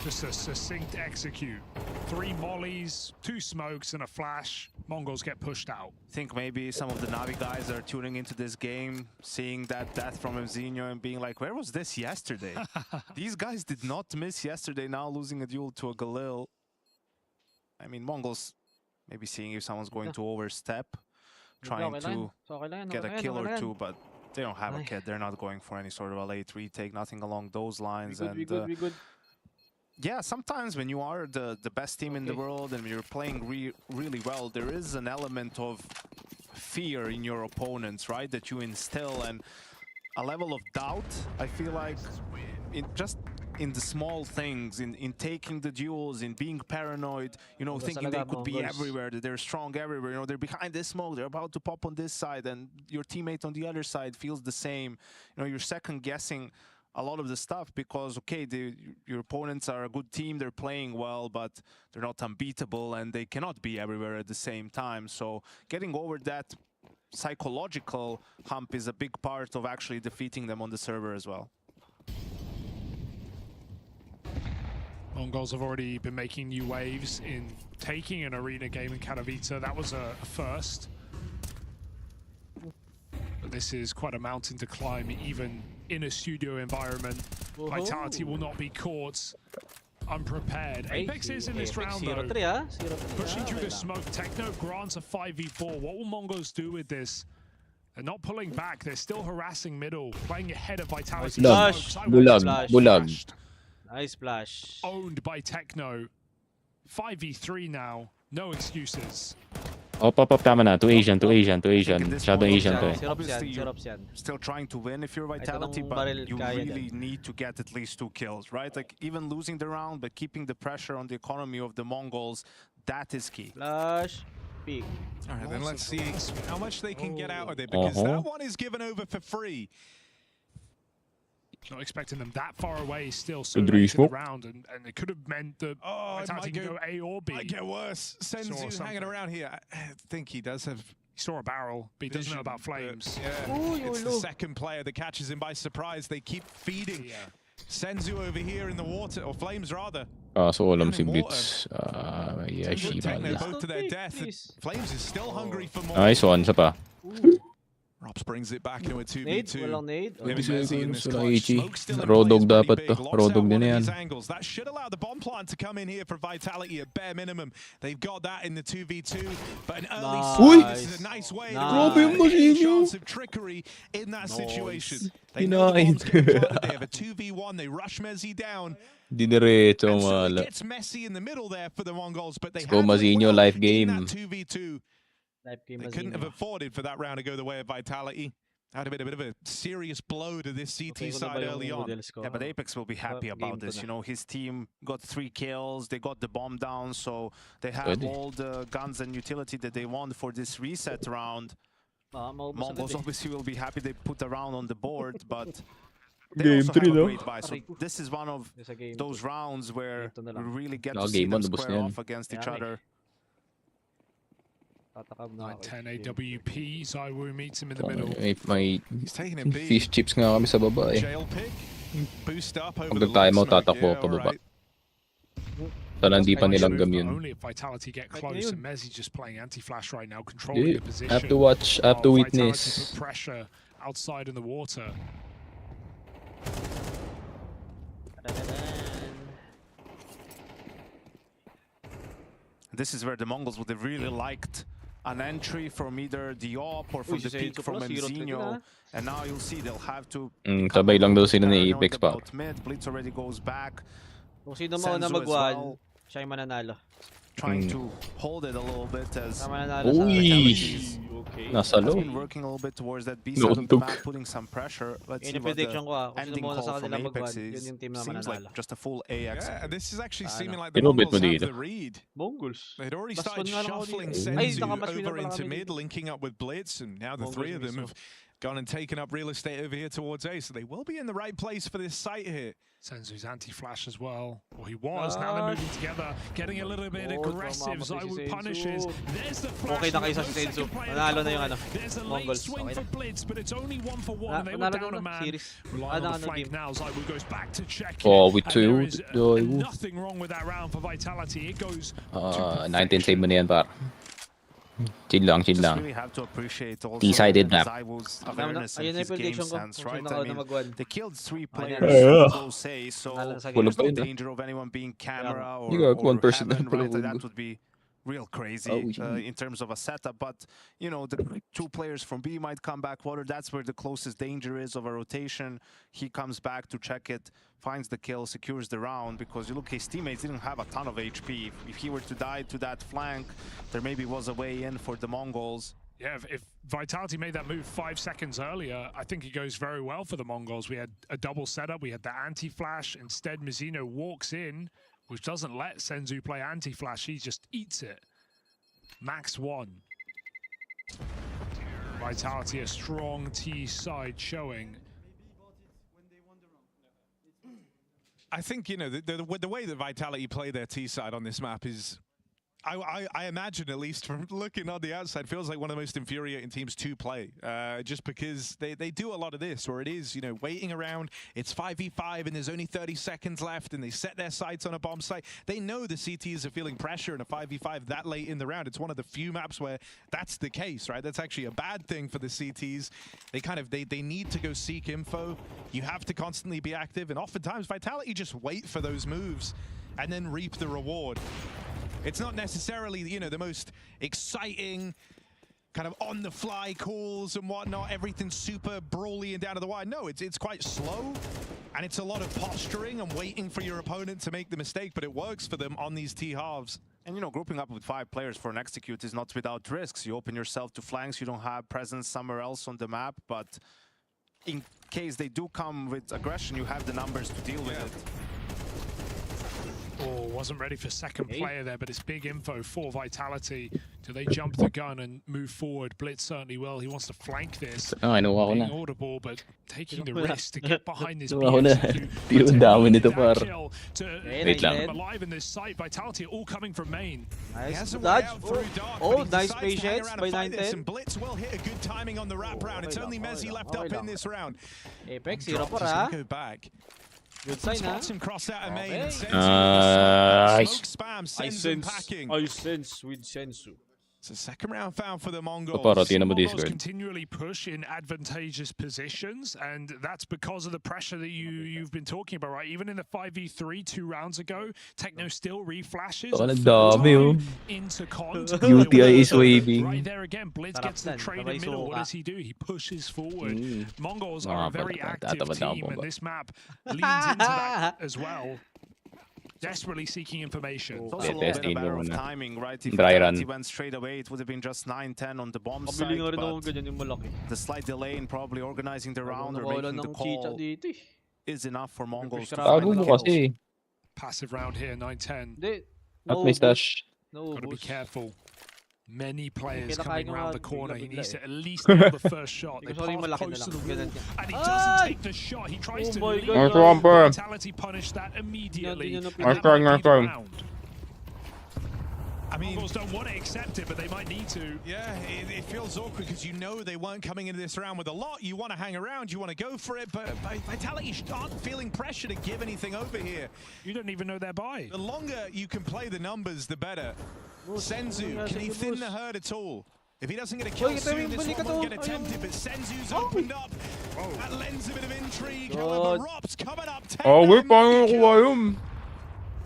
Just a succinct execute. 3 mollies, 2 smokes, and a flash. Mongols get pushed out. I think maybe some of the Na'Vi guys are tuning into this game, seeing that death from Mzinho and being like, where was this yesterday? These guys did not miss yesterday, now losing a duel to a Galil. I mean, Mongols maybe seeing if someone's going to overstep, trying to get a kill or 2, but they don't have a kit. They're not going for any sort of a late retake, nothing along those lines. We good. Yeah, sometimes when you are the best team in the world and you're playing really well, there is an element of fear in your opponents, right? That you instill, and a level of doubt, I feel like, just in the small things, in taking the duels, in being paranoid, you know, thinking they could be everywhere, that they're strong everywhere. You know, they're behind this smoke, they're about to pop on this side, and your teammate on the other side feels the same. You know, you're second guessing a lot of the stuff because, okay, your opponents are a good team, they're playing well, but they're not unbeatable and they cannot be everywhere at the same time. So getting over that psychological hump is a big part of actually defeating them on the server as well. MongolZ have already been making new waves in taking an arena game in Katowice. That was a first. But this is quite a mountain to climb, even in a studio environment. Vitality will not be caught unprepared. Apex is in this round though. Pushing through the smoke. Techno grants a 5v4. What will MongolZ do with this? They're not pulling back. They're still harassing middle, playing ahead of Vitality. Bulag. Nice flash. Owned by Techno. 5v3 now. No excuses. Op, tama na. To Asian. Shadow Asian to eh. Obviously, you're still trying to win if you're Vitality, but you really need to get at least 2 kills, right? Like, even losing the round, but keeping the pressure on the economy of the MongolZ, that is key. Flash. Peek. All right, then let's see how much they can get out of it, because that one is given over for free. Not expecting them that far away still so late in the round, and it could have meant that Vitality can go A or B. Might get worse. Senzu's hanging around here. I think he does have... He saw a barrel, but he doesn't know about flames. Yeah, it's the second player that catches him by surprise. They keep feeding Senzu over here in the water, or flames rather. So alam si Blitz. Both to their death. Flames is still hungry for more. Nice one, isa pa. Rops brings it back into a 2v2. Rodog dapat to. Rodog din yan. That should allow the bomb plant to come in here for Vitality at bare minimum. They've got that in the 2v2, but an early start. This is a nice way to chance of trickery in that situation. They know the bomb's getting planted. They have a 2v1. They rush Mezzi down. Dinerecho So it gets messy in the middle there for the MongolZ, but they have Mazinho live game. In that 2v2. They couldn't have afforded for that round to go the way of Vitality. Had a bit of a serious blow to this CT side early on. Yeah, but Apex will be happy about this. You know, his team got 3 kills, they got the bomb down, so they have all the guns and utility that they want for this reset round. MongolZ obviously will be happy they put a round on the board, but they also have a great buy. So this is one of those rounds where we really get to see them square off against each other. 9-10 AWP, Zaiwu meets him in the middle. May fish chips nga kami sa baba eh. Pag tayo mo tatakbo pababa. Sana hindi pa nilanggam yun. Only if Vitality get close, and Mezzi just playing anti-flash right now, controlling the position. I have to watch, I have to witness. Put pressure outside in the water. This is where the MongolZ would have really liked an entry from either the op or from the peak from Mzinho, and now you'll see they'll have to sabay lang daw sila ni Apex pa. Blitz already goes back. Kung sino mo na mag-1, siya yung mananalo. Trying to hold it a little bit as nasa low. Working a little bit towards that B side of the map, putting some pressure. Let's see what the ending call from Apex is. Seems like just a full AX. Yeah, this is actually seeming like the MongolZ have the read. MongolZ. They'd already started shuffling Senzu over into mid, linking up with Blitz, and now the 3 of them have gone and taken up real estate over here towards A, so they will be in the right place for this site here. Senzu's anti-flash as well. Or he was. Now they're moving together, getting a little bit aggressive. Zaiwu punishes. There's the flash. Okay na kayo sa Senzu. Nanalo na yung ano. There's a late swing for Blitz, but it's only 1-for-1. And they were down a man. Relying on the flank now. Zaiwu goes back to check it. Oh, with 2. There is nothing wrong with that round for Vitality. It goes 19 save mo na yan, par. Chill lang. Really have to appreciate also decided map. Zaiwu's awareness and his game sense, right? I mean, they killed 3 players, close A, so there's no danger of anyone being camera or heaven, right? That would be real crazy in terms of a setup, but you know, the 2 players from B might come back water. That's where the closest danger is of a rotation. He comes back to check it, finds the kill, secures the round, because you look, his teammates didn't have a ton of HP. If he were to die to that flank, there maybe was a way in for the MongolZ. Yeah, if Vitality made that move 5 seconds earlier, I think it goes very well for the Mongols. We had a double setup. We had the anti-flash. Instead, Mizzino walks in, which doesn't let Senzu play anti-flash. He just eats it. Max 1. Vitality, a strong T side showing. I think, you know, the way that Vitality play their T side on this map is, I imagine, at least from looking on the outside, feels like one of the most infuriating teams to play. Just because they do a lot of this, where it is, you know, waiting around, it's 5v5 and there's only 30 seconds left and they set their sights on a bomb site. They know the CTs are feeling pressure in a 5v5 that late in the round. It's one of the few maps where that's the case, right? That's actually a bad thing for the CTs. They need to go seek info. You have to constantly be active, and oftentimes Vitality just wait for those moves and then reap the reward. It's not necessarily, you know, the most exciting kind of on-the-fly calls and whatnot. Everything's super brawly and down to the wire. No, it's quite slow, and it's a lot of posturing and waiting for your opponent to make the mistake, but it works for them on these T-halves. And, you know, grouping up with 5 players for an execute is not without risks. You open yourself to flanks, you don't have presence somewhere else on the map, but in case they do come with aggression, you have the numbers to deal with it. Oh, wasn't ready for second player there, but it's big info for Vitality. Do they jump the gun and move forward? Blitz certainly will. He wants to flank this. I know ako na. Audible, but taking the risk to get behind this Ako na. Di ko dami nito par. Wait lang. Alive in this site. Vitality all coming from main. Nice dodge. Oh, nice patience by 9-10. Blitz will hit a good timing on the wrap round. It's only Mezzi left up in this round. Apex, 0 por ha. Go back. Good sign, ha? Spots him cross out of main. Nice. I sense with Sensu. It's a second round foul for the Mongols. Mongols continually push in advantageous positions, and that's because of the pressure that you've been talking about, right? Even in the 5v3 2 rounds ago, Techno still reflashes. Into cont. UTI is waving. Right there again, Blitz gets the trade in the middle. What does he do? He pushes forward. Mongols are a very active team, and this map leans into that as well. Desperately seeking information. It's also a little bit a matter of timing, right? If Vitality went straight away, it would have been just 9-10 on the bomb side, but the slight delay in probably organizing the round or making the call is enough for Mongols to find the kills. Passive round here, 9-10. No, gotta be careful. Many players coming around the corner. He needs to at least nail the first shot. They pass close to the wall, and he doesn't take the shot. He tries to leave. Vitality punish that immediately. I mean, Mongols don't want to accept it, but they might need to. Yeah, it feels awkward because you know they weren't coming into this round with a lot. You want to hang around, you want to go for it, but Vitality aren't feeling pressure to give anything over here. You don't even know they're by. The longer you can play the numbers, the better. Senzu, can he thin the herd at all? If he doesn't get a kill soon, this one won't get attempted, but Senzu's opened up. That lends a bit of intrigue. However, Rob's coming up.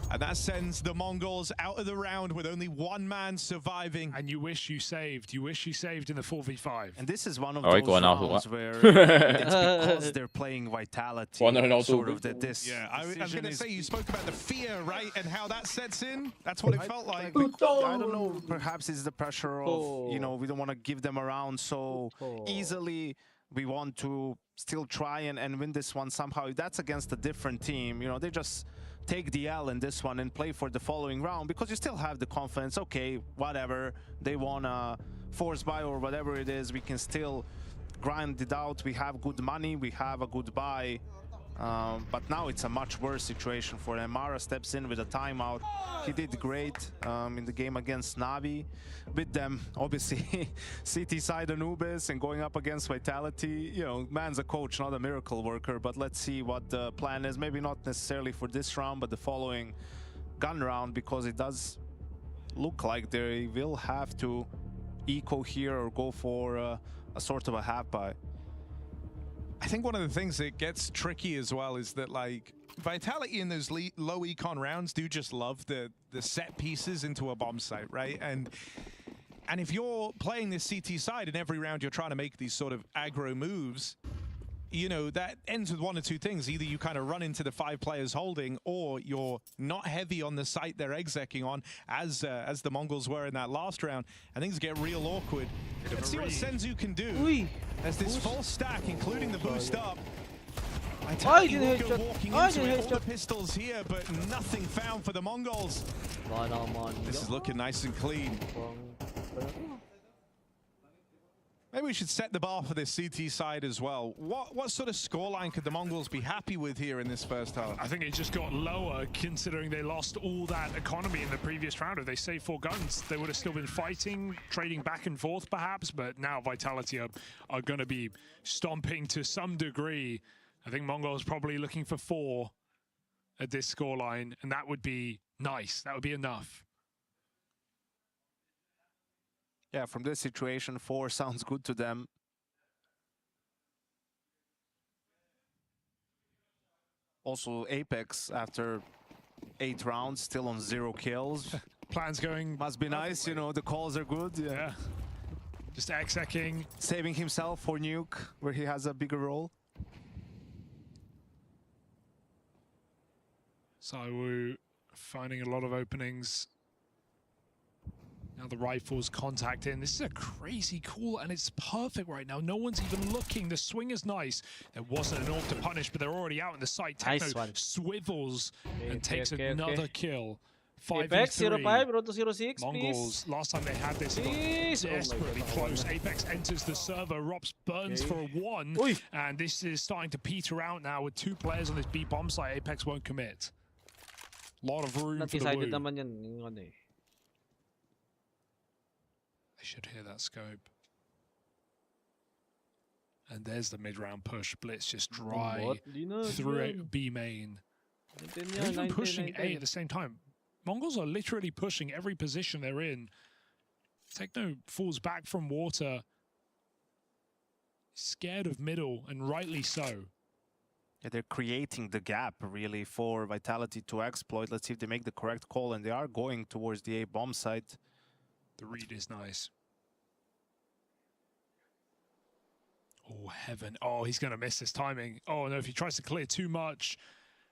And that sends the Mongols out of the round with only one man surviving. And you wish you saved. You wish you saved in the 4v5. And this is one of those rounds where it's because they're playing Vitality. Sort of that this. Yeah, I was going to say, you spoke about the fear, right? And how that sets in. That's what it felt like. I don't know. Perhaps it's the pressure of, you know, we don't want to give them around so easily. We want to still try and win this one somehow. That's against a different team. You know, they just take the L in this one and play for the following round because you still have the confidence. Okay, whatever, they wanna force buy or whatever it is, we can still grind it out. We have good money, we have a good buy. But now it's a much worse situation for them. Mara steps in with a timeout. He did great in the game against Navi. With them, obviously, CT side Anubis and going up against Vitality. You know, man's a coach, not a miracle worker. But let's see what the plan is. Maybe not necessarily for this round, but the following gun round, because it does look like they will have to eco here or go for a sort of a half buy. I think one of the things that gets tricky as well is that, like, Vitality in those low econ rounds do just love the set pieces into a bomb site, right? And if you're playing this CT side and every round you're trying to make these sort of aggro moves, you know, that ends with one or two things. Either you kind of run into the 5 players holding, or you're not heavy on the site they're execing on, as the Mongols were in that last round, and things get real awkward. Let's see what Senzu can do. As this full stack, including the boost up. Vitality will go walking into it. All the pistols here, but nothing found for the Mongols. This is looking nice and clean. Maybe we should set the bar for this CT side as well. What sort of scoreline could the Mongols be happy with here in this first half? I think it just got lower, considering they lost all that economy in the previous round. If they saved 4 guns, they would have still been fighting, trading back and forth perhaps, but now Vitality are going to be stomping to some degree. I think Mongols probably looking for 4 at this scoreline, and that would be nice. That would be enough. Yeah, from this situation, 4 sounds good to them. Also, Apex, after 8 rounds, still on 0 kills. Plans going... Must be nice, you know, the calls are good. Yeah. Just execing. Saving himself for Nuke, where he has a bigger role. ZywOo finding a lot of openings. Now the rifles contact in. This is a crazy call, and it's perfect right now. No one's even looking. The swing is nice. There wasn't an AWP to punish, but they're already out in the site. Techno swivels and takes another kill. 5v3. Apex 05, road to 06, Mongols, please. last time they had this, got desperately close. Apex enters the server. Rops burns for a 1. And this is starting to peter out now with 2 players on this B bomb site. Apex won't commit. A lot of room for the WOO. Naman yan, yung ano eh. They should hear that scope. And there's the mid-round push. Blitz just dry through B main. They're even pushing A at the same time. Mongols are literally pushing every position they're in. Techno falls back from water. Scared of middle, and rightly so. Yeah, they're creating the gap, really, for Vitality to exploit. Let's see if they make the correct call, and they are going towards the A bomb site. The read is nice. Oh, heaven. Oh, he's going to miss this timing. Oh, no, if he tries to clear too much,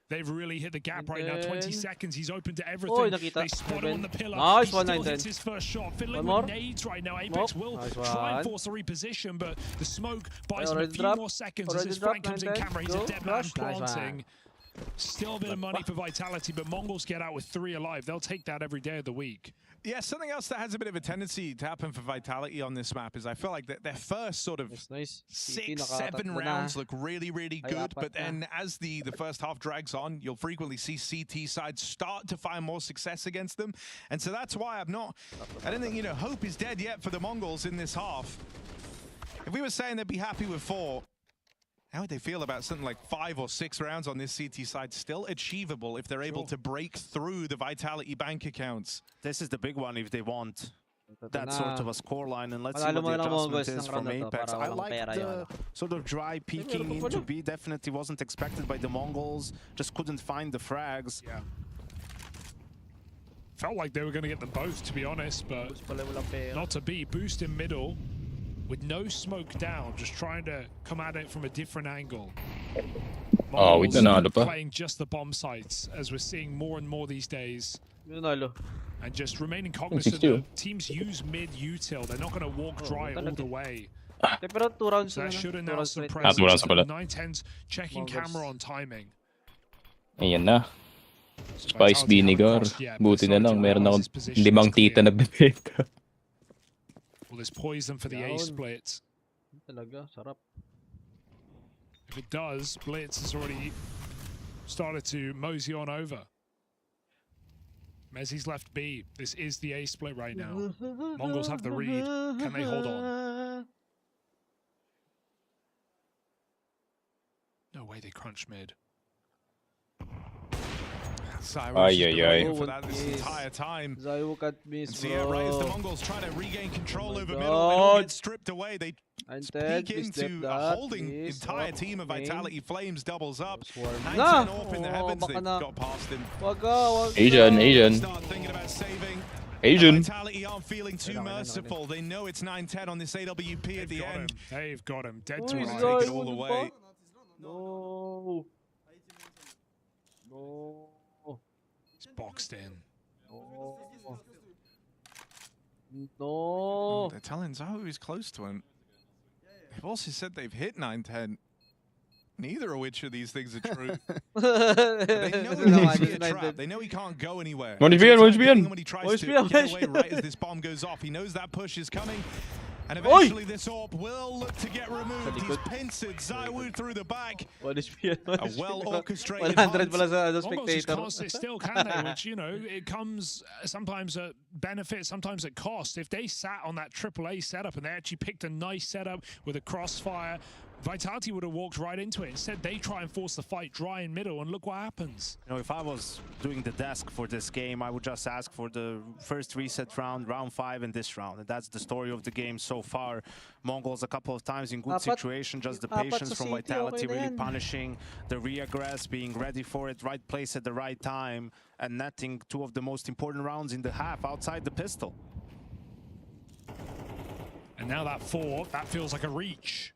they've really hit the gap right now. 20 seconds. He's open to everything. They spot him on the pillar. Nice, he still hits his first shot. Fiddling with nades right now. Apex will try and force a reposition, but the smoke buys him a few more seconds as his flank comes in camera. He's a dead man planting. Still a bit of money for Vitality, but Mongols get out with 3 alive. They'll take that every day of the week. Yeah, something else that has a bit of a tendency to happen for Vitality on this map is I feel like their first sort of 6, 7 rounds look really, really good, but then as the first half drags on, you'll frequently see CT sides start to find more success against them. And so that's why I don't think, you know, hope is dead yet for the Mongols in this half. If we were saying they'd be happy with 4, how would they feel about something like 5 or 6 rounds on this CT side? Still achievable if they're able to break through the Vitality bank accounts. This is the big one if they want that sort of a scoreline. And let's see what the adjustment is from Apex. I like the sort of dry peeking into B. Definitely wasn't expected by the Mongols. Just couldn't find the frags. Yeah. Felt like they were going to get them both, to be honest, but not to be. Boost in middle. With no smoke down, just trying to come at it from a different angle. Playing just the bomb sites, as we're seeing more and more these days. And just remaining cognizant that teams use mid-util. They're not going to walk dry all the way. So that should announce some presence. 9-10's checking camera on timing. Ayan na. Spice vinegar. Buti na lang, meron akong 5 tita na bibenta. Well, there's poison for the A split. If it does, Blitz has already started to mosey on over. Mezzi's left B. This is the A split right now. Mongols have the read. Can they hold on? No way they crunch mid. ZywOo for that this entire time. ZywOo can't miss, and so yeah, right as the Mongols try to regain control over middle, they all get stripped away. They peek into a holding entire team of Vitality. Flames doubles up. 9-10 AWP in the heavens. They got past him. Asian. Start thinking about saving. Asian. Vitality aren't feeling too merciful. They know it's 9-10 on this AWP at the end. They've got him. Dead to right. right. Take it all away. No. No. It's boxed in. No. No. They're telling Zahu he's close to him. They've also said they've hit 9-10. Neither of which of these things are true. They know he's a trap. They know he can't go anywhere. When he tries to get away right as this bomb goes off, he knows that push is coming. And eventually this AWP will look to get removed. He's pincered ZywOo through the back. A well-orchestrated hunt. Mongols just can't sit still, can they? Which, you know, it comes sometimes at benefit, sometimes at cost. If they sat on that AAA setup and they actually picked a nice setup with a crossfire, Vitality would have walked right into it. Instead, they try and force the fight dry in middle, and look what happens. You know, if I was doing the desk for this game, I would just ask for the first reset round, round 5, and this round. And that's the story of the game so far. MongolZ a couple of times in good situation, just the patience from Vitality really punishing, the re-aggress, being ready for it, right place at the right time, and netting 2 of the most important rounds in the half outside the pistol. And now that 4, that feels like a reach.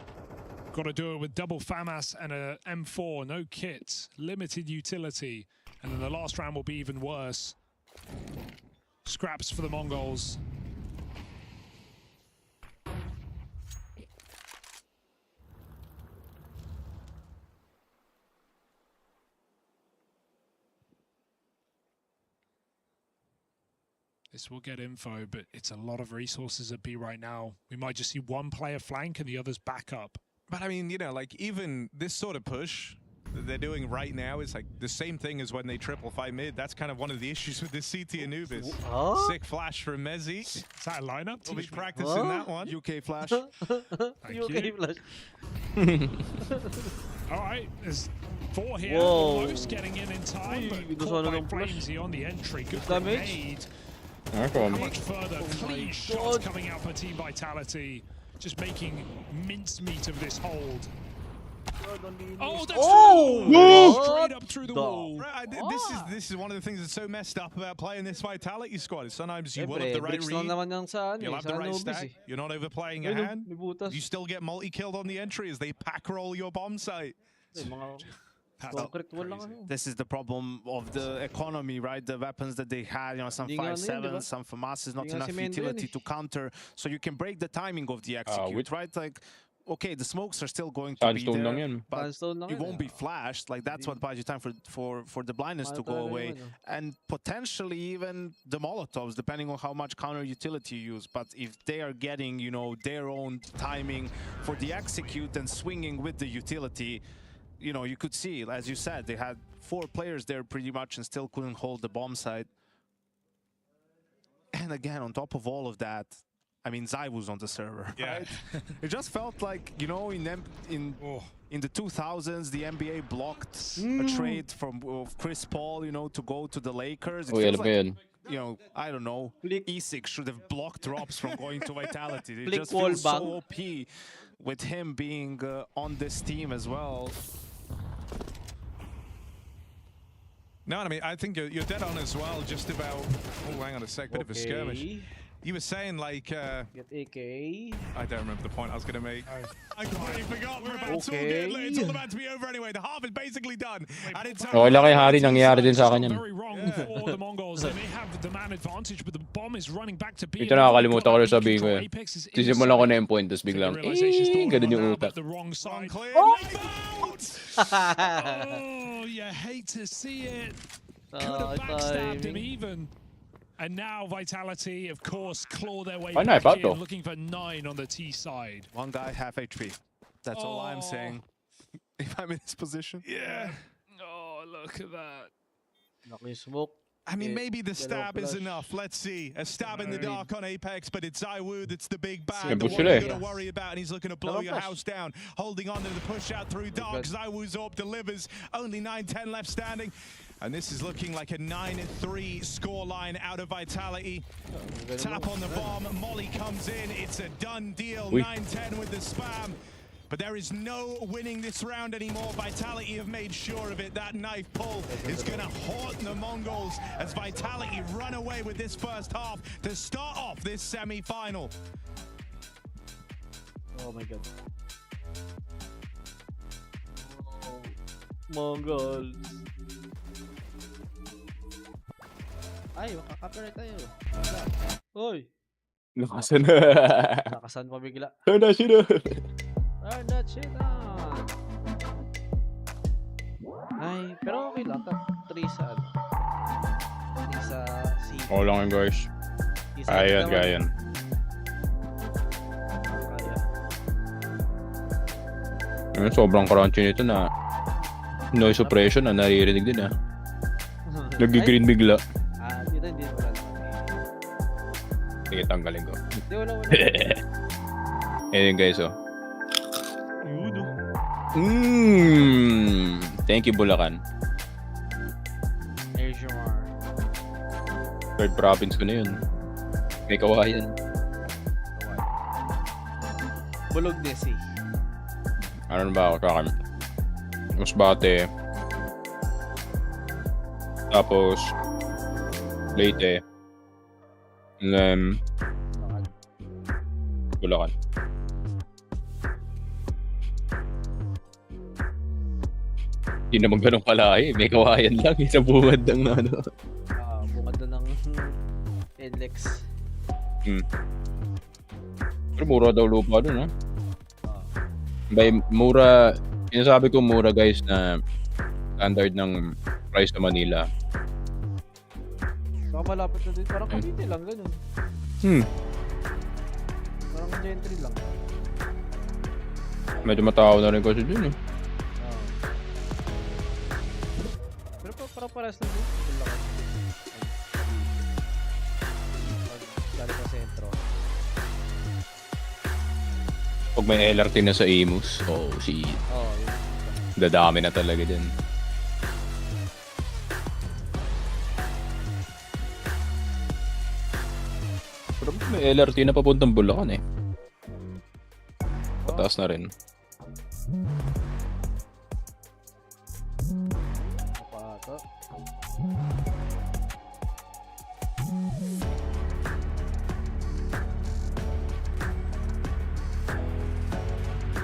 Got to do it with double FAMAS and a M4, no kit, limited utility. And then the last round will be even worse. Scraps for the MongolZ. This will get info, but it's a lot of resources at B right now. We might just see one player flank and the others back up. But I mean, you know, like even this sort of push that they're doing right now is like the same thing as when they triple fight mid. That's kind of one of the issues with this CT Anubis. Sick flash from Mezzi. Is that a lineup? We'll be practicing that one. UK flash. UK flash. All right, there's 4 here. Almost getting in time, but caught by Flamesy on the entry. Good grenade. How much further? Clean shots coming out for Team Vitality. Just making mincemeat of this hold. Oh, that's straight up through the wall. Right, this is one of the things that's so messed up about playing this Vitality squad. Is sometimes you will have the right read, you'll have the right stack, you're not overplaying your hand, you still get multi-killed on the entry as they pack roll your bomb site. This is the problem of the economy, right? The weapons that they had, you know, some 5.7, some FAMAS, not enough utility to counter, so you can break the timing of the execute, right? Like, okay, the smokes are still going to be there, but it won't be flashed. Like, that's what buys you time for the blindness to go away, and potentially even the Molotovs, depending on how much counter utility you use. But if they are getting, you know, their own timing for the execute and swinging with the utility, you know, you could see, as you said, they had 4 players there pretty much and still couldn't hold the bomb site. And again, on top of all of that, I mean, ZywOo's on the server, right? It just felt like, you know, in the 2000s, the NBA blocked a trade from Chris Paul, you know, to go to the Lakers. It feels like, you know, I don't know, E6 should have blocked drops from going to Vitality. It just feels so OP with him being on this team as well. No, I mean, I think you're dead on as well, just about... Oh, hang on a sec, bit of a skirmish. You were saying, like... Get AK. I don't remember the point I was going to make. I completely forgot. It's all about to be over anyway. The half is basically done. And it's okay lang kay Harry, nangyayari din sa akin yan. Very wrong for the MongolZ. They may have the man advantage, but the bomb is running back to B. Ito nakakalimutan ko rin sabihin ko eh. Sisimulan ko na yung point, tapos biglang, ganun yung utak. Oh, you hate to see it. Could have backstabbed him even. And now Vitality, of course, claw their way back in, looking for 9 on the T side. One guy, half HP. That's all I'm saying. If I'm in this position. Yeah. Oh, look at that. Smoke. I mean, maybe the stab is enough. Let's see. A stab in the dark on Apex, but it's ZywOo that's the big bad, the one you're going to worry about, and he's looking to blow your house down. Holding on to the push out through dark. ZywOo's AWP delivers. Only 9-10 left standing. And this is looking like a 9-3 scoreline out of Vitality. Tap on the bomb. Molly comes in. It's a done deal. 9-10 with the spam. But there is no winning this round anymore. Vitality have made sure of it. That knife pull is going to haunt the MongolZ as Vitality run away with this first half to start off this semi-final. Oh my god. MongolZ. Ay, makaka-copyright tayo. Hoy! Lakasan na. Lakasan pa bigla. Turn that shit up. Turn that shit on. Ay, pero okay lang. 3 sa ano. 3 sa city. Oo lang yun, guys. Kaya yan. Sobrang crunchy nito na noise suppression na naririnig din ah. Nag-green bigla. Dito hindi wala naman. Sige, tanggalin ko. Hindi, wala. Ayan guys, oh. Thank you, Bulacan. Third province ko na yun. May kawayan. Bulog Desi. Ano ba ako kakam? Masbate. Tapos Leyte. And then Bulacan. Hindi naman ganun kalahi. May kawayan lang. Isang bungad ng ano. Bungad na ng NLEX. Pero mura daw lupa dun, ha? By mura, sinasabi ko mura guys na standard ng price sa Manila. Baka malapit na din. Parang Cavite lang, ganun. Parang gentry lang. Medyo matao na rin kasi dun eh. Pero parang paras na din. Lalo sa sentro. Pag may LRT na sa MOUZ, shit. Dadami na talaga din. Pero may LRT na papuntang Bulacan eh. Pataas na rin.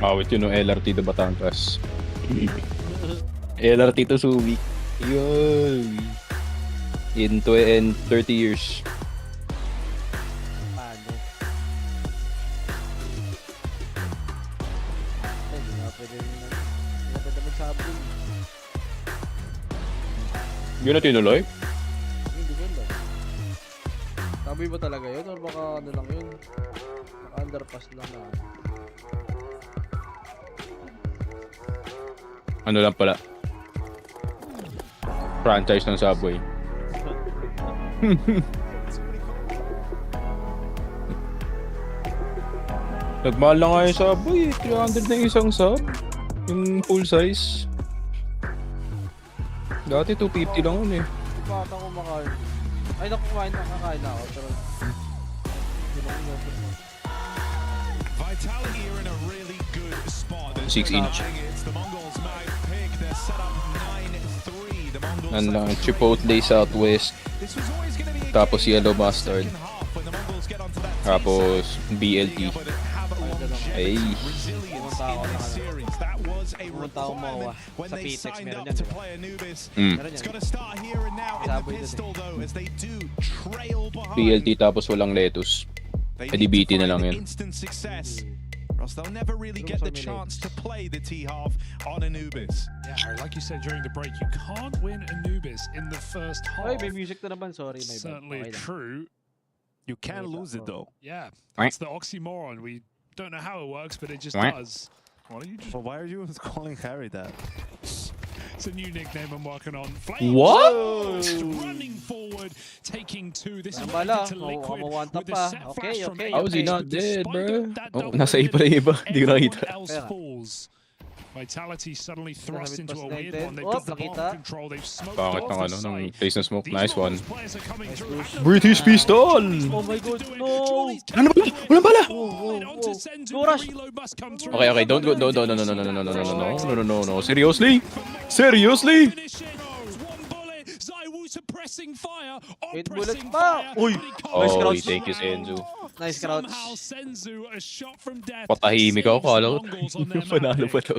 Awit yun yung LRT to Batangas. LRT to Subic. Yun. In 30 years. Paano? Hindi nga pwede magsabong. Yun na tinuloy? Hindi ko lang. Sabi ba talaga yun? Or baka ano lang yun? Baka underpass lang na. Ano lang pala? Franchise ng Subway. Nagmahal na nga yung Subway. 300 na isang sub. Yung full size. Dati 250 lang yun eh. Bakit ako kumakain? Ay, nakakain na ako. Pero Vitality are in a really good spot. 6-inch. The MongolZ might pick. They're set up 9-3. The MongolZ Nan lang, Chipotle Southwest. Tapos Yellow Mustard. Tapos BLT. Ay. pumunta ako MOUZ sa PTEX, meron yan, diba? Meron yan. BLT tapos walang lettuce. DBT na lang yun. They'll never really get the chance to play the T-half on Anubis. Yeah, like you said during the break, you can't win Anubis in the first half. Ay, may music na naman, sorry. My Certainly true. You can lose it though. Yeah, it's the oxymoron. We don't know how it works, but it just does. Why don't you just... Well, why are you calling Harry that? It's a new nickname I'm working on. Flames what? Running forward, taking two. This is right to Liquid with a set flash from How is he not dead, bro? Oh, nasa iba na iba. Di ko nakita. Else falls. Vitality suddenly thrust into a weird one. They've got the bomb control. They've smoked Bakit ng off ano, the ng site. face na smoke. Nice one. British British pistol! Oh my god, no! Ano ba? Walang bala! Okay, okay, don't go, no. Seriously? Seriously? Suppressing fire, 8 bullets pa! Uy! Oh, thank you, Senzu. Nice crouch. Patahimik ako, kala ko. Panalo pa to.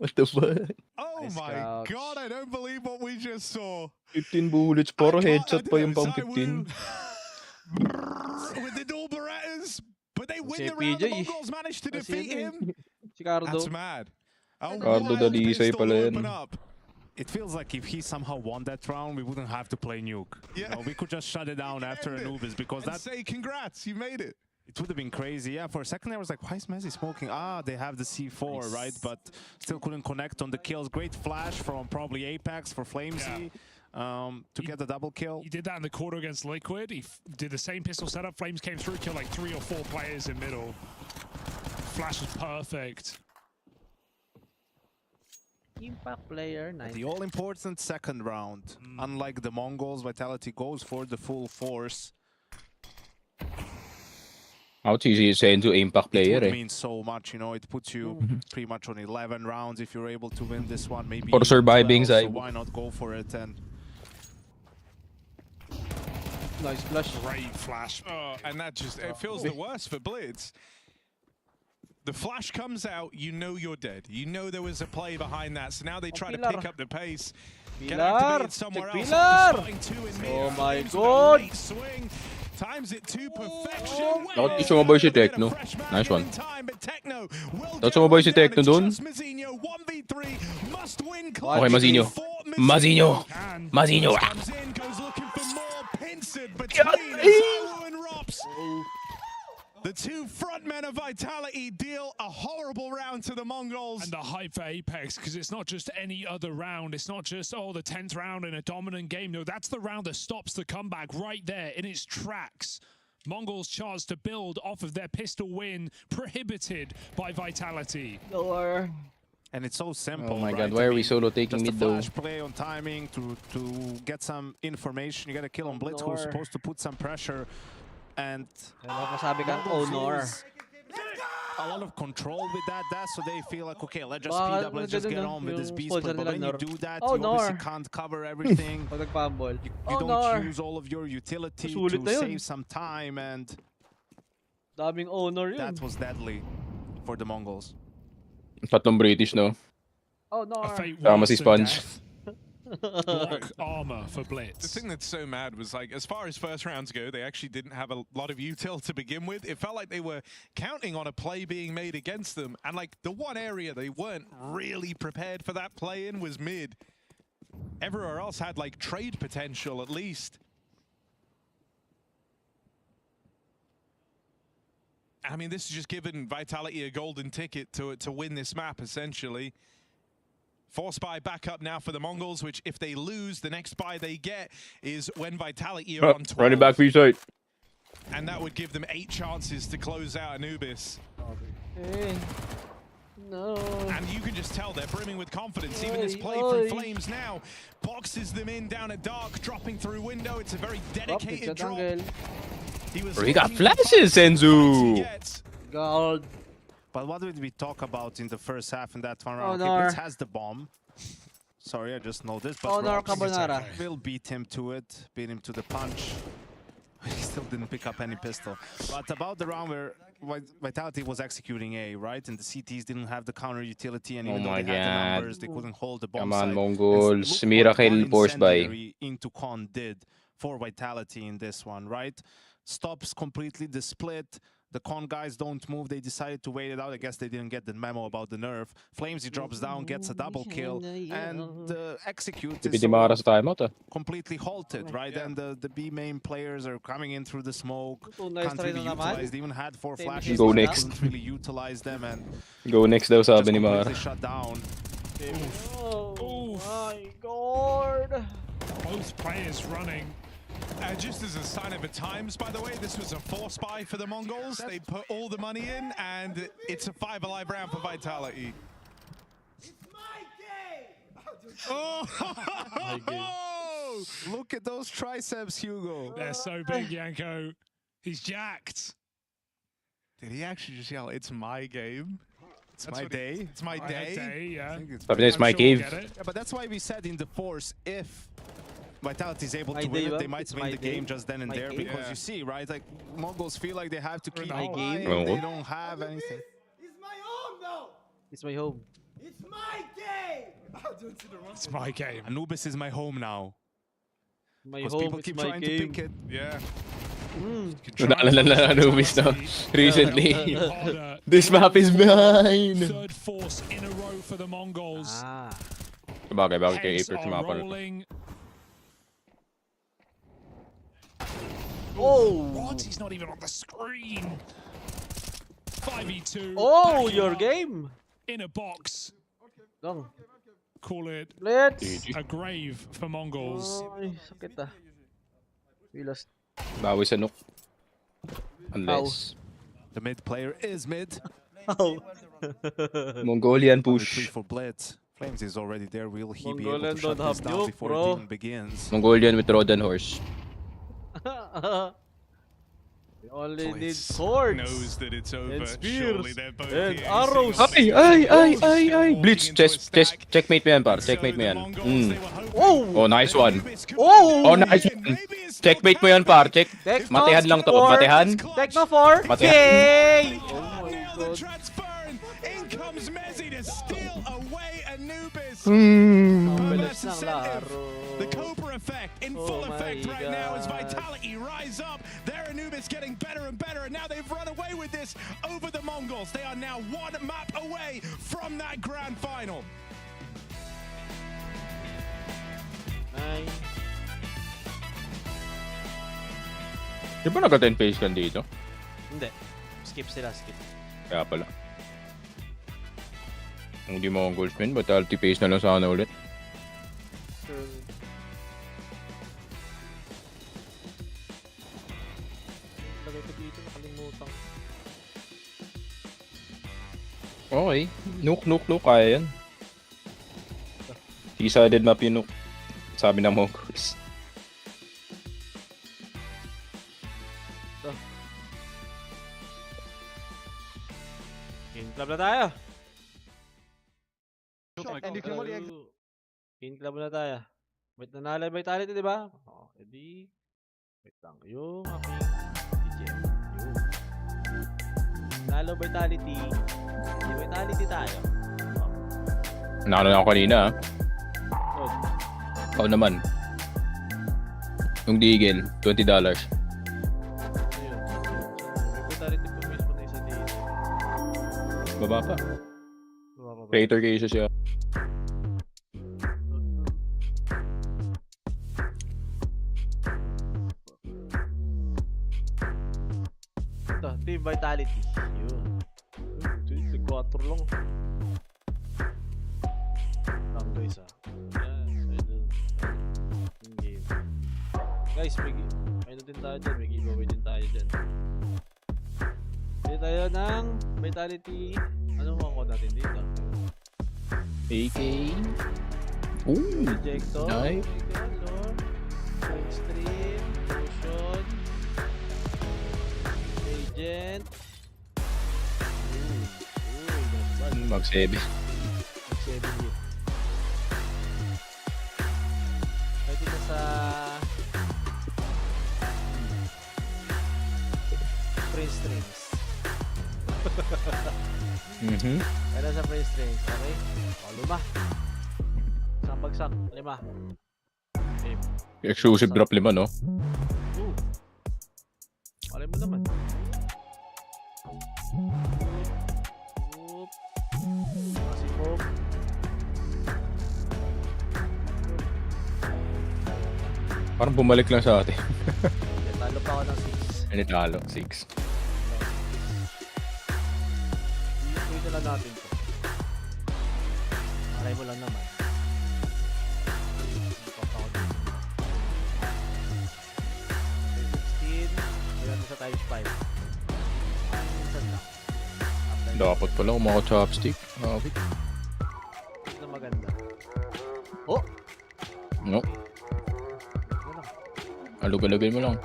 What the fuck? Oh my god, I don't believe what we just saw. 15 bullets, puro headshot pa yung pang 15. With the dual Berettas, but they win the round. The Mongols managed to defeat him. That's mad. Cardo Dalisay pala yan. It feels like if he somehow won that round, we wouldn't have to play Nuke. Yeah. You know, we could just shut it down after Anubis because and say congrats, you made it. It would have been crazy. Yeah, for a second I was like, why is Messi smoking? Ah, they have the C4, right? But still couldn't connect on the kills. Great flash from probably Apex for Flamesy. To get the double kill. He did that in the quarter against Liquid. He did the same pistol setup. Flames came through, killed like 3 or 4 players in middle. Flash was perfect. Impact player, nice. The all-important second round. Unlike the Mongols, Vitality goes for the full force. How easy is saying to impact player? It means so much, you know. It puts you pretty much on 11 rounds if you're able to win this one. Maybe for surviving, 12, so why not go for it? And nice flash. Great flash. Oh, and that just, it feels the worst for Blitz. The flash comes out, you know you're dead. You know there was a play behind that, so now they try to pick up the pace. Get activated somewhere else. Oh my god! Swing. Times it to perfection. Dapat sumabay si Tekno. Nice one. Dapat sumabay si Tekno dun. Okay, Mazinho. Mazinho. Mazinho. The two frontmen of Vitality deal a horrible round to the Mongols. And the hype for Apex, because it's not just any other round. It's not just, oh, the 10th round in a dominant game. No, that's the round that stops the comeback right there in its tracks. Mongols chance to build off of their pistol win, prohibited by Vitality. And it's so simple. Oh my right? god, why are we solo taking mid though? Just a flash play on timing to get some information. You get a kill on Blitz, who's supposed to put some pressure. And a lot of control with that dash, so they feel like, okay, let's just speed up, let's just get on with this beast. But when you do that, you obviously can't cover everything. You don't use all of your utility to save some time, and that was deadly for the Mongols. Tatlong British, no? Tama si Sponge. Block armor for Blitz. The thing that's so mad was, like, as far as first rounds go, they actually didn't have a lot of util to begin with. It felt like they were counting on a play being made against them, and like the one area they weren't really prepared for that play in was mid. Everywhere else had like trade potential at least. I mean, this has just given Vitality a golden ticket to win this map essentially. Force buy back up now for the Mongols, which if they lose, the next buy they get is when Vitality are on 12. Running back for your side. And that would give them 8 chances to close out Anubis. No. And you can just tell they're brimming with confidence. Even this play from Flames now boxes them in down at Dark, dropping through window. It's a very dedicated drop. He got flashes, Senzu. God. But what did we talk about in the first half in that one round? Okay, Blitz has the bomb. Sorry, I just noticed. But will beat him to it, beat him to the punch. He still didn't pick up any pistol. But about the round where Vitality was executing A, right? And the CTs didn't have the counter utility, and even though they had the numbers, they couldn't hold the bomb. Come on, Mongols. Miracle force by. Into Con did for Vitality in this one, right? Stops completely the split. The Con guys don't move. They decided to wait it out. I guess they didn't get the memo about the nerf. Flamesy drops down, gets a double kill, and the execute is completely halted, right? And the B main players are coming in through the smoke. Can't really utilize. They even had 4 flashes. Go next. Couldn't really utilize them, and go next daw sabi ni Mara. Completely shut down. Oh my god. Both players running. Just as a sign of the times, by the way, this was a force buy for the Mongols. They put all the money in, and it's a 5 alive round for Vitality. It's my game! Oh! Look at those triceps, Hugo. They're so big, Yanko. He's jacked. Did he actually just yell, "It's my game"? It's my day. It's my day. Yeah. It's my cave. Yeah, but that's why we said in the force, if Vitality is able to win it, they might win the game just then and there, because you see, right? Like, Mongols feel like they have to keep alive. They don't have anything. It's my home, though. It's my home. It's my game. It's my game. Anubis is my home now. My Because home, people it's keep my trying to game. pick it. Yeah. Naalala na Anubis, no? Recently. This map is mine! Third force in a row for the Mongols. Bagay kay Heads Apex are mapa na to. rolling. Oh! What? He's not even on the screen. 5v2. Oh, your game. In a box. Long. Call it Let's. a grave for Mongols. Ay, sakit ah. We lost. Bawi sa Nook. Unless... The mid player is mid. Mongolian Only push. 3 for Blitz. Flames is already there. Will he be Mongolian able to shut don't this have down nuke, before bro. the game begins? Mongolian with Rodan Horse. We only need Blitz swords. knows that it's over. And Surely spears. they're both And here. arrows. Ay! Blitz, checkmate mo yan, par. Checkmate mo yan. Oh, nice one. Oh, nice one. Checkmate mo yan, par. Check. Matehan lang to. Matehan. Techno 4. Matehan. Yay! Oh my god. In comes Mezzi to steal away Anubis. Ang bilis ng laro. The Cobra effect in full effect right now as God. Vitality rise up. Their Anubis getting better and better, and now they've run away with this over the Mongols. They are now one map away from that grand final. Nice. Di ba nag-10 phase kan dito? Hindi. Skip sila, skip. Kaya pala. Kung di Mongols men, Vitality phase na lang sana ulit. Lagay ko dito, nakalimutan. Okay. Nook. Kaya yan. T-sided map yung Nook. Sabi ng Mongols. King Club na tayo. King Club na tayo. Wait, nanalo yung Vitality, di ba? Oh, edi. Wait lang. Yung aking DJM. Yung. Nanalo Vitality. Hindi Vitality tayo. Nakano na ako kanina, ha? Oh. Ikaw naman. Yung Deagle, $20. Ayun. May Vitality po mismo na isa dito. Baba pa. Baba. Creator kayo siya. Ito, Team Vitality. Yun. Ito, 4 lang. Lang guys ah. Yung game. Guys, may ano din tayo dyan. May giveaway din tayo dyan. Dito tayo ng Vitality. Ano mga natin dito? AK. Ooh. Projector. Nice. Stream. Motion. Agent. Mag-7. Mag-7 yun. Pwede na sa Prince Strings. Pwede na sa Prince Strings. Okay? O, 5. Isang bagsak. 5. Okay. Exclusive drop 5, no? Malay mo naman. Masipog. Parang bumalik lang sa atin. Talo pa ako ng 6. Ano talo? 6. Ito lang natin to. Malay mo lang naman. Sa times 5. Minsan lang. Dapat pala kung mga chopstick. Okay. Ito na maganda. Oh! No. Alug-alugin mo lang.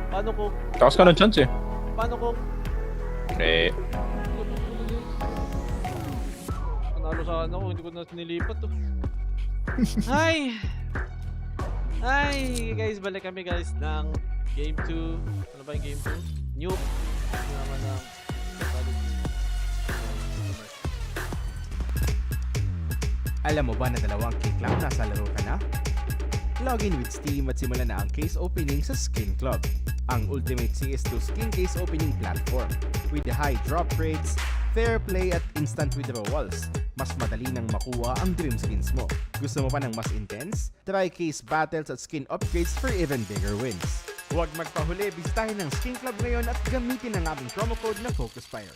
Paano kung... Takas ka ng chance eh. Paano kung... Panalo sana ako, hindi ko na nilipat to. Hi! Hi guys, balik kami guys ng Game 2. Ano ba yung game 2? Nuke. Ito naman ang Vitality. Alam mo ba na dalawang kick lang nasa laro ka na? Login with Steam at simulan na ang case opening sa Skin Club, ang ultimate CS2 skin case opening platform. With high drop rates, fair play at instant withdrawals, mas madali nang makuha ang dream skins mo. Gusto mo pa ng mas intense? Try case battles at skin upgrades for even bigger wins. Huwag magpahuli, bisitahin ang Skin Club ngayon at gamitin ang aming promo code na FocusFire.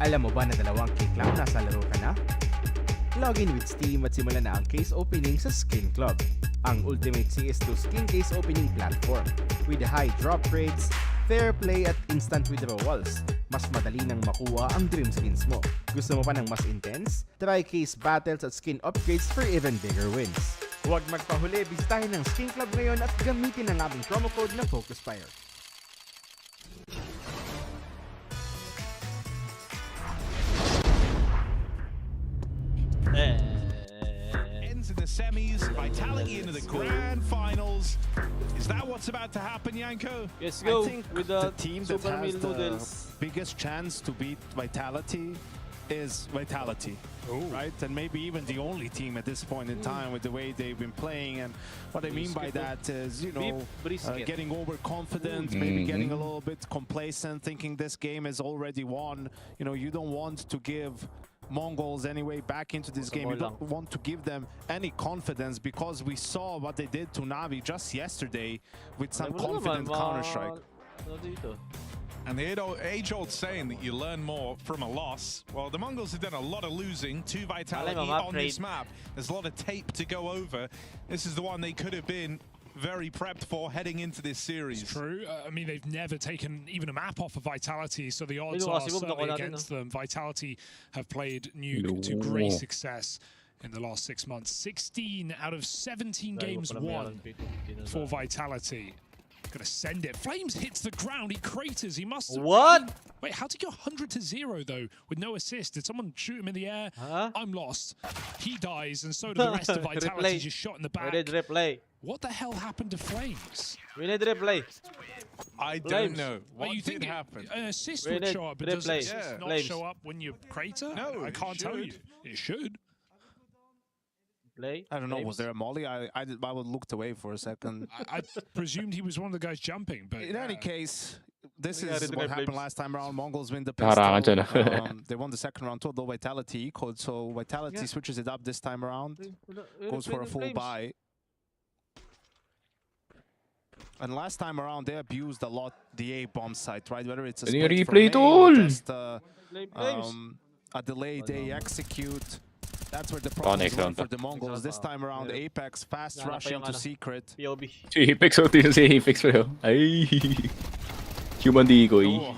Alam mo ba na 2 click lang nasa laro ka na? Login with Steam at simulan na ang case opening sa Skin Club, ang ultimate CS2 skin case opening platform with high drop rates, fair play at instant withdrawals. Mas madali nang makuha ang dream skins mo. Gusto mo pa ng mas intense? Try case battles at skin upgrades for even bigger wins. Huwag magpahuli, bisitahin ang Skin Club ngayon at gamitin ang aming promo code na FocusFire. Ends in the semis, Vitality into the grand finals. Is that what's about to happen, Yanko? Let's go I think with the the team that Super has Meal the Noodles. biggest chance to beat Vitality is Vitality, right? And maybe even the only team at this point in time with the way they've been playing. And what I mean by that is, you know, getting overconfident, maybe getting a little bit complacent, thinking this game is already won. You know, you don't want to give MongolZ anyway back into this game. You don't want to give them any confidence because we saw what they did to Navi just yesterday with some confident Counter-Strike. And the age-old saying that you learn more from a loss. Well, the Mongols have done a lot of losing to Vitality on this map. There's a lot of tape to go over. This is the one they could have been very prepped for heading into this series. It's true. I mean, they've never taken even a map off of Vitality, so the odds are certainly against them. Vitality have played Nuke to great success in the last 6 months. 16 out of 17 games won for Vitality. Gonna send it. Flames hits the ground. He craters. He must. What? Wait, how did he go 100 to 0 though with no assist? Did someone shoot him in the air? Huh? I'm lost. He dies, and so do the rest of Vitality. Just shot in the back. We need replay. What the hell happened to Flames? We need replay. I don't know. What you did think happen? An assist We would need show up, but does replay. assist not Flames. show up when you crater? No, I can't tell you. should. It should. Play. I don't know. Flames. Was there a molly? I would looked away for a second. I presumed he was one of the guys jumping, but In any case, this Yeah, is the what happened Flames. last time around. Mongols win the Harangan pistol. dyan. They won the second round too, though Vitality equaled. So Vitality Yeah. switches it up this time around. Goes for a full Flames. buy. And last time around, they abused a lot the A bomb site, right? Whether it's a Any split from replay A at or all? just Flames. a delayed A execute. That's where the next problem is round for the Mongols. This time around, Apex fast Wala pa rushing yung to ano. Secret. POB. Si Apex, oh, tingnan si Apex pa yun. Ay. Human decoy.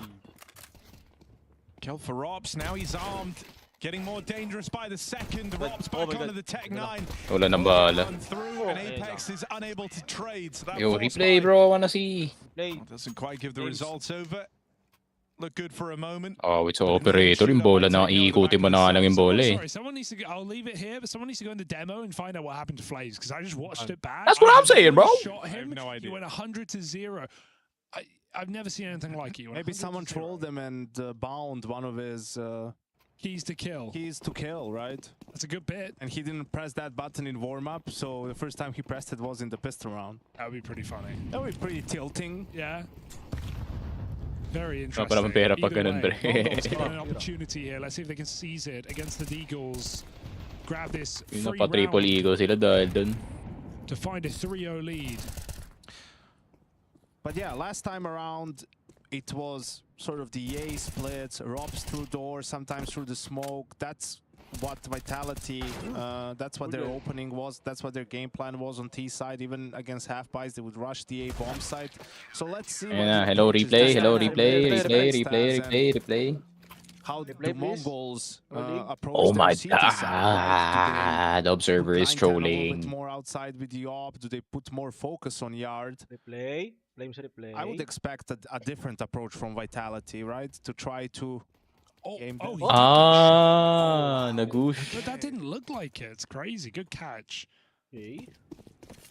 Kill for Robs. Now he's armed. Getting more dangerous by the second. Robs oh back my onto God. the Tech 9. Wala nang bala. Run through, and Apex is unable to trade. So that Yo, force replay buy bro, wanna see. doesn't quite give the results over. Look good for a moment. Oh, it's operator. Yung bola na iikutin mo na lang yung bola eh. Sorry, someone needs to go. I'll leave it here, but someone needs to go in the demo and find out what happened to Flames, because I just watched it back. That's what I'm saying, bro. Shot him. I have no idea. He went 100 to 0. I've never seen anything like it. He went Maybe 100 to someone 0. trolled him and bound one of his Keys to kill. keys to kill, right? That's a good bit. And he didn't press that button in warm-up, so the first time he pressed it was in the pistol round. That would be pretty funny. That would be pretty tilting. Yeah. Very Wala interesting. naman pera pag Either ganun, way, pre. Mongols got an opportunity here. Let's see if they can seize it against the Deagles. Grab this Yung free napa-triple round ego sila dahil dun. to find a 3-0 lead. But yeah, last time around, it was sort of the A splits, Robs through door, sometimes through the smoke. That's what Vitality, that's what their opening was, that's what their game plan was on T side. Even against half buys, they would rush the A bomb site. So let's see. Ayan na, hello replay, replay. How the Mongols approach Oh my their CT side. god, Observer is Client a little bit trolling. more outside with the op. Do they put more focus on yard? Replay. Flames replay. I would expect a different approach from Vitality, right? To try to game them. Nagoosh. But that didn't look like it. It's crazy. Good catch. Okay.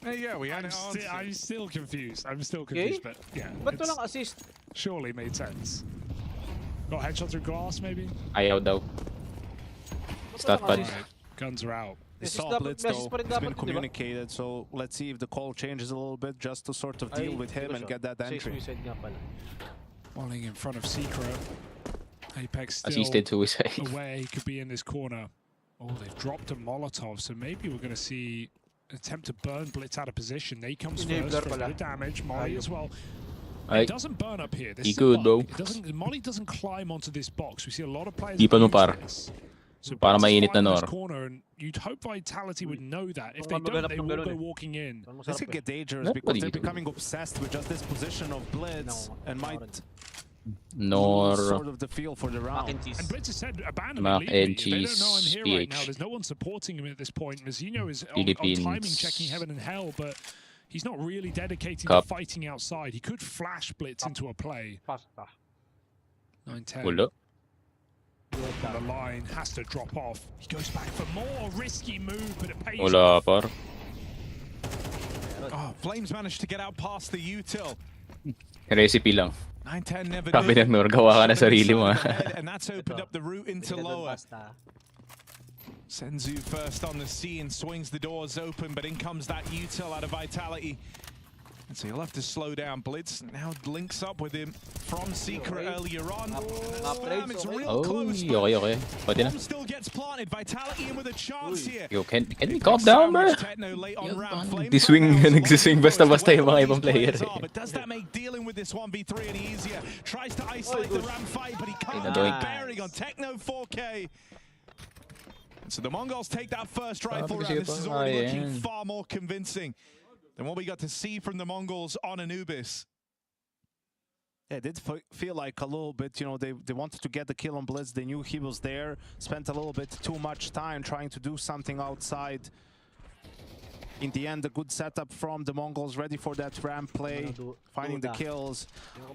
Yeah, we had I'm still confused. I'm still confused, but yeah. Ba't it's walang assist? Surely made sense. Got a headshot through glass, maybe? Ayaw daw. Stop walang pad. assist? Guns are out. They Message saw dapat- Blitz message though, pa rin it's dapat been yun, di ba? communicated, so let's see if the call changes a little bit just to sort of deal Ay, with him di ba and siya? get that Say entry. suicide nga pala. Falling in front of Secret. Apex still Assisted suicide. away. He could be in this corner. Oh, they've dropped a Molotov, so maybe we're going to see an attempt to burn Blitz out of position. They comes Enabler first for a pala. bit of damage. Molly as well. Ay, It doesn't burn up here. This he is a good, bug. bro. It doesn't, Molly doesn't climb onto this box. We see a lot of players Di pa no use par. this. So Para Blitz is mainit na finding this nor. corner, and you'd hope Vitality would know that. If they Parang don't, maganap they ng will ganun go eh. walking in. Parang This masarap could eh. get dangerous Not because they're really. becoming obsessed with just this position of Blitz and might Nor. lose sort of the feel for the Mac round. and cheese. And Blitz has said, abandon Mac me, leave me. and If they don't know I'm cheese, here right now, PH. there's no one supporting him at this point. Mazzino is on Philippines. timing, checking heaven and hell, but he's not really dedicated Cup. to fighting outside. He could flash Blitz into a play. Pasta. 9-10. Wala. On the line, has to drop off. He goes back for more. Risky move, but it pays Wala off. par. Oh, Flames managed to get out past the util. Recipe lang. 9-10 never Sabi knew. ng Nor, gawa ka na Shot sarili inside mo. the head, and that's opened up the route into lower. Pasta. Senzu first on the scene, swings the doors open, but in comes that util out of Vitality. And so he'll have to slow down. Blitz now links up with him from Secret earlier on. It's real Oh, close. okay. Pwede na. Bomb still gets planted. Vitality in with a chance here. Yo, can we calm down, bro? Nagsiswing basta-basta yung mga ibang player. But does that make dealing with this 1v3 any easier? Tries to isolate the Ram fight, but he can't Nadoink. get bearing on Techno 4K. So the Mongols take that first rifle Sabi round. ko This is siya pa, already ayan. looking far more convincing than what we got to see from the Mongols on Anubis. Yeah, it did feel like a little bit, you know, they wanted to get the kill on Blitz. They knew he was there, spent a little bit too much time trying to do something outside. In the end, a good setup from the Mongols, ready for that ramp play, finding the kills.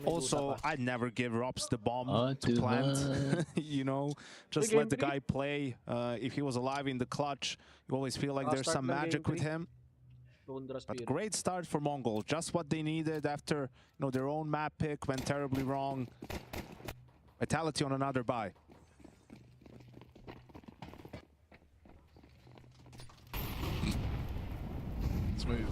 Also, I'd never give Rops the bomb to plant, you know, just let the guy play. If he was alive in the clutch, you always feel like there's some magic with him. But great start for Mongol, just what they needed after, you know, their own map pick went terribly wrong. Vitality on another buy. Smooth.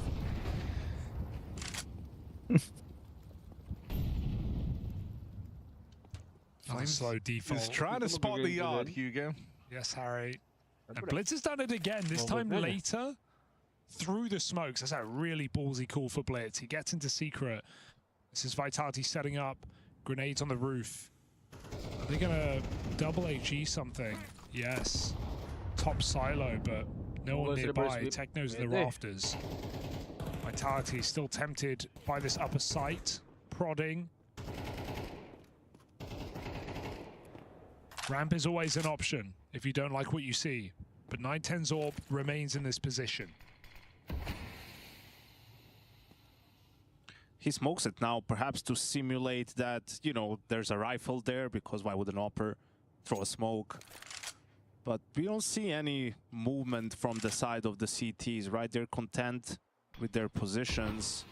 Nice slow default. He's trying to spot the yard, Hugo. Yes, Harry. And Blitz has done it again, this time later, through the smokes. That's a really ballsy call for Blitz. He gets into secret. This is Vitality setting up grenades on the roof. Are they gonna double HE something? Yes. Top silo, but no one nearby. Techno's in the rafters. Vitality still tempted by this upper site. Prodding. Ramp is always an option if you don't like what you see. But 910's AWP remains in this position. He smokes it now, perhaps to simulate that, you know, there's a rifle there, because why would an AWPer throw a smoke? But we don't see any movement from the side of the CTs, right? They're content with their positions.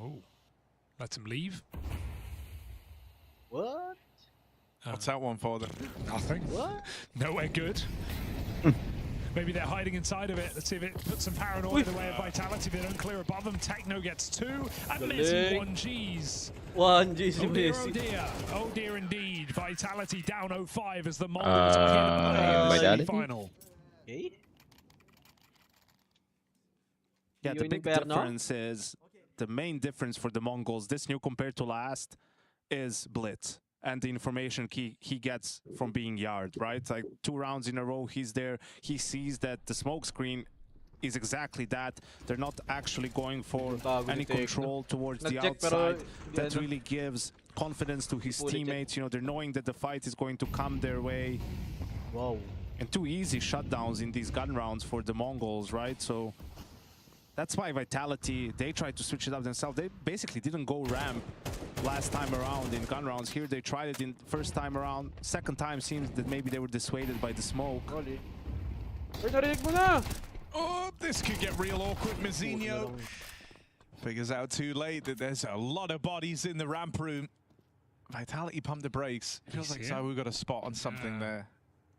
Oh, let him leave. What? What's that one for then? Nothing. What? Nowhere good. Maybe they're hiding inside of it. Let's see if it puts some paranoia in the way of Vitality. They don't clear above them. Techno gets 2. And Messi 1Gs. 1Gs. Oh dear, oh dear. Oh dear indeed. Vitality down 0-5 as the Mongols are here to play in the semi-final. Okay. Yeah, the big difference is, the main difference for the Mongols, this new compared to last, is Blitz. And the information he gets from being yard, right? Like 2 rounds in a row, he's there. He sees that the smoke screen is exactly that. They're not actually going for any control towards the outside. That really gives confidence to his teammates. You know, they're knowing that the fight is going to come their way. Wow. And 2 easy shutdowns in these gun rounds for the Mongols, right? So that's why Vitality, they tried to switch it up themselves. They basically didn't go ramp last time around in gun rounds. Here they tried it in first time around. Second time seems that maybe they were dissuaded by the smoke. Oh, this could get real awkward. Mazinho figures out too late that there's a lot of bodies in the ramp room. Vitality pumped the brakes. Feels like Zawu got a spot on something there.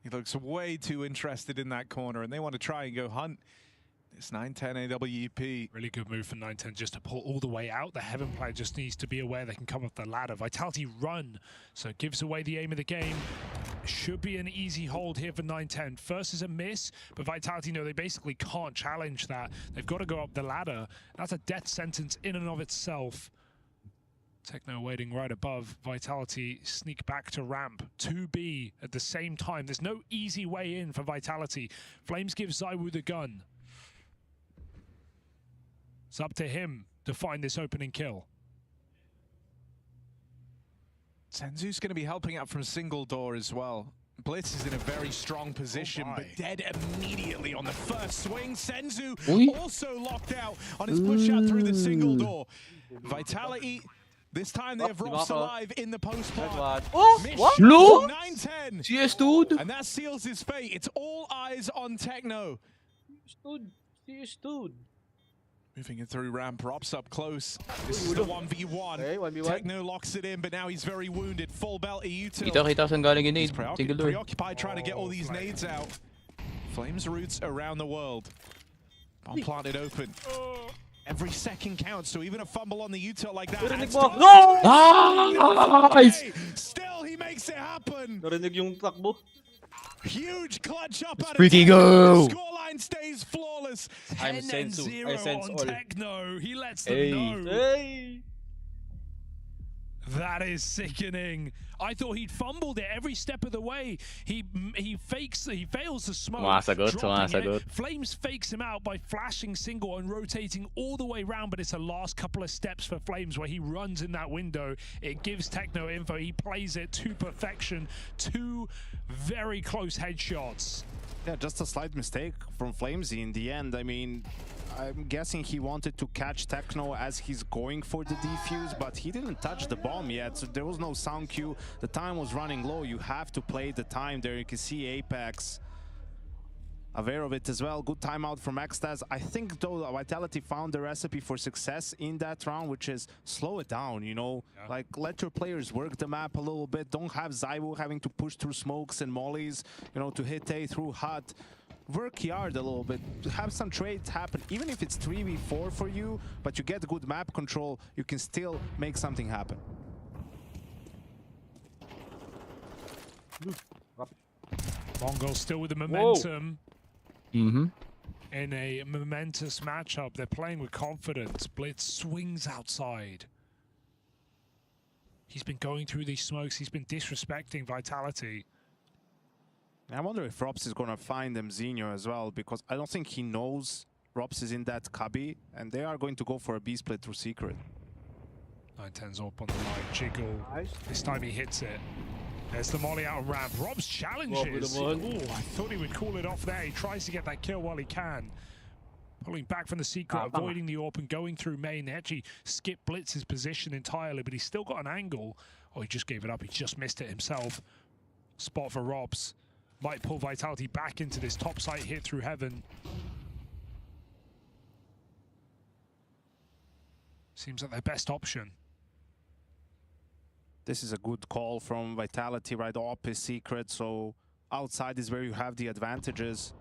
He looks way too interested in that corner, and they want to try and go hunt. It's 910 AWP. Really good move for 910 just to pull all the way out. The Heaven player just needs to be aware they can come up the ladder. Vitality run, so it gives away the aim of the game. Should be an easy hold here for 910. First is a miss, but Vitality know they basically can't challenge that. They've got to go up the ladder. That's a death sentence in and of itself. Techno waiting right above. Vitality sneak back to ramp. 2B at the same time. There's no easy way in for Vitality. Flames gives Zawu the gun. It's up to him to find this opening kill. Senzu's going to be helping out from single door as well. Blitz is in a very strong position, but dead immediately on the first swing. Senzu also locked out on his push out through the single door. Vitality, this time they have Rops alive in the post part. Look! 910. CS dude. And that seals his fate. It's all eyes on Techno. Stood. Moving it through ramp, Rops up close. This is the 1v1. Okay, 1v1. Techno locks it in, but now he's very wounded. Full belt util. Kita saan galing yung nade. Preoccupied trying to get all these nades out. Flames roots around the world. Bomb planted open. Every second counts, so even a fumble on the util like that. Nice! Still, he makes it happen. Narinig yung takbo. Huge clutch up out of Freaky go! Scoreline stays flawless. 10-0 on Techno. He lets them know. Hey! That is sickening. I thought he'd fumbled it every step of the way. He fails the smoke. Sumasagot. Flames fakes him out by flashing single and rotating all the way around, but it's the last couple of steps for Flames where he runs in that window. It gives Techno info. He plays it to perfection. 2 very close headshots. Yeah, just a slight mistake from Flamesy in the end. I mean, I'm guessing he wanted to catch Techno as he's going for the defuse, but he didn't touch the bomb yet, so there was no sound cue. The time was running low. You have to play the time there. You can see Apex aware of it as well. Good timeout from Xtaz. I think though Vitality found the recipe for success in that round, which is slow it down, you know, like let your players work the map a little bit. Don't have ZywOo having to push through smokes and mollies, you know, to hit A through HUD. Work yard a little bit, have some trades happen, even if it's 3v4 for you, but you get good map control, you can still make something happen. MongolZ still with the momentum. In a momentous matchup, they're playing with confidence. Blitz swings outside. He's been going through these smokes, he's been disrespecting Vitality. I wonder if Rops is gonna find them Zinho as well, because I don't think he knows Rops is in that cubby, and they are going to go for a B split through secret. 910's up on the line, Jiggle. This time he hits it. There's the molly out of ramp. Robs challenges. Oh, I thought he would call it off there. He tries to get that kill while he can. Pulling back from the secret, avoiding the AWP and going through main. They actually skip Blitz's position entirely, but he's still got an angle. Oh, he just gave it up. He just missed it himself. Spot for Robs. Might pull Vitality back into this top site hit through heaven. Seems like their best option. This is a good call from Vitality, right? AWP is secret, so outside is where you have the advantages.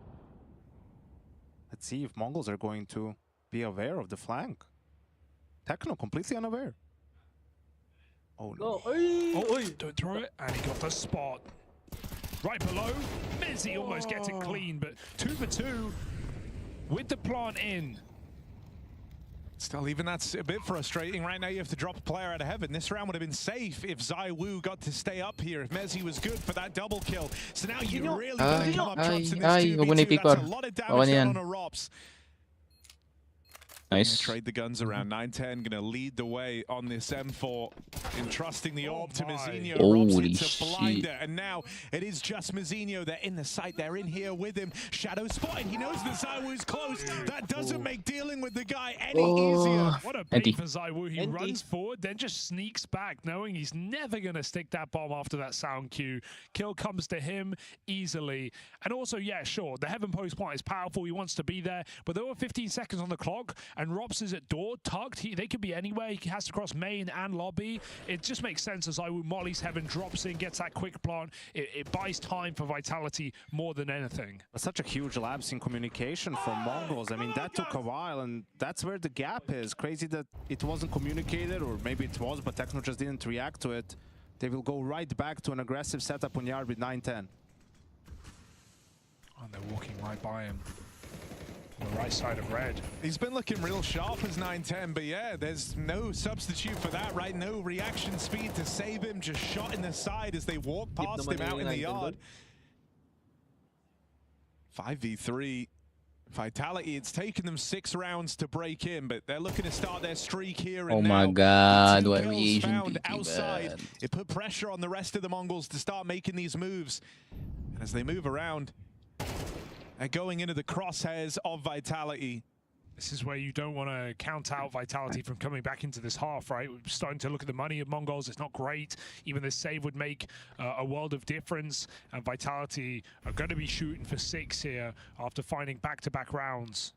Let's see if MongolZ are going to be aware of the flank. Techno completely unaware. Oh no. Oh, don't throw it. And he got the spot. Right below. Mizzy almost gets it clean, but 2 for 2 with the plant in. Still, even that's a bit frustrating. Right now, you have to drop a player out of heaven. This round would have been safe if ZywOo got to stay up here, if Mezzy was good for that double kill. So now you really got to come up trumps in this 2v2. That's a lot of damage done on a Rops. Nice. Trade the guns around. 910 gonna lead the way on this M4, entrusting the AWP to Mizzinho. Holy Robs a blinder, and now it is just Mizzinho. They're in the site. They're in here with him. Shadow spotted. He knows that ZywOo's close. That doesn't make dealing with the guy any easier. What a bait for ZywOo. He runs forward, then just sneaks back, knowing he's never gonna stick that bomb after that sound cue. Kill comes to him easily. And also, yeah, sure, the heaven post point is powerful. He wants to be there, but there were 15 seconds on the clock. And Robs is at door, tucked. They could be anywhere. He has to cross main and lobby. It just makes sense as ZywOo mollies heaven, drops in, gets that quick plant. It buys time for Vitality more than anything. Such a huge lapse in communication from MongolZ. I mean, that took a while, and that's where the gap is. Crazy that it wasn't communicated, or maybe it was, but Techno just didn't react to it. They will go right back to an aggressive setup on yard with 910. And they're walking right by him. On the right side of red. He's been looking real sharp as 910, but yeah, there's no substitute for that, right? No reaction speed to save him, just shot in the side as they walk past him out in the yard. 5v3. Vitality, it's taken them 6 rounds to break in, but they're looking to start their streak here and now. Oh my god, Two what kills Asian found PK, outside. man. It put pressure on the rest of the MongolZ to start making these moves. And as they move around, they're going into the crosshairs of Vitality. This is where you don't want to count out Vitality from coming back into this half, right? We're starting to look at the money of MongolZ. It's not great. Even this save would make a world of difference. And Vitality are going to be shooting for 6 here after finding back-to-back rounds.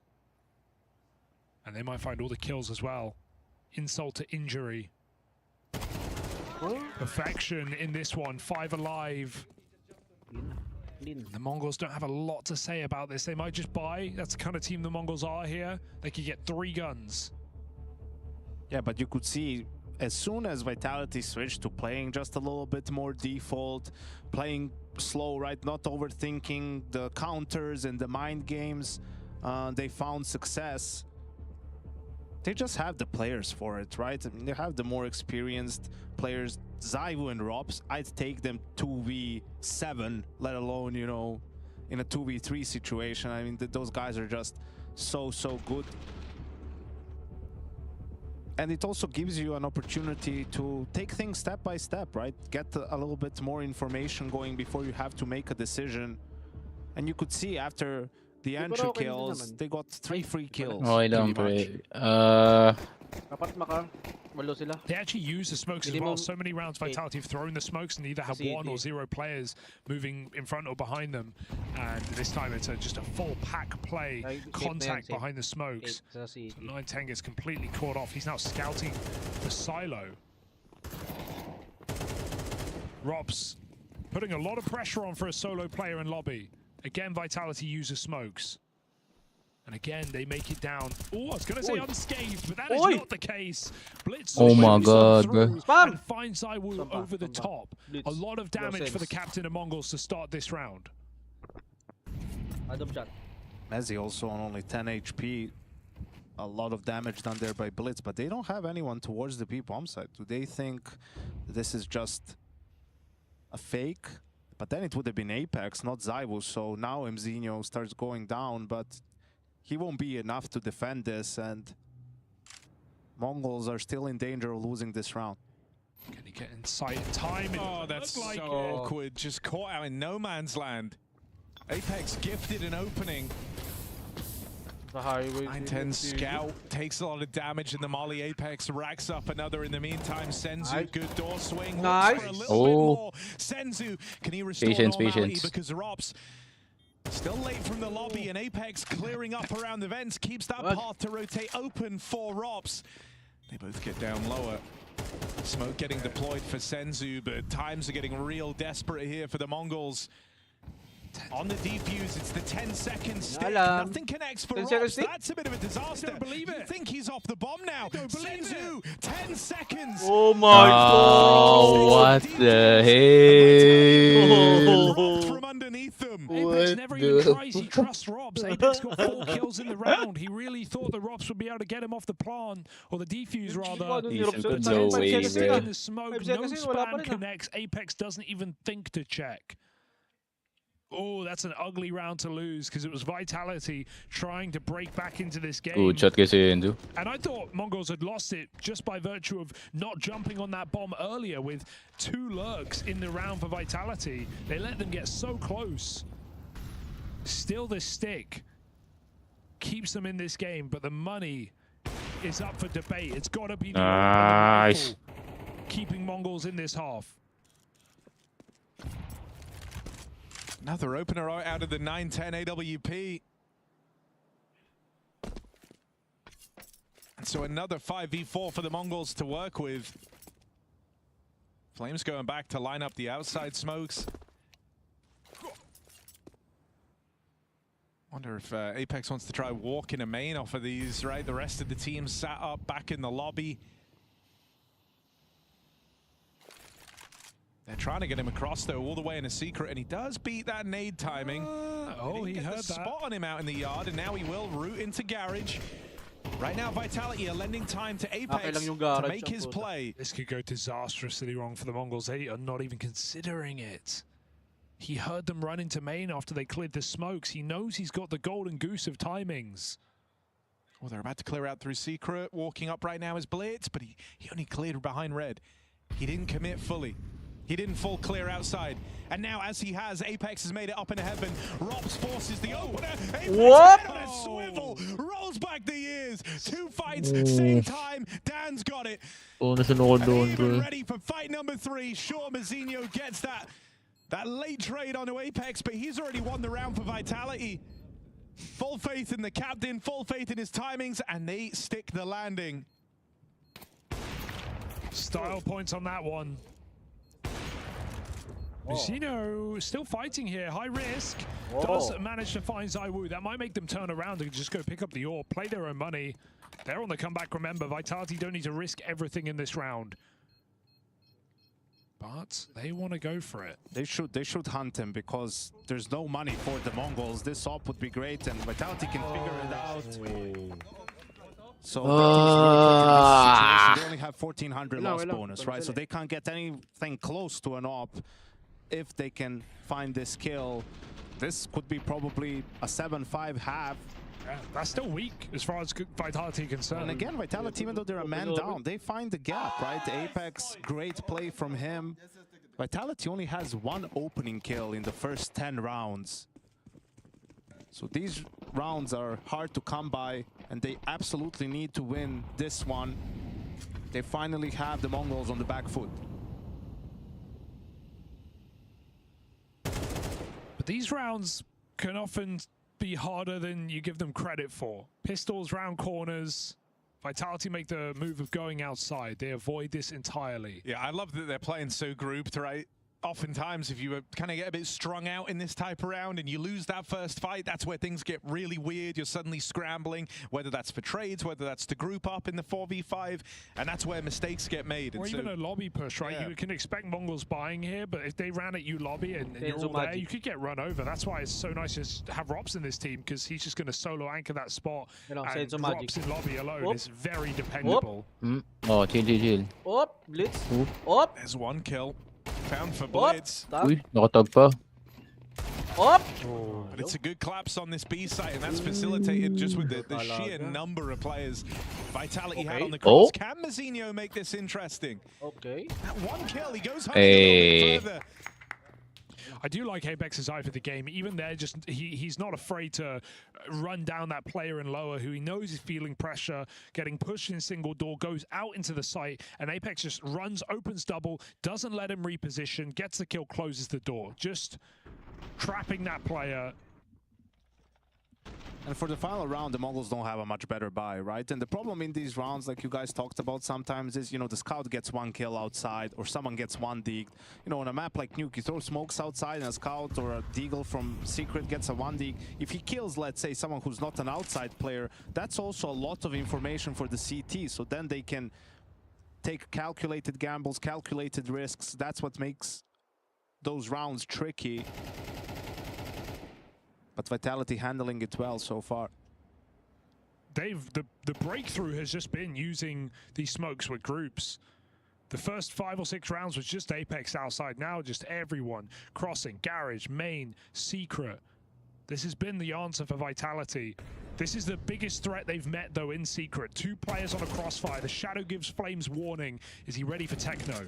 And they might find all the kills as well. Insult to injury. Perfection in this one. 5 alive. The MongolZ don't have a lot to say about this. They might just buy. That's the kind of team the MongolZ are here. They could get 3 guns. Yeah, but you could see as soon as Vitality switched to playing just a little bit more default, playing slow, right? Not overthinking the counters and the mind games, they found success. They just have the players for it, right? I mean, they have the more experienced players. ZywOo and Robs, I'd take them 2v7, let alone, you know, in a 2v3 situation. I mean, those guys are just so good. And it also gives you an opportunity to take things step by step, right? Get a little bit more information going before you have to make a decision. And you could see after the entry kills, they got 3 free kills. Okay lang, pre. Kapat maka. Walo sila. They actually use the smokes as well. So many rounds Vitality have thrown the smokes and either have 1 or 0 players moving in front or behind them. And this time it's just a full pack play, contact behind the smokes. So 910 gets completely caught off. He's now scouting the silo. Robs putting a lot of pressure on for a solo player in lobby. Again, Vitality uses smokes. And again, they make it down. Oh, I was going to say unscathed, but that is not the case. Blitz oh my god, bro. And finds ZywOo over the top. A lot of damage for the captain of MongolZ to start this round. Mezzi also on only 10 HP. A lot of damage done there by Blitz, but they don't have anyone towards the B-bomb side. Do they think this is just a fake? But then it would have been Apex, not ZywOo. So now Mzinho starts going down, but he won't be enough to defend this, and MongolZ are still in danger of losing this round. Can he get inside in time? Oh, that's so awkward. Just caught out in no man's land. Apex gifted an opening. 910 scout takes a lot of damage in the molly. Apex racks up another in the meantime. Senzu, good door swing. Nice. For a little bit more. Senzu, can he restore normality? Because Robs still late from the lobby, and Apex clearing up around the vents keeps that path to rotate open for Robs. They both get down lower. Smoke getting deployed for Senzu, but times are getting real desperate here for the MongolZ. On the defuse, it's the 10 seconds stick. Nothing connects for Robs. That's a bit of a disaster. Don't believe it. You think he's off the bomb now. Senzu, 10 seconds. Oh my god. Oh, what the hell? From underneath them. Apex never even tries. He trusts Robs. Apex got 4 kills in the round. He really thought the Robs would be able to get him off the plan, or the defuse rather. No way, bro. The smoke, no spam connects. Apex doesn't even think to check. Oh, that's an ugly round to lose because it was Vitality trying to break back into this game. Good shot kasi Endo. And I thought MongolZ had lost it just by virtue of not jumping on that bomb earlier with 2 lurks in the round for Vitality. They let them get so close. Still, this stick keeps them in this game, but the money is up for debate. It's got to be the rifle keeping MongolZ in this half. Another opener out of the 910 AWP. And so another 5v4 for the MongolZ to work with. Flames going back to line up the outside smokes. Wonder if Apex wants to try walking a main off of these, right? The rest of the team sat up back in the lobby. They're trying to get him across, though, all the way in a secret, and he does beat that nade timing. He heard that. Spot on him out in the yard, and now he will root into garage. Right now, Vitality are lending time to Apex to make his play. This could go disastrously wrong for the MongolZ. They are not even considering it. He heard them run into main after they cleared the smokes. He knows he's got the golden goose of timings. Well, they're about to clear out through secret. Walking up right now is Blitz, but he only cleared behind red. He didn't commit fully. He didn't full clear outside. And now, as he has, Apex has made it up into heaven. Robs forces the opener. Apex on a swivel. Rolls back the ears. 2 fights, same time. Dan's got it. Even ready for fight number 3. Sure, Mzinho gets that late trade onto Apex, but he's already won the round for Vitality. Full faith in the captain, full faith in his timings, and they stick the landing. Style points on that one. Mzinho still fighting here, high risk. Does manage to find ZywOo. That might make them turn around and just go pick up the AWP, play their own money. They're on the comeback, remember. Vitality don't need to risk everything in this round. But they want to go for it. They should hunt him because there's no money for the MongolZ. This AWP would be great and Vitality can figure it out. So they only have 1400 loss bonus, right? So they can't get anything close to an AWP. If they can find this kill, this could be probably a 7-5 half. Yeah, that's still weak as far as Vitality concerned. And again, Vitality, even though they're a man down, they find the gap, right? Apex, great play from him. Vitality only has 1 opening kill in the first 10 rounds. So these rounds are hard to come by, and they absolutely need to win this one. They finally have the Mongols on the back foot. But these rounds can often be harder than you give them credit for. Pistols round corners. Vitality make the move of going outside. They avoid this entirely. Yeah, I love that they're playing so grouped, right? Oftentimes, if you kind of get a bit strung out in this type of round and you lose that first fight, that's where things get really weird. You're suddenly scrambling, whether that's for trades, whether that's to group up in the 4v5, and that's where mistakes get made. Or even a lobby push, right? Yeah. You can expect Mongols buying here, but if they ran at you lobby and you're all there, you could get run over. That's why it's so nice to have Rops in this team, because he's just going to solo anchor that spot. And Rops in lobby alone is very dependable. Oh, chill. Op, Blitz. Op. There's one kill. Found for Blitz. Uy, nakatag pa. Op. But it's a good collapse on this B site, and that's facilitated just with the sheer number of players Vitality had on the cross. Can Mazinho make this interesting? Okay. That one kill, he goes home a little bit further. I do like Apex's eye for the game. Even there, just he's not afraid to run down that player in lower who he knows is feeling pressure, getting pushed in single door, goes out into the site, and Apex just runs, opens double, doesn't let him reposition, gets the kill, closes the door. Just trapping that player. And for the final round, the Mongols don't have a much better buy, right? And the problem in these rounds, like you guys talked about sometimes, is, you know, the scout gets one kill outside or someone gets one deagled. You know, on a map like Nuke, you throw smokes outside and a scout or a deagle from Secret gets a one dig. If he kills, let's say, someone who's not an outside player, that's also a lot of information for the CT. So then they can take calculated gambles, calculated risks. That's what makes those rounds tricky. But Vitality handling it well so far. The breakthrough has just been using these smokes with groups. The first 5 or 6 rounds was just Apex outside. Now just everyone crossing, garage, main, secret. This has been the answer for Vitality. This is the biggest threat they've met though in secret. 2 players on a crossfire. The Shadow gives Flames warning. Is he ready for Techno?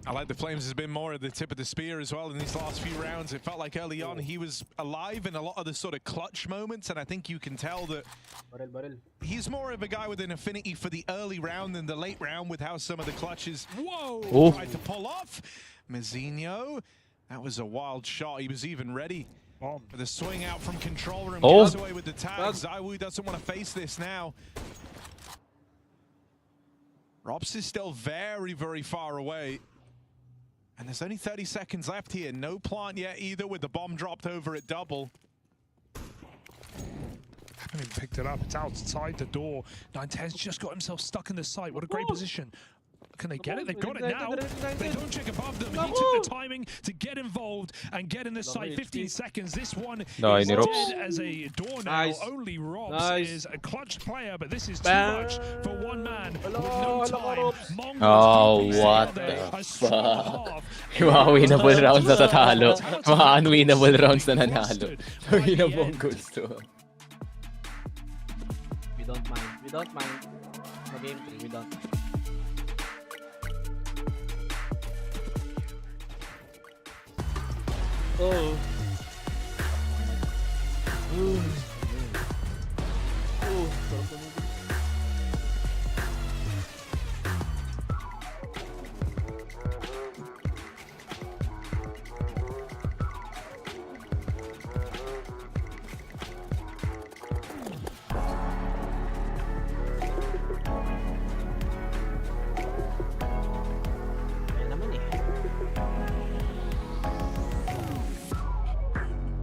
I like the Flames has been more at the tip of the spear as well in these last few rounds. It felt like early on he was alive in a lot of the sort of clutch moments, and I think you can tell that he's more of a guy with an affinity for the early round than the late round with how some of the clutches tried to pull off. Mazinho, that was a wild shot. He was even ready for the swing out from control room. Gets away with the tag. ZywOo doesn't want to face this now. Rops is still very, very far away. And there's only 30 seconds left here. No plant yet either, with the bomb dropped over at double. Haven't even picked it up. It's outside the door. 910's just got himself stuck in the site. What a great position. Can they get it? They've got it now. They don't check above them. He took the timing to get involved and get in the site. 15 seconds. This one is dead as a door now. Only Rops is a clutch player, but this is too much for one man with no time. Oh, what the fuck? Yung mga winnable rounds na tatalo. Mga unwinnable rounds na nanalo. Yung na MongolZ to. We don't mind. We don't mind. For game 3, we don't. Oh.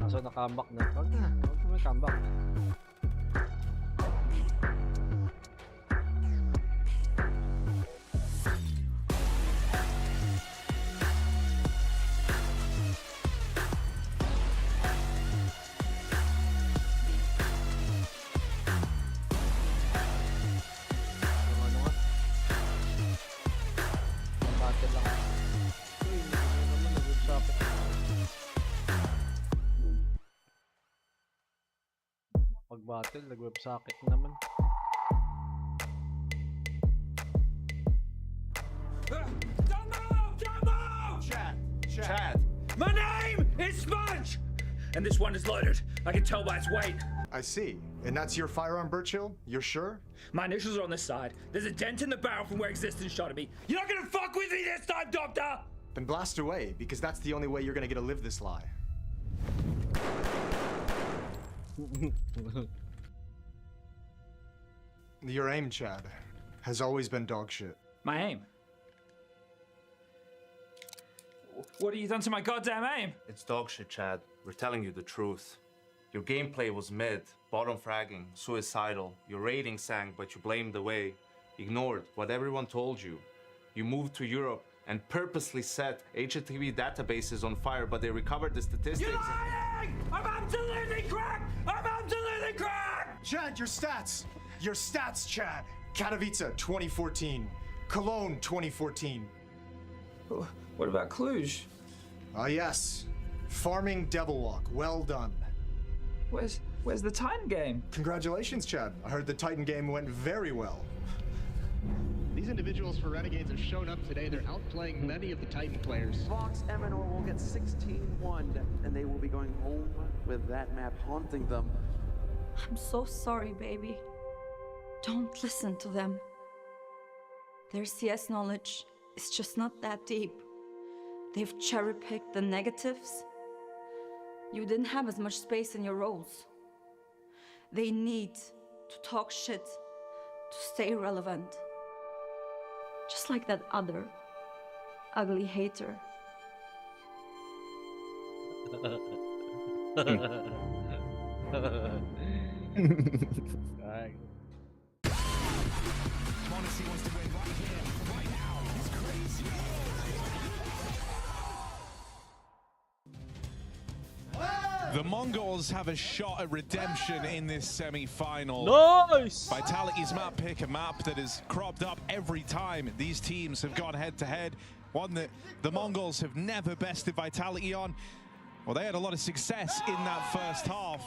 So na-comeback na. Huwag na may comeback. Ano nga? Battle lang. Uy, ano naman, nag-good shot. Pag-battle, nag-websocket naman. Chad! My name is Sponge! and this one is loaded. I can tell by its weight. I see. And that's your firearm, Birchill? You're sure? My initials are on this side. There's a dent in the barrel from where Existence shot at me. You're not gonna fuck with me this time, Doctor! Then blast away, because that's the only way you're gonna get to live this lie. Your aim, Chad, has always been dog shit. My aim? What have you done to my goddamn aim? It's dog shit, Chad. We're telling you the truth. Your gameplay was mid, bottom fragging, suicidal. Your rating sank, but you blamed away. Ignored what everyone told you. You moved to Europe and purposely set HTTP databases on fire, but they recovered the statistics. You're lying! I'm absolutely crack! I'm absolutely crack! Chad, your stats! Your stats, Chad! Katowice, 2014. Cologne, 2014. What about Cluj? Ah, yes. Farming Devil Walk. Well done. Where's the Titan game? Congratulations, Chad. I heard the Titan game went very well. These individuals for Renegades have shown up today. They're outplaying many of the Titan players. Fox MNO will get 16-1, and they will be going home with that map haunting them. I'm so sorry, baby. Don't listen to them. Their CS knowledge is just not that deep. They've cherry-picked the negatives. You didn't have as much space in your roles. They need to talk shit to stay relevant. Just like that other ugly hater. The Mongols have a shot at redemption in this semi-final. Nice! Vitality's map pick, a map that is cropped up every time these teams have gone head-to-head. One that the Mongols have never bested Vitality on. Well, they had a lot of success in that first half.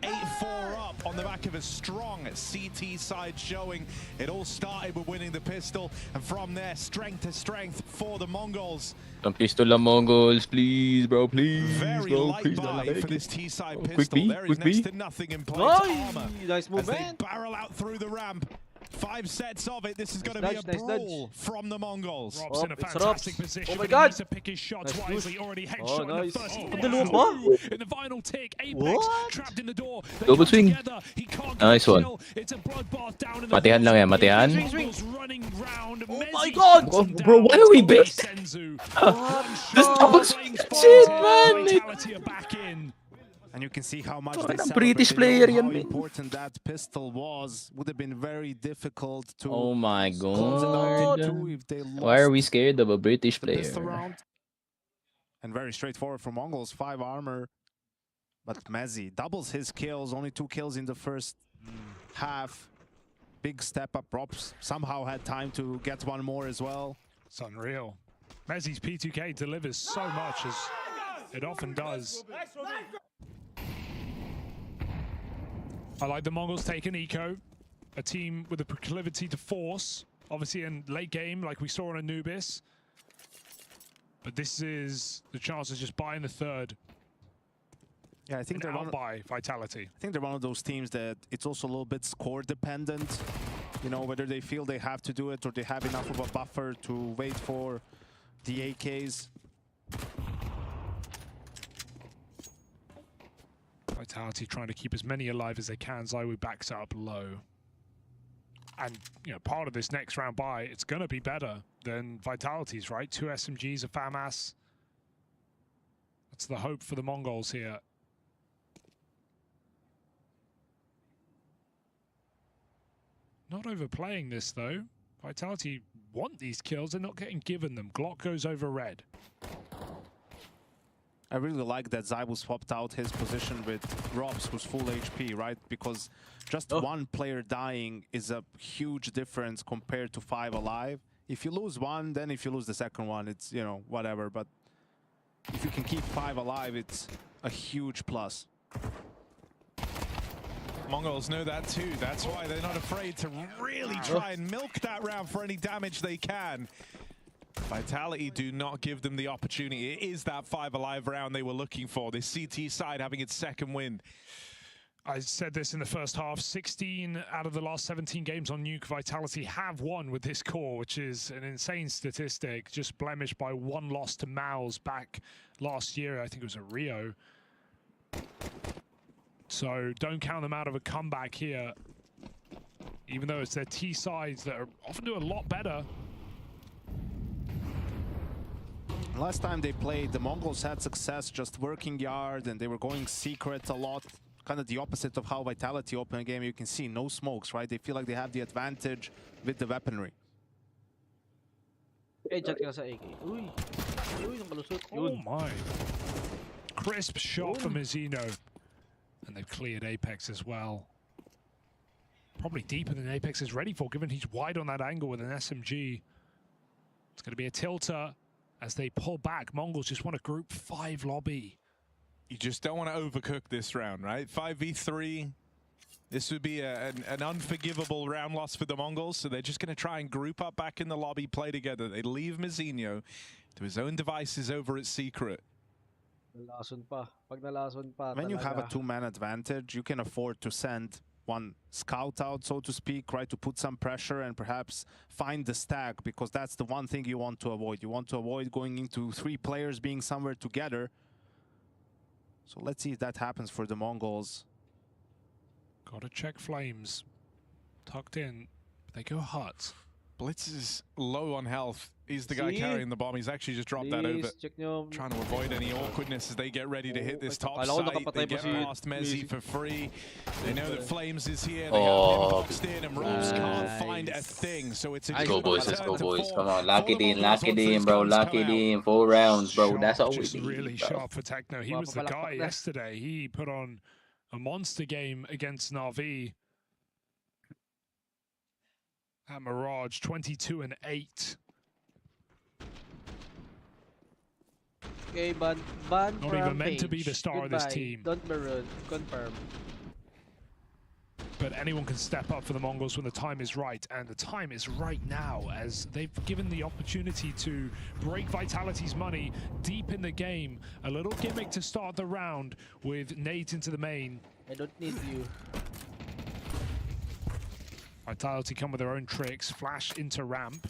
8-4 up on the back of a strong CT side showing. It all started with winning the pistol, and from there, strength to strength for the Mongols. Some pistol lang, Mongols, please, bro, please. Very bro, light please, buy for this T-side pistol. Quick B, There is quick next B. to nothing in place. Armor Nice move, as they man. barrel out through the ramp. 5 sets of it. This is going to Nice be a dodge, nice brawl from the Mongols. Rob's in a it's fantastic Robs. position. Oh my but God. He needs to pick his shots Nice wisely. push. Already headshot Oh, in nice. the first. Dalawa pa? In the final tick, Apex What? trapped in the door. They Double come swing. together. He can't Nice get a one. kill. It's a bloodbath down in the Matihan lang yan, matihan. Mongols running round. Oh Messi my God! Bro, shoots bro, down. why are we Totally based? Senzu. This double swing shit, man. Vitality are back in. And you can see how much Oh, they a British celebrated, player how yan, man. important that pistol was. Would have been very difficult to Oh my close it out in god. two if they lost Why are we scared of a British the pistol player? round. And very straightforward for Mongols, 5 armor. But Mezzi doubles his kills, only 2 kills in the first half. Big step up. Props somehow had time to get one more as well. It's unreal. Mezzi's P2K delivers so much as it often does. I like the Mongols taking eco, a team with a proclivity to force, obviously in late game like we saw on Anubis. But this is the chance of just buying the third. Yeah, I think And they're out by Vitality. I think they're one of those teams that it's also a little bit score dependent. You know, whether they feel they have to do it or they have enough of a buffer to wait for the AKs. Vitality trying to keep as many alive as they can. Zywoo backs up low. And, you know, part of this next round bye, it's going to be better than Vitality's, right? 2 SMGs, a FAMAS. That's the hope for the Mongols here. Not overplaying this, though. Vitality want these kills. They're not getting given them. Glock goes over red. I really like that Zywoo swapped out his position with Robs, who's full HP, right? Because just one player dying is a huge difference compared to 5 alive. If you lose one, then if you lose the second one, it's, you know, whatever. But if you can keep 5 alive, it's a huge plus. Mongols know that too. That's why they're not afraid to really try and milk that round for any damage they can. Vitality do not give them the opportunity. It is that 5 alive round they were looking for. This CT side having its second win. I said this in the first half, 16 out of the last 17 games on Nuke, Vitality have won with this core, which is an insane statistic, just blemished by 1 loss to MOUZ back last year. I think it was at Rio. So don't count them out of a comeback here, even though it's their T sides that are often do a lot better. Last time they played, the Mongols had success just working yard and they were going secret a lot. Kind of the opposite of how Vitality open a game. You can see no smokes, right? They feel like they have the advantage with the weaponry. Oh my. Crisp shot from Mizzino. And they've cleared Apex as well. Probably deeper than Apex is ready for, given he's wide on that angle with an SMG. It's going to be a tilter as they pull back. Mongols just want a group 5 lobby. You just don't want to overcook this round, right? 5v3. This would be an unforgivable round loss for the Mongols, so they're just going to try and group up back in the lobby, play together. They leave Mizzino to his own devices over at Secret. When you have a 2-man advantage, you can afford to send one scout out, so to speak, right, to put some pressure and perhaps find the stack, because that's the one thing you want to avoid. You want to avoid going into 3 players being somewhere together. So let's see if that happens for the Mongols. Gotta check Flames. Tucked in. They go hot. Blitz is low on health. He's the guy carrying the bomb. He's actually just dropped that over. Trying to avoid any awkwardness as they get ready to hit this top site. They get past Mezzi for free. They know that Flames is here. They have him boxed in and Rolfs can't find a thing. So it's a Let's go, boys. Let's go, boys. Come on. Lock it in, bro. Lock it in. 4 rounds, bro. That's all we need. Really sharp for Techno. He was the guy yesterday. He put on a monster game against Na'Vi. At Mirage, 22 and 8. Okay, ban Not from even meant to be page. the star of this team. Don't maroon. Confirm. But anyone can step up for the Mongols when the time is right, and the time is right now, as they've given the opportunity to break Vitality's money deep in the game. A little gimmick to start the round with nades into the main. I don't need you. Vitality come with their own tricks, flash into ramp.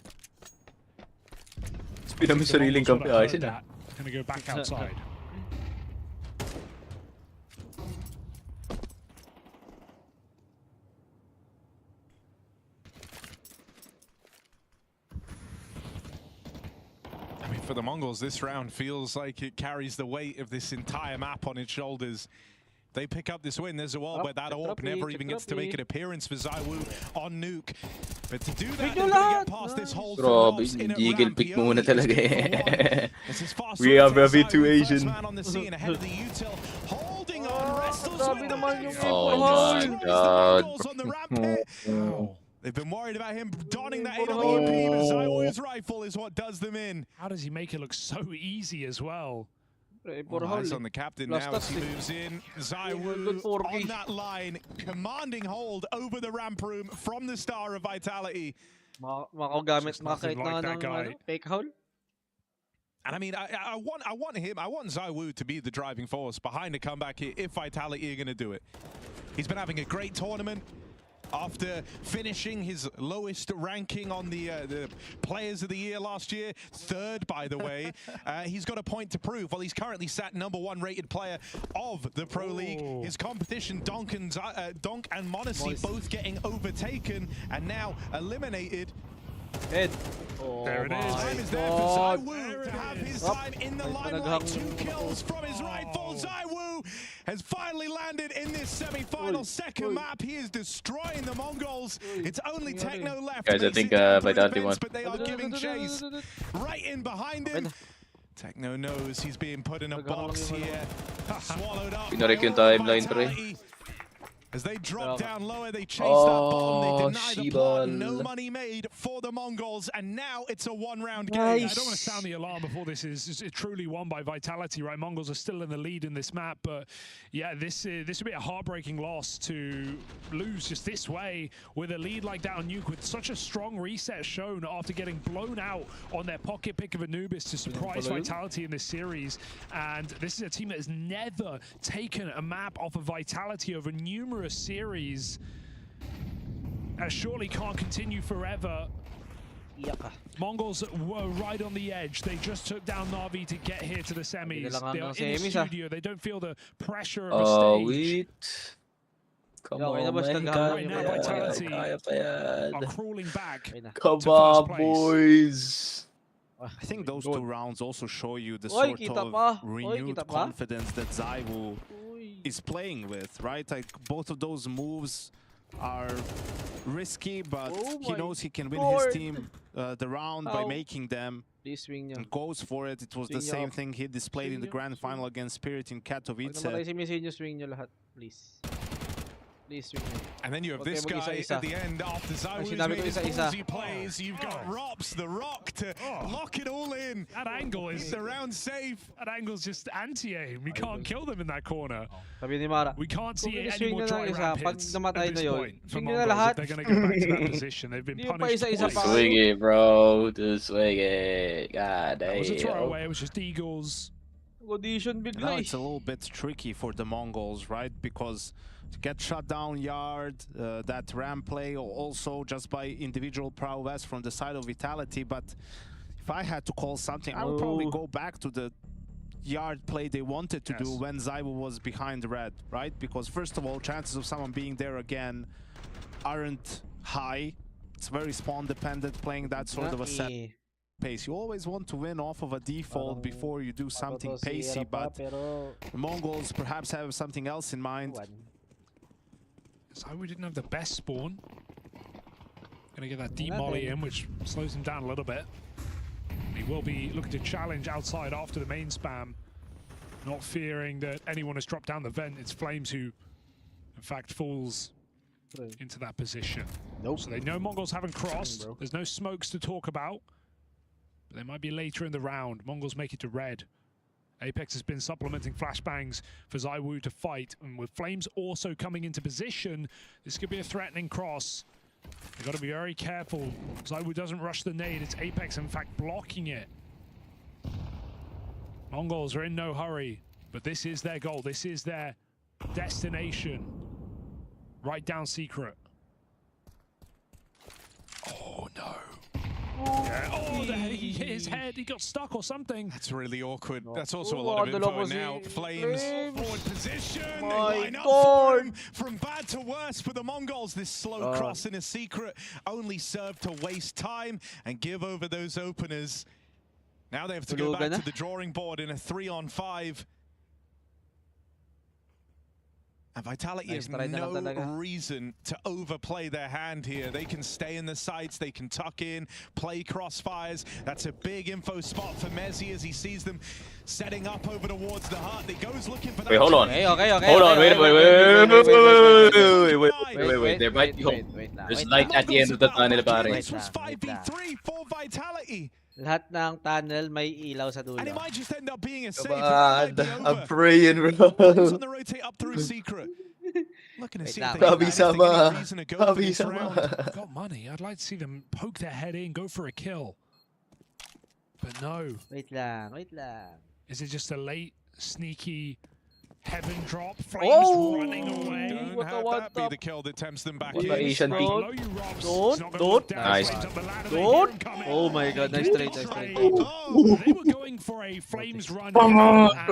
Speed mo sariling kampi. Ayos yun ah. Gonna go back outside. I mean, for the Mongols, this round feels like it carries the weight of this entire map on its shoulders. They pick up this win. There's a wall where that AWP never even gets to make an appearance for ZywOo on Nuke. But to do that, they're gonna get past this hold in a ramp. Pick muna talaga eh. We have two Asian. Oh my god. They've been worried about him donning that AWP, but ZywOo's rifle is what does them in. How does he make it look so easy as well? Eyes on the captain now as he moves in. ZywOo on that line, commanding hold over the ramp room from the star of Vitality. Makagamit makakait na ng fake hole. And I mean, I want ZywOo to be the driving force behind a comeback here if Vitality are going to do it. He's been having a great tournament. After finishing his lowest ranking on the Players of the Year last year, 3rd, by the way, he's got a point to prove. Well, he's currently sat #1 rated player of the Pro League. His competition, Donk and m0NESY, both getting overtaken and now eliminated. Ed. There it is. Time is there for ZywOo to have his time in the limelight. 2 kills from his rifle. ZywOo has finally landed in this semi-final second map. He is destroying the Mongols. It's only Techno left. Guys, I think Vitality won. But they are giving chase right in behind him. Techno knows he's being put in a box here. Swallowed up. Pinarek yung timeline, pre. As they drop down lower, they chase that bomb, they deny the plot, no money made for the Mongols, and now it's a one-round game. I don't want to sound the alarm before this is truly won by Vitality, right? Mongols are still in the lead in this map, but yeah, this would be a heartbreaking loss to lose just this way with a lead like that on Nuke, with such a strong reset shown after getting blown out on their pocket pick of Anubis to surprise Vitality in this series. And this is a team that has never taken a map off of Vitality over numerous series. Surely can't continue forever. Mongols were right on the edge. They just took down Na'Vi to get here to the semis. They are in the studio. They don't feel the pressure of a stage. Come on, man. Right now, Vitality are crawling back. Come on, boys. I think those 2 rounds also show you the sort of renewed confidence that ZywOo is playing with, right? Like, both of those moves are risky, but he knows he can win his team the round by making them, and goes for it. It was the same thing he displayed in the grand final against Spirit in Katowice. And then you have this guy at the end after ZywOo's he plays. You've got Rops, the Rock, to lock it all in. That angle is the round safe. That angle's just anti-aim. We can't kill them in that corner. We can't see any more dry ramp hits at this point for Mongols if they're going to get back to that position. They've been punished twice. Swing it, bro. Just swing it. God damn. It was a throwaway. It was just Eagles. Now it's a little bit tricky for the Mongols, right? Because to get shut down yard, that ramp play, also just by individual prowess from the side of Vitality. But if I had to call something, I would probably go back to the yard play they wanted to do when ZywOo was behind red, right? Because first of all, chances of someone being there again aren't high. It's very spawn dependent, playing that sort of a set pace. You always want to win off of a default before you do something pacey, but the Mongols perhaps have something else in mind. ZywOo didn't have the best spawn. Gonna get that deep molly in, which slows him down a little bit. He will be looking to challenge outside after the main spam, not fearing that anyone has dropped down the vent. It's Flames who, in fact, falls into that position. So they know Mongols haven't crossed. There's no smokes to talk about, but they might be later in the round. Mongols make it to red. Apex has been supplementing flashbangs for ZywOo to fight, and with Flames also coming into position, this could be a threatening cross. They've got to be very careful. ZywOo doesn't rush the nade. It's Apex, in fact, blocking it. Mongols are in no hurry, but this is their goal. This is their destination. Right down secret. Oh, no. Yeah. Oh, he hit his head. He got stuck or something. That's really awkward. That's also a lot of info. Now Flames forward position. My God. From bad to worse for the Mongols. This slow cross in a secret only served to waste time and give over those openers. Now they have to go back to the drawing board in a 3-on-5. And Vitality has no reason to overplay their hand here. They can stay in the sights, they can tuck in, play crossfires. That's a big info spot for Mezzi as he sees them setting up over towards the hut. He goes looking for that. Wait, hold on. Hold on, wait. There might be hope. There's light at the end of the tunnel, pare. This was 5v3 for Vitality. Lahat ng tunnel may ilaw sa dulo. And it might just end up being a safe. I'm praying, bro. Flames on the rotate up through secret. Looking to see if they have any reason to go for this round. I've got money. I'd like to see them poke their head in, go for a kill. But no. Wait lang. Is it just a late, sneaky heaven drop? Flames running away. Don't have that be the kill that tempts them back in. Don't. Nice. Don't. Oh my god, nice trade. They were going for a Flames run. Drop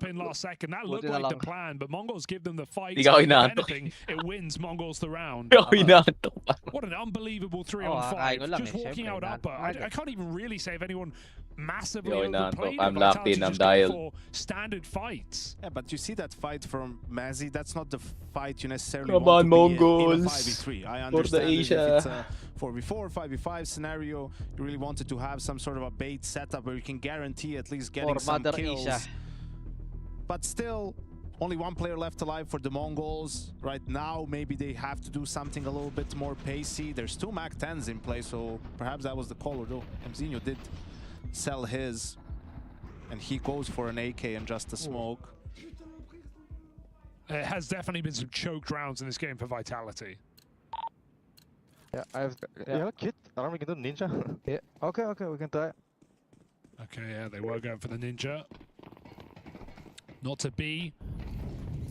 in last second. That looked like the plan, but Mongols give them the fight. If anything, it wins Mongols the round. What an unbelievable 3-on-5. Just walking out upper. I can't even really say if anyone massively overplayed I'm locked in, I'm dialed. for standard fights. Yeah, but you see that fight from Mazzy, that's not the fight you necessarily Come want on, to be in a Mongols. 5v3. I For the understand if Asia. it's a 4v4, 5v5 scenario, you really wanted to have some sort of a bait setup where you can guarantee at least getting some kills. But still, only one player left alive for the Mongols. Right now, maybe they have to do something a little bit more pacey. There's 2 Mac 10s in play, so perhaps that was the call, although Mzinho did sell his. And he goes for an AK and just a smoke. There has definitely been some choked rounds in this game for Vitality. Yeah, kit. Alarm, we can do ninja. Yeah. Okay, we can try. Okay, yeah, they were going for the ninja. Not to be.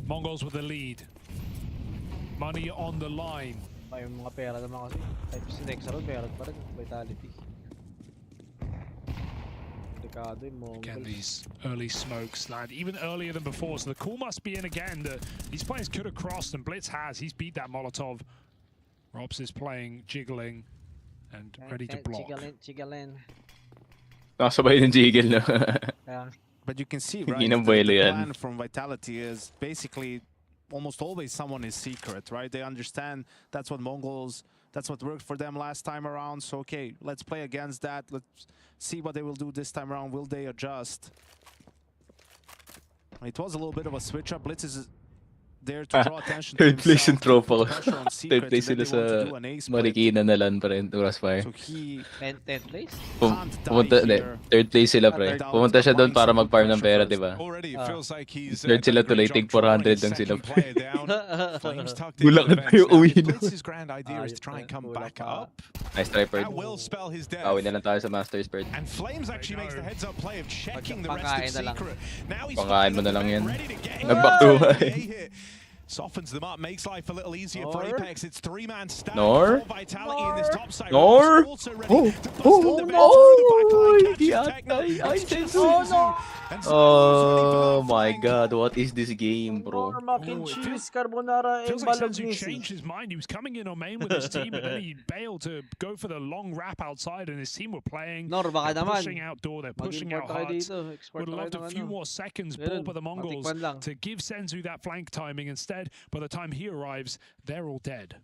Mongols with the lead. Money on the line. Yung mga pera naman kasi. Type si Nexaron, meron pa rin. Vitality. Again, these early smokes land even earlier than before, so the call must be in again. These players could have crossed, and Blitz has. He's beat that Molotov. Robs is playing, jiggling, and ready to block. Jiggling. Nakasabay din jiggle na. But you can see, right, the plan from Vitality is basically almost always someone is secret, right? They understand that's what Mongols, that's what worked for them last time around. So, okay, let's play against that. Let's see what they will do this time around. Will they adjust? It was a little bit of a switch up. Blitz is there to draw attention to Third place in himself. tropa ko. Pressure on Secret, Third place and then sila they want to sa do an ace Marikina na LAN pa rin, Crossfire. So he 10th place? Pumunta, third place sila, pre. Pumunta siya doon para mag-farm ng pera, di ba? Third sila tuloy, tig 400 lang sila. Bulak na tayo, uwi na. Nice try, Bird. Awi na lang tayo sa Masters, Bird. And Flames actually makes the heads-up play of checking the rest of Secret. Now he's Pangkain mo na lang yan. Nag-back to softens them up, makes life a little easier for Apex. It's 3-man stack. Nor? Vitality in this top side. Nor? Oh my god, what is this game, bro? Mac and cheese, carbonara, and Feels like Senzu changed his mind. He was coming in on main with his team, but then he bailed to go for the long wrap outside, and his team were playing. They're pushing outdoor, they're pushing out hard. Would have loved a few more seconds ball by the Mongols to give Senzu that flank timing. Instead, by the time he arrives, they're all dead.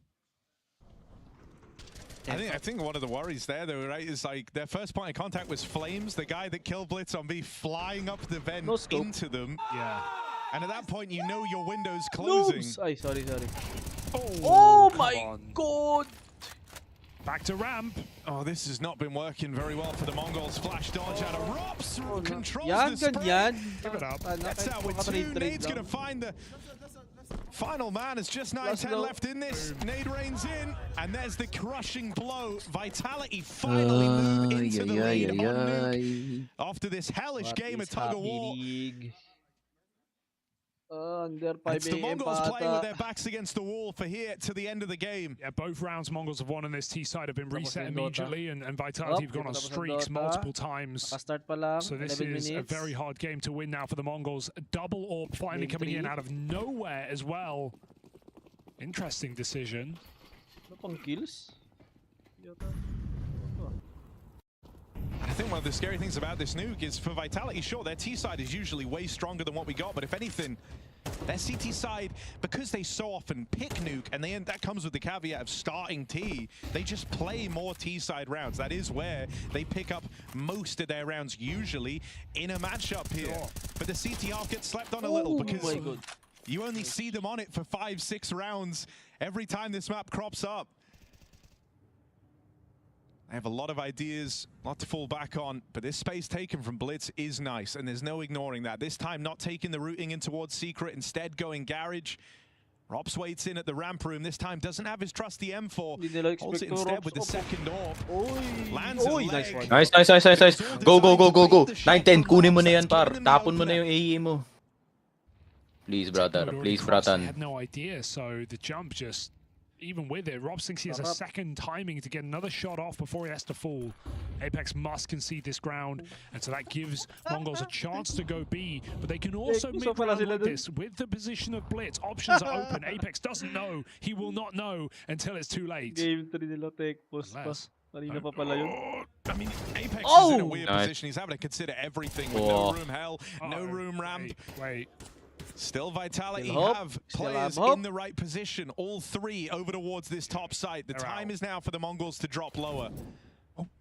I think one of the worries there, though, right, is like their first point of contact was Flames, the guy that killed Blitz on B, flying up the vent into them. Yeah. And at that point, you know your window's closing. Ay, sorry. Oh my god! Back to ramp. Oh, this has not been working very well for the Mongols. Flash dodge out of Rops, controls Yan, the spray. Give it up. That's out with 2. Nade's going to find the final man. It's just 9-10 left in this. Nade rains in, and there's the crushing blow. Vitality finally move into the lead on Nuke after this hellish game of tug-of-war. Under 5 It's the Mongols playing with their backs against the wall for here to the end of the game. Yeah, both rounds Mongols have won on this T side have been reset immediately, and Vitality have gone on streaks multiple times. So this is a very hard game to win now for the Mongols. A double AWP finally coming in out of nowhere as well. Interesting decision. I think one of the scary things about this nuke is for Vitality, sure, their T side is usually way stronger than what we got, but if anything, their CT side, because they so often pick nuke, and that comes with the caveat of starting T, they just play more T side rounds. That is where they pick up most of their rounds, usually in a matchup here. But the CT half gets slept on a little because you only see them on it for 5-6 rounds every time this map crops up. I have a lot of ideas, a lot to fall back on, but this space taken from Blitz is nice, and there's no ignoring that. This time, not taking the routing in towards Secret, instead going Garage. Rops waits in at the ramp room. This time doesn't have his trusty M4. Holds it instead with the second AWP. Lands a leg. Nice. Go. 9-10, kunin mo na yan, par. Tapon mo na yung AE mo. Please, brother. Please, bratan. Had no idea, so the jump just... Even with it, Rob thinks he has a second timing to get another shot off before he has to fall. Apex must concede this ground, and so that gives Mongols a chance to go B, but they can also mid-round like this. With the position of Blitz, options are open. Apex doesn't know. He will not know until it's too late. I mean, Apex is in a weird position. He's having to consider everything with no room hell, no room ramp. Wait. Still Vitality have players in the right position. All 3 over towards this top site. The time is now for the Mongols to drop lower.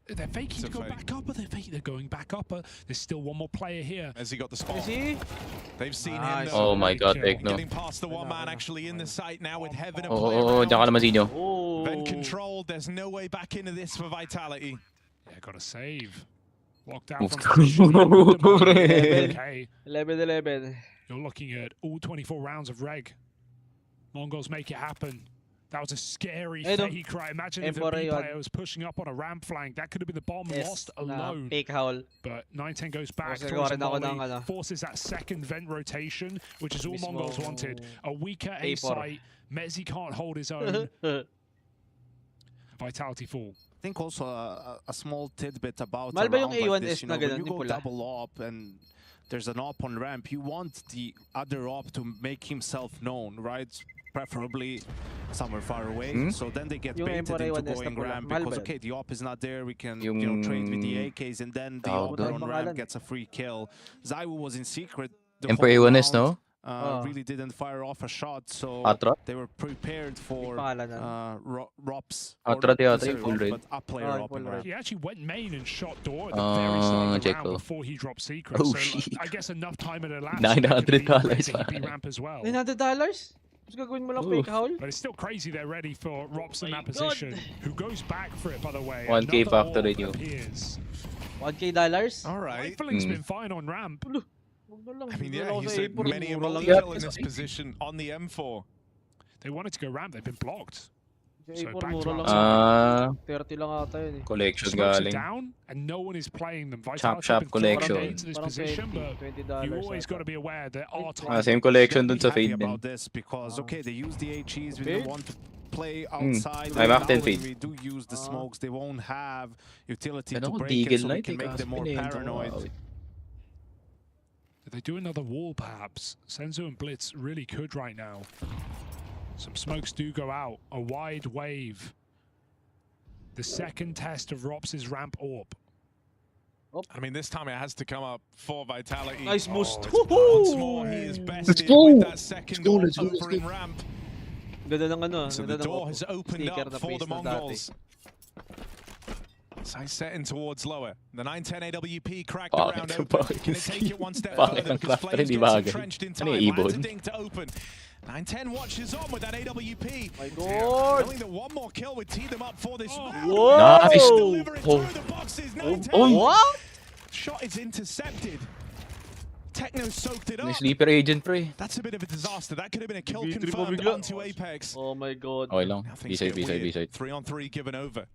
They're faking to go back up, but they're going back up. There's still one more player here. As he got the spot. They've seen Nice. him. Oh my God, Tekno. Getting past the one man actually in the site now with Heaven and Oh, diyan ka na Mazinho. Vent controlled. There's no way back into this for Vitality. Yeah, got to save. Locked down Move from Okay. 11-11. You're looking at all 24 rounds of reg. Mongols make it happen. That was a scary fake, right? Imagine if the B player was pushing up on a ramp flank. That could have been the bomb lost alone. But 9-10 goes back, throws a volley, forces that second vent rotation, which is all Mongols wanted. A weaker A site. Mezzi can't hold his own. Vitality fall. I think also a small tidbit about Mahal ba yung like this, A1S na ganun, when you go yung pula? double op and there's an op on ramp, you want the other op to make himself known, right? Preferably somewhere far away. So then they get baited into going ramp because, okay, the op is not there, we can trade with the AKs, and then the op on ramp gets a free kill. ZywOo was in secret. Emperor A1S, no? Really didn't fire off a shot, so they were prepared for Rops. But up player op in ramp. He actually went main and shot door at the very start of the round before he dropped secret. Oh, so shit. I guess enough time had elapsed. $900 B ramp as well. $900? Gagawin mo lang fake haul? But it's still crazy they're ready for Rops in that position. Who goes back for it, by the way. 1K factor in you. $1K? All right. FIL's been fine on ramp. I mean, yeah, you said many a kill in this position on the M4. They wanted to go ramp, they've been blocked. So back mura to lang. outside. 30 lang ata yun eh. Collection Smokes are galing. down, and no one is playing them. Chop, Vitality chop, have been thrown collection. into this position, but you always got to be aware there are times. Same collection dun sa Happy fade din. about this because, okay, they use the HEs, we don't want to play outside. I'm Now after when feed. we do use the smokes, they won't have utility Ano to ko, break it, Deagle so we Knight, can make them more paranoid. Did they do another wall, perhaps? Senzu and Blitz really could right now. Some smokes do go out. A wide wave. The second test of Rops' ramp AWP. I mean, this time it has to come up for Vitality. Nice boost. Once more, he is bested with that second over in ramp. Ganda ng ano. So the door has opened up for the Mongols. Sight setting towards lower. The 910 AWP cracked around open. Can they take it one step further? Because Flames gets entrenched in time. Lands a dink to open. 910 watches on with that AWP. My God. Knowing that one more kill would tee them up for this round. Nice. Deliver it through the boxes. 910. What? Shot is intercepted. Techno soaked it up. Sleeper agent, pre. That's a bit of a disaster. That could have been a kill confirmed onto Apex. Oh my God. Okay lang. Now things B-side, get B-side, weird. B-side. 3-on-3 given over.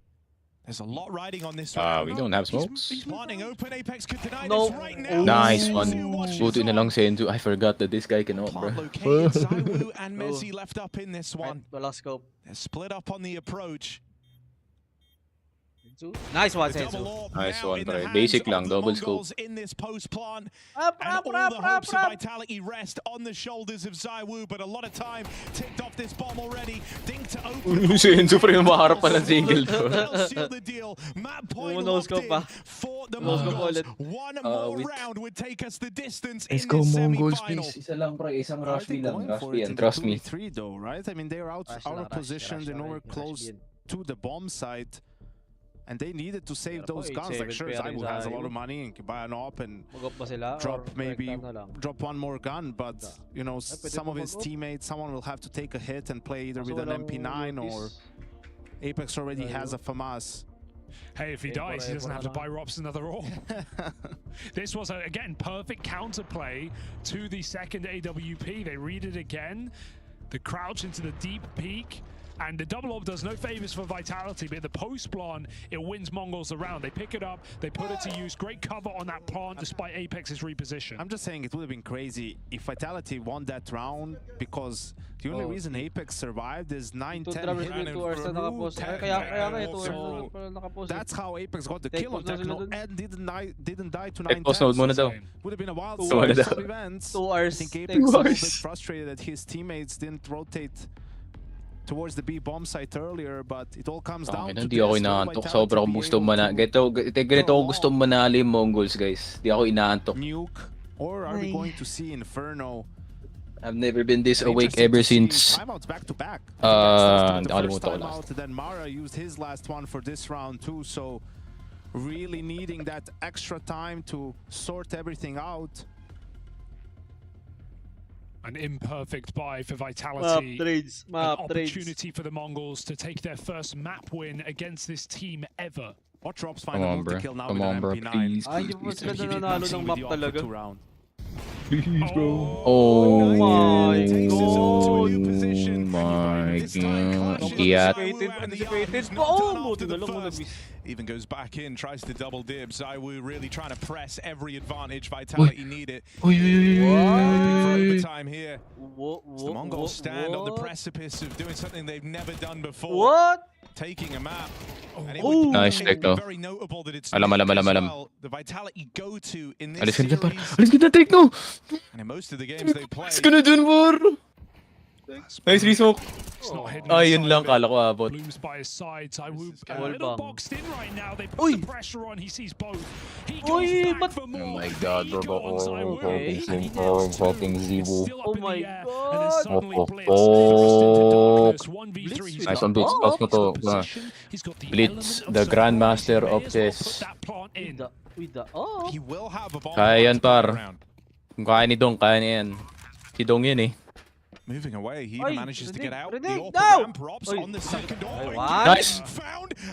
There's a lot riding on this We don't have smokes. He's planting open. Apex could deny No. this right now. Nice one. Buti na lang Senzu. I forgot that this guy cannot, bro. Located. ZywOo and Mezzi left up in this one. Wala scope. They're split up on the approach. Nice one, The Senzu. double orb Nice now one, in the pre. hands Basic of lang, the double scope. Mongols in this post plant. Up, And up, all up, the up, hopes of up. Vitality rest on the shoulders of ZywOo, but a lot of time ticked off this bomb already. Dink to open. Senzu, pre. Maharap pa ng single door. They'll seal the deal. Map point locked in for the Mongols. One more round would take us the distance in Let's go, this Mongols, semi-final. please. Isa lang, pre. Isang rush They're lang. going Rush for it yan. in Trust the me. 2v3 though, right? I mean, they're out of position, they're nowhere close to the bomb site. And they needed to save those guns. Like, sure, ZywOo has a lot of money and can buy an op and drop drop one more gun, but you know, some of his teammates, someone will have to take a hit and play either with an MP9 or Apex already has a FAMAS. Hey, if he dies, he doesn't have to buy Rops another AWP. This was, again, perfect counterplay to the second AWP. They read it again. The crouch into the deep peak. And the double AWP does no favors for Vitality, but the post plant, it wins Mongols around. They pick it up, they put it to use. Great cover on that plant despite Apex's reposition. I'm just saying it would have been crazy if Vitality won that round, because the only reason Apex survived is 9-10 hit. That's how Apex got the kill on Techno and didn't die to 9-10. Would have been a wild story of events. 2 hours. I think Apex was a bit frustrated that his teammates didn't rotate towards the B bomb site earlier, but it all comes down to Hindi ako inaantok. Sobrang gusto manalo. Ganito ako gusto manalo yung Mongols, guys. Hindi ako inaantok. Nuke, or are we going to see Inferno? I've never been this awake ever since. Timeouts back to back. Nakalimutan ko last. Then Mara used his last one for this round too, so really needing that extra time to sort everything out. An imperfect buy for Vitality. An opportunity for the Mongols to take their first map win against this team ever. What drops final move to kill now with an MP9? Ay, hindi po sila nananalo ng map talaga. Please, bro. Oh my God. Anticipated. Oh, even goes back in, tries to double dibs. ZywOo really trying to press every advantage Vitality need it. Overtime here. The Mongols stand on the precipice of doing something they've never done before. What? Taking a map. And it Oh. would Nice techno. very notable that it's Alam. the Vitality go-to in this Alis ka dyan, par. series. Alis ka dyan, techno! And in most of the games they play. Alis ka na dyan, par! Nice resmoke. Yun lang, kala ko abot. Blooms by his side. ZywOo a little boxed in right now. They put the pressure on. He sees both. He goes back for more. Oh my God, bro. Fucking ZywOo. Oh my God. And then suddenly Blitz Oh. 1v3. Nice one, Blitz. Pass mo to. Blitz, the grandmaster of chess. He will have a bomb. Kaya yan, par. Kung kaya ni Dong, kaya niya yan. Si Dong yun eh. Moving away, he even manages to get out. The No! ramp drops on the second door. Nice!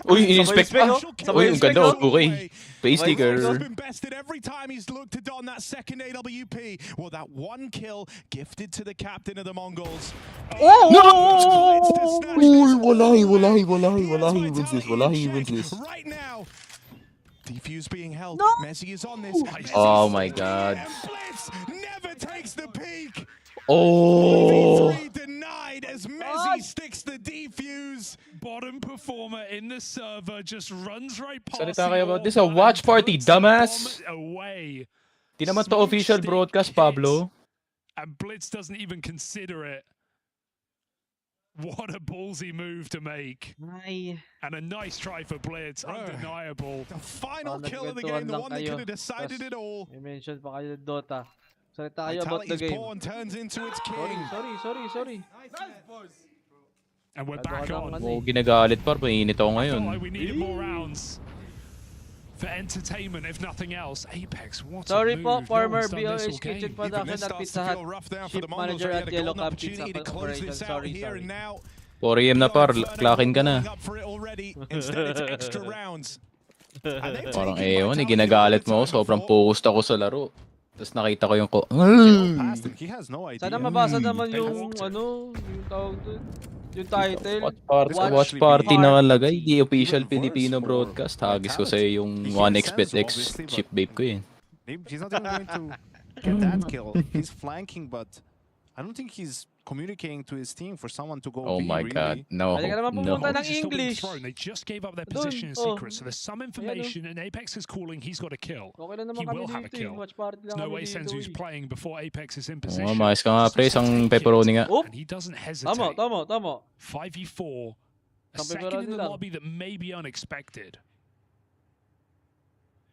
Uy, in-inspect pa. Uy, ang ganda. Okay. Face sticker. He's been bested every time he's looked to don that second AWP. Well, that one kill gifted to the captain of the Mongols. Oh! No! Uy, walahi. Walahi wins this. Right now. Defuse being held. Messi is on this. Oh my God. Blitz never takes the peak. Oh! Denied as Messi sticks the defuse. Bottom performer in the server just runs right past. Salita kayo about this, a watch party, dumbass. Away. Di naman to official broadcast, Pablo. And Blitz doesn't even consider it. What a ballsy move to make. And a nice try for Blitz, undeniable. The final kill of the game, the one that could have decided it all. May mention pa kayo Dota. Salita kayo about the game. Pawn turns into its king. Sorry. And we're back on. Oh, ginagalit par, painit ako ngayon. We needed more rounds. For entertainment, if nothing else. Apex, what Sorry a move. po, former No one's done this BOH all game. Kitchen Production at Pizza Hut. Ship Manager at Yellow Cab Pizza Operation. Sorry. 4 AM na par, clockin ka na. Parang ewan, ginagalit mo ako. Sobrang focused ako sa laro. Tapos nakita ko yung ko. Sana mabasa naman yung yung tawag doon. Yung title. Watch party nakalagay. Di official Filipino broadcast. Hagis ko sa'yo yung 1xBetX chip babe ko yun. He's not even going to get that kill. He's flanking, but I don't think he's communicating to his team for someone to go. Oh my God, no. They just gave up their position in secret, so there's some information, and Apex is calling. He's got a kill. He will have a kill. There's no way Senzu who's playing before Apex is in position. Oh, mais ka nga, pre. Isang pepperoni nga. And he doesn't hesitate. Tama. 5v4. A second in the lobby that may be unexpected.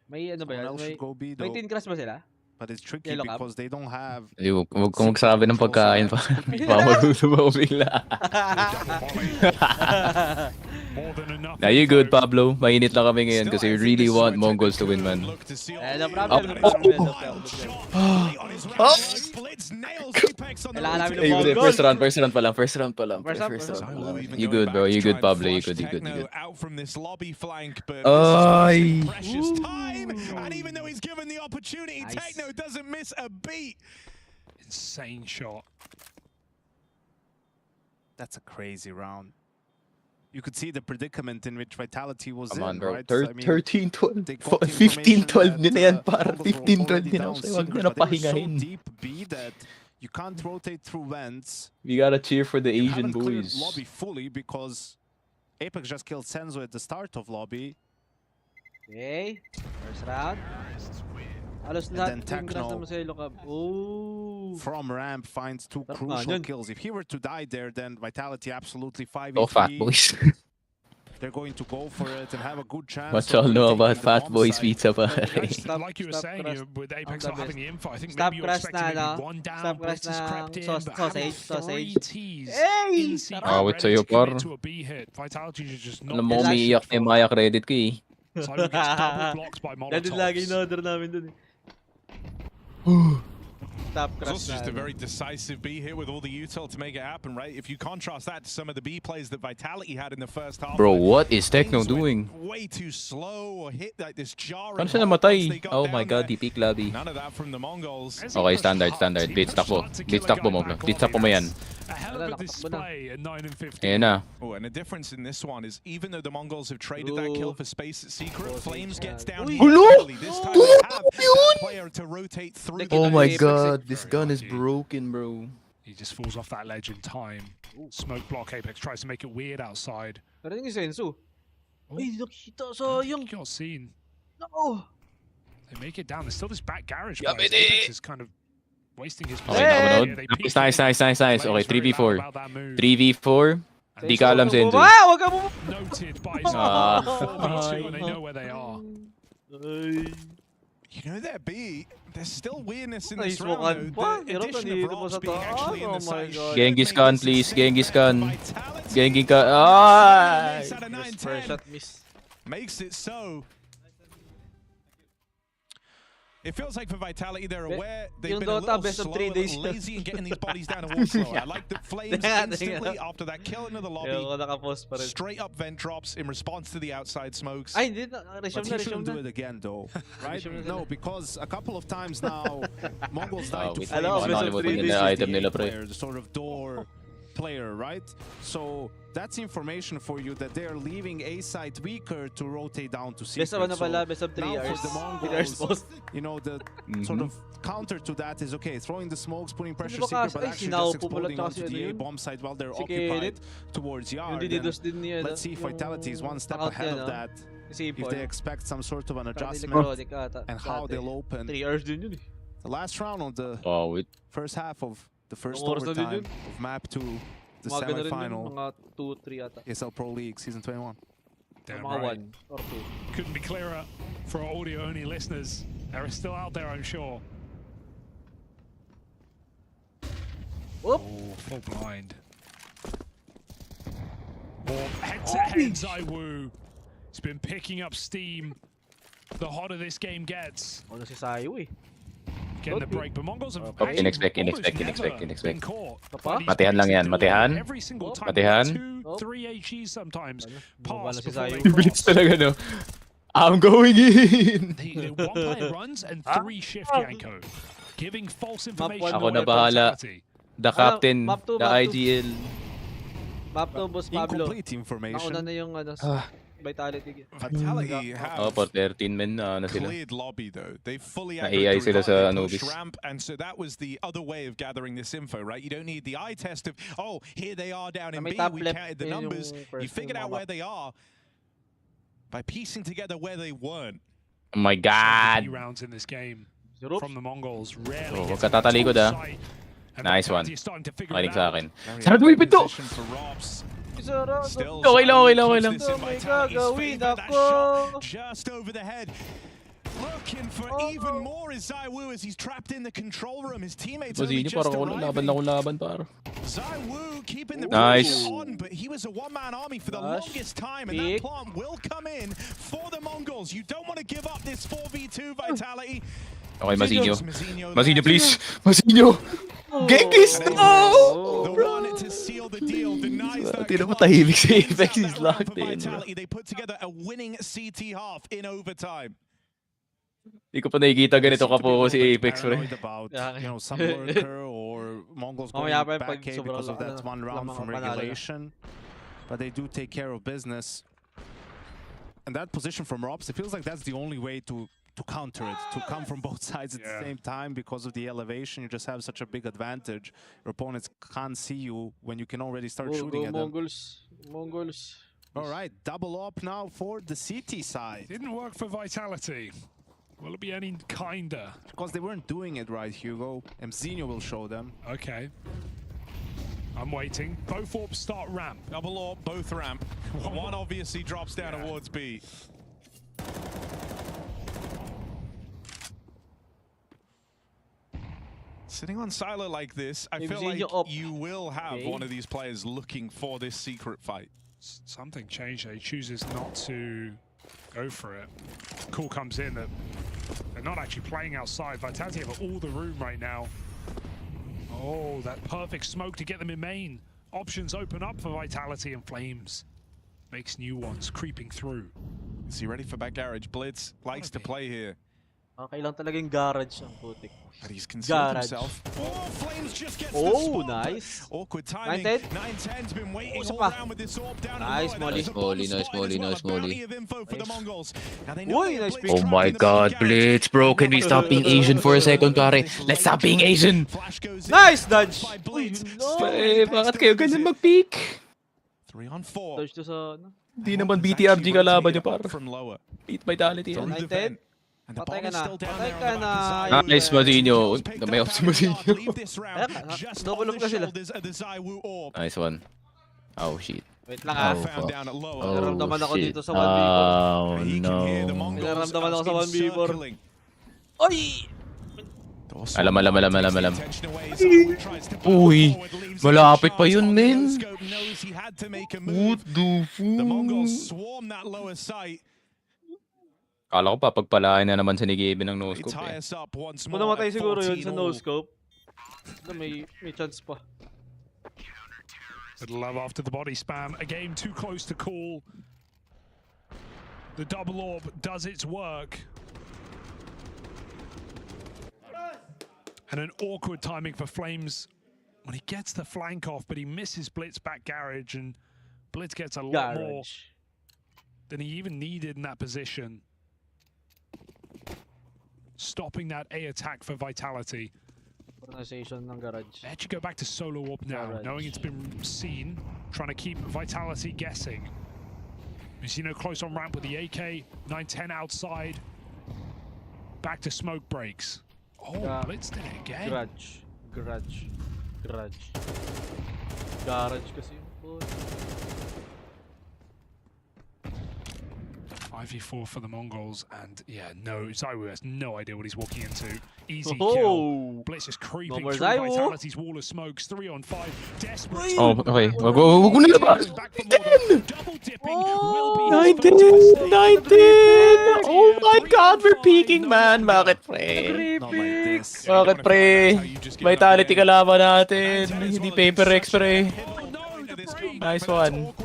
May ano ba yan? May tin crash ba sila? But it's tricky because they don't have... Huwag kong magsabi ng pagkain pa. Magutom ako bigla. Nah, you good, Pablo. Mainit lang kami ngayon kasi we really want MongolZ to win, man. No problem. First round pa lang. You good, bro. You good, Pablo. You good. Out from this lobby flank, but Ay. precious time. And even though he's given the opportunity, Techno doesn't miss a beat. Insane shot. That's a crazy round. You could see the predicament in which Vitality was Come on, in, bro. right? 13-12. 15-12 din na yan, par. 15-12 din ako sa'yo. Huwag mo na pahingahin. So deep B that you can't rotate through vents. We gotta cheer for the Asian boys. Lobby fully because Apex just killed Senzo at the start of lobby. Okay, first round. Alos lahat yung grass naman sa Yellow Cab. From ramp finds 2 crucial kills. If he were to die there, then Vitality absolutely 5v3. Oh, fat boys. They're going to go for it and have a good chance. What y'all know about fat boys pizza, pare? Like you were saying, with Apex not having the info, I think maybe you're expecting maybe one down, Blitz has crept in, but having 3 Ts in secret Awit sa'yo, par. to a B hit. Vitality is just not... Alam mo, umiiyak na yung Maya credit ko eh. Simon gets double blocked by Yan din lagi Molotovs. in-order namin dun eh. Top It's crush also just a na, very decisive B here with all the util to make it happen, right? If you contrast that to some of the B plays that Vitality had in the first half. Bro, what is Techno things went doing? Way too slow or hit like this jarring. Paano siya halt once they namatay? got Oh down my god, there. DP Clubby. None of that from the Mongols. Okay, standard. Blitz takbo. Blitz takbo mo. Blitz takbo mo yan. A hell of a display at 9 and 15. Ayan na. Oh, and the difference in this one is even though the Mongols have traded that kill for space at Secret, Flames gets down here early. This time they have that player to rotate through. Oh my god, this gun is broken, bro. He just falls off that ledge in time. Smoke block. Apex tries to make it weird outside. Narinig yung Sensu. Ay, nakita, sayang. Got seen. No. They make it down. There's still this back garage. Yeah, place. baby. Apex is kind of wasting his Okay, nakapanood. Nice. Okay, 3v4. 3v4. Di ka alam, Senzu. Ah, wag ka mo. Noted by Ah. 4v2 and they know where they are. You know that B, there's still weirdness in Ay, this round. sukan pa. The Hirap addition kanina of mo Robs sa being taas. actually in Oh the my side. god. Genghis Khan, please. Genghis Khan. Genghis Khan. Ay! First shot miss. Makes it so. It feels like for Vitality, they're aware they've Yung been a Dota, little best of slow, 3 a days. little lazy in getting these bodies down a wall slower. I like the Flames instantly after that kill into the lobby. Straight up vent drops in response to the outside smokes. Ay, hindi na. But he shouldn't do it again, though, right? No, because a couple of times now, MongolZ died to Flames. The sort of door player, right? So that's information for you that they are leaving A side weaker to rotate down to Secret. Best of ano pala, best of 3 now hours. for the 3 hours Mongols, you know, the sort of counter to that is okay, throwing the smokes, putting pressure Di ba Secret, but ay, actually sinao just po pala exploding kasi onto the ano A yun? bomb side while they're Si occupied Kenneth. towards Yung Yard. dinidos din niya. Let's see if Vitality is one step account ahead niya, of that. Si If Paul. they expect some sort of an Parang adjustment electronic ata, and how dati. they'll open 3 hours din yun eh. the last round of the first half of the first Ilang oras na din overtime yun. of map 2, the Mga ganun rin yun, semifinal, mga 2-3 ata. ESL Pro League Season 21. Damn Mga right. 1 or 2. Couldn't be clearer for our audio-only listeners. They're still out there, I'm sure. Whoop. Oh, full blind. Or head-to-head ZywOo. He's been picking up steam the hotter this game gets. Ano si Sayo eh. Getting the break, but Mongols have Oh, actually in-expect. almost never been caught by these Matihan lang yan, players. matihan. Every single time, Matihan. 2, 3 HEs sometimes Bumaba pass na si before they Sayo. Bilis cross. talaga, no? I'm going in! One player runs and 3 shift Yanko, giving false information. Ako na bahala. The captain, map two, the map two. IGL. Map to, Boss Pablo. Incomplete information. Nauna na yung ano, Vitality. Vitality have Oh, for 13 men na sila. cleared lobby though. They fully Na aggroed AI the sila sa revive, Anubis. pushed ramp, and so that was the other way of gathering this info, right? You don't need the eye test of, oh, here they are down in May B, top we left counted the yun yung numbers. You first figured yung out mga where they are by piecing together where they weren't. Oh my god! Rounds in this game from the Mongols. Rarely Oh, gets huwag ka tatalikod, full ah. sight. And Nice one. Vitality is starting to figure Makinig it sa out. akin. Sarado mo yung pinto! Position for Robs. Still, Okay lang, okay lang, okay lang. Puts this in May Vitality's gagawin favor. That ako. shot just over the head. Looking for even more is ZywOo as he's trapped in the control room. His teammates only Mazinho, just parang ako laban na laban, par. ZywOo keeping the Nice. pressure on, but he was a one-man army for the longest time, and that plant will come in for the Mongols. You don't want to give up this 4v2 Vitality. Okay, Mazinho. Mazinho Mazinho, please! Mazinho! Genghis! No! The one to seal the deal denies that. Tino mo tahimik si Apex, he's For locked in, bro. Vitality, they put together a winning CT half in overtime. Hindi ko pa nakikita ganito ka po si Apex, pre. Paranoid about, you know, some lurker or Mongols going Mamaya pa yung back pag A sobrang because of that ano, one round lamang from ang panalo na. regulation. But they do take care of business. And that position from Robs, it feels like that's the only way to counter it, to come from both sides at the same time because of the elevation. You just have such a big advantage. Your opponents can't see you when you can already start shooting at them. Mongols. All right, double up now for the CT side. Didn't work for Vitality. Will it be any kinder? Because they weren't doing it right, Hugo. Mzinho will show them. Okay. I'm waiting. Both orbs start ramp. Double orb, both ramp. One obviously drops down towards B. Sitting on silo like this, I feel like you will have one of these players looking for this secret fight. Something changed. He chooses not to Go for it. Call comes in that they're not actually playing outside. Vitality have all the room right now. Oh, that perfect smoke to get them in main. Options open up for Vitality, and Flames makes new ones creeping through. Is he ready for back garage? Blitz likes to play here. Okay lang talaga yung garage ang putik. But he's concealed himself. Flames just gets oh, nice. Awkward timing. 9-10's been waiting all around with this orb down nice, Molly. Nice Molly. Oh my god, Blitz, bro. Can we stop being Asian for a second, pare? Let's stop being Asian. Nice dodge. Bakit kayo ganyan mag-peek? 3-on-4. Dodge to sa ano? Di naman BTRG kalaban niya, par. Beat Vitality yan. 9-10. Patay ka na. Patay ka na. Nice, Mazinho. May off si Mazinho. Double look na sila. Nice one. Oh, shit. Wait lang ah. Naramdaman ako dito sa 1v4. Oh, no. Naramdaman ako sa 1v4. Oy! Alam. Uy, malapit pa yun, men. What the fuck? Kala ko papagpalain na naman sa Nigebe ng no-scope eh. Kung namatay siguro yun sa no-scope, may chance pa. Good love after the body spam. A game too close to call. The double orb does its work. And an awkward timing for Flames when he gets the flank off, but he misses Blitz back garage, and Blitz gets a lot more than he even needed in that position. Stopping that A attack for Vitality. Organization ng garage. They actually go back to solo warp now, knowing it's been seen, trying to keep Vitality guessing. We see no close on ramp with the AK, 9-10 outside. Back to smoke breaks. Oh, Blitz did it again. Garage kasi yung 5v4 for the MongolZ, and yeah, no, Zaiwu has no idea what he's walking into. Easy kill. Blitz is creeping through Vitality's wall of smokes. 3-on-5. Desperate. Oh, okay. Wag mo nilabas. 19! Oh my god, we're peaking, man. Bakit, pre? Bakit, pre? Vitality kalaban natin. Hindi Paper X, pre. Nice one.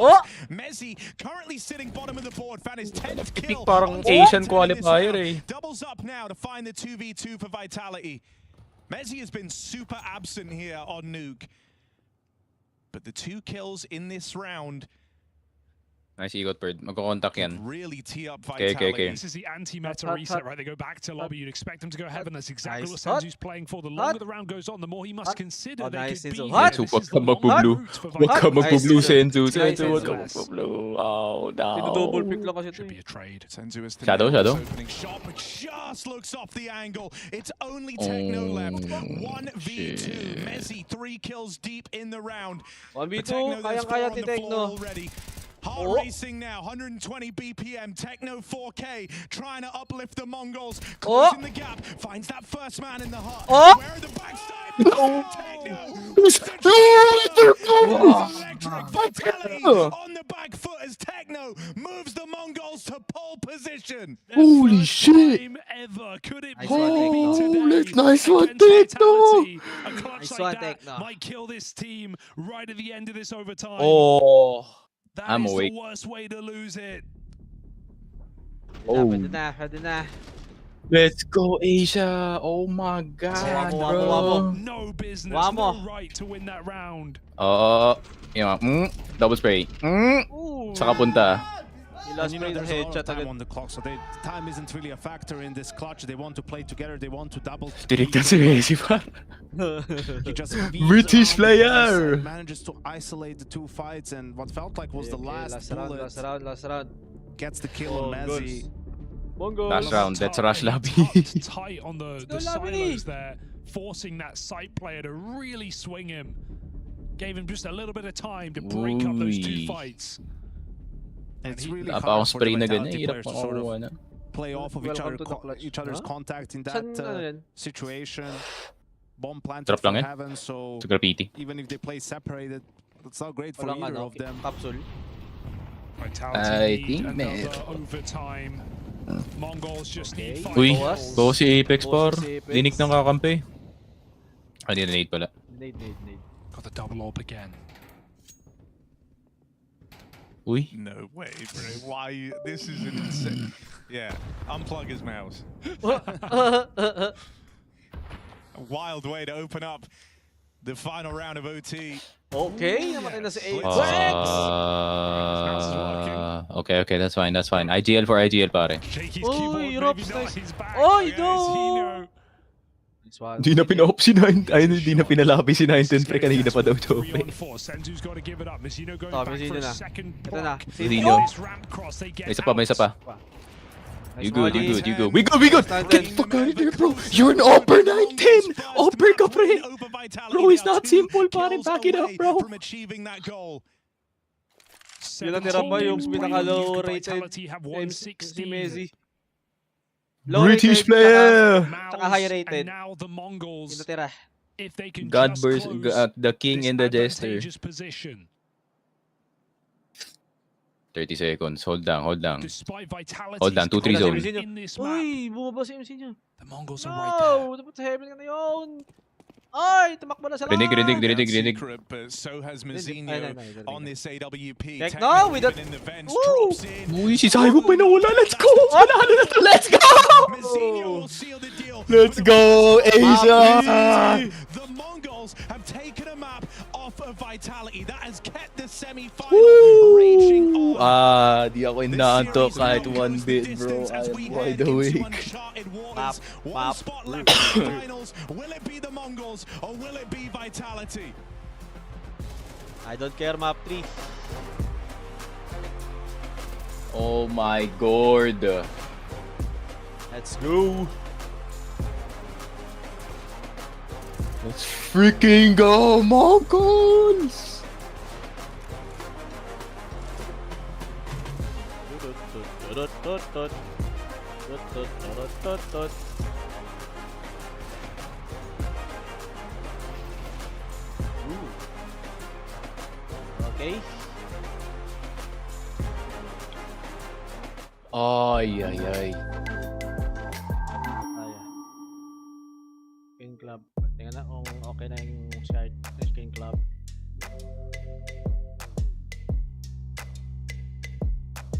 Oh! Mezzi currently sitting bottom of the board, found his 10th kill. Parang Asian qualifier eh. Doubles up now to find the 2v2 for Vitality. Mezzi has been super absent here on Nuke. But the 2 kills in this round. Nice Egot Bird. Magko-contact yan. Really tee up Vitality. Okay. This is the anti-meta reset, right? They go back to lobby. You'd expect them to go heaven. That's exactly what Senzu's playing for. The longer the round goes on, the more he must consider they could be. Wag ka magpo-blue. Wag ka magpo-blue, Senzu. Senzu, wag ka magpo-blue. Oh, no. Should be a trade. Senzu is Shadow. opening shot, but just looks off the angle. It's only Techno left. 1v2. Mezzi 3 kills deep in the round. 1v2. Kayang-kaya si Techno. Heart racing now, 120 BPM, Techno 4K, trying to uplift the Mongols, closing the gap, finds that first man in the heart. Where are the backside? Vitality on the back foot as Techno moves the Mongols to pole position. Holy shit! Could it Nice one, Techno! A clutch like that might kill this team right at the end of this overtime. Oh. That is the worst way to lose it. Oh. Pwede na. Let's go, Asia. Oh my god, bro. No business, no right to win that round. Double spray. Saka punta. And you know, there's a lot of time on the clock, so time isn't really a factor in this clutch. They want to play together, they want to double. Direkta si Messi pa. He just British player! Manages to isolate the 2 fights, and what felt like was the last bullet. Last round. Gets the kill on Mezzi. Last round, let's rush lobby. Tight on the silos there, forcing that site player to really swing him. Gave him just a little bit of time to break up those 2 fights. And it's really hard for the Vitality players to sort of of play off of each other's contact in that situation. Bomb planted from heaven, so even if they play separated, it's not great for either of them. I think may. Overtime. MongolZ just need Uy, 5 bawa si Apex par. Si Apex. Dinik ng kakampi. Ah, di na pala. Nade. Got the double orb again. Uy. No way, bro. Why? This is an insane. Yeah, unplug his mouse. A wild way to open up the final round of OT. Okay, namatay na si Apex. Okay, that's fine. IGL for IGL, pare. Uy, Europe's nice. Oy, no! Hindi na pinop si 9. Ay, hindi na pinalabi si 910 pre. Kanina pa daw to. Senzu's got to give it up. Mizzino going Oh, back Mizzino for a na. second Ito na. block. Mizzino. This ramp cross, they get May isa pa. You good. We Get the fuck out of here, bro. You're an upper 910. Upper ka, pre. Bro, it's not simple, pare. Back it up, bro. From achieving that goal. Yun natira ba yung pinaka-low rated si Messi? Low British rated, player. Tsaka high rated. Now the MongolZ, Yun natira. if they can God just burst close the king this and the jester. advantageous position. 30 seconds. Hold down. Despite Vitality's Hold down, 2-3 zone. in this map, Uy, bumaba si MC niya. the MongolZ are right there. No! Dapat sa heaven ka na yun! Ay! Tumakbo na sila! Rinig. Secret, but so has Mizzino on this AWP. No, with that... In the vents, Woo! drops in. Uy, si Saibo pa nawala. Let's go! Panalo na to! Let's go! Mizzino will seal the deal. Let's go, Asia! The MongolZ have taken a map off of Vitality. That has kept the semi-final raging on. Di ako inaantok kahit one bit, bro. I am wide awake. One spot left in the finals. Will it be the MongolZ or will it be Vitality? I don't care, map 3. Oh my god. Let's go! Let's freaking go, MongolZ! Okay. Ay. Skin Club. Tingnan na kung okay na yung Skin Club.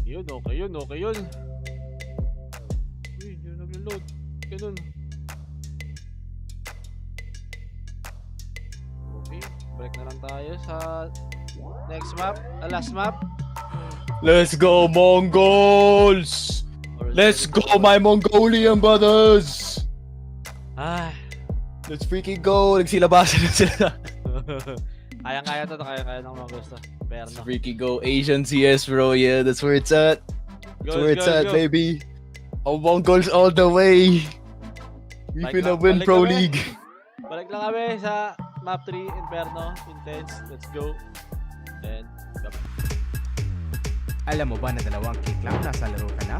Yun, okay yun. Uy, yun naglo-load. Ganun. Okay, break na lang tayo sa next map. Last map. Let's go, MongolZ! Let's go, my Mongolian brothers! Let's freaking go! Nagsilabasan na sila. Kaya ng mga gusto. Perno. Let's freaking go, Asian CS, bro. Yeah, that's where it's at. That's where it's at, baby. Oh, MongolZ all the way. We finna win Pro League. Balik lang kami sa map 3, Inferno, Intense. Let's go. Then, bye-bye. Alam mo ba na 2 kick lang nasa laro ka na?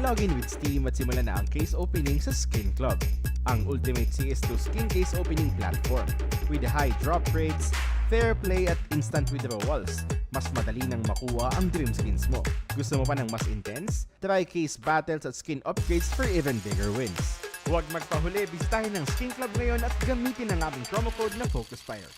Login with Steam at simulan na ang case opening sa Skin Club, ang ultimate CS2 skin case opening platform. With high drop rates, fair play at instant withdrawals, mas madali nang makuha ang dream skins mo. Gusto mo pa ng mas intense? Try case battles at skin upgrades for even bigger wins. Huwag magpahuli, bisitahin ng Skin Club ngayon at gamitin ang aming promo code na FocusFire.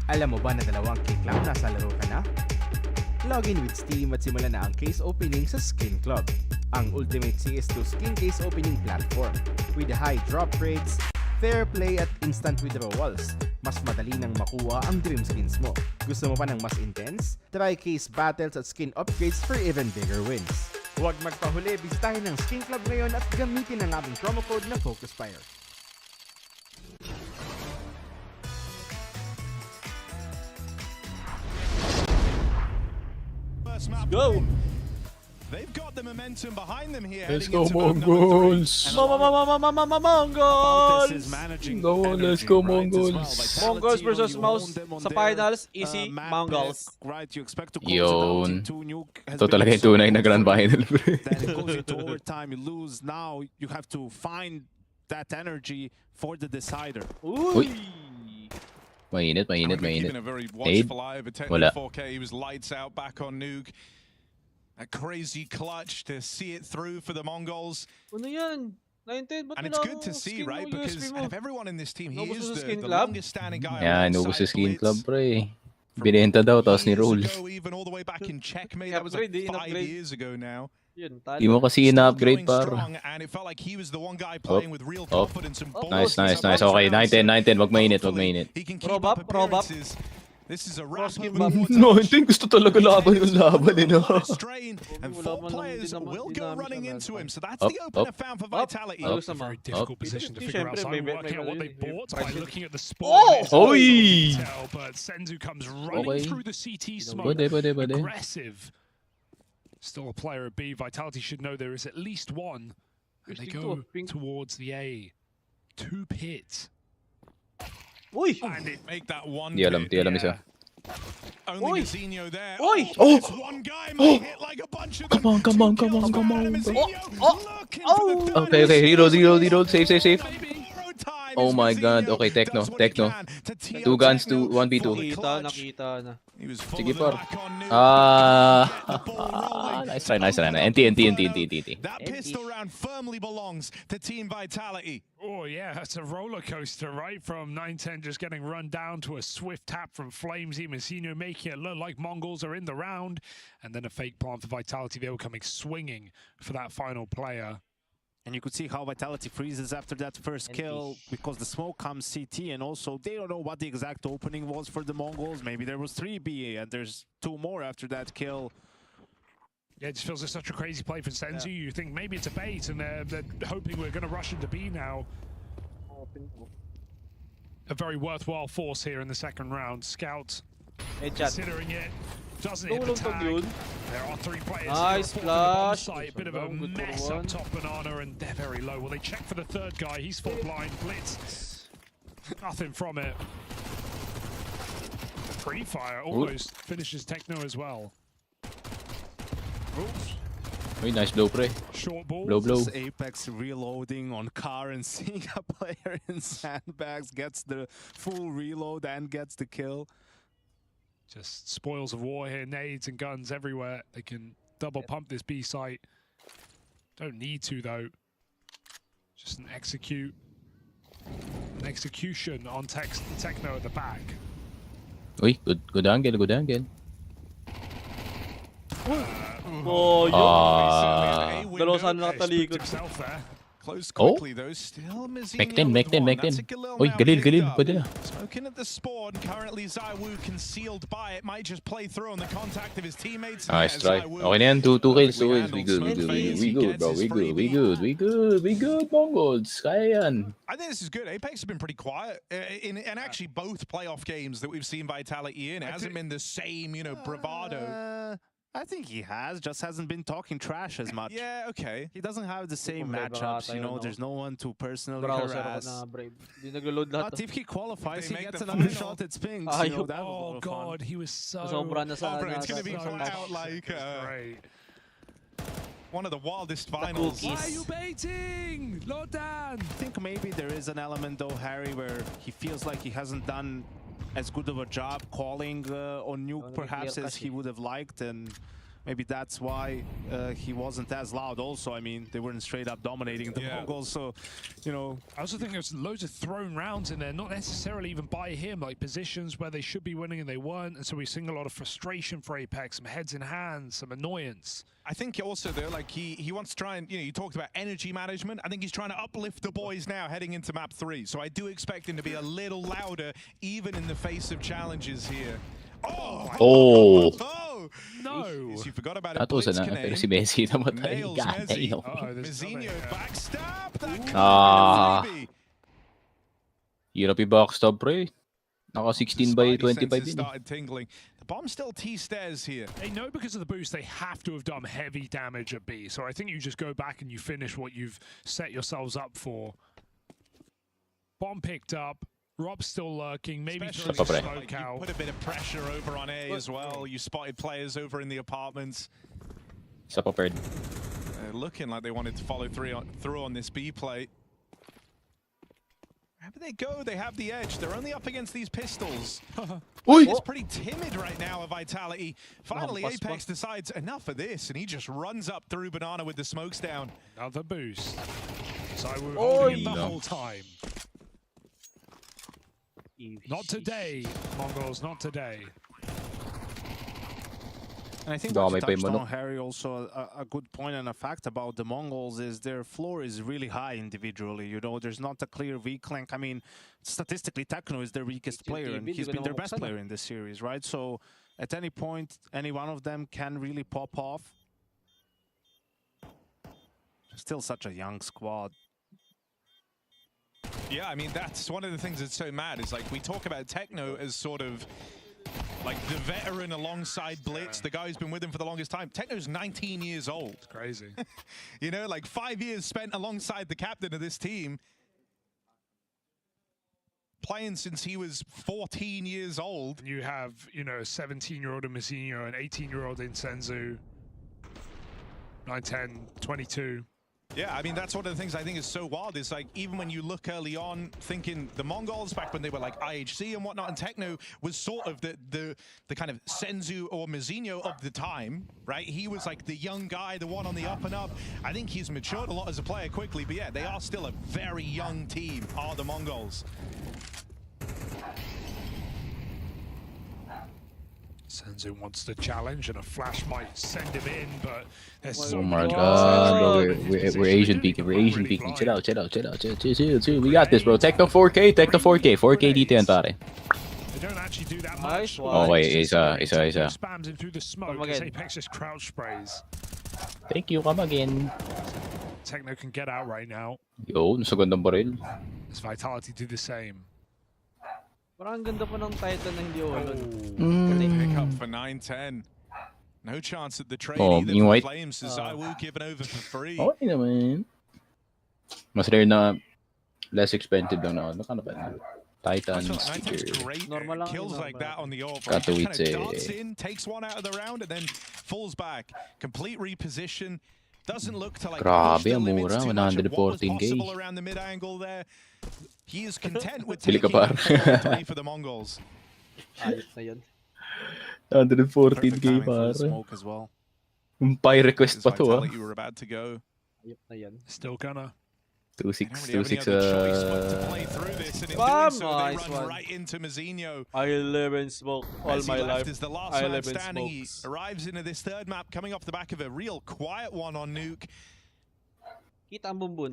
Alam mo ba na 2 click lang nasa laro ka na? Login with Steam at simula na ang case opening sa Skin Club, ang ultimate CS2 skin case opening platform. With high drop rates, fair play at instant withdrawals, mas madali nang makuha ang dream skins mo. Gusto mo pa ng mas intense? Try case battles at skin upgrades for even bigger wins. Huwag magpahuli, bisitahin ng Skin Club ngayon at gamitin ang aming promo code na FocusFire. Go! They've got the momentum behind them here. Let's go, MongolZ! MongolZ! No, let's go, MongolZ! MongolZ versus MOUZ sa finals, easy, MongolZ. Yun. Ito talaga yung tunay na grand final. Then it goes into overtime, you lose. Now you have to find that energy for the decider. Uy! Mainit. Keeping a very watchful eye over Wala. 4K. He was lights out back on Nuke. A crazy clutch to see it through for the Mongols. Ano yan? 19, ba't And it's good to see, right? Because out of everyone in this team, he is the longest standing guy. Yan, inubos sa Skin Club, pre. Binenta daw, tapos ni Roll. Even all the way back in Checkmate, that was like 5 years ago now. Di mo kasi ina-upgrade, par. And it felt like he was the one guy playing with real Oh. confidence and Nice. Okay, 19. Wag mainit. Prob up. This is a Cross wrap. game up. 19, gusto talaga laban yung laban, eh, no? And 4 players will go running into him, so that's the opener found for Vitality. It's a very difficult position to figure out. So I'm working out what they bought by looking at the spawn. Oh! But Senzu comes running through the CT smoke. Pwede. Aggressive. Still a player at B. Vitality should know there is at least one. And they go towards the A. 2 pits. Uy! And it make that one. Di alam isa. Only Mazinho there. Uy! Oh! It's one guy may hit like a bunch of them. Come on. Okay. Reload. Safe. Oh my god. Okay, Techno. 2 guns to 1v2. Nakita na. Sige, par. Nice try. NT. That pistol round firmly belongs to Team Vitality. Oh yeah, it's a roller coaster, right? From 910 just getting run down to a swift tap from Flamesy. Mazinho making it look like Mongols are in the round. And then a fake plant for Vitality. They were coming swinging for that final player. And you could see how Vitality freezes after that first kill because the smoke comes CT, and also they don't know what the exact opening was for the Mongols. Maybe there was 3 B and there's 2 more after that kill. Yeah, it just feels like such a crazy play for Senzu. You think maybe it's a bait and they're hoping we're going to rush into B now. A very worthwhile force here in the second round. Scout considering it. Doesn't hit the tag. There are 3 players. Nice flash. A bit of a mess up top, Banana, and they're very low. Well, they check for the 3rd guy. He's full blind. Blitz. Nothing from it. Free fire almost finishes Techno as well. Uy, nice blow, pre. Short ball. Blow. Apex reloading on car and seeing a player in sandbags gets the full reload and gets the kill. Just spoils of war here, nades and guns everywhere. They can double pump this B site. Don't need to though. Just an execution on Techno at the back. Uy, good angle. Oh, yun. Dalawa sana nakatalikod. Close quickly though, still Make 10. Uy, galil, pwede na. Smoking at the spawn, currently ZywOo concealed by it, might just play through on the contact of his teammates. Nice try. Okay na yan, 2 kills. We good, bro. We good, Mongols. Kaya yan. I think this is good. Apex has been pretty quiet and actually both playoff games that we've seen Vitality in. It hasn't been the same, bravado. I think he just hasn't been talking trash as much. Yeah, okay. He doesn't have the same matchups, there's no one to personally harass. But if he qualifies, he gets another shot at Spinks. Oh god, he was so... It's going to be out like... one of the wildest finals. Why are you baiting? Lodan! I think maybe there is an element though, Harry, where he feels like he hasn't done as good of a job calling on Nuke perhaps as he would have liked, and maybe that's why he wasn't as loud also. I mean, they weren't straight up dominating the Mongols, so, you know. I also think there's loads of thrown rounds in there, not necessarily even by him, like positions where they should be winning and they weren't, and so we're seeing a lot of frustration for Apex, some heads in hands, some annoyance. I think also though, like he wants to try and, you know, you talked about energy management. I think he's trying to uplift the boys now heading into map 3. So I do expect him to be a little louder, even in the face of challenges here. Oh! No! You forgot about That was an pero si Messi namatay. God damn. Mizinho backstab. Hirap i-backstab, pre. Naka 16 by 25 started tingling. The bomb's still T-stairs here. They know because of the boost they have to have done heavy damage at B. So I think you just go back and you finish what you've set yourselves up for. Bomb picked up. Rob's still lurking. Maybe throws a smoke out. You put a bit of pressure over on A as well. You spotted players over in the apartments. Looking like they wanted to follow through on this B play. Wherever they go, they have the edge. They're only up against these pistols. It's pretty timid right now of Vitality. Finally, Apex decides enough of this, and he just runs up through Banana with the smokes down. Another boost. So we're holding it the whole time. Not today, Mongols, not today. And I think what you touched on, Harry, also a good point and a fact about the Mongols is their floor is really high individually. You know, there's not a clear weak link. I mean, statistically, Techno is their weakest player, and he's been their best player in this series, right? So at any point, any one of them can really pop off. Still such a young squad. Yeah, I mean, that's one of the things that's so mad is, like, we talk about Techno as sort of like the veteran alongside Blitz, the guy who's been with him for the longest time. Techno's 19 years old. It's crazy. You know, like 5 years spent alongside the captain of this team. Playing since he was 14 years old. You have, you know, a 17-year-old in Mizinho, an 18-year-old in Senzu, 9, 10, 22. Yeah, I mean, that's one of the things I think is so wild. Is like, even when you look early on, thinking the Mongols back when they were like IHC and whatnot, and Techno was sort of the kind of Senzu or Mizinho of the time, right? He was like the young guy, the one on the up and up. I think he's matured a lot as a player quickly, but yeah, they are still a very young team, are the Mongols. Senzu wants the challenge, and a flash might send him in, but there's so oh my god, bro, we're Asian peeking, we're Asian peeking. Chill out, chill out, chill out, chill. We got this, bro. Techno 4K, Techno 4K, 4K dito yan, pare. They don't actually do that much. Oh wait, isa. Spams him through the smoke as Apex just crouch sprays. Thank you, come again. Techno can get out right now. Yo, nasa gandang baril. As Vitality do the same. Parang ganda pa ng Titan na hindi Pick up for 9-10. No chance at the trade either for Flames. Zywoo given over for free. Okay naman. Mas rare na less expensive lang na. Ano ka na ba? Titan sticker. Kills like that on the off. Katowice. Kind of darts in, takes one out of the round, and then falls back. Complete reposition. Doesn't look to like push the limits too much of what was possible around the mid angle there. He is content with taking 3 for the Mongols. 114k pare. Smoke as well. Umpire request pa to ah. You were about to go. Still gonna. 2-6. Right into Mizinho. I live in smoke all my life. Is the last man standing. He arrives into this third map, coming off the back of a real quiet one on Nuke.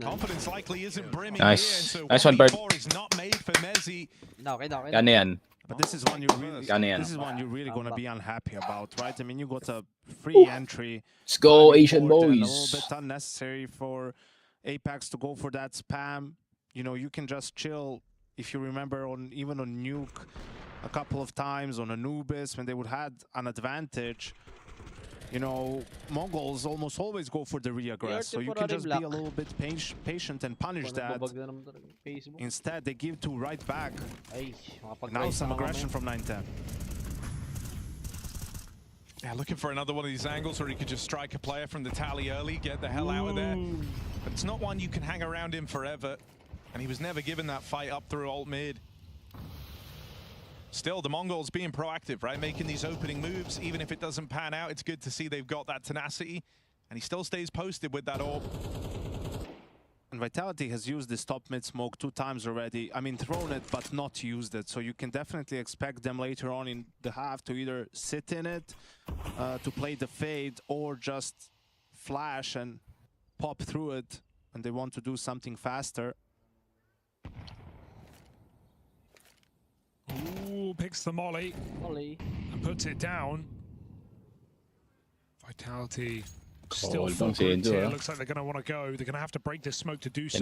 Confidence likely isn't brimming here, so nice one, Bird. Is not made for Mezzi. Yan yan. But this is one you're really gonna be unhappy about, right? I mean, you got a free entry. Let's go, Asian boys. A little bit unnecessary for Apex to go for that spam. You know, you can just chill. If you remember, even on Nuke, a couple of times on Anubis when they would had an advantage. You know, Mongols almost always go for the re-aggress, so you can just be a little bit patient and punish that. Instead, they give 2 right back. Now some aggression from 9-10. Yeah, looking for another one of these angles where he could just strike a player from the tally early, get the hell out of there. But it's not one you can hang around in forever. And he was never given that fight up through alt mid. Still, the Mongols being proactive, right? Making these opening moves. Even if it doesn't pan out, it's good to see they've got that tenacity. And he still stays posted with that orb. And Vitality has used this top mid smoke 2 times already. I mean, thrown it, but not used it. So you can definitely expect them later on in the half to either sit in it, to play the fade, or just flash and pop through it. And they want to do something faster. Ooh, picks the molly. And puts it down. Vitality still full group here. Looks like they're going to want to go. They're going to have to break this smoke to do so.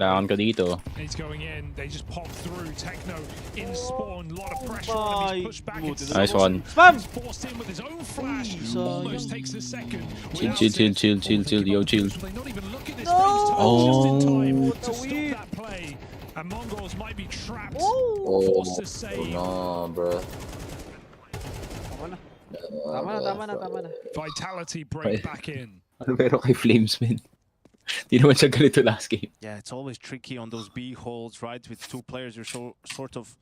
He's going in. They just pop through. Techno in spawn. A lot of pressure on him. He's pushed back. Nice one. He's forced in with his own flash. Almost takes the second. Chill, yo, chill. They not even look at this just in time to stop that play. And MongolZ might be trapped. Forced to save. No, bro. Tama na. Vitality break back in. Ano meron kay Flames, man? Di naman siya ganito last game. Yeah, it's always tricky on those B holds, right? With 2 players, you're sort of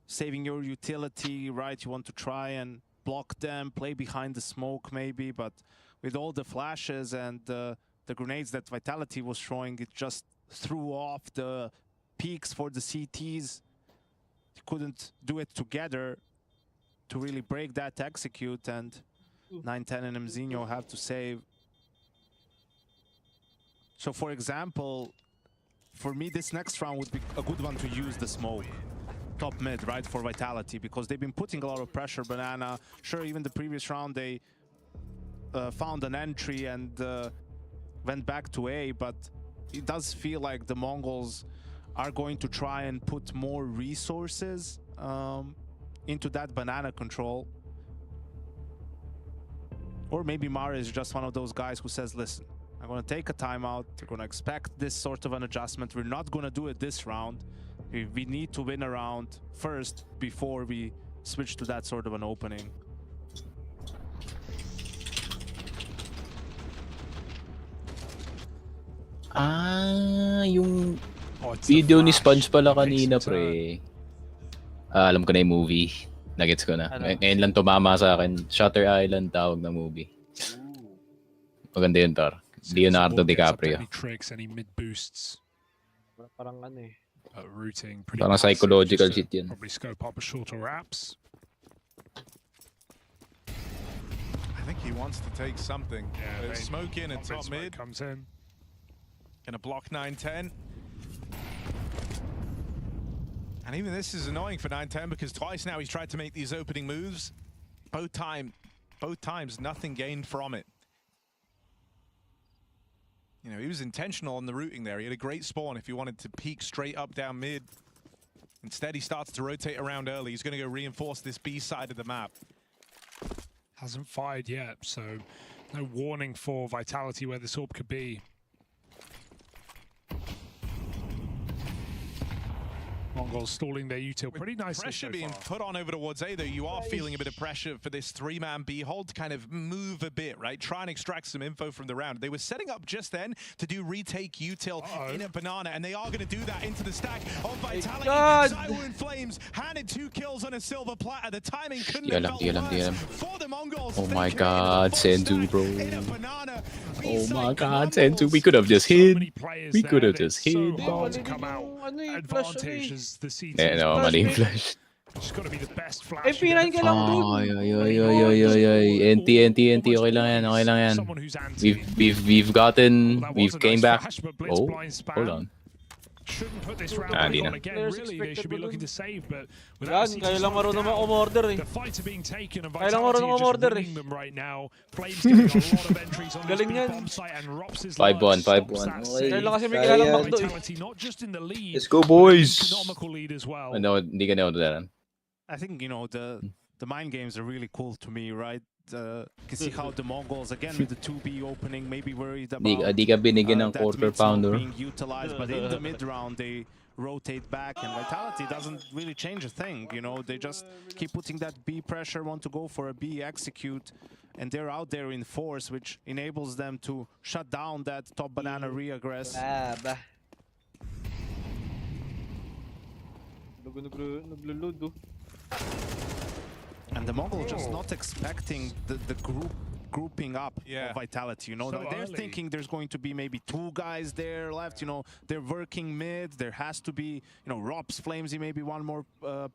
saving your utility, right? You want to try and block them, play behind the smoke maybe, but with all the flashes and the grenades that Vitality was throwing, it just threw off the peaks for the CTs. You couldn't do it together to really break that execute, and 9-10 and Mzinho have to save. So for example, for me this next round would be a good one to use the smoke. Top mid, right, for Vitality, because they've been putting a lot of pressure. Banana, sure, even the previous round they found an entry and went back to A, but it does feel like the Mongols are going to try and put more resources into that banana control. Or maybe Mara is just one of those guys who says, listen, I'm going to take a timeout. We're going to expect this sort of an adjustment. We're not going to do it this round. We need to win a round first before we switch to that sort of an opening. Yung video ni Sponge pala kanina, pre. Alam ko na yung movie. Nuggets ko na. Ngayon lang tumama sa akin. Shutter Island tawag na movie. Maganda yun, par. Leonardo DiCaprio. Any tricks, any mid boosts. Parang ano eh. Routing. Parang psychological shit yun. Probably scope up a shorter wraps. I think he wants to take something. Yeah, smoke in and top mid. Comes in. Gonna block 9-10. And even this is annoying for 9-10 because twice now he's tried to make these opening moves. Both times, nothing gained from it. You know, he was intentional on the routing there. He had a great spawn if he wanted to peek straight up down mid. Instead, he starts to rotate around early. He's going to go reinforce this B side of the map. Hasn't fired yet, so no warning for Vitality where this orb could be. MongolZ stalling their util pretty nicely. Pressure so being far. put on over towards A, though, you are feeling a bit of pressure for this 3-man B hold to kind of move a bit, right? Try and extract some info from the round. They were setting up just then to do retake util in a banana, and they are going to do that into the stack of Vitality. Zywo in flames, handed 2 kills on a silver platter. The timing couldn't have felt worse for the MongolZ. Oh my god, Senzu, bro. Oh my god, Senzu, we could have just hid. We could have just hid. Advantage as the CT. No, mali flash. It's got to be the best flash. F9 ka lang, dude. NT, okay lang yan. We've came back. Oh, hold on. Shouldn't put this round on again. Really, they should be looking to save, but without Kaya lang marunong umorder eh. the fights are being taken and Kaya lang Vitality marunong are just umorder eh. winning them right now. Flames getting a lot of entries on this big bomb site, and Rops is 5-1, 5-1. Kaya lang kasi may kilalang bakdo eh. Vitality not just in the lead, Let's go, boys. economical lead as well. No, hindi ka na I think, you know, the mind games are really cool to me, right? You can see how the Mongols, again, with the 2B opening, maybe worried about di ka binigyan ng that quarter mid smoke pounder. being utilized, but in the mid round, they rotate back, and Vitality doesn't really change a thing, you know? They just keep putting that B pressure, want to go for a B execute, and they're out there in force, which enables them to shut down that top banana re-aggress. Nagluludo. And the Mongols just not expecting the grouping up of Vitality, you know. So they're early. thinking there's going to be maybe 2 guys there left, you know. They're working mid. There has to be, you know, Robs, Flamesy, maybe one more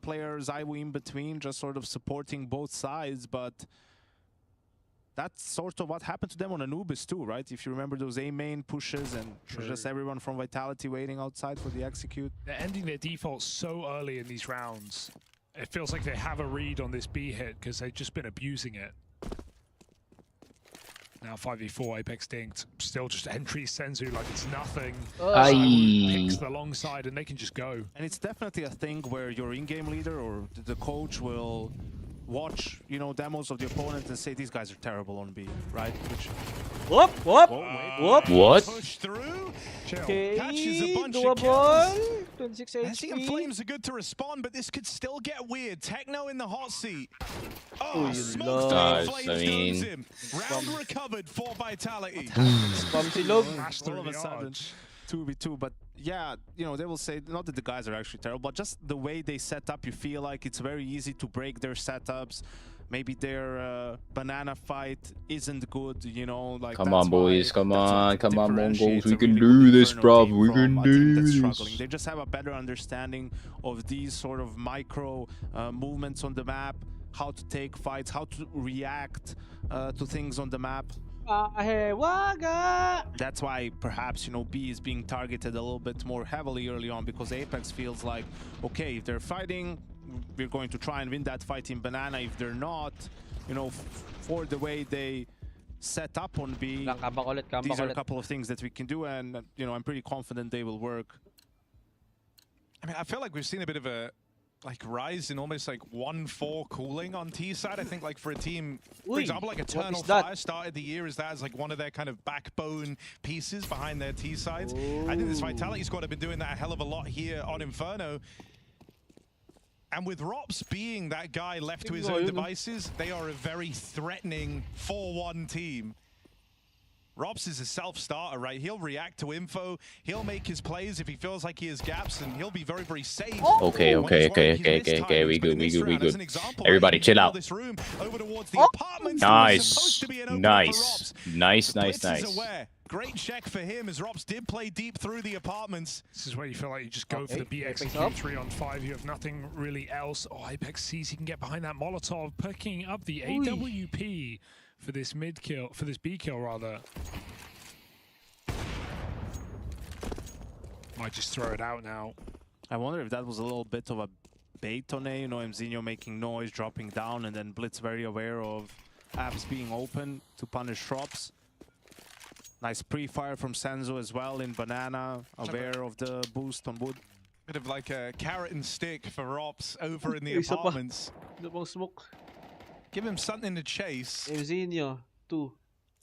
player, Zaiwu in between, just sort of supporting both sides. But that's sort of what happened to them on Anubis too, right? If you remember those A main pushes and just everyone from Vitality waiting outside for the execute. They're ending their defaults so early in these rounds. It feels like they have a read on this B hit because they've just been abusing it. Now 5v4, Apex Dinked, still just entry Senzu like it's nothing. Picks the long side and they can just go. And it's definitely a thing where your in-game leader or the coach will watch, you know, demos of the opponent and say these guys are terrible on B, right? Which whoop. What? Push through. Okay, Catches a bunch of doable. kills. 26 Hezzy and HP. Flames are good to respond, but this could still get weird. Techno in the hot seat. Oh, smokes Nice, Flames I mean- goes him. Round recovered for Vitality. all of a sudden 2v2, but yeah, you know, they will say not that the guys are actually terrible, but just the way they set up, you feel like it's very easy to break their setups. Maybe their banana fight isn't good, you know. Like, Come on, boys. Come on, differentiates Mongols. We a can really do good this, Inferno bruv. team We from can a team that's do struggling. this. They just have a better understanding of these sort of micro movements on the map, how to take fights, how to react to things on the map. That's why perhaps, you know, B is being targeted a little bit more heavily early on, because Apex feels like, okay, if they're fighting, we're going to try and win that fight in Banana. If they're not, you know, for the way they set up on B, these are a couple of things that we can do, and, you know, I'm pretty confident they will work. I mean, I feel like we've seen a bit of a rise in almost like 1-4 cooling on T side. I think like for a team, for example, like Eternal Fire started the year as like one of their kind of backbone pieces behind their T sides. I think this Vitality squad have been doing that a hell of a lot here on Inferno. And with Rops being that guy left to his own devices, they are a very threatening 4-1 team. Rops is a self-starter, right? He'll react to info. He'll make his plays if he feels like he has gaps, and he'll be very, very safe. Okay. We good. Everybody, chill out. Nice. Great check for him as Rops did play deep through the apartments. This is where you feel like you just go for the BX 3-on-5. You have nothing really else. Oh, Apex sees he can get behind that Molotov, picking up the AWP for this mid kill, for this B kill rather. Might just throw it out now. I wonder if that was a little bit of a bait on A, you know, Mzinho making noise, dropping down, and then Blitz very aware of apps being open to punish Rops. Nice pre-fire from Senzo as well in Banana, aware of the boost on wood. Bit of like a carrot and stick for Rops over in the apartments. Give him something to chase. Mzinho, 2.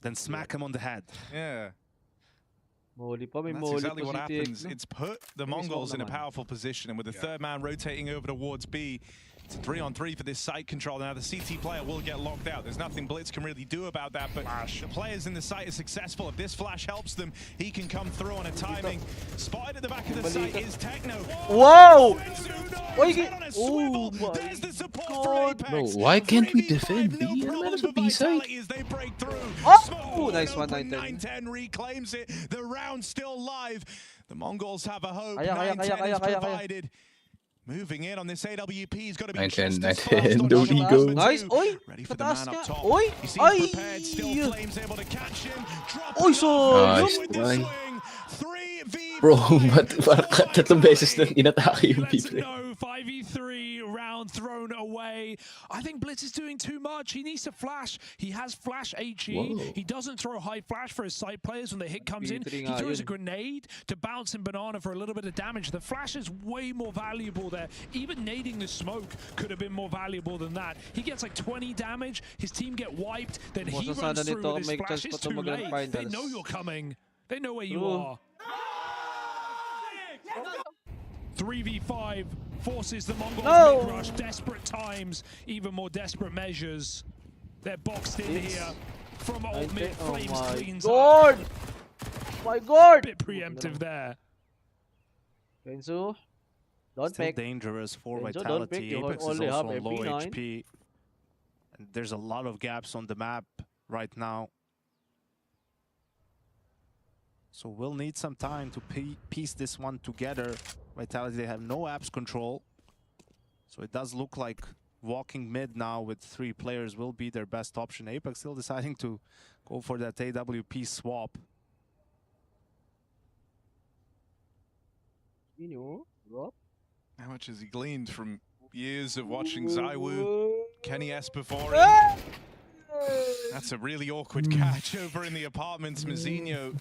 Then smack him on the head. Yeah. That's exactly what happens. It's put the Mongols in a powerful position, and with the third man rotating over towards B, it's a 3-on-3 for this site control. Now the CT player will get locked out. There's nothing Blitz can really do about that, but the players in the site are successful. If this flash helps them, he can come through on a timing. Spotted at the back of the site is Techno. Whoa! There's the support for Apex. Bro, why can't we defend B in the middle of the B site? Oh, nice one, 9-10 reclaims it. The round still live. The Mongols have a hope. Kaya. 9-10 is provided. Moving in on this AWP, he's got to be 9-10, don't ego. Nice, oi! Ready for the man up top. Oi! He seems prepared, still Flames able to catch him. Oi, so! Nice. Bro, ba't tatlong beses na inatake yung Let's people? know, 5v3 round thrown away. I think Blitz is doing too much. He needs to flash. He has flash HE. Whoa. He doesn't throw high flash for his side players when the hit comes in. He throws a grenade to bounce in Banana for a little bit of damage. The flash is way more valuable there. Even nading the smoke could have been more valuable than that. He gets like 20 damage. His team get wiped. Then he runs through with his flash. It's too late. They know you're coming. They know where you are. 3v5 forces the Mongols mid-rush. Desperate times, even more desperate measures. They're boxed in here from old mid. Flames cleans up. My God! Bit preemptive there. Kenzo. Still dangerous for Vitality. Apex is also on low HP. And there's a lot of gaps on the map right now. So we'll need some time to piece this one together. Vitality, they have no apps control. So it does look like walking mid now with 3 players will be their best option. Apex still deciding to go for that AWP swap. How much has he gleaned from years of watching ZywOo, Kenny S before him? That's a really awkward catch over in the apartments. Mazinho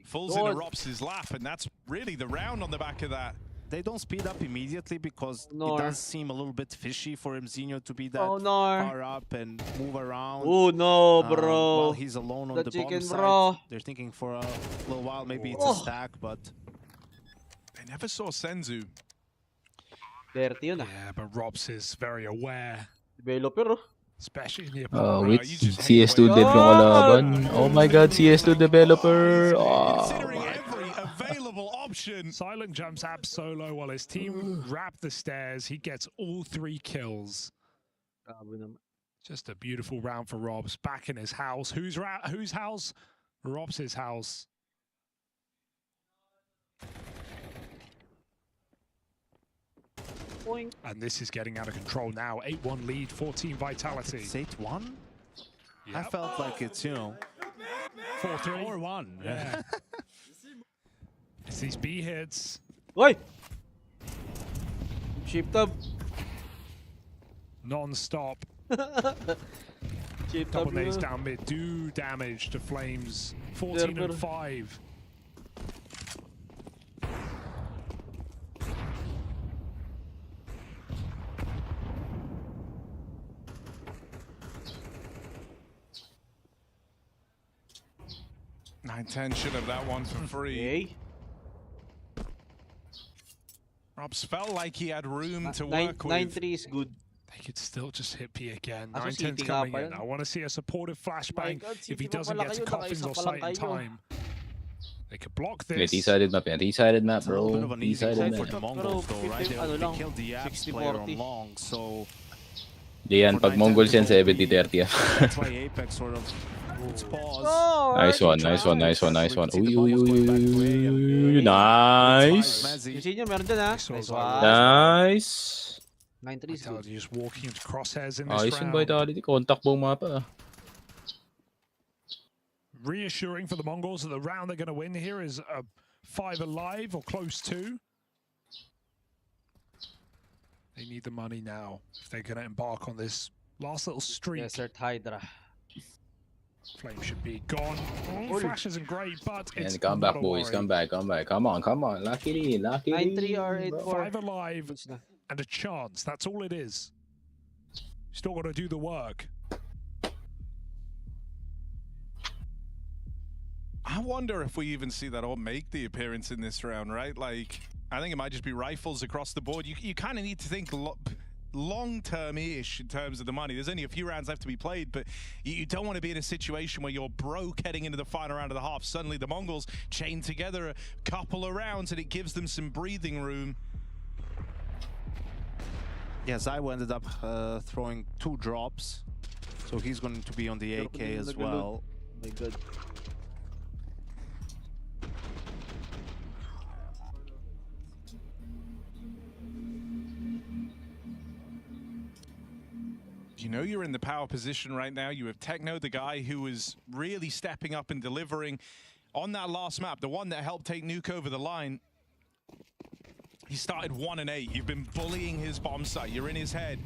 falls into Rops's lap, and that's really the round on the back of that. They don't speed up immediately because it does seem a little bit fishy for Mazinho to be that far up and move around. Oh no, bro. While he's alone on the bottom side. Bro. They're thinking for a little while, maybe it's a stack, but... They never saw Senzu. Dirty yun, Yeah, but Robs is very aware. Developer. Especially in the Wait, CS2 dev yung kalaban. Oh my god, CS2 developer. Every available option. Silent jumps ab solo while his team wrap the stairs. He gets all 3 kills. Just a beautiful round for Robs. Back in his house. Whose house? Robs' house. And this is getting out of control now. 8-1 lead, 14 Vitality. It's 8-1? Yep. I felt like it's, you know... 4-3. 4-1. Yeah. It's these B hits. Oi! Shift up. Non-stop. Shift Double up. nades down mid. Do damage to Flames. 14 and 5. Intention of that one for free. Robs felt like he had room to work with. 9-3 is good. They could still just hit P again. 9-10's coming in. I want to see a supportive flashbang if he doesn't get to coffins or sight in time. They could block this. T-sided map yan. T-sided map, bro. A bit of an easy T-sided call map. for the Mongols though, right? They killed the apps player on long, so... Diyan, pag MongolZ yan, 70-30 yan. That's why Apex sort of... Pause. Nice one, nice one, nice one, nice one. Uy, nice. Nice. 9-3 is good. Just walking into crosshairs in this Ayos yung round. Vitality. Contact buong mapa. Reassuring for the Mongols that the round they're going to win here is 5 alive or close to. They need the money now if they're going to embark on this last little streak. Desert Hydra. Flame should be gone. Oh, Flash isn't great, but it's come back, boys. Come back, come back. Come on, come on. Lucky, lucky. 9-3 or 8-4. 5 alive and a chance. That's all it is. Still got to do the work. I wonder if we even see that or make the appearance in this round, right? Like, I think it might just be rifles across the board. You kind of need to think long-term-ish in terms of the money. There's only a few rounds left to be played, but you don't want to be in a situation where you're broke heading into the final round of the half. Suddenly the Mongols chain together a couple of rounds and it gives them some breathing room. Yeah, ZywOo ended up throwing 2 drops, so he's going to be on the AK as well. My God. You know you're in the power position right now. You have Techno, the guy who was really stepping up and delivering on that last map, the one that helped take Nuke over the line. He started 1 and 8. You've been bullying his bomb site. You're in his head.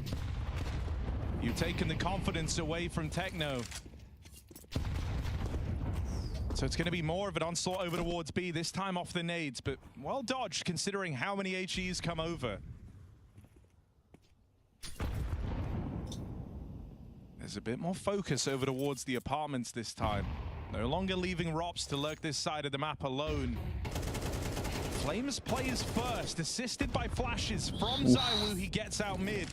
You've taken the confidence away from Techno. So it's going to be more of an onslaught over towards B, this time off the nades, but well dodged considering how many HEs come over. There's a bit more focus over towards the apartments this time. No longer leaving Rops to lurk this side of the map alone. Flames plays first, assisted by flashes from ZywOo. He gets out mid.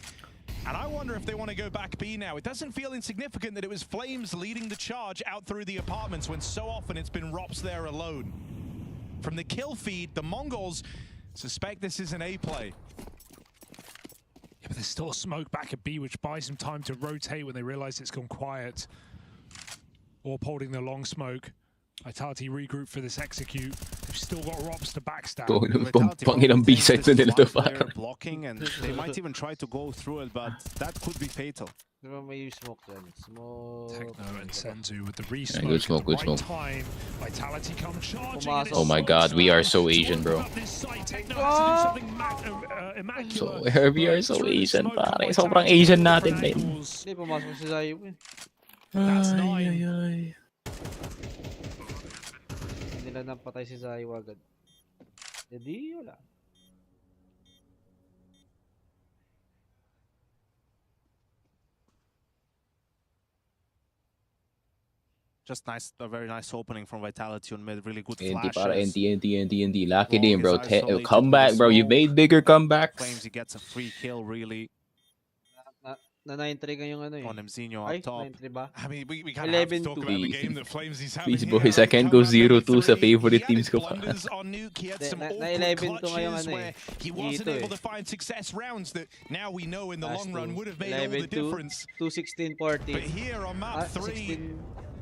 And I wonder if they want to go back B now. It doesn't feel insignificant that it was Flames leading the charge out through the apartments when so often it's been Rops there alone. From the kill feed, the Mongols Suspect this is an A play. Yeah, but there's still smoke back at B, which buys them time to rotate when they realize it's gone quiet. Orb holding the long smoke. Vitality regroup for this execute. They've still got Robs to backstab. Pangin ang B-side na nila to parang. Blocking and they might even try to go through it, but that could be fatal. May smoke dyan. Smoke. Techno and Senzu with the re-smoke. Good smoke, good smoke. Time. Vitality come charging. Oh my god, we are so Asian, bro. So, we are so Asian, pare. Sobrang Asian natin, men. Hindi, pumasok si Zayu. That's Ay, ay. Hindi nila napatay si Zayu agad. Hindi, wala. Just nice, a very nice opening from Vitality on mid. Really good NT flashes. para NT. Lucky game, bro. Comeback, bro. You made bigger comebacks. Claims he gets a free kill, really. Na 9-3 ngayong ano eh. On Mzinho up top. 9-3 ba? I mean, we kind of have to talk about the game that Flames is having. Please, boys, I can't go 0-2 sa favorite teams ko pa. Na 11-2 ngayong ano eh. He wasn't able to find success rounds that now we know in the long run would have made all the difference. 2-16-40. But here on map 3,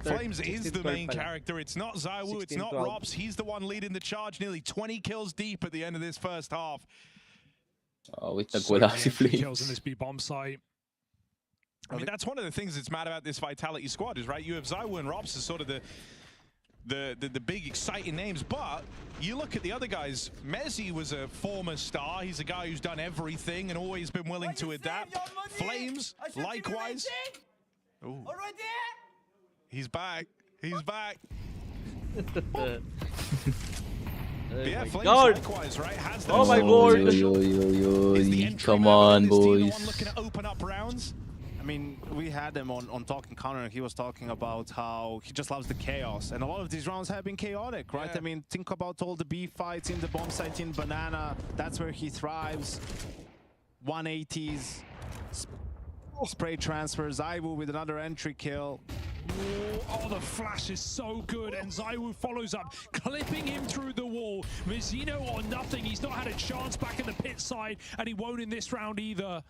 Flames is the main character. It's not Zaiwu, it's not Robs. He's the one leading the charge, nearly 20 kills deep at the end of this first half. Oh, wait, nagwala si Flames. Kills in this B bomb site. I mean, that's one of the things that's mad about this Vitality squad is, right, you have Zaiwu and Robs as sort of the big exciting names, but you look at the other guys. Mezzi was a former star. He's a guy who's done everything and always been willing to adapt. Flames, likewise. Ooh. He's back. He's back. Yeah, Flames likewise, right? Has oh my god. Come on, boys. Looking to open up rounds. I mean, we had him on Talking Counter, and he was talking about how he just loves the chaos. And a lot of these rounds have been chaotic, right? Yeah. I mean, think about all the B fights in the bomb site in Banana. That's where he thrives. 180s. Spray transfers. Zaiwu with another entry kill. Oh, the flash is so good, and Zaiwu follows up, clipping him through the wall. Mizzino or nothing. He's not had a chance back in the pit side, and he won't in this round either.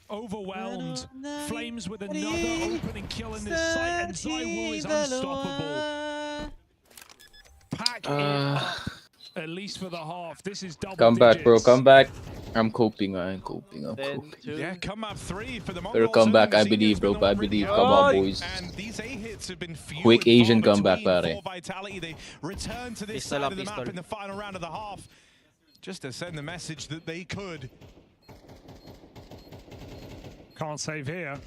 Overwhelmed. Flames with another opening kill in this site, and Zaiwu is unstoppable. Pack at least for the half. This is double Come back, digits. bro. Come back. I'm coping. I'm coping. Yeah, come up 3 for the MongolZ. Better come back, I believe, bro. I believe. Come on, boys. And these A-hits have been few Quick and Asian far comeback, between pare. for Vitality. They return to this side of the map in the final round of the half, just to send the message that they could. Can't save here.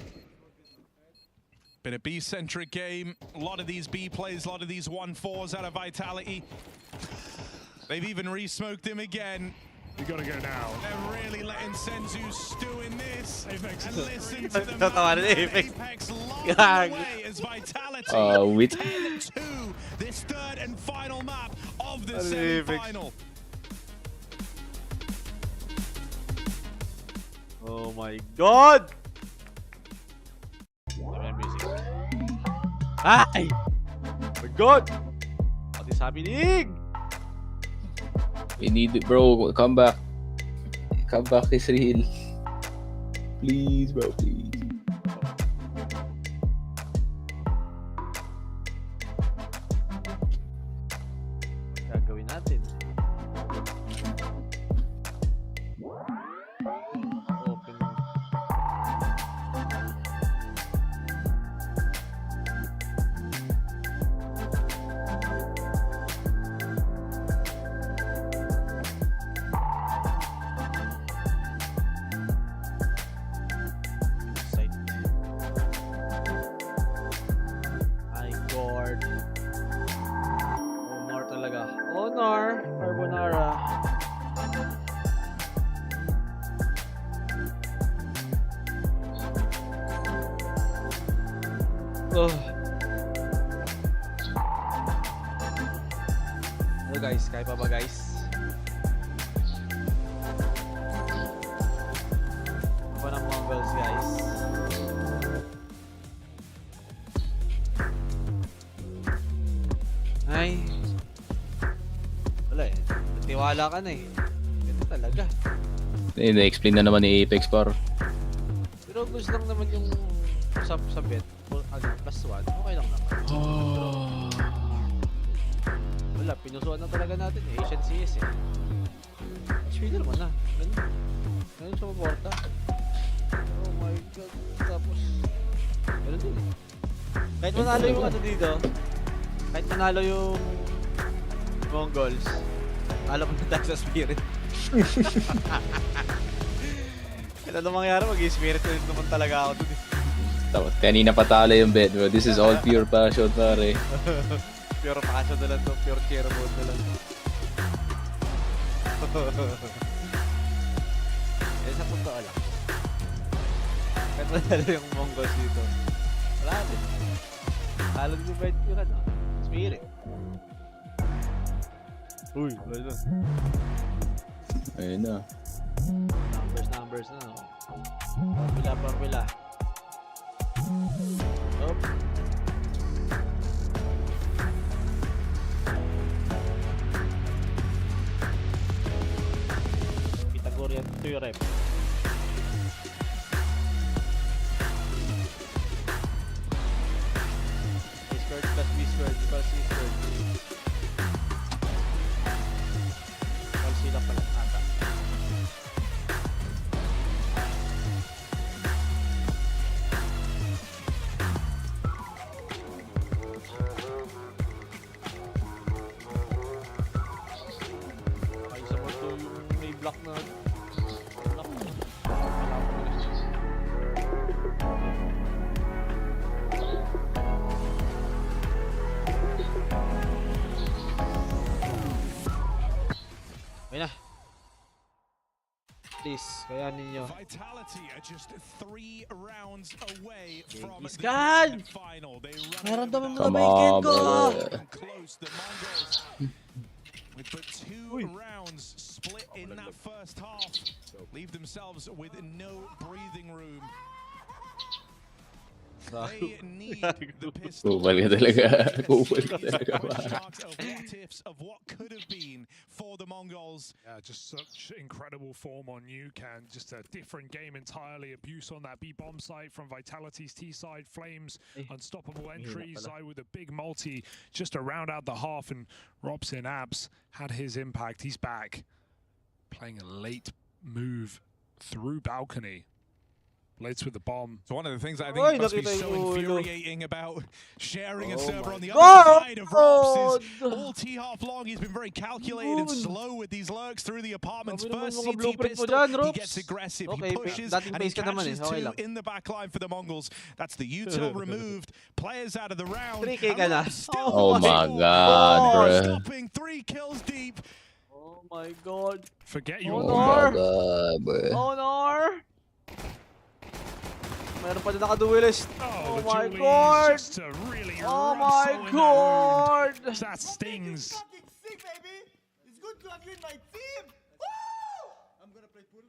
Been a B-centric game. A lot of these B plays, a lot of these 1-4s out of Vitality. They've even re-smoked him again. You gotta go now. They're really letting Senzu stew in this. Apex. And listen to the Apex long away as Vitality with 10-2. This third and final map of the semi-final. Oh my god! Ay! Oh my god! What is happening? We need it, bro. Come back. Come back is real. Please, bro, please. Gagawin natin. Open. My god. Honor talaga. Honor. Carbonara. Oh. Hello guys, kaya pa ba guys? Ako ng MongolZ guys. Ay. Wala eh. Nagtiwala ka na eh. talaga. Na-explain na naman ni Apex par. Pero gusto lang naman yung sa bet. +1. Okay lang naman. Wala, pinusuan na talaga natin eh. Asian CS eh. Winner mo na. Ganun siya maporta. Oh my god. Tapos, ganun din eh. Kahit manalo yung ano dito, kahit manalo yung MongolZ, alam mo na tayo sa Spirit. Kaya ano mangyari, mag-i-Spirit na naman talaga ako dun eh. Tapos kanina patalo yung bet bro. This is all pure passion pare. Pure passion na lang to, pure cheer mode na lang. Eh sa totoo lang. Kahit manalo yung MongolZ dito, wala din. Talo din yung bet yun ano, Spirit. Uy, wala. Ayun na. Numbers na. Formula. Up. Pythagorean theorem. A squared plus B squared equals C squared. Equals sila pala ata. Block na. Ayun na. Please, kaya ninyo. Vitality are just 3 rounds away from the Iskan! final. Naramdaman mo na Come ba yung kill on, ko? Close the MongolZ. With but 2 rounds split in that first half, leave themselves with no breathing room. They need the pistol. Kupal ka talaga. Kupal ka talaga. Of what ifs of what could have been for the MongolZ. Yeah, just such incredible form on Nuke and just a different game entirely. Abuse on that B bomb site from Vitality's T side. Flames, unstoppable entries. I with a big multi just to round out the half, and Robson Abs had his impact. He's back, playing a late move through balcony. Blitz with the bomb. So one of the things I think must be so infuriating about sharing a server on the other side of Robs is all T-half long. He's been very calculated and slow with these lurks through the apartments. First CT pistol, he gets aggressive, he pushes, and he catches 2 in the back line for the MongolZ. That's the util removed. Players out of the round. Oh my god, bro. Stopping 3 kills deep. Oh my god. Forget your god, bro. Honor! Meron pa din naka-duelist. Oh my god! Oh my god! That stings. It's good to agree my team. I'm gonna play pool.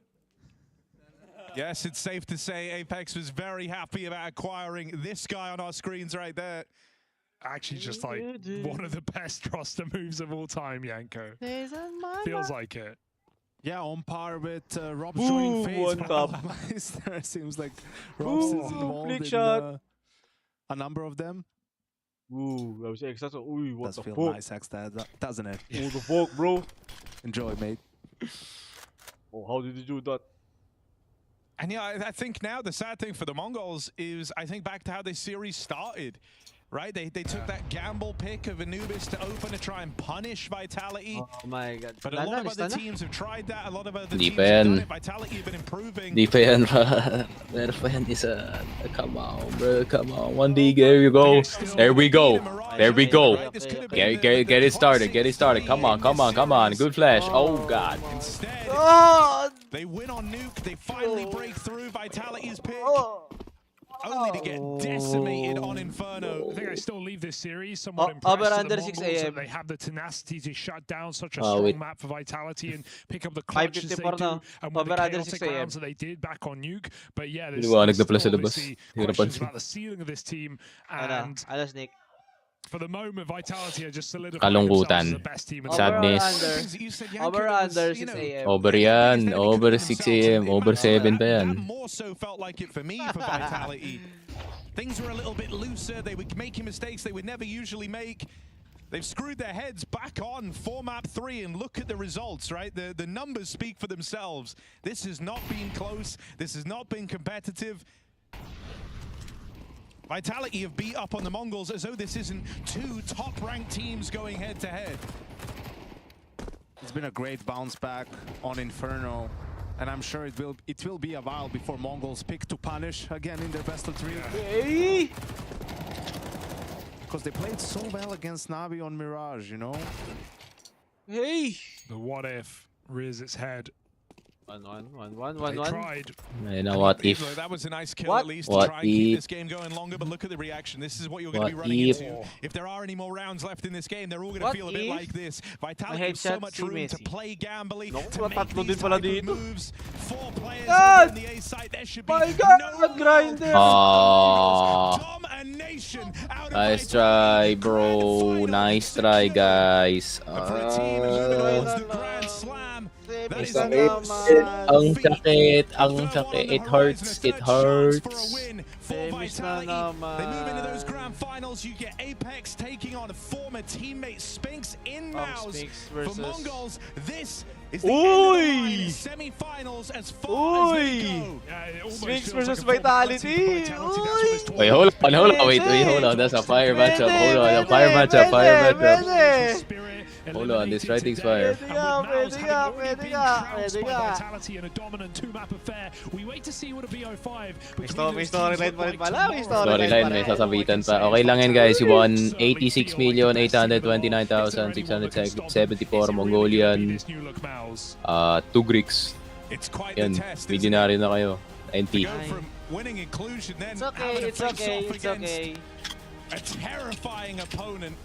Yes, it's safe to say Apex was very happy about acquiring this guy on our screens right there. Actually, just like one of the best roster moves of all time, Yanko. Feels like it. Yeah, on par with Rob's joining phase. It seems like Rob's is involved in a number of them. Ooh, that was extra. Ooh, what the feel fuck? nice, doesn't it? What the fuck, bro? Enjoy, mate. Oh, how did you do that? And yeah, I think now the sad thing for the MongolZ is I think back to how this series started. Right, they took that gamble pick of Anubis to open to try and punish Vitality. Oh my god. But a lot of other teams have tried that. A lot of other Di teams pa have yan. done it. Vitality have been improving. Di pa yan, bro. Meron pa yan isa. Come on, bro. Come on. 1D, there you go. There we go. There we go. Get it started. Get it started. Come on, come on, come on. Good flash. Oh, God. Instead, they win on Nuke. They finally break through Vitality's pick. Only to get decimated on Inferno. I think I still leave this series somewhat impressed with the MongolZ that they have the tenacity to shut down such a strong map for Vitality and pick up the clutches they do, and with the chaotic rounds that they did back on Nuke. But yeah, there's still obviously questions about the ceiling of this team, and For the moment, Vitality are just solidifying Kalungkutan. themselves as the best team in the Sadness. Over under 6 AM. Over yan. Over 6 AM. Over 7 pa yan. More so felt like it for me for Vitality. Things were a little bit looser. They were making mistakes they would never usually make. They've screwed their heads back on for map 3 and look at the results, right? The numbers speak for themselves. This has not been close. This has not been competitive. Vitality have beat up on the Mongols as though this isn't two top-ranked teams going head-to-head. It's been a great bounce back on Inferno, and I'm sure it will be a while before Mongols pick to punish again in their best of 3. Hey! Because they played so well against Navi on Mirage, you know? Hey! The what if rears its head. One. Tried. Ayun na, what if? That was a nice kill What? at least What to try and keep if? this game going longer, but look at the reaction. This is what you're going to be What running if? into. If there are any more rounds left in this game, they're all going to What feel a bit if? like this. Vitality My has so headshot much si room to Messi. play gambly, No, to make tatlo these din pala type of dito. moves. 4 players God! on the A side. There should be My God, no grinder! domination out of Nice try, bro. Nice try, guys. the Grand Slam. Ang sakit. Ang sakit. It hurts. It hurts. For Vitality, they move into those grand finals. You get Apex taking on a former teammate Spinks in MOUZ. For Mongols, this is the end of the line. Semi-finals as far as they go. Spinks versus Vitality. Wait, hold on. Wait, hold on. That's a fire matchup. Hold on. A fire matchup. Hold on. This writing's fire. Pwede nga. Vitality in a dominant 2-map affair. We wait to see what a BO5. May storyline pa rin pala. Storyline, may sasabitan pa. Okay lang yan, guys. You won 86,829,674 Mongolian. 2 Greeks. Yan. Millionaire na kayo. NP. It's okay. A terrifying opponent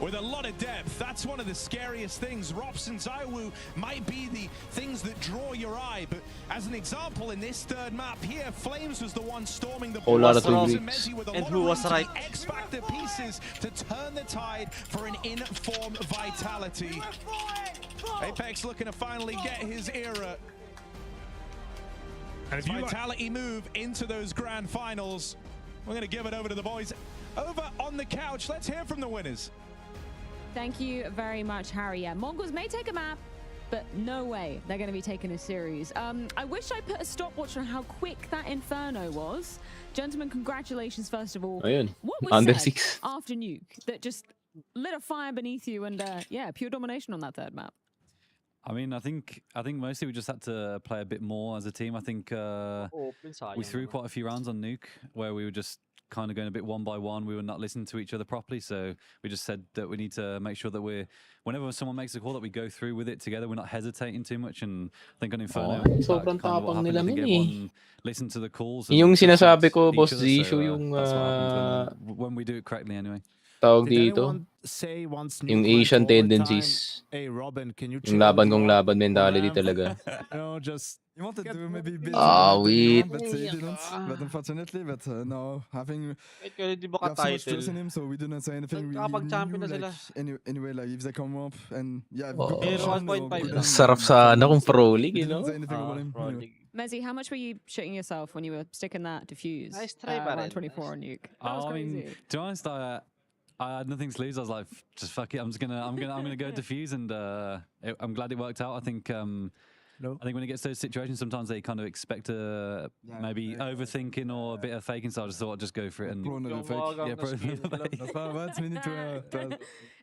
with a lot of depth. That's one of the scariest things. Rops and ZywOo might be the things that draw your eye, but as an example, in this third map here, Flames was the one storming the Whole lot of board. 2 Greeks. And who was right? X-Factor pieces to turn the tide for an in-form Vitality. Apex looking to finally get his era. As Vitality move into those grand finals, we're going to give it over to the boys over on the couch. Let's hear from the winners. Thank you very much, Harry. Yeah, Mongols may take a map, but no way they're going to be taking a series. I wish I put a stopwatch on how quick that Inferno was. Gentlemen, congratulations, first of all. Ayun. What was Under said 6. after Nuke that just lit a fire beneath you and, yeah, pure domination on that third map? I mean, I think mostly we just had to play a bit more as a team. I think we threw quite a few rounds on Nuke where we were just kind of going a bit one by one. We were not listening to each other properly, so we just said that we need to make sure that whenever someone makes a call, that we go through with it together. We're not hesitating too much, and I think on Inferno, sobrang tapang nila nun eh. listen to the calls. Yung sinasabi ko, Boss Zishu, yung when we do it correctly anyway. Tawag dito, yung Asian tendencies. Hey Robin, can you yung laban kong laban mentality talaga. No, just you wanted to do maybe build wait. but they didn't. But unfortunately, no, having Di ba we have so much ka-title? trust in him, so we didn't say anything. We Nakapag-champion na knew, sila. like, anyway, like if they come up and yeah, Sarap sana kung pro league, you know? Mezzi, how much were you shitting yourself when you were sticking that defuse? Nice try, round 24 on Nuke. That was I crazy. mean, to be honest, I had nothing to lose. I was like, just fuck it. I'm gonna go defuse, and I'm glad it worked out. I think when it gets to those situations, sometimes they kind of expect maybe overthinking or a bit of faking. So I just thought I'd just go for it and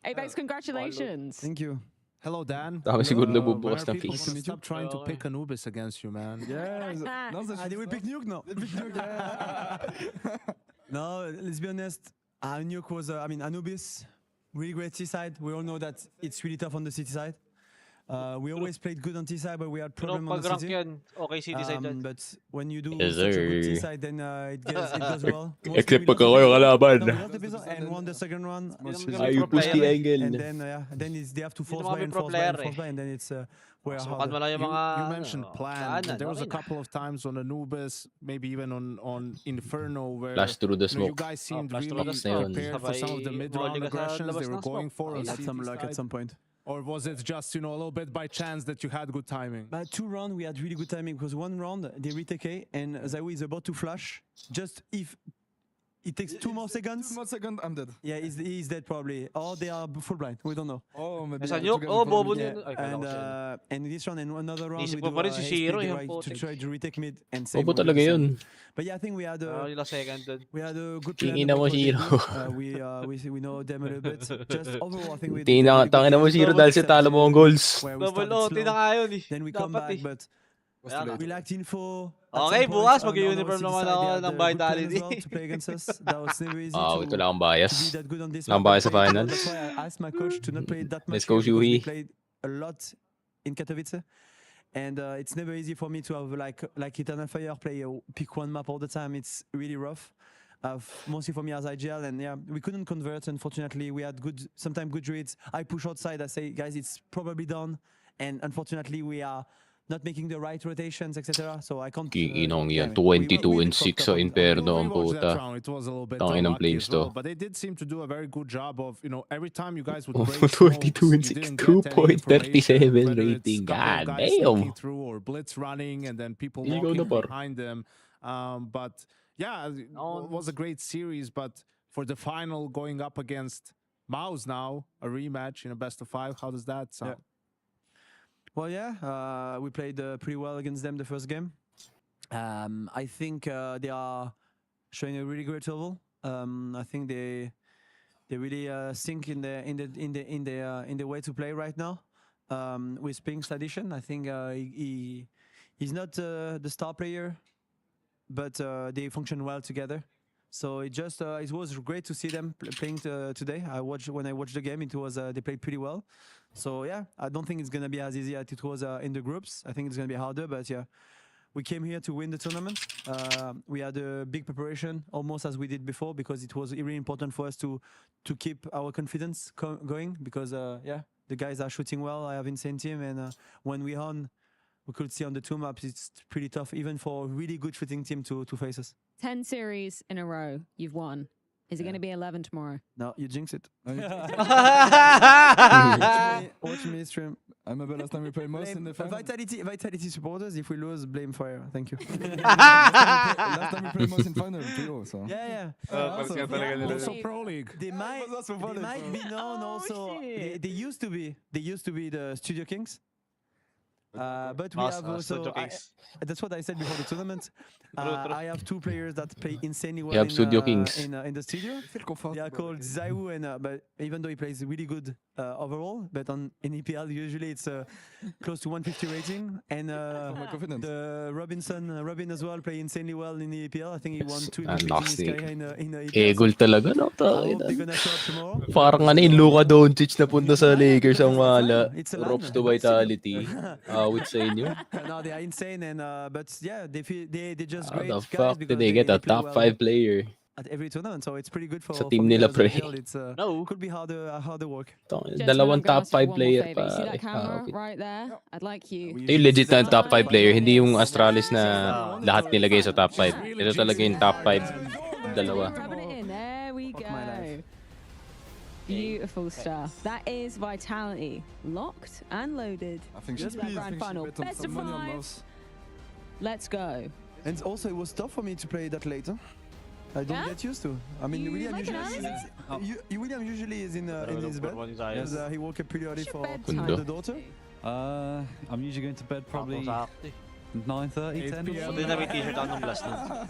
Apex, congratulations. Thank you. Hello, Dan. Dami siguro When nabubukas are ng people fees. gonna stop trying to pick Anubis against you, man? Yeah, they will pick Nuke now. No, let's be honest. Nuke was, Anubis, really great C side. We all know that it's really tough on the city side. We always played good on T side, but we had problem on the pag-rank city. yan, okay city side yan. But when you do Yes, such a good T sir. side, then it goes well. Except pagka kayo kalaban. No, we lost the episode and won the second round. I push the angle. And then they have to force buy and force buy and force buy, and then it's where You mentioned plan. There was a couple of times on Anubis, maybe even on Inferno, where Flash through the you smoke. guys seemed Flash really through the prepared for some of the mid-round aggressions they were going for. We had some luck at some point. Or was it just, a little bit by chance that you had good timing? But 2 rounds we had really good timing because 1 round they retake A and Zaiwu is about to flash. Just if it takes 2 more seconds. 2 more seconds, I'm dead. Yeah, he's dead probably. Or they are full blind. We don't know. Oh, maybe. Bobo yun. And this round and another round Isip we ko pa rin si Shiro, yung to try to retake mid and save. Bobo talaga yun. But yeah, I think we had a good plan. Tingin na mo, Shiro. We know them a little bit. Just overall, I think we Tangin na mo, Shiro, dahil si talo MongolZ. Then we come back, but we lacked info. Okay, bukas mag-uniform naman ako ng Vitality. To play against us. That was never easy ito lang ang bias. to be that good on this. Lang bias sa finals. That's why I asked my coach to not play that much. Let's go, because we Shuhi. played a lot in Katowice. And it's never easy for me to have like Eternal Fire pick one map all the time. It's really rough. Mostly for me as IGL, and yeah, we couldn't convert. Unfortunately, we had sometimes good reads. I push outside. I say, guys, it's probably done. And unfortunately, we are not making the right rotations, etc. So I can't. Kikinong yan, 22-6 sa Inferno ang puta. Tangin ng flames to. But they did seem to do a very good job of, every time you guys would break 22-6, 2.37 rating. God damn. Through or blitz running, and then people walking behind them. But yeah, it was a great series. But for the final, going up against MOUZ now, a rematch in a best of 5, how does that sound? Yeah. Well, yeah, we played pretty well against them the first game. I think they are showing a really great level. I think they really sink in the way to play right now. With Pink's addition, I think he's not the star player, but they function well together. So it was great to see them playing today. When I watched the game, they played pretty well. So yeah, I don't think it's gonna be as easy as it was in the groups. I think it's gonna be harder, but yeah, we came here to win the tournament. We had a big preparation, almost as we did before, because it was really important for us to keep our confidence going. Because yeah, the guys are shooting well. I have insane team, and when we could see on the 2 maps, it's pretty tough, even for a really good shooting team to face us. 10 series in a row, you've won. Is it going to be 11 tomorrow? No, you jinx it. Watch me stream. I remember last time we played MOUZ in the final. Vitality supporters, if we lose, blame fire. Thank you. last time we played MOUZ in final, PO, so. Yeah. Also Pro League. They might be known also. They used to be the Studio Kings. But we have also. That's what I said before the tournament. I have 2 players that play insanely well in the studio. They are called Zaiwu, and but even though he plays really good overall, but in EPL usually it's close to 150 rating. And the Robin as well play insanely well in the EPL. I think he won 2 in the EPL. Egol talaga, no? They're gonna show up tomorrow. Parang Luka Doncic na punta sa Lakers ang wala. Props to Vitality. With sa inyo. No, they are insane, and but yeah, they just great How the guys fuck because did they get a play top well 5 player? at every tournament, so it's pretty good for Sa team for nila, players pre. as well. It's could be harder work. Dalawang top 5 player pa. You see that camera right there? I'd like you. Ito yung legit na top 5 player, hindi yung Astralis na lahat nilagay sa top 5. Ito talaga yung top 5. Dalawa. There we go. Beautiful stuff. That is Vitality. Locked and loaded. I think Into that grand final. Best of 5. Let's go. And also, it was tough for me to play that later. I don't get used to. I mean, William usually is in his bed. Because he woke up pretty early for the daughter. I'm usually going to bed probably 9:30, 10.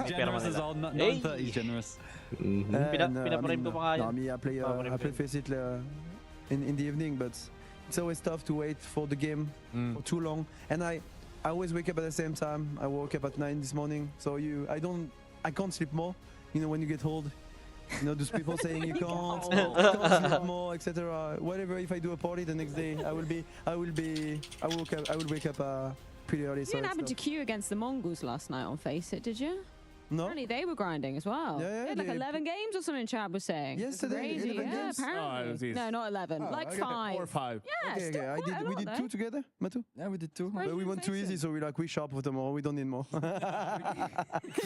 Generous as well. 9:30 is generous. I play face it in the evening, but it's always tough to wait for the game for too long. And I always wake up at the same time. I woke up at 9 this morning, so I can't sleep more. You know, when you get old, You know, those people saying you can't sleep more, etc. Whatever. If I do a party the next day, I will wake up pretty early. You So didn't it's happen not- to queue against the MongolZ last night on Face It, did you? No. Apparently they were grinding as well. Yeah, They had like they- 11 games or something. Chat was saying. Yesterday, Crazy. 11 Yeah, games? apparently. No, not 11. Like okay. 5. 4 or 5. Yeah, Okay, still okay. quite a We lot, did though. 2 together, Matu? Yeah, we did 2. But we went too easy, so we shop with them all. We don't need more.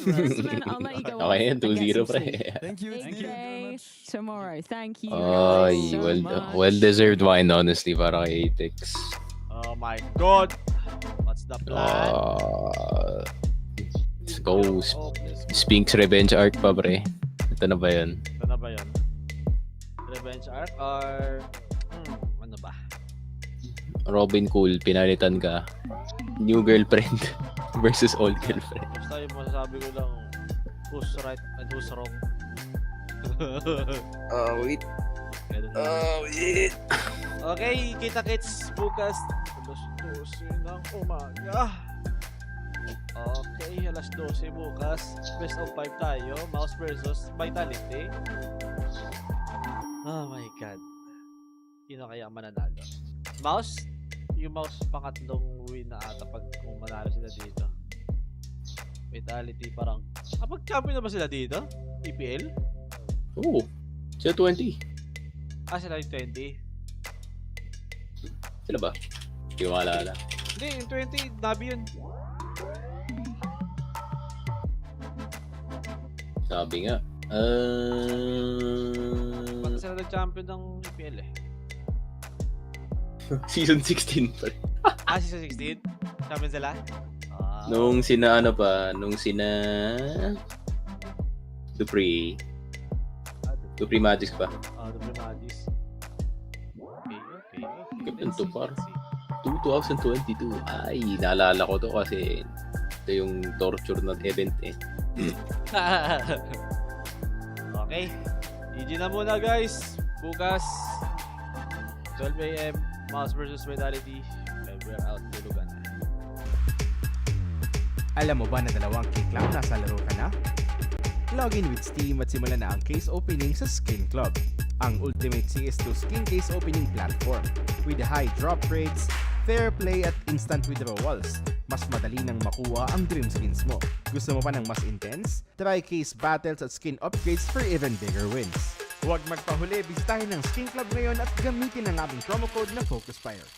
Gentlemen, I'll let you go on Okay, and get 2-0 some pre. sleep. Thank you. Big day tomorrow. Thank you Ay, guys so much. well-deserved wine, honestly, para kay Atex. Oh my God! What's the plan? Let's go. Sphinx Revenge Arc pa, pre. Ito na ba yun? Ito na ba yun? Revenge arc or... ano ba? Robin Cool, pinalitan ka. New girlfriend versus old girlfriend. Basta yung masasabi ko lang, who's right and who's wrong. Wait. Wait. Okay, kita-kits bukas. Alas 12 ng umaga. Okay, alas 12 bukas. Best of 5 tayo. MOUZ versus Vitality. Oh my God. Sino kaya ang mananalo? MOUZ? Yung MOUZ pangatlong win na ata pag kung manalo sila dito. Vitality parang... Kapag champion na ba sila dito? EPL? Oo. Sila 20. Ah, sila yung 20. Sila ba? Hindi ko maalala. Hindi, yung 20, Nabi yun. Sabi nga. Pati sila nag-champion ng EPL eh. Season 16 pa rin. Season 16? Champion sila? Nung sina ano pa, nung sina Dupri Magix pa. Dupri Magix. Okay. Ganito par. 2022. Ay, naalala ko to kasi ito yung torture na event eh. Okay. GG na muna guys. Bukas 12 AM MOUZ versus Vitality. And we're out. Tulugan na. Alam mo ba na 2 kick lang nasa laro ka na? Login with Steam at simulan na ang case opening sa Skin Club, ang ultimate CS2 skin case opening platform. With high drop rates, fair play at instant withdrawals, mas madali nang makuha ang dream skins mo. Gusto mo pa ng mas intense? Try case battles at skin upgrades for even bigger wins. Huwag magpahuli, bisitahin ng Skin Club ngayon at gamitin ang aming promo code na FocusFire.